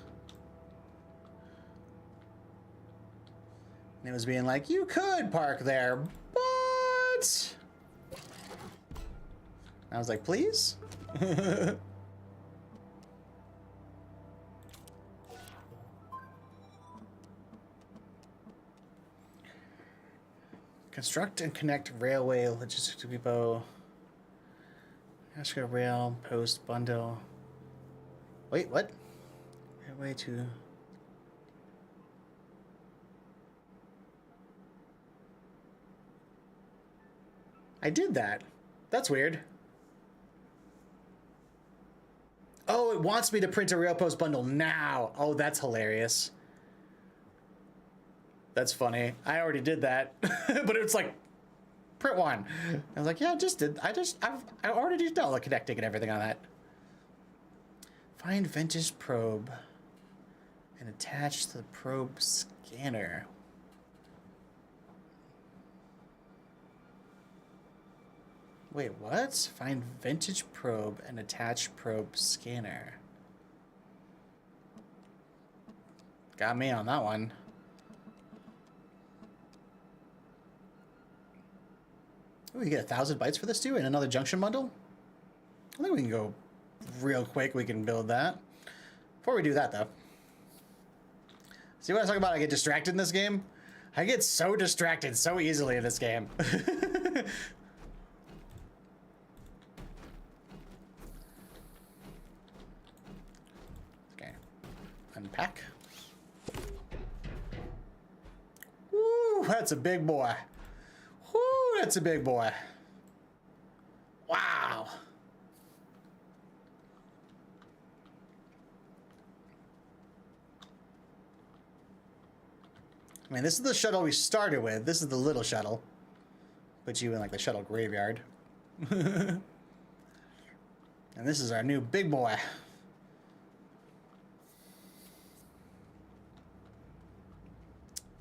And it was being like, you could park there, but... I was like, please? Construct and connect railway logistics depot. Astra rail post bundle. Wait, what? Railway to... I did that. That's weird. Oh, it wants me to print a rail post bundle now. Oh, that's hilarious. That's funny. I already did that. But it's like, print one. I was like, yeah, I just did. I already did all the connecting and everything on that. Find vintage probe and attach the probe scanner. Wait, what? Find vintage probe and attach probe scanner. Got me on that one. Oh, we get 1,000 bytes for this too, and another junction bundle? I think we can go real quick. We can build that. Before we do that, though. See what I was talking about? I get distracted in this game? I get so distracted so easily in this game. Okay. Unpack. Woo, that's a big boy. Woo, that's a big boy. Wow. I mean, this is the shuttle we started with. This is the little shuttle. Put you in like the shuttle graveyard. And this is our new big boy.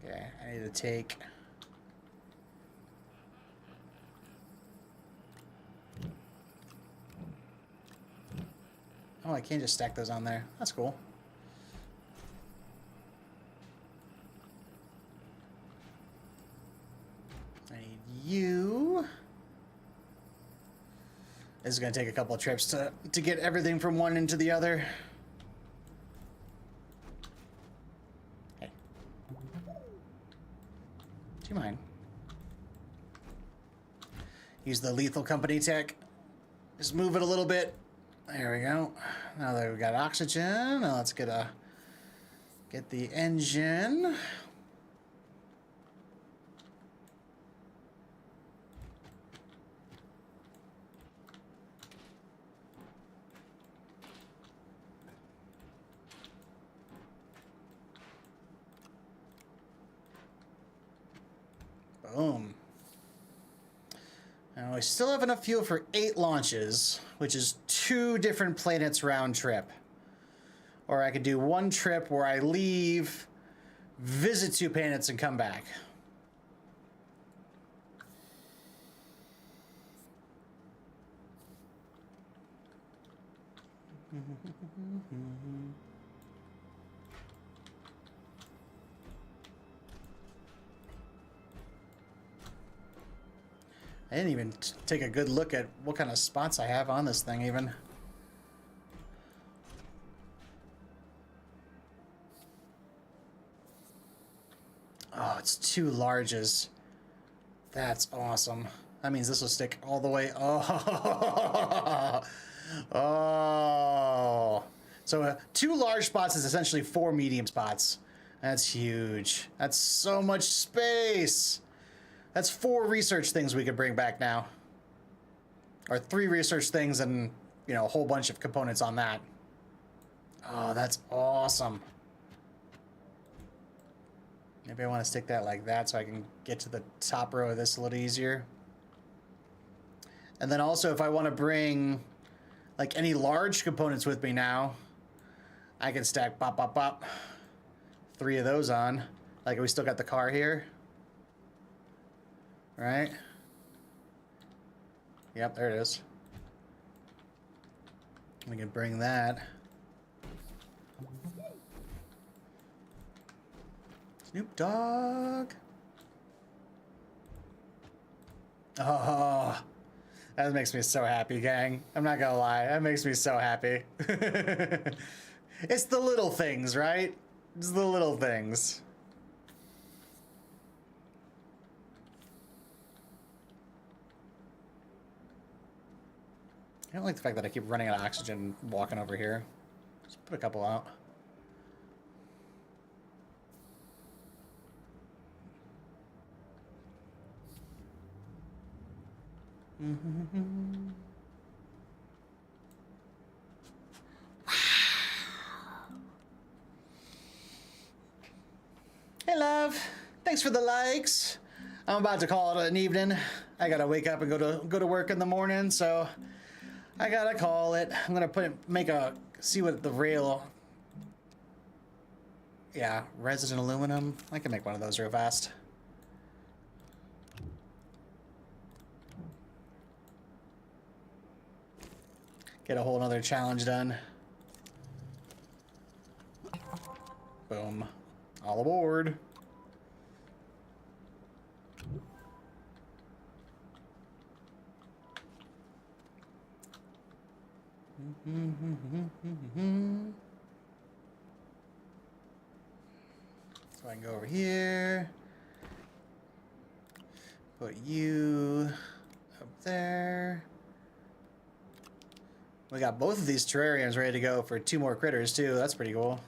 Okay, I need to take... Oh, I can't just stack those on there. That's cool. I need you. This is going to take a couple of trips to get everything from one into the other. Hey. Do you mind? Use the lethal company tech. Just move it a little bit. There we go. Now that we've got oxygen, now let's get the engine. Boom. Now we still have enough fuel for 8 launches, which is 2 different planets round trip. Or I could do one trip where I leave, visit 2 planets, and come back. I didn't even take a good look at what kind of spots I have on this thing even. Oh, it's 2 larges. That's awesome. That means this will stick all the way. Oh, oh. So 2 large spots is essentially 4 medium spots. That's huge. That's so much space. That's 4 research things we could bring back now. Or 3 research things and, you know, a whole bunch of components on that. Oh, that's awesome. Maybe I want to stick that like that so I can get to the top row of this a little easier. And then also if I want to bring like any large components with me now, I can stack pop, pop, pop. 3 of those on. Like we still got the car here. Right? Yep, there it is. We can bring that. Snoop Dogg. Oh, that makes me so happy, gang. I'm not gonna lie, that makes me so happy. It's the little things, right? It's the little things. I don't like the fact that I keep running out of oxygen walking over here. Just put a couple out. Hey, love. Thanks for the likes. I'm about to call it an evening. I gotta wake up and go to work in the morning, so I gotta call it. I'm gonna see what the rail. Yeah, resin aluminum. I can make one of those real fast. Get a whole nother challenge done. Boom. All aboard. So I can go over here. Put you up there. We got both of these terrariums ready to go for 2 more critters too. That's pretty cool.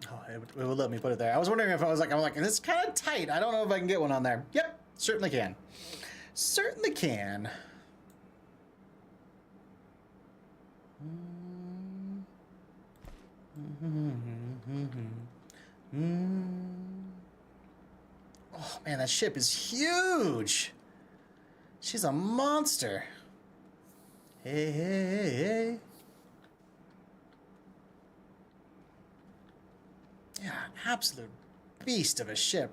Oh, it would let me put it there. I was wondering if I'm like, this is kind of tight. I don't know if I can get one on there. Yep, certainly can. Certainly can. Oh man, that ship is huge. She's a monster. Hey, hey, hey, hey. Yeah, absolute beast of a ship.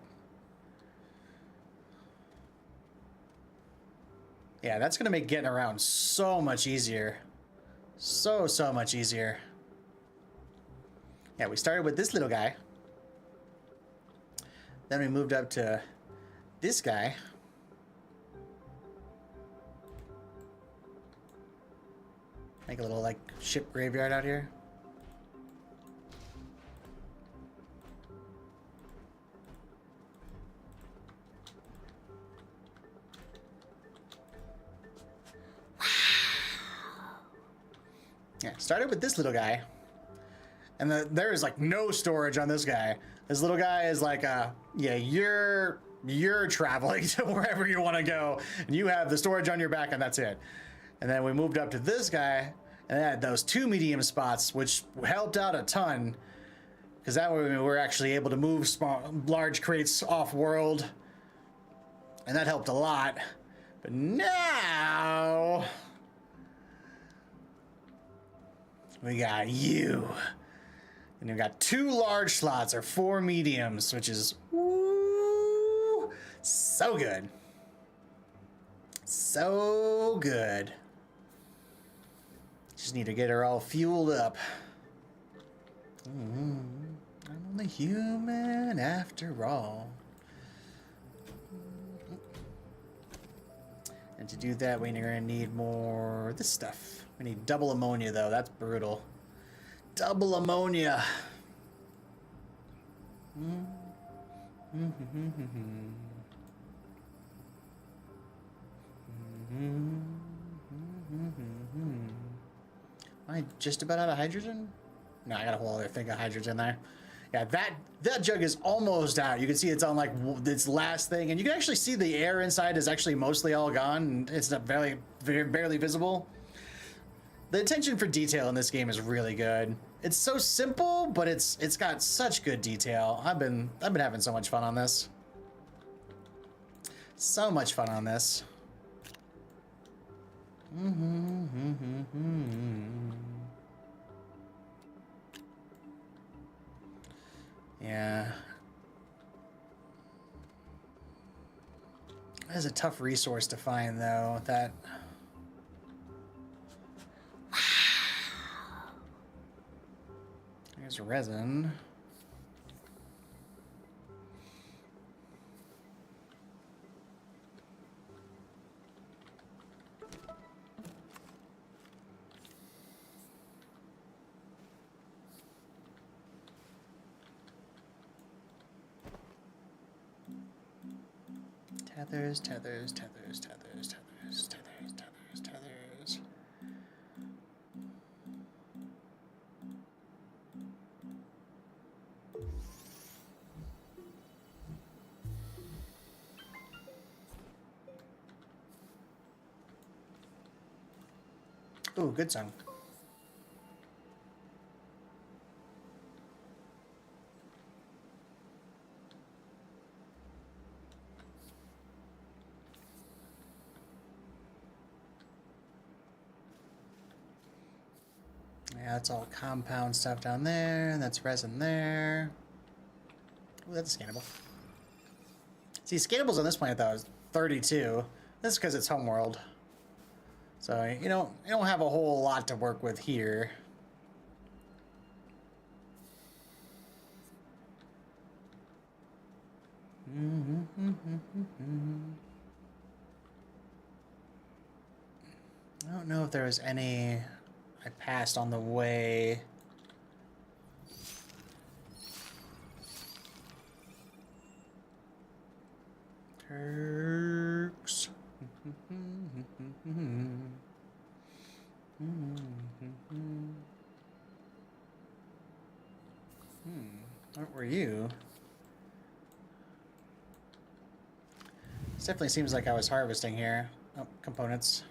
Yeah, that's gonna make getting around so much easier. So much easier. Yeah, we started with this little guy. Then we moved up to this guy. Make a little, like, ship graveyard out here. Yeah, started with this little guy. And there is, like, no storage on this guy. This little guy is like, yeah, you're traveling to wherever you want to go. And you have the storage on your back, and that's it. And then we moved up to this guy, and it had those 2 medium spots, which helped out a ton. Because that way we were actually able to move large crates off-world. And that helped a lot. But now we got you. And you've got 2 large slots or 4 mediums, which is woo, so good. So good. Just need to get her all fueled up. I'm only human after all. And to do that, we're gonna need more of this stuff. We need double ammonia, though. That's brutal. Double ammonia. Am I just about out of hydrogen? No, I got a whole other thing of hydrogen there. Yeah, that jug is almost out. You can see it's on like its last thing, and you can actually see the air inside is actually mostly all gone, and it's not barely visible. The attention for detail in this game is really good. It's so simple, but it's got such good detail. I've been having so much fun on this. So much fun on this. Yeah. That is a tough resource to find, though. That. There's resin. Tethers, tethers, tethers, tethers, tethers, tethers, tethers, tethers. Ooh, good song. Yeah, that's all compound stuff down there. That's resin there. Ooh, that's scannable. See, scannables on this planet, though, is 32. This is because it's homeworld. So, you don't have a whole lot to work with here. I don't know if there was any I passed on the way. Turks. What were you? This definitely seems like I was harvesting here. Oh, components.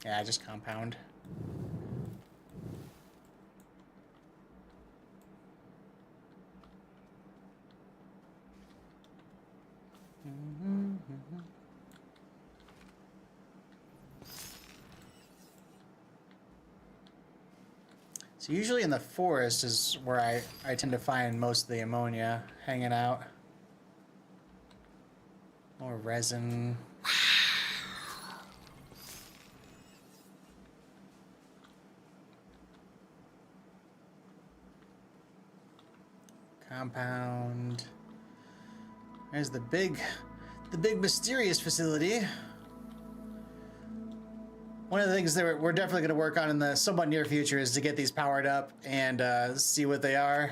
Yeah, just compound. So usually in the forest is where I tend to find most of the ammonia hanging out. More resin. Compound. There's the big mysterious facility. One of the things that we're definitely going to work on in the somewhat near future is to get these powered up and see what they are.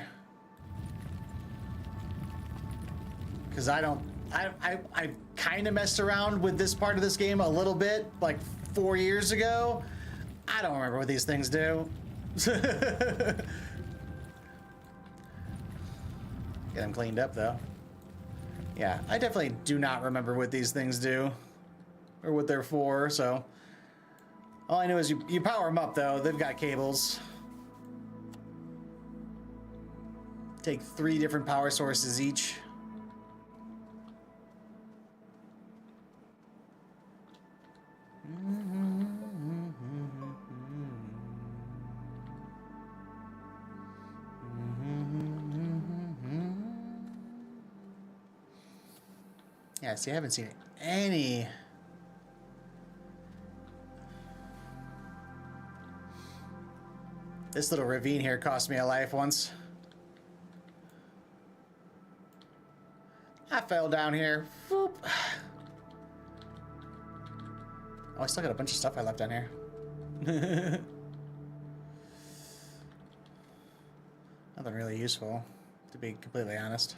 Because I kind of messed around with this part of this game a little bit, like 4 years ago. I don't remember what these things do. Get them cleaned up, though. Yeah, I definitely do not remember what these things do or what they're for, so... All I know is you power them up, though. They've got cables. Take 3 different power sources each. Yeah, see, I haven't seen any. This little ravine here cost me a life once. I fell down here. Whoop. Oh, I still got a bunch of stuff I left down here. Nothing really useful, to be completely honest.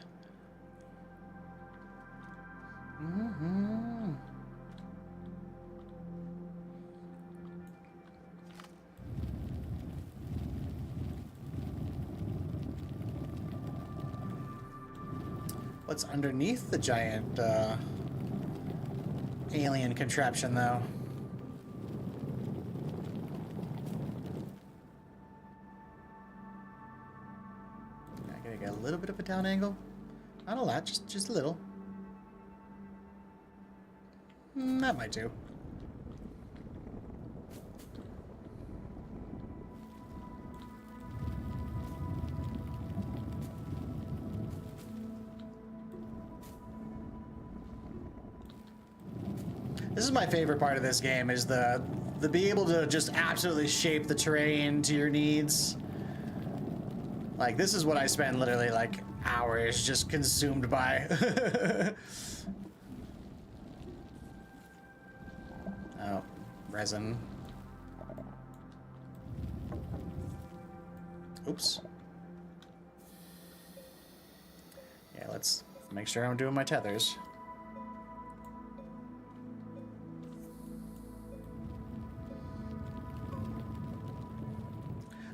What's underneath the giant alien contraption, though? I gotta get a little bit of a down angle. Not a lot, just a little. That might do. This is my favorite part of this game, is the be able to just absolutely shape the terrain to your needs. Like, this is what I spend literally like hours just consumed by. Oh, resin. Oops. Yeah, let's make sure I'm doing my tethers.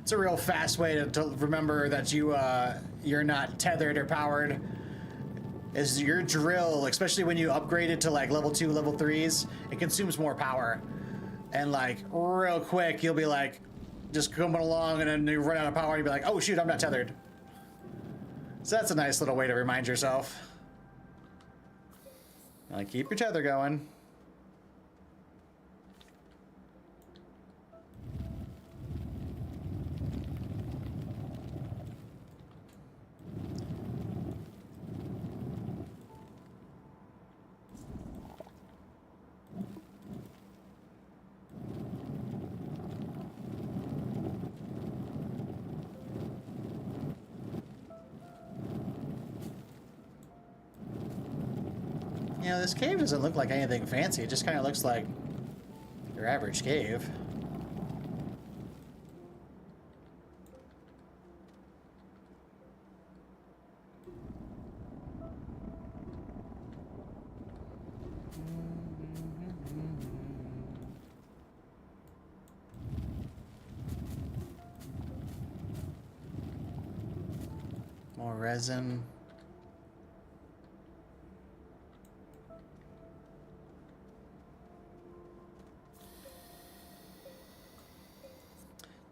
It's a real fast way to remember that you're not tethered or powered. Is your drill, especially when you upgrade it to like level 2, level 3s, it consumes more power. And like real quick, you'll be like just coming along and then you run out of power and you'll be like, oh shoot, I'm not tethered. So that's a nice little way to remind yourself. Like, keep your tether going. You know, this cave doesn't look like anything fancy. It just kind of looks like your average cave. More resin.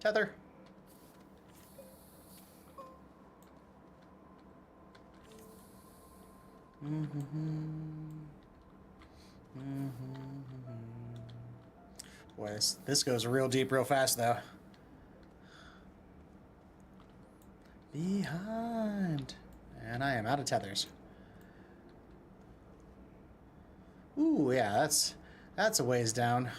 Tether. Boy, this goes real deep real fast, though. Behind. And I am out of tethers. Ooh, yeah, that's a ways down.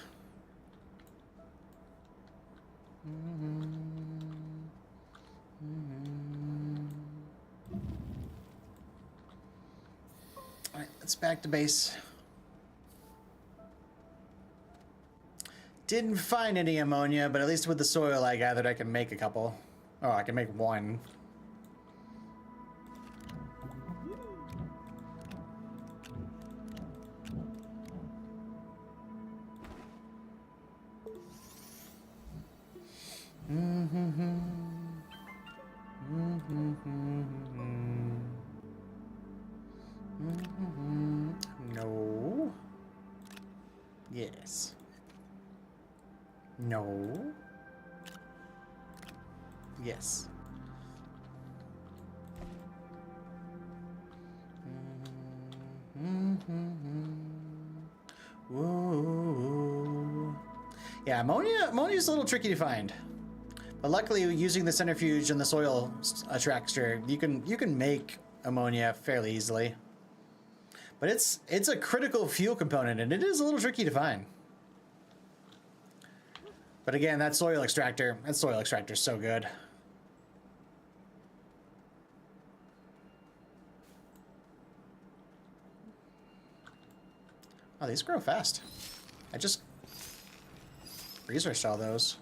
All right, let's back to base. Didn't find any ammonia, but at least with the soil I gathered, I can make a couple. Oh, I can make one. No. Yes. No. Yes. Whoa. Yeah, ammonia's a little tricky to find. But luckily, using the centrifuge and the soil extractor, you can make ammonia fairly easily. But it's a critical fuel component, and it is a little tricky to find. But again, that soil extractor is so good. Oh, these grow fast. I just researched all those.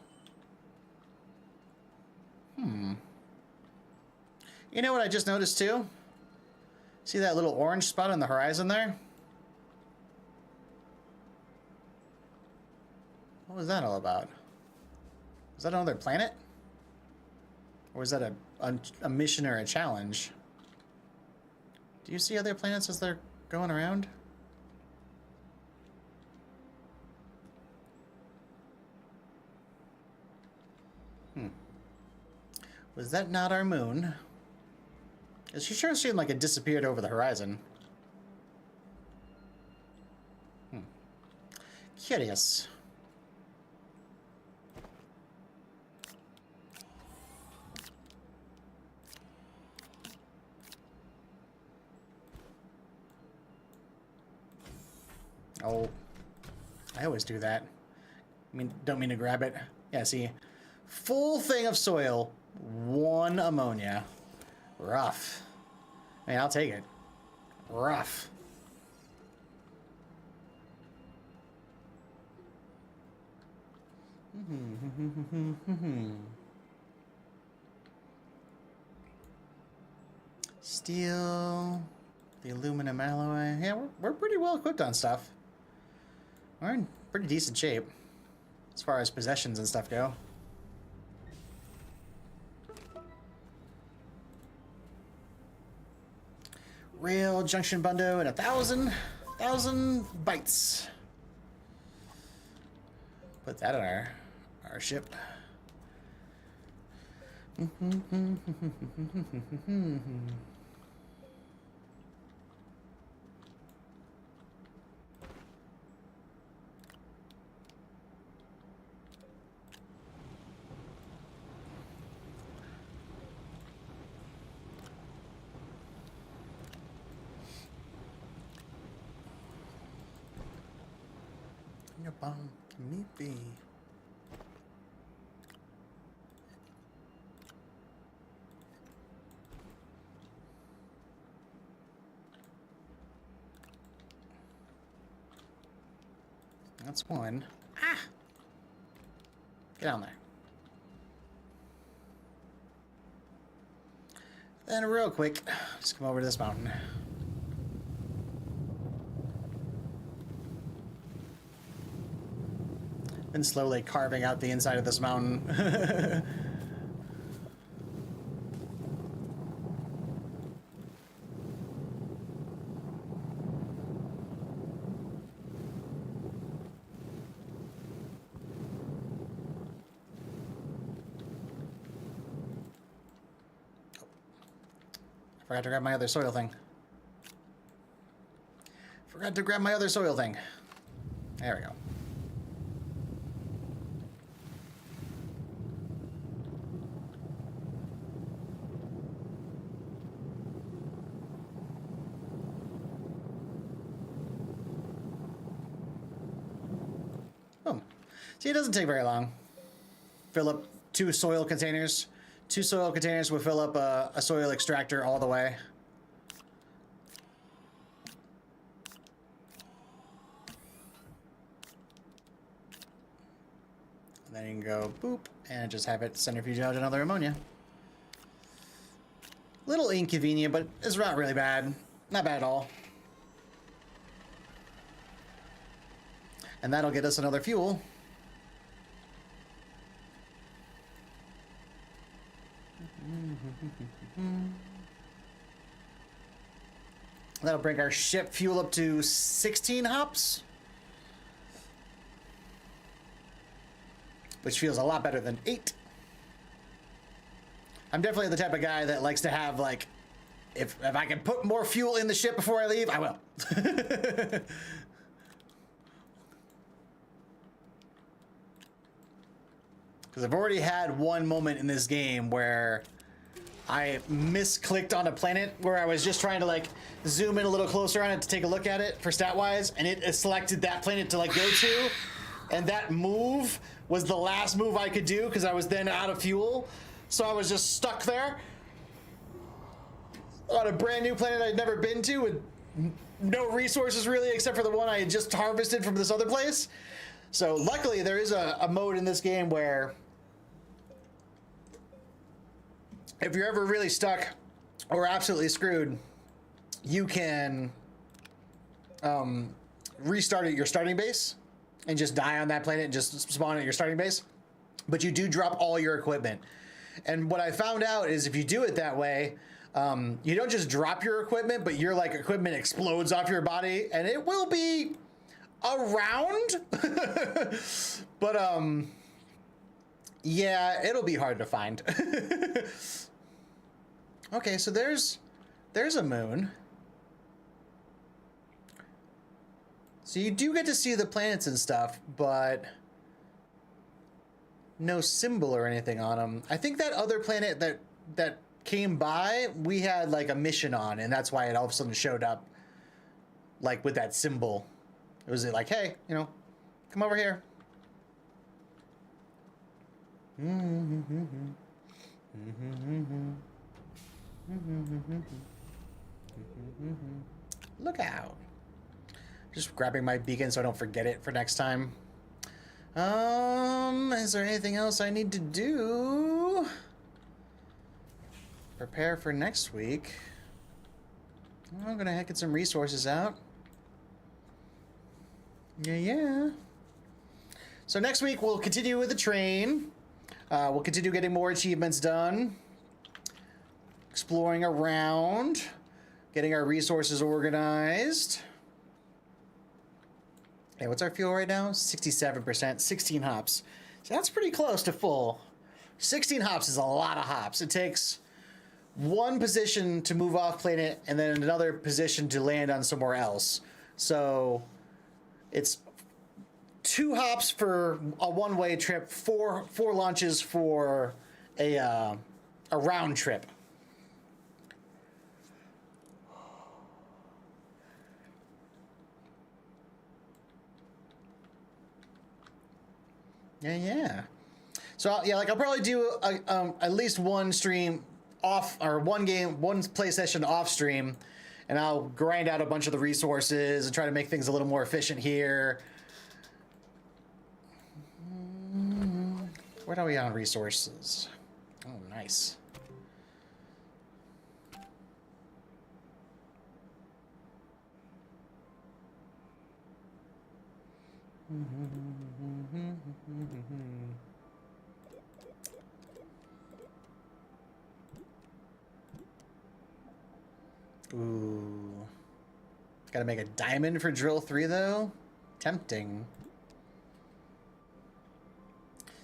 You know what I just noticed too? See that little orange spot on the horizon there? What was that all about? Was that another planet? Or was that a mission or a challenge? Do you see other planets as they're going around? Was that not our moon? She sure seemed like it disappeared over the horizon. Curious. Oh, I always do that. I mean, don't mean to grab it. Yeah, see, full thing of soil, 1 ammonia. Rough. I mean, I'll take it. Rough. Steel, the aluminum alloy. Yeah, we're pretty well equipped on stuff. We're in pretty decent shape as far as possessions and stuff go. Rail junction bundo and 1,000 bytes. Put that on our ship. Your bomb can me be. That's one. Ah! Get down there. Then real quick, just come over to this mountain. Been slowly carving out the inside of this mountain. Forgot to grab my other soil thing. There we go. Boom. See, it doesn't take very long. Fill up 2 soil containers. 2 soil containers will fill up a soil extractor all the way. And then you can go boop and just have it centrifuge out another ammonia. Little inconvenient, but it's not really bad. Not bad at all. And that'll get us another fuel. That'll bring our ship fuel up to 16 hops. Which feels a lot better than 8. I'm definitely the type of guy that likes to have, like, if I can put more fuel in the ship before I leave, I will. Because I've already had one moment in this game where I misclicked on a planet where I was just trying to like zoom in a little closer on it to take a look at it for stat wise, and it selected that planet to like go to, and that move was the last move I could do because I was then out of fuel, so I was just stuck there on a brand new planet I'd never been to with no resources really except for the one I had just harvested from this other place. So luckily there is a mode in this game where if you're ever really stuck or absolutely screwed, you can restart at your starting base and just die on that planet and just spawn at your starting base. But you do drop all your equipment. And what I found out is if you do it that way, you don't just drop your equipment, but your like equipment explodes off your body, and it will be around. But yeah, it'll be hard to find. Okay, so there's a moon. So you do get to see the planets and stuff, but no symbol or anything on them. I think that other planet that came by, we had like a mission on, and that's why it all of a sudden showed up like with that symbol. It was like, hey, you know, come over here. Look out. Just grabbing my beacon so I don't forget it for next time. Is there anything else I need to do? Prepare for next week. I'm gonna get some resources out. Yeah. So next week we'll continue with the train. We'll continue getting more achievements done. Exploring around. Getting our resources organized. Hey, what's our fuel right now? 67%, 16 hops. So that's pretty close to full. 16 hops is a lot of hops. It takes one position to move off planet and then another position to land on somewhere else. So it's 2 hops for a one-way trip, four launches for a round trip. Yeah. So yeah, like I'll probably do at least one stream off, or one play session off stream, and I'll grind out a bunch of the resources and try to make things a little more efficient here. Where are we on resources? Oh, nice. Ooh. Gotta make a diamond for drill 3 though? Tempting.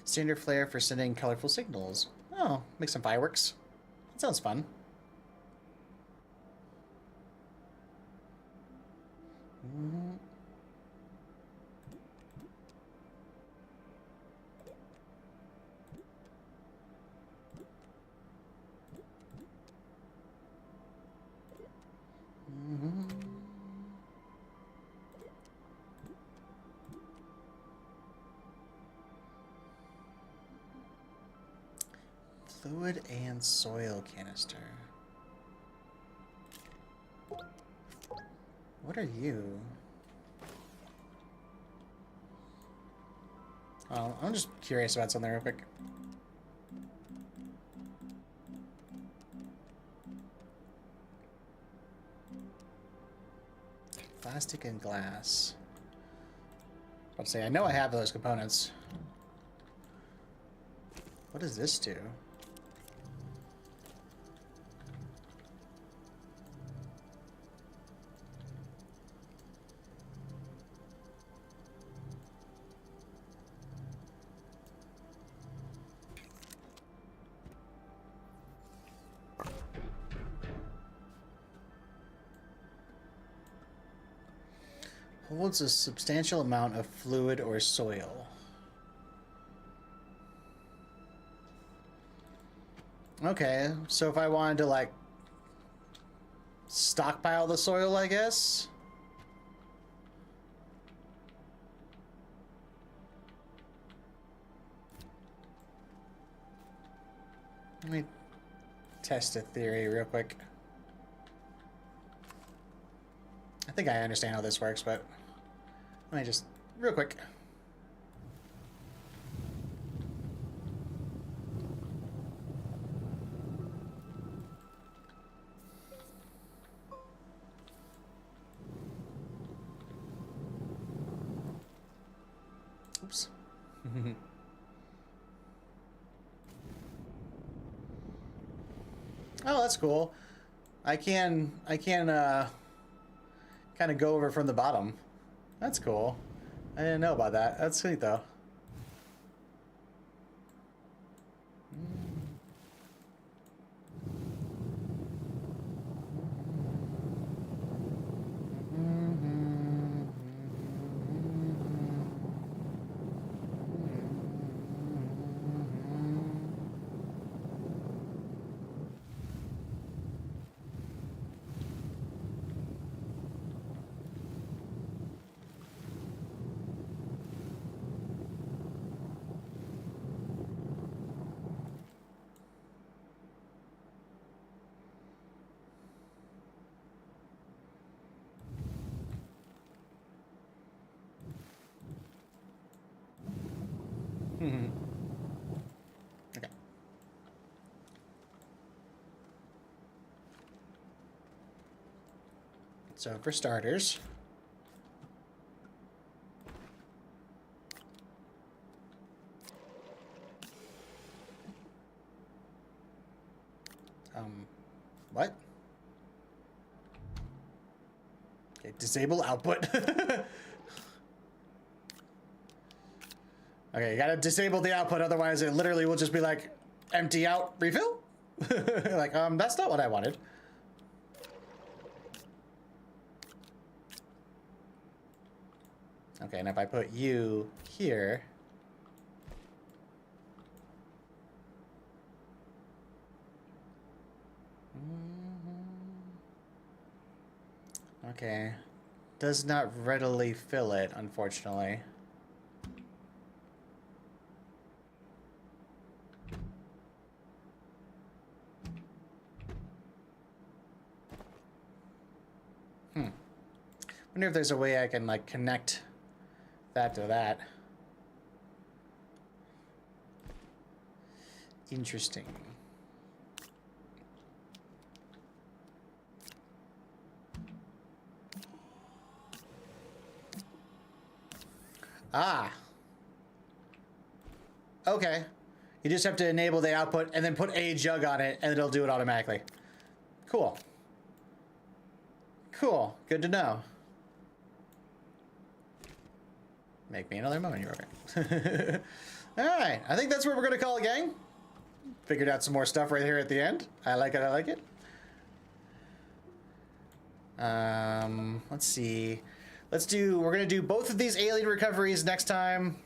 Standard flare for sending colorful signals. Oh, make some fireworks. That sounds fun. Fluid and soil canister. What are you? Oh, I'm just curious about something real quick. Plastic and glass. I'll say, I know I have those components. What does this do? Holds a substantial amount of fluid or soil. Okay, so if I wanted to, like, stockpile the soil, I guess? Let me test a theory real quick. I think I understand how this works, but let me just, real quick. Oops. Oh, that's cool. I can kind of go over from the bottom. That's cool. I didn't know about that. That's sweet though. Okay. So for starters, what? Okay, disable output. Okay, you gotta disable the output, otherwise it literally will just be like, empty out, refill? Like, that's not what I wanted. Okay, and if I put you here... Okay. Does not readily fill it, unfortunately. Wonder if there's a way I can, like, connect that to that. Interesting. Ah. Okay. You just have to enable the output and then put a jug on it and it'll do it automatically. Cool. Cool. Good to know. Make me another money rocket. Alright, I think that's where we're going to call it, gang. Figured out some more stuff right here at the end. I like it, I like it. Let's see. We're going to do both of these alien recoveries next time.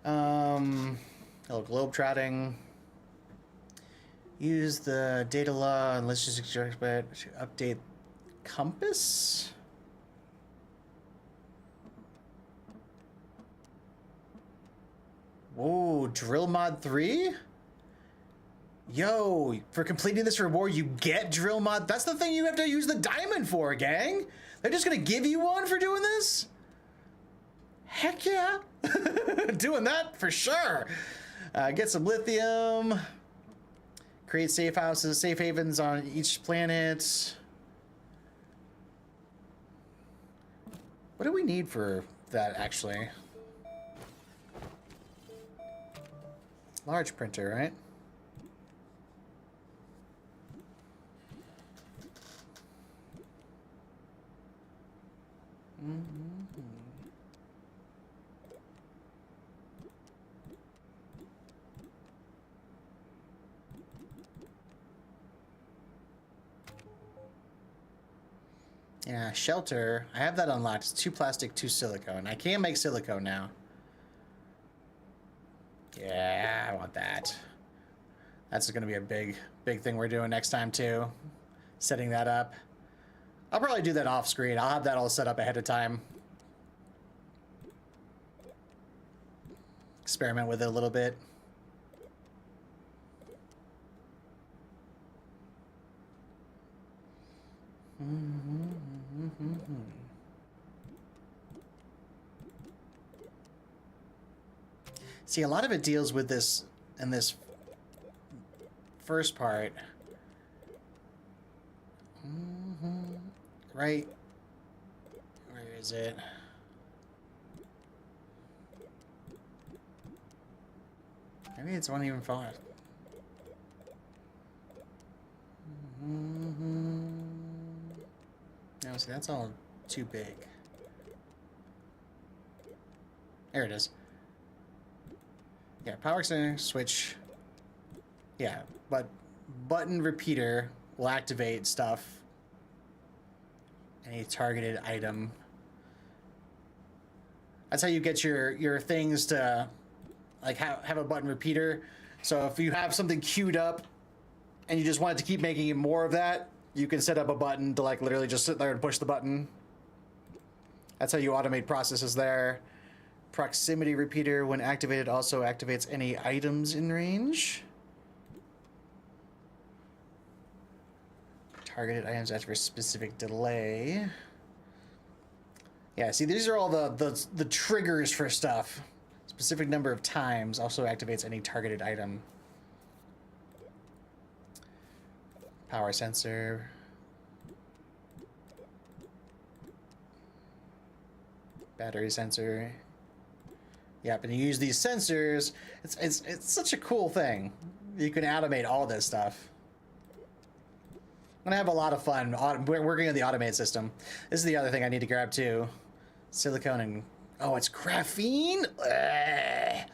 A little globetrotting. Use the data law and let's just update compass. Whoa, drill mod 3? Yo, for completing this reward, you get drill mod. That's the thing you have to use the diamond for, gang. They're just gonna give you one for doing this? Heck yeah. Doing that for sure. Get some lithium. Create safe houses, safe havens on each planet. What do we need for that, actually? Large printer, right? Yeah, shelter. I have that unlocked. It's 2 plastic, 2 silicone. I can make silicone now. Yeah, I want that. That's going to be a big thing we're doing next time too. Setting that up. I'll probably do that off screen. I'll have that all set up ahead of time. Experiment with it a little bit. See, a lot of it deals with this in this first part. Right? Where is it? Maybe it's one even far. No, see, that's all too big. There it is. Yeah, power center, switch. Yeah, but button repeater will activate stuff. Any targeted item. That's how you get your things to like have a button repeater. So if you have something queued up and you just want it to keep making it more of that, you can set up a button to like literally just sit there and push the button. That's how you automate processes there. Proximity repeater, when activated, also activates any items in range. Targeted items after a specific delay. Yeah, see, these are all the triggers for stuff. Specific number of times also activates any targeted item. Power sensor. Battery sensor. Yep, and you use these sensors. It's such a cool thing. You can automate all this stuff. I'm gonna have a lot of fun working on the automated system. This is the other thing I need to grab too. Silicone and oh, it's graphene. Ugh.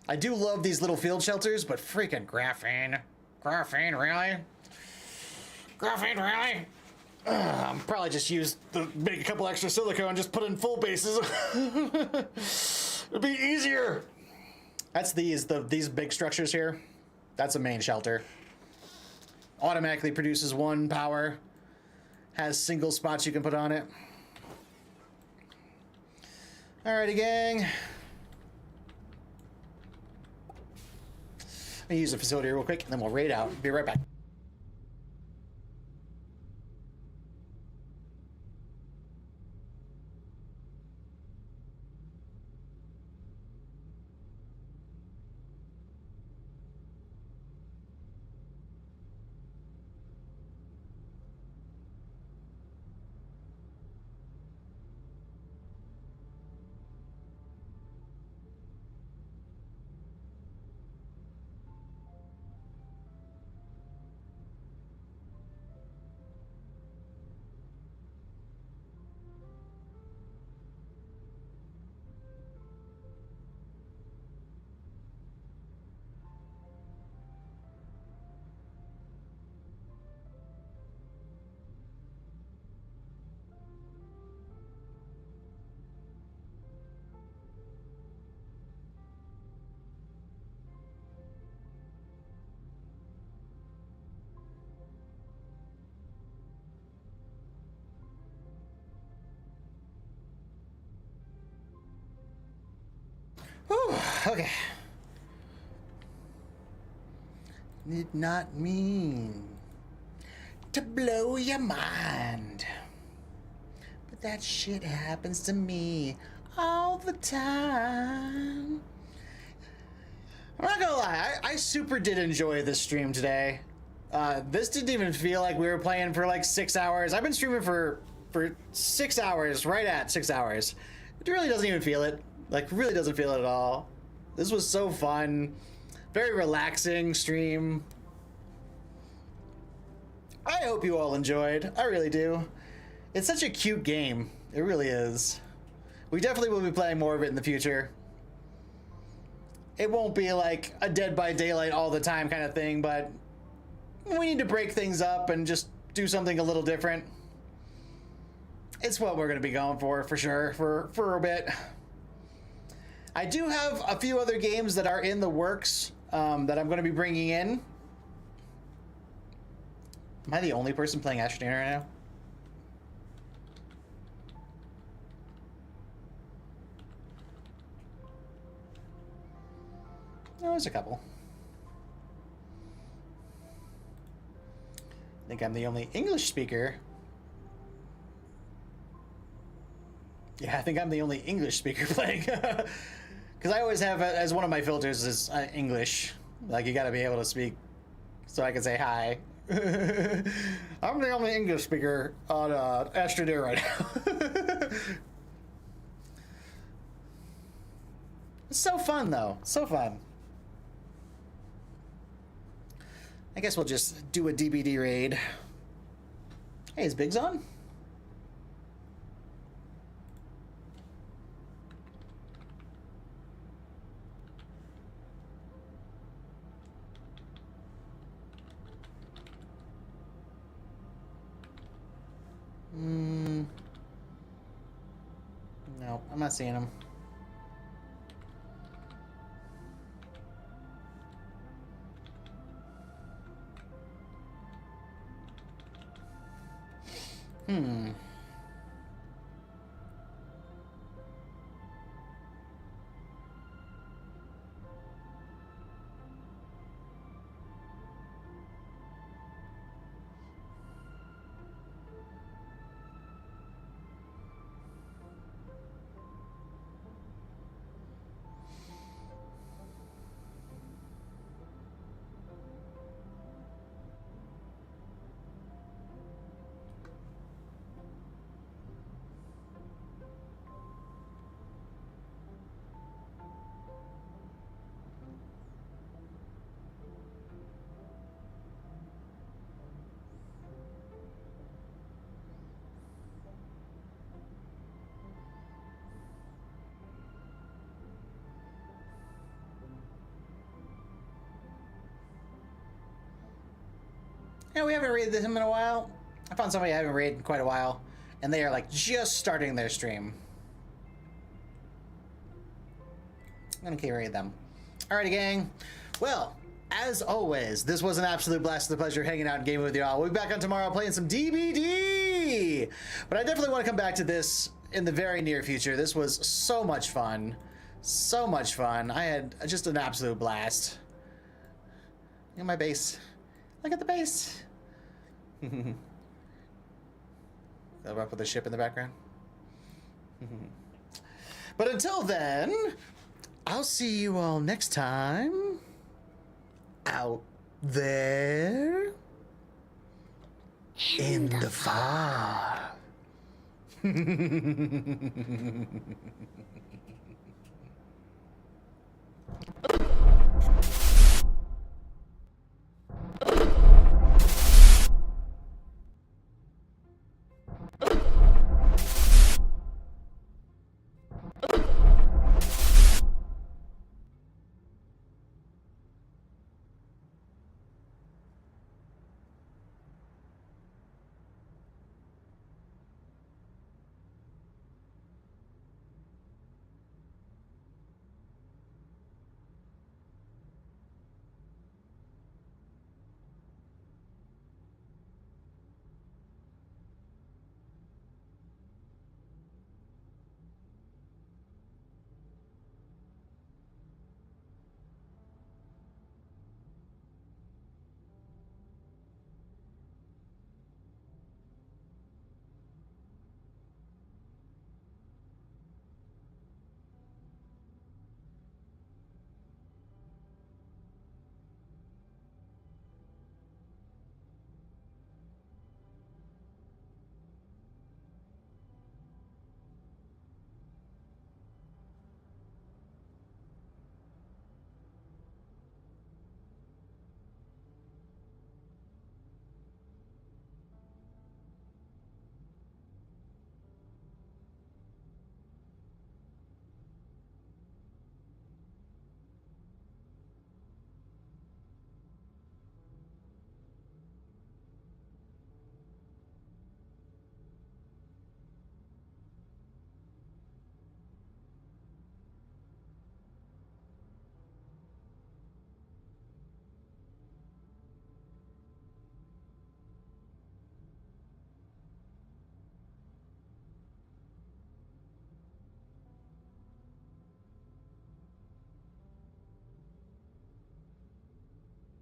I do love these little field shelters, but freaking graphene, really? Graphene, really? I'm probably just make a couple extra silicone and just put in full bases. It'd be easier. That's these big structures here. That's a main shelter. Automatically produces one power. Has single spots you can put on it. Alrighty, gang. Let me use the facility real quick, and then we'll raid out. Be right back. Whew, okay. Did not mean to blow your mind. But that shit happens to me all the time. I'm not gonna lie, I super did enjoy this stream today. This didn't even feel like we were playing for like 6 hours. I've been streaming for 6 hours, right at 6 hours. It really doesn't even feel it. Like, really doesn't feel it at all. This was so fun. Very relaxing stream. I hope you all enjoyed. I really do. It's such a cute game. It really is. We definitely will be playing more of it in the future. It won't be like a Dead by Daylight all the time kind of thing, but we need to break things up and just do something a little different. It's what we're going to be going for sure, for a bit. I do have a few other games that are in the works that I'm going to be bringing in Am I the only person playing Astroneer right now? No, there's a couple. I think I'm the only English speaker. Yeah, I think I'm the only English speaker playing. Because I always have as one of my filters is English. Like, you gotta be able to speak so I can say hi. I'm the only English speaker on Astroneer right now. It's so fun, though. So fun. I guess we'll just do a DBD raid. Hey, is Biggs on? No, I'm not seeing him. Yeah, we haven't raided him in a while. I found somebody I haven't raided in quite a while, and they are like just starting their stream. I'm gonna raid them. Alrighty, gang. Well, as always, this was an absolute blast. It's a pleasure hanging out and gaming with y'all. We'll be back on tomorrow playing some DBD. But I definitely want to come back to this in the very near future. This was so much fun. So much fun. I had just an absolute blast. Look at my base. Look at the base. Up with the ship in the background. But until then, I'll see you all next time out there in the fog.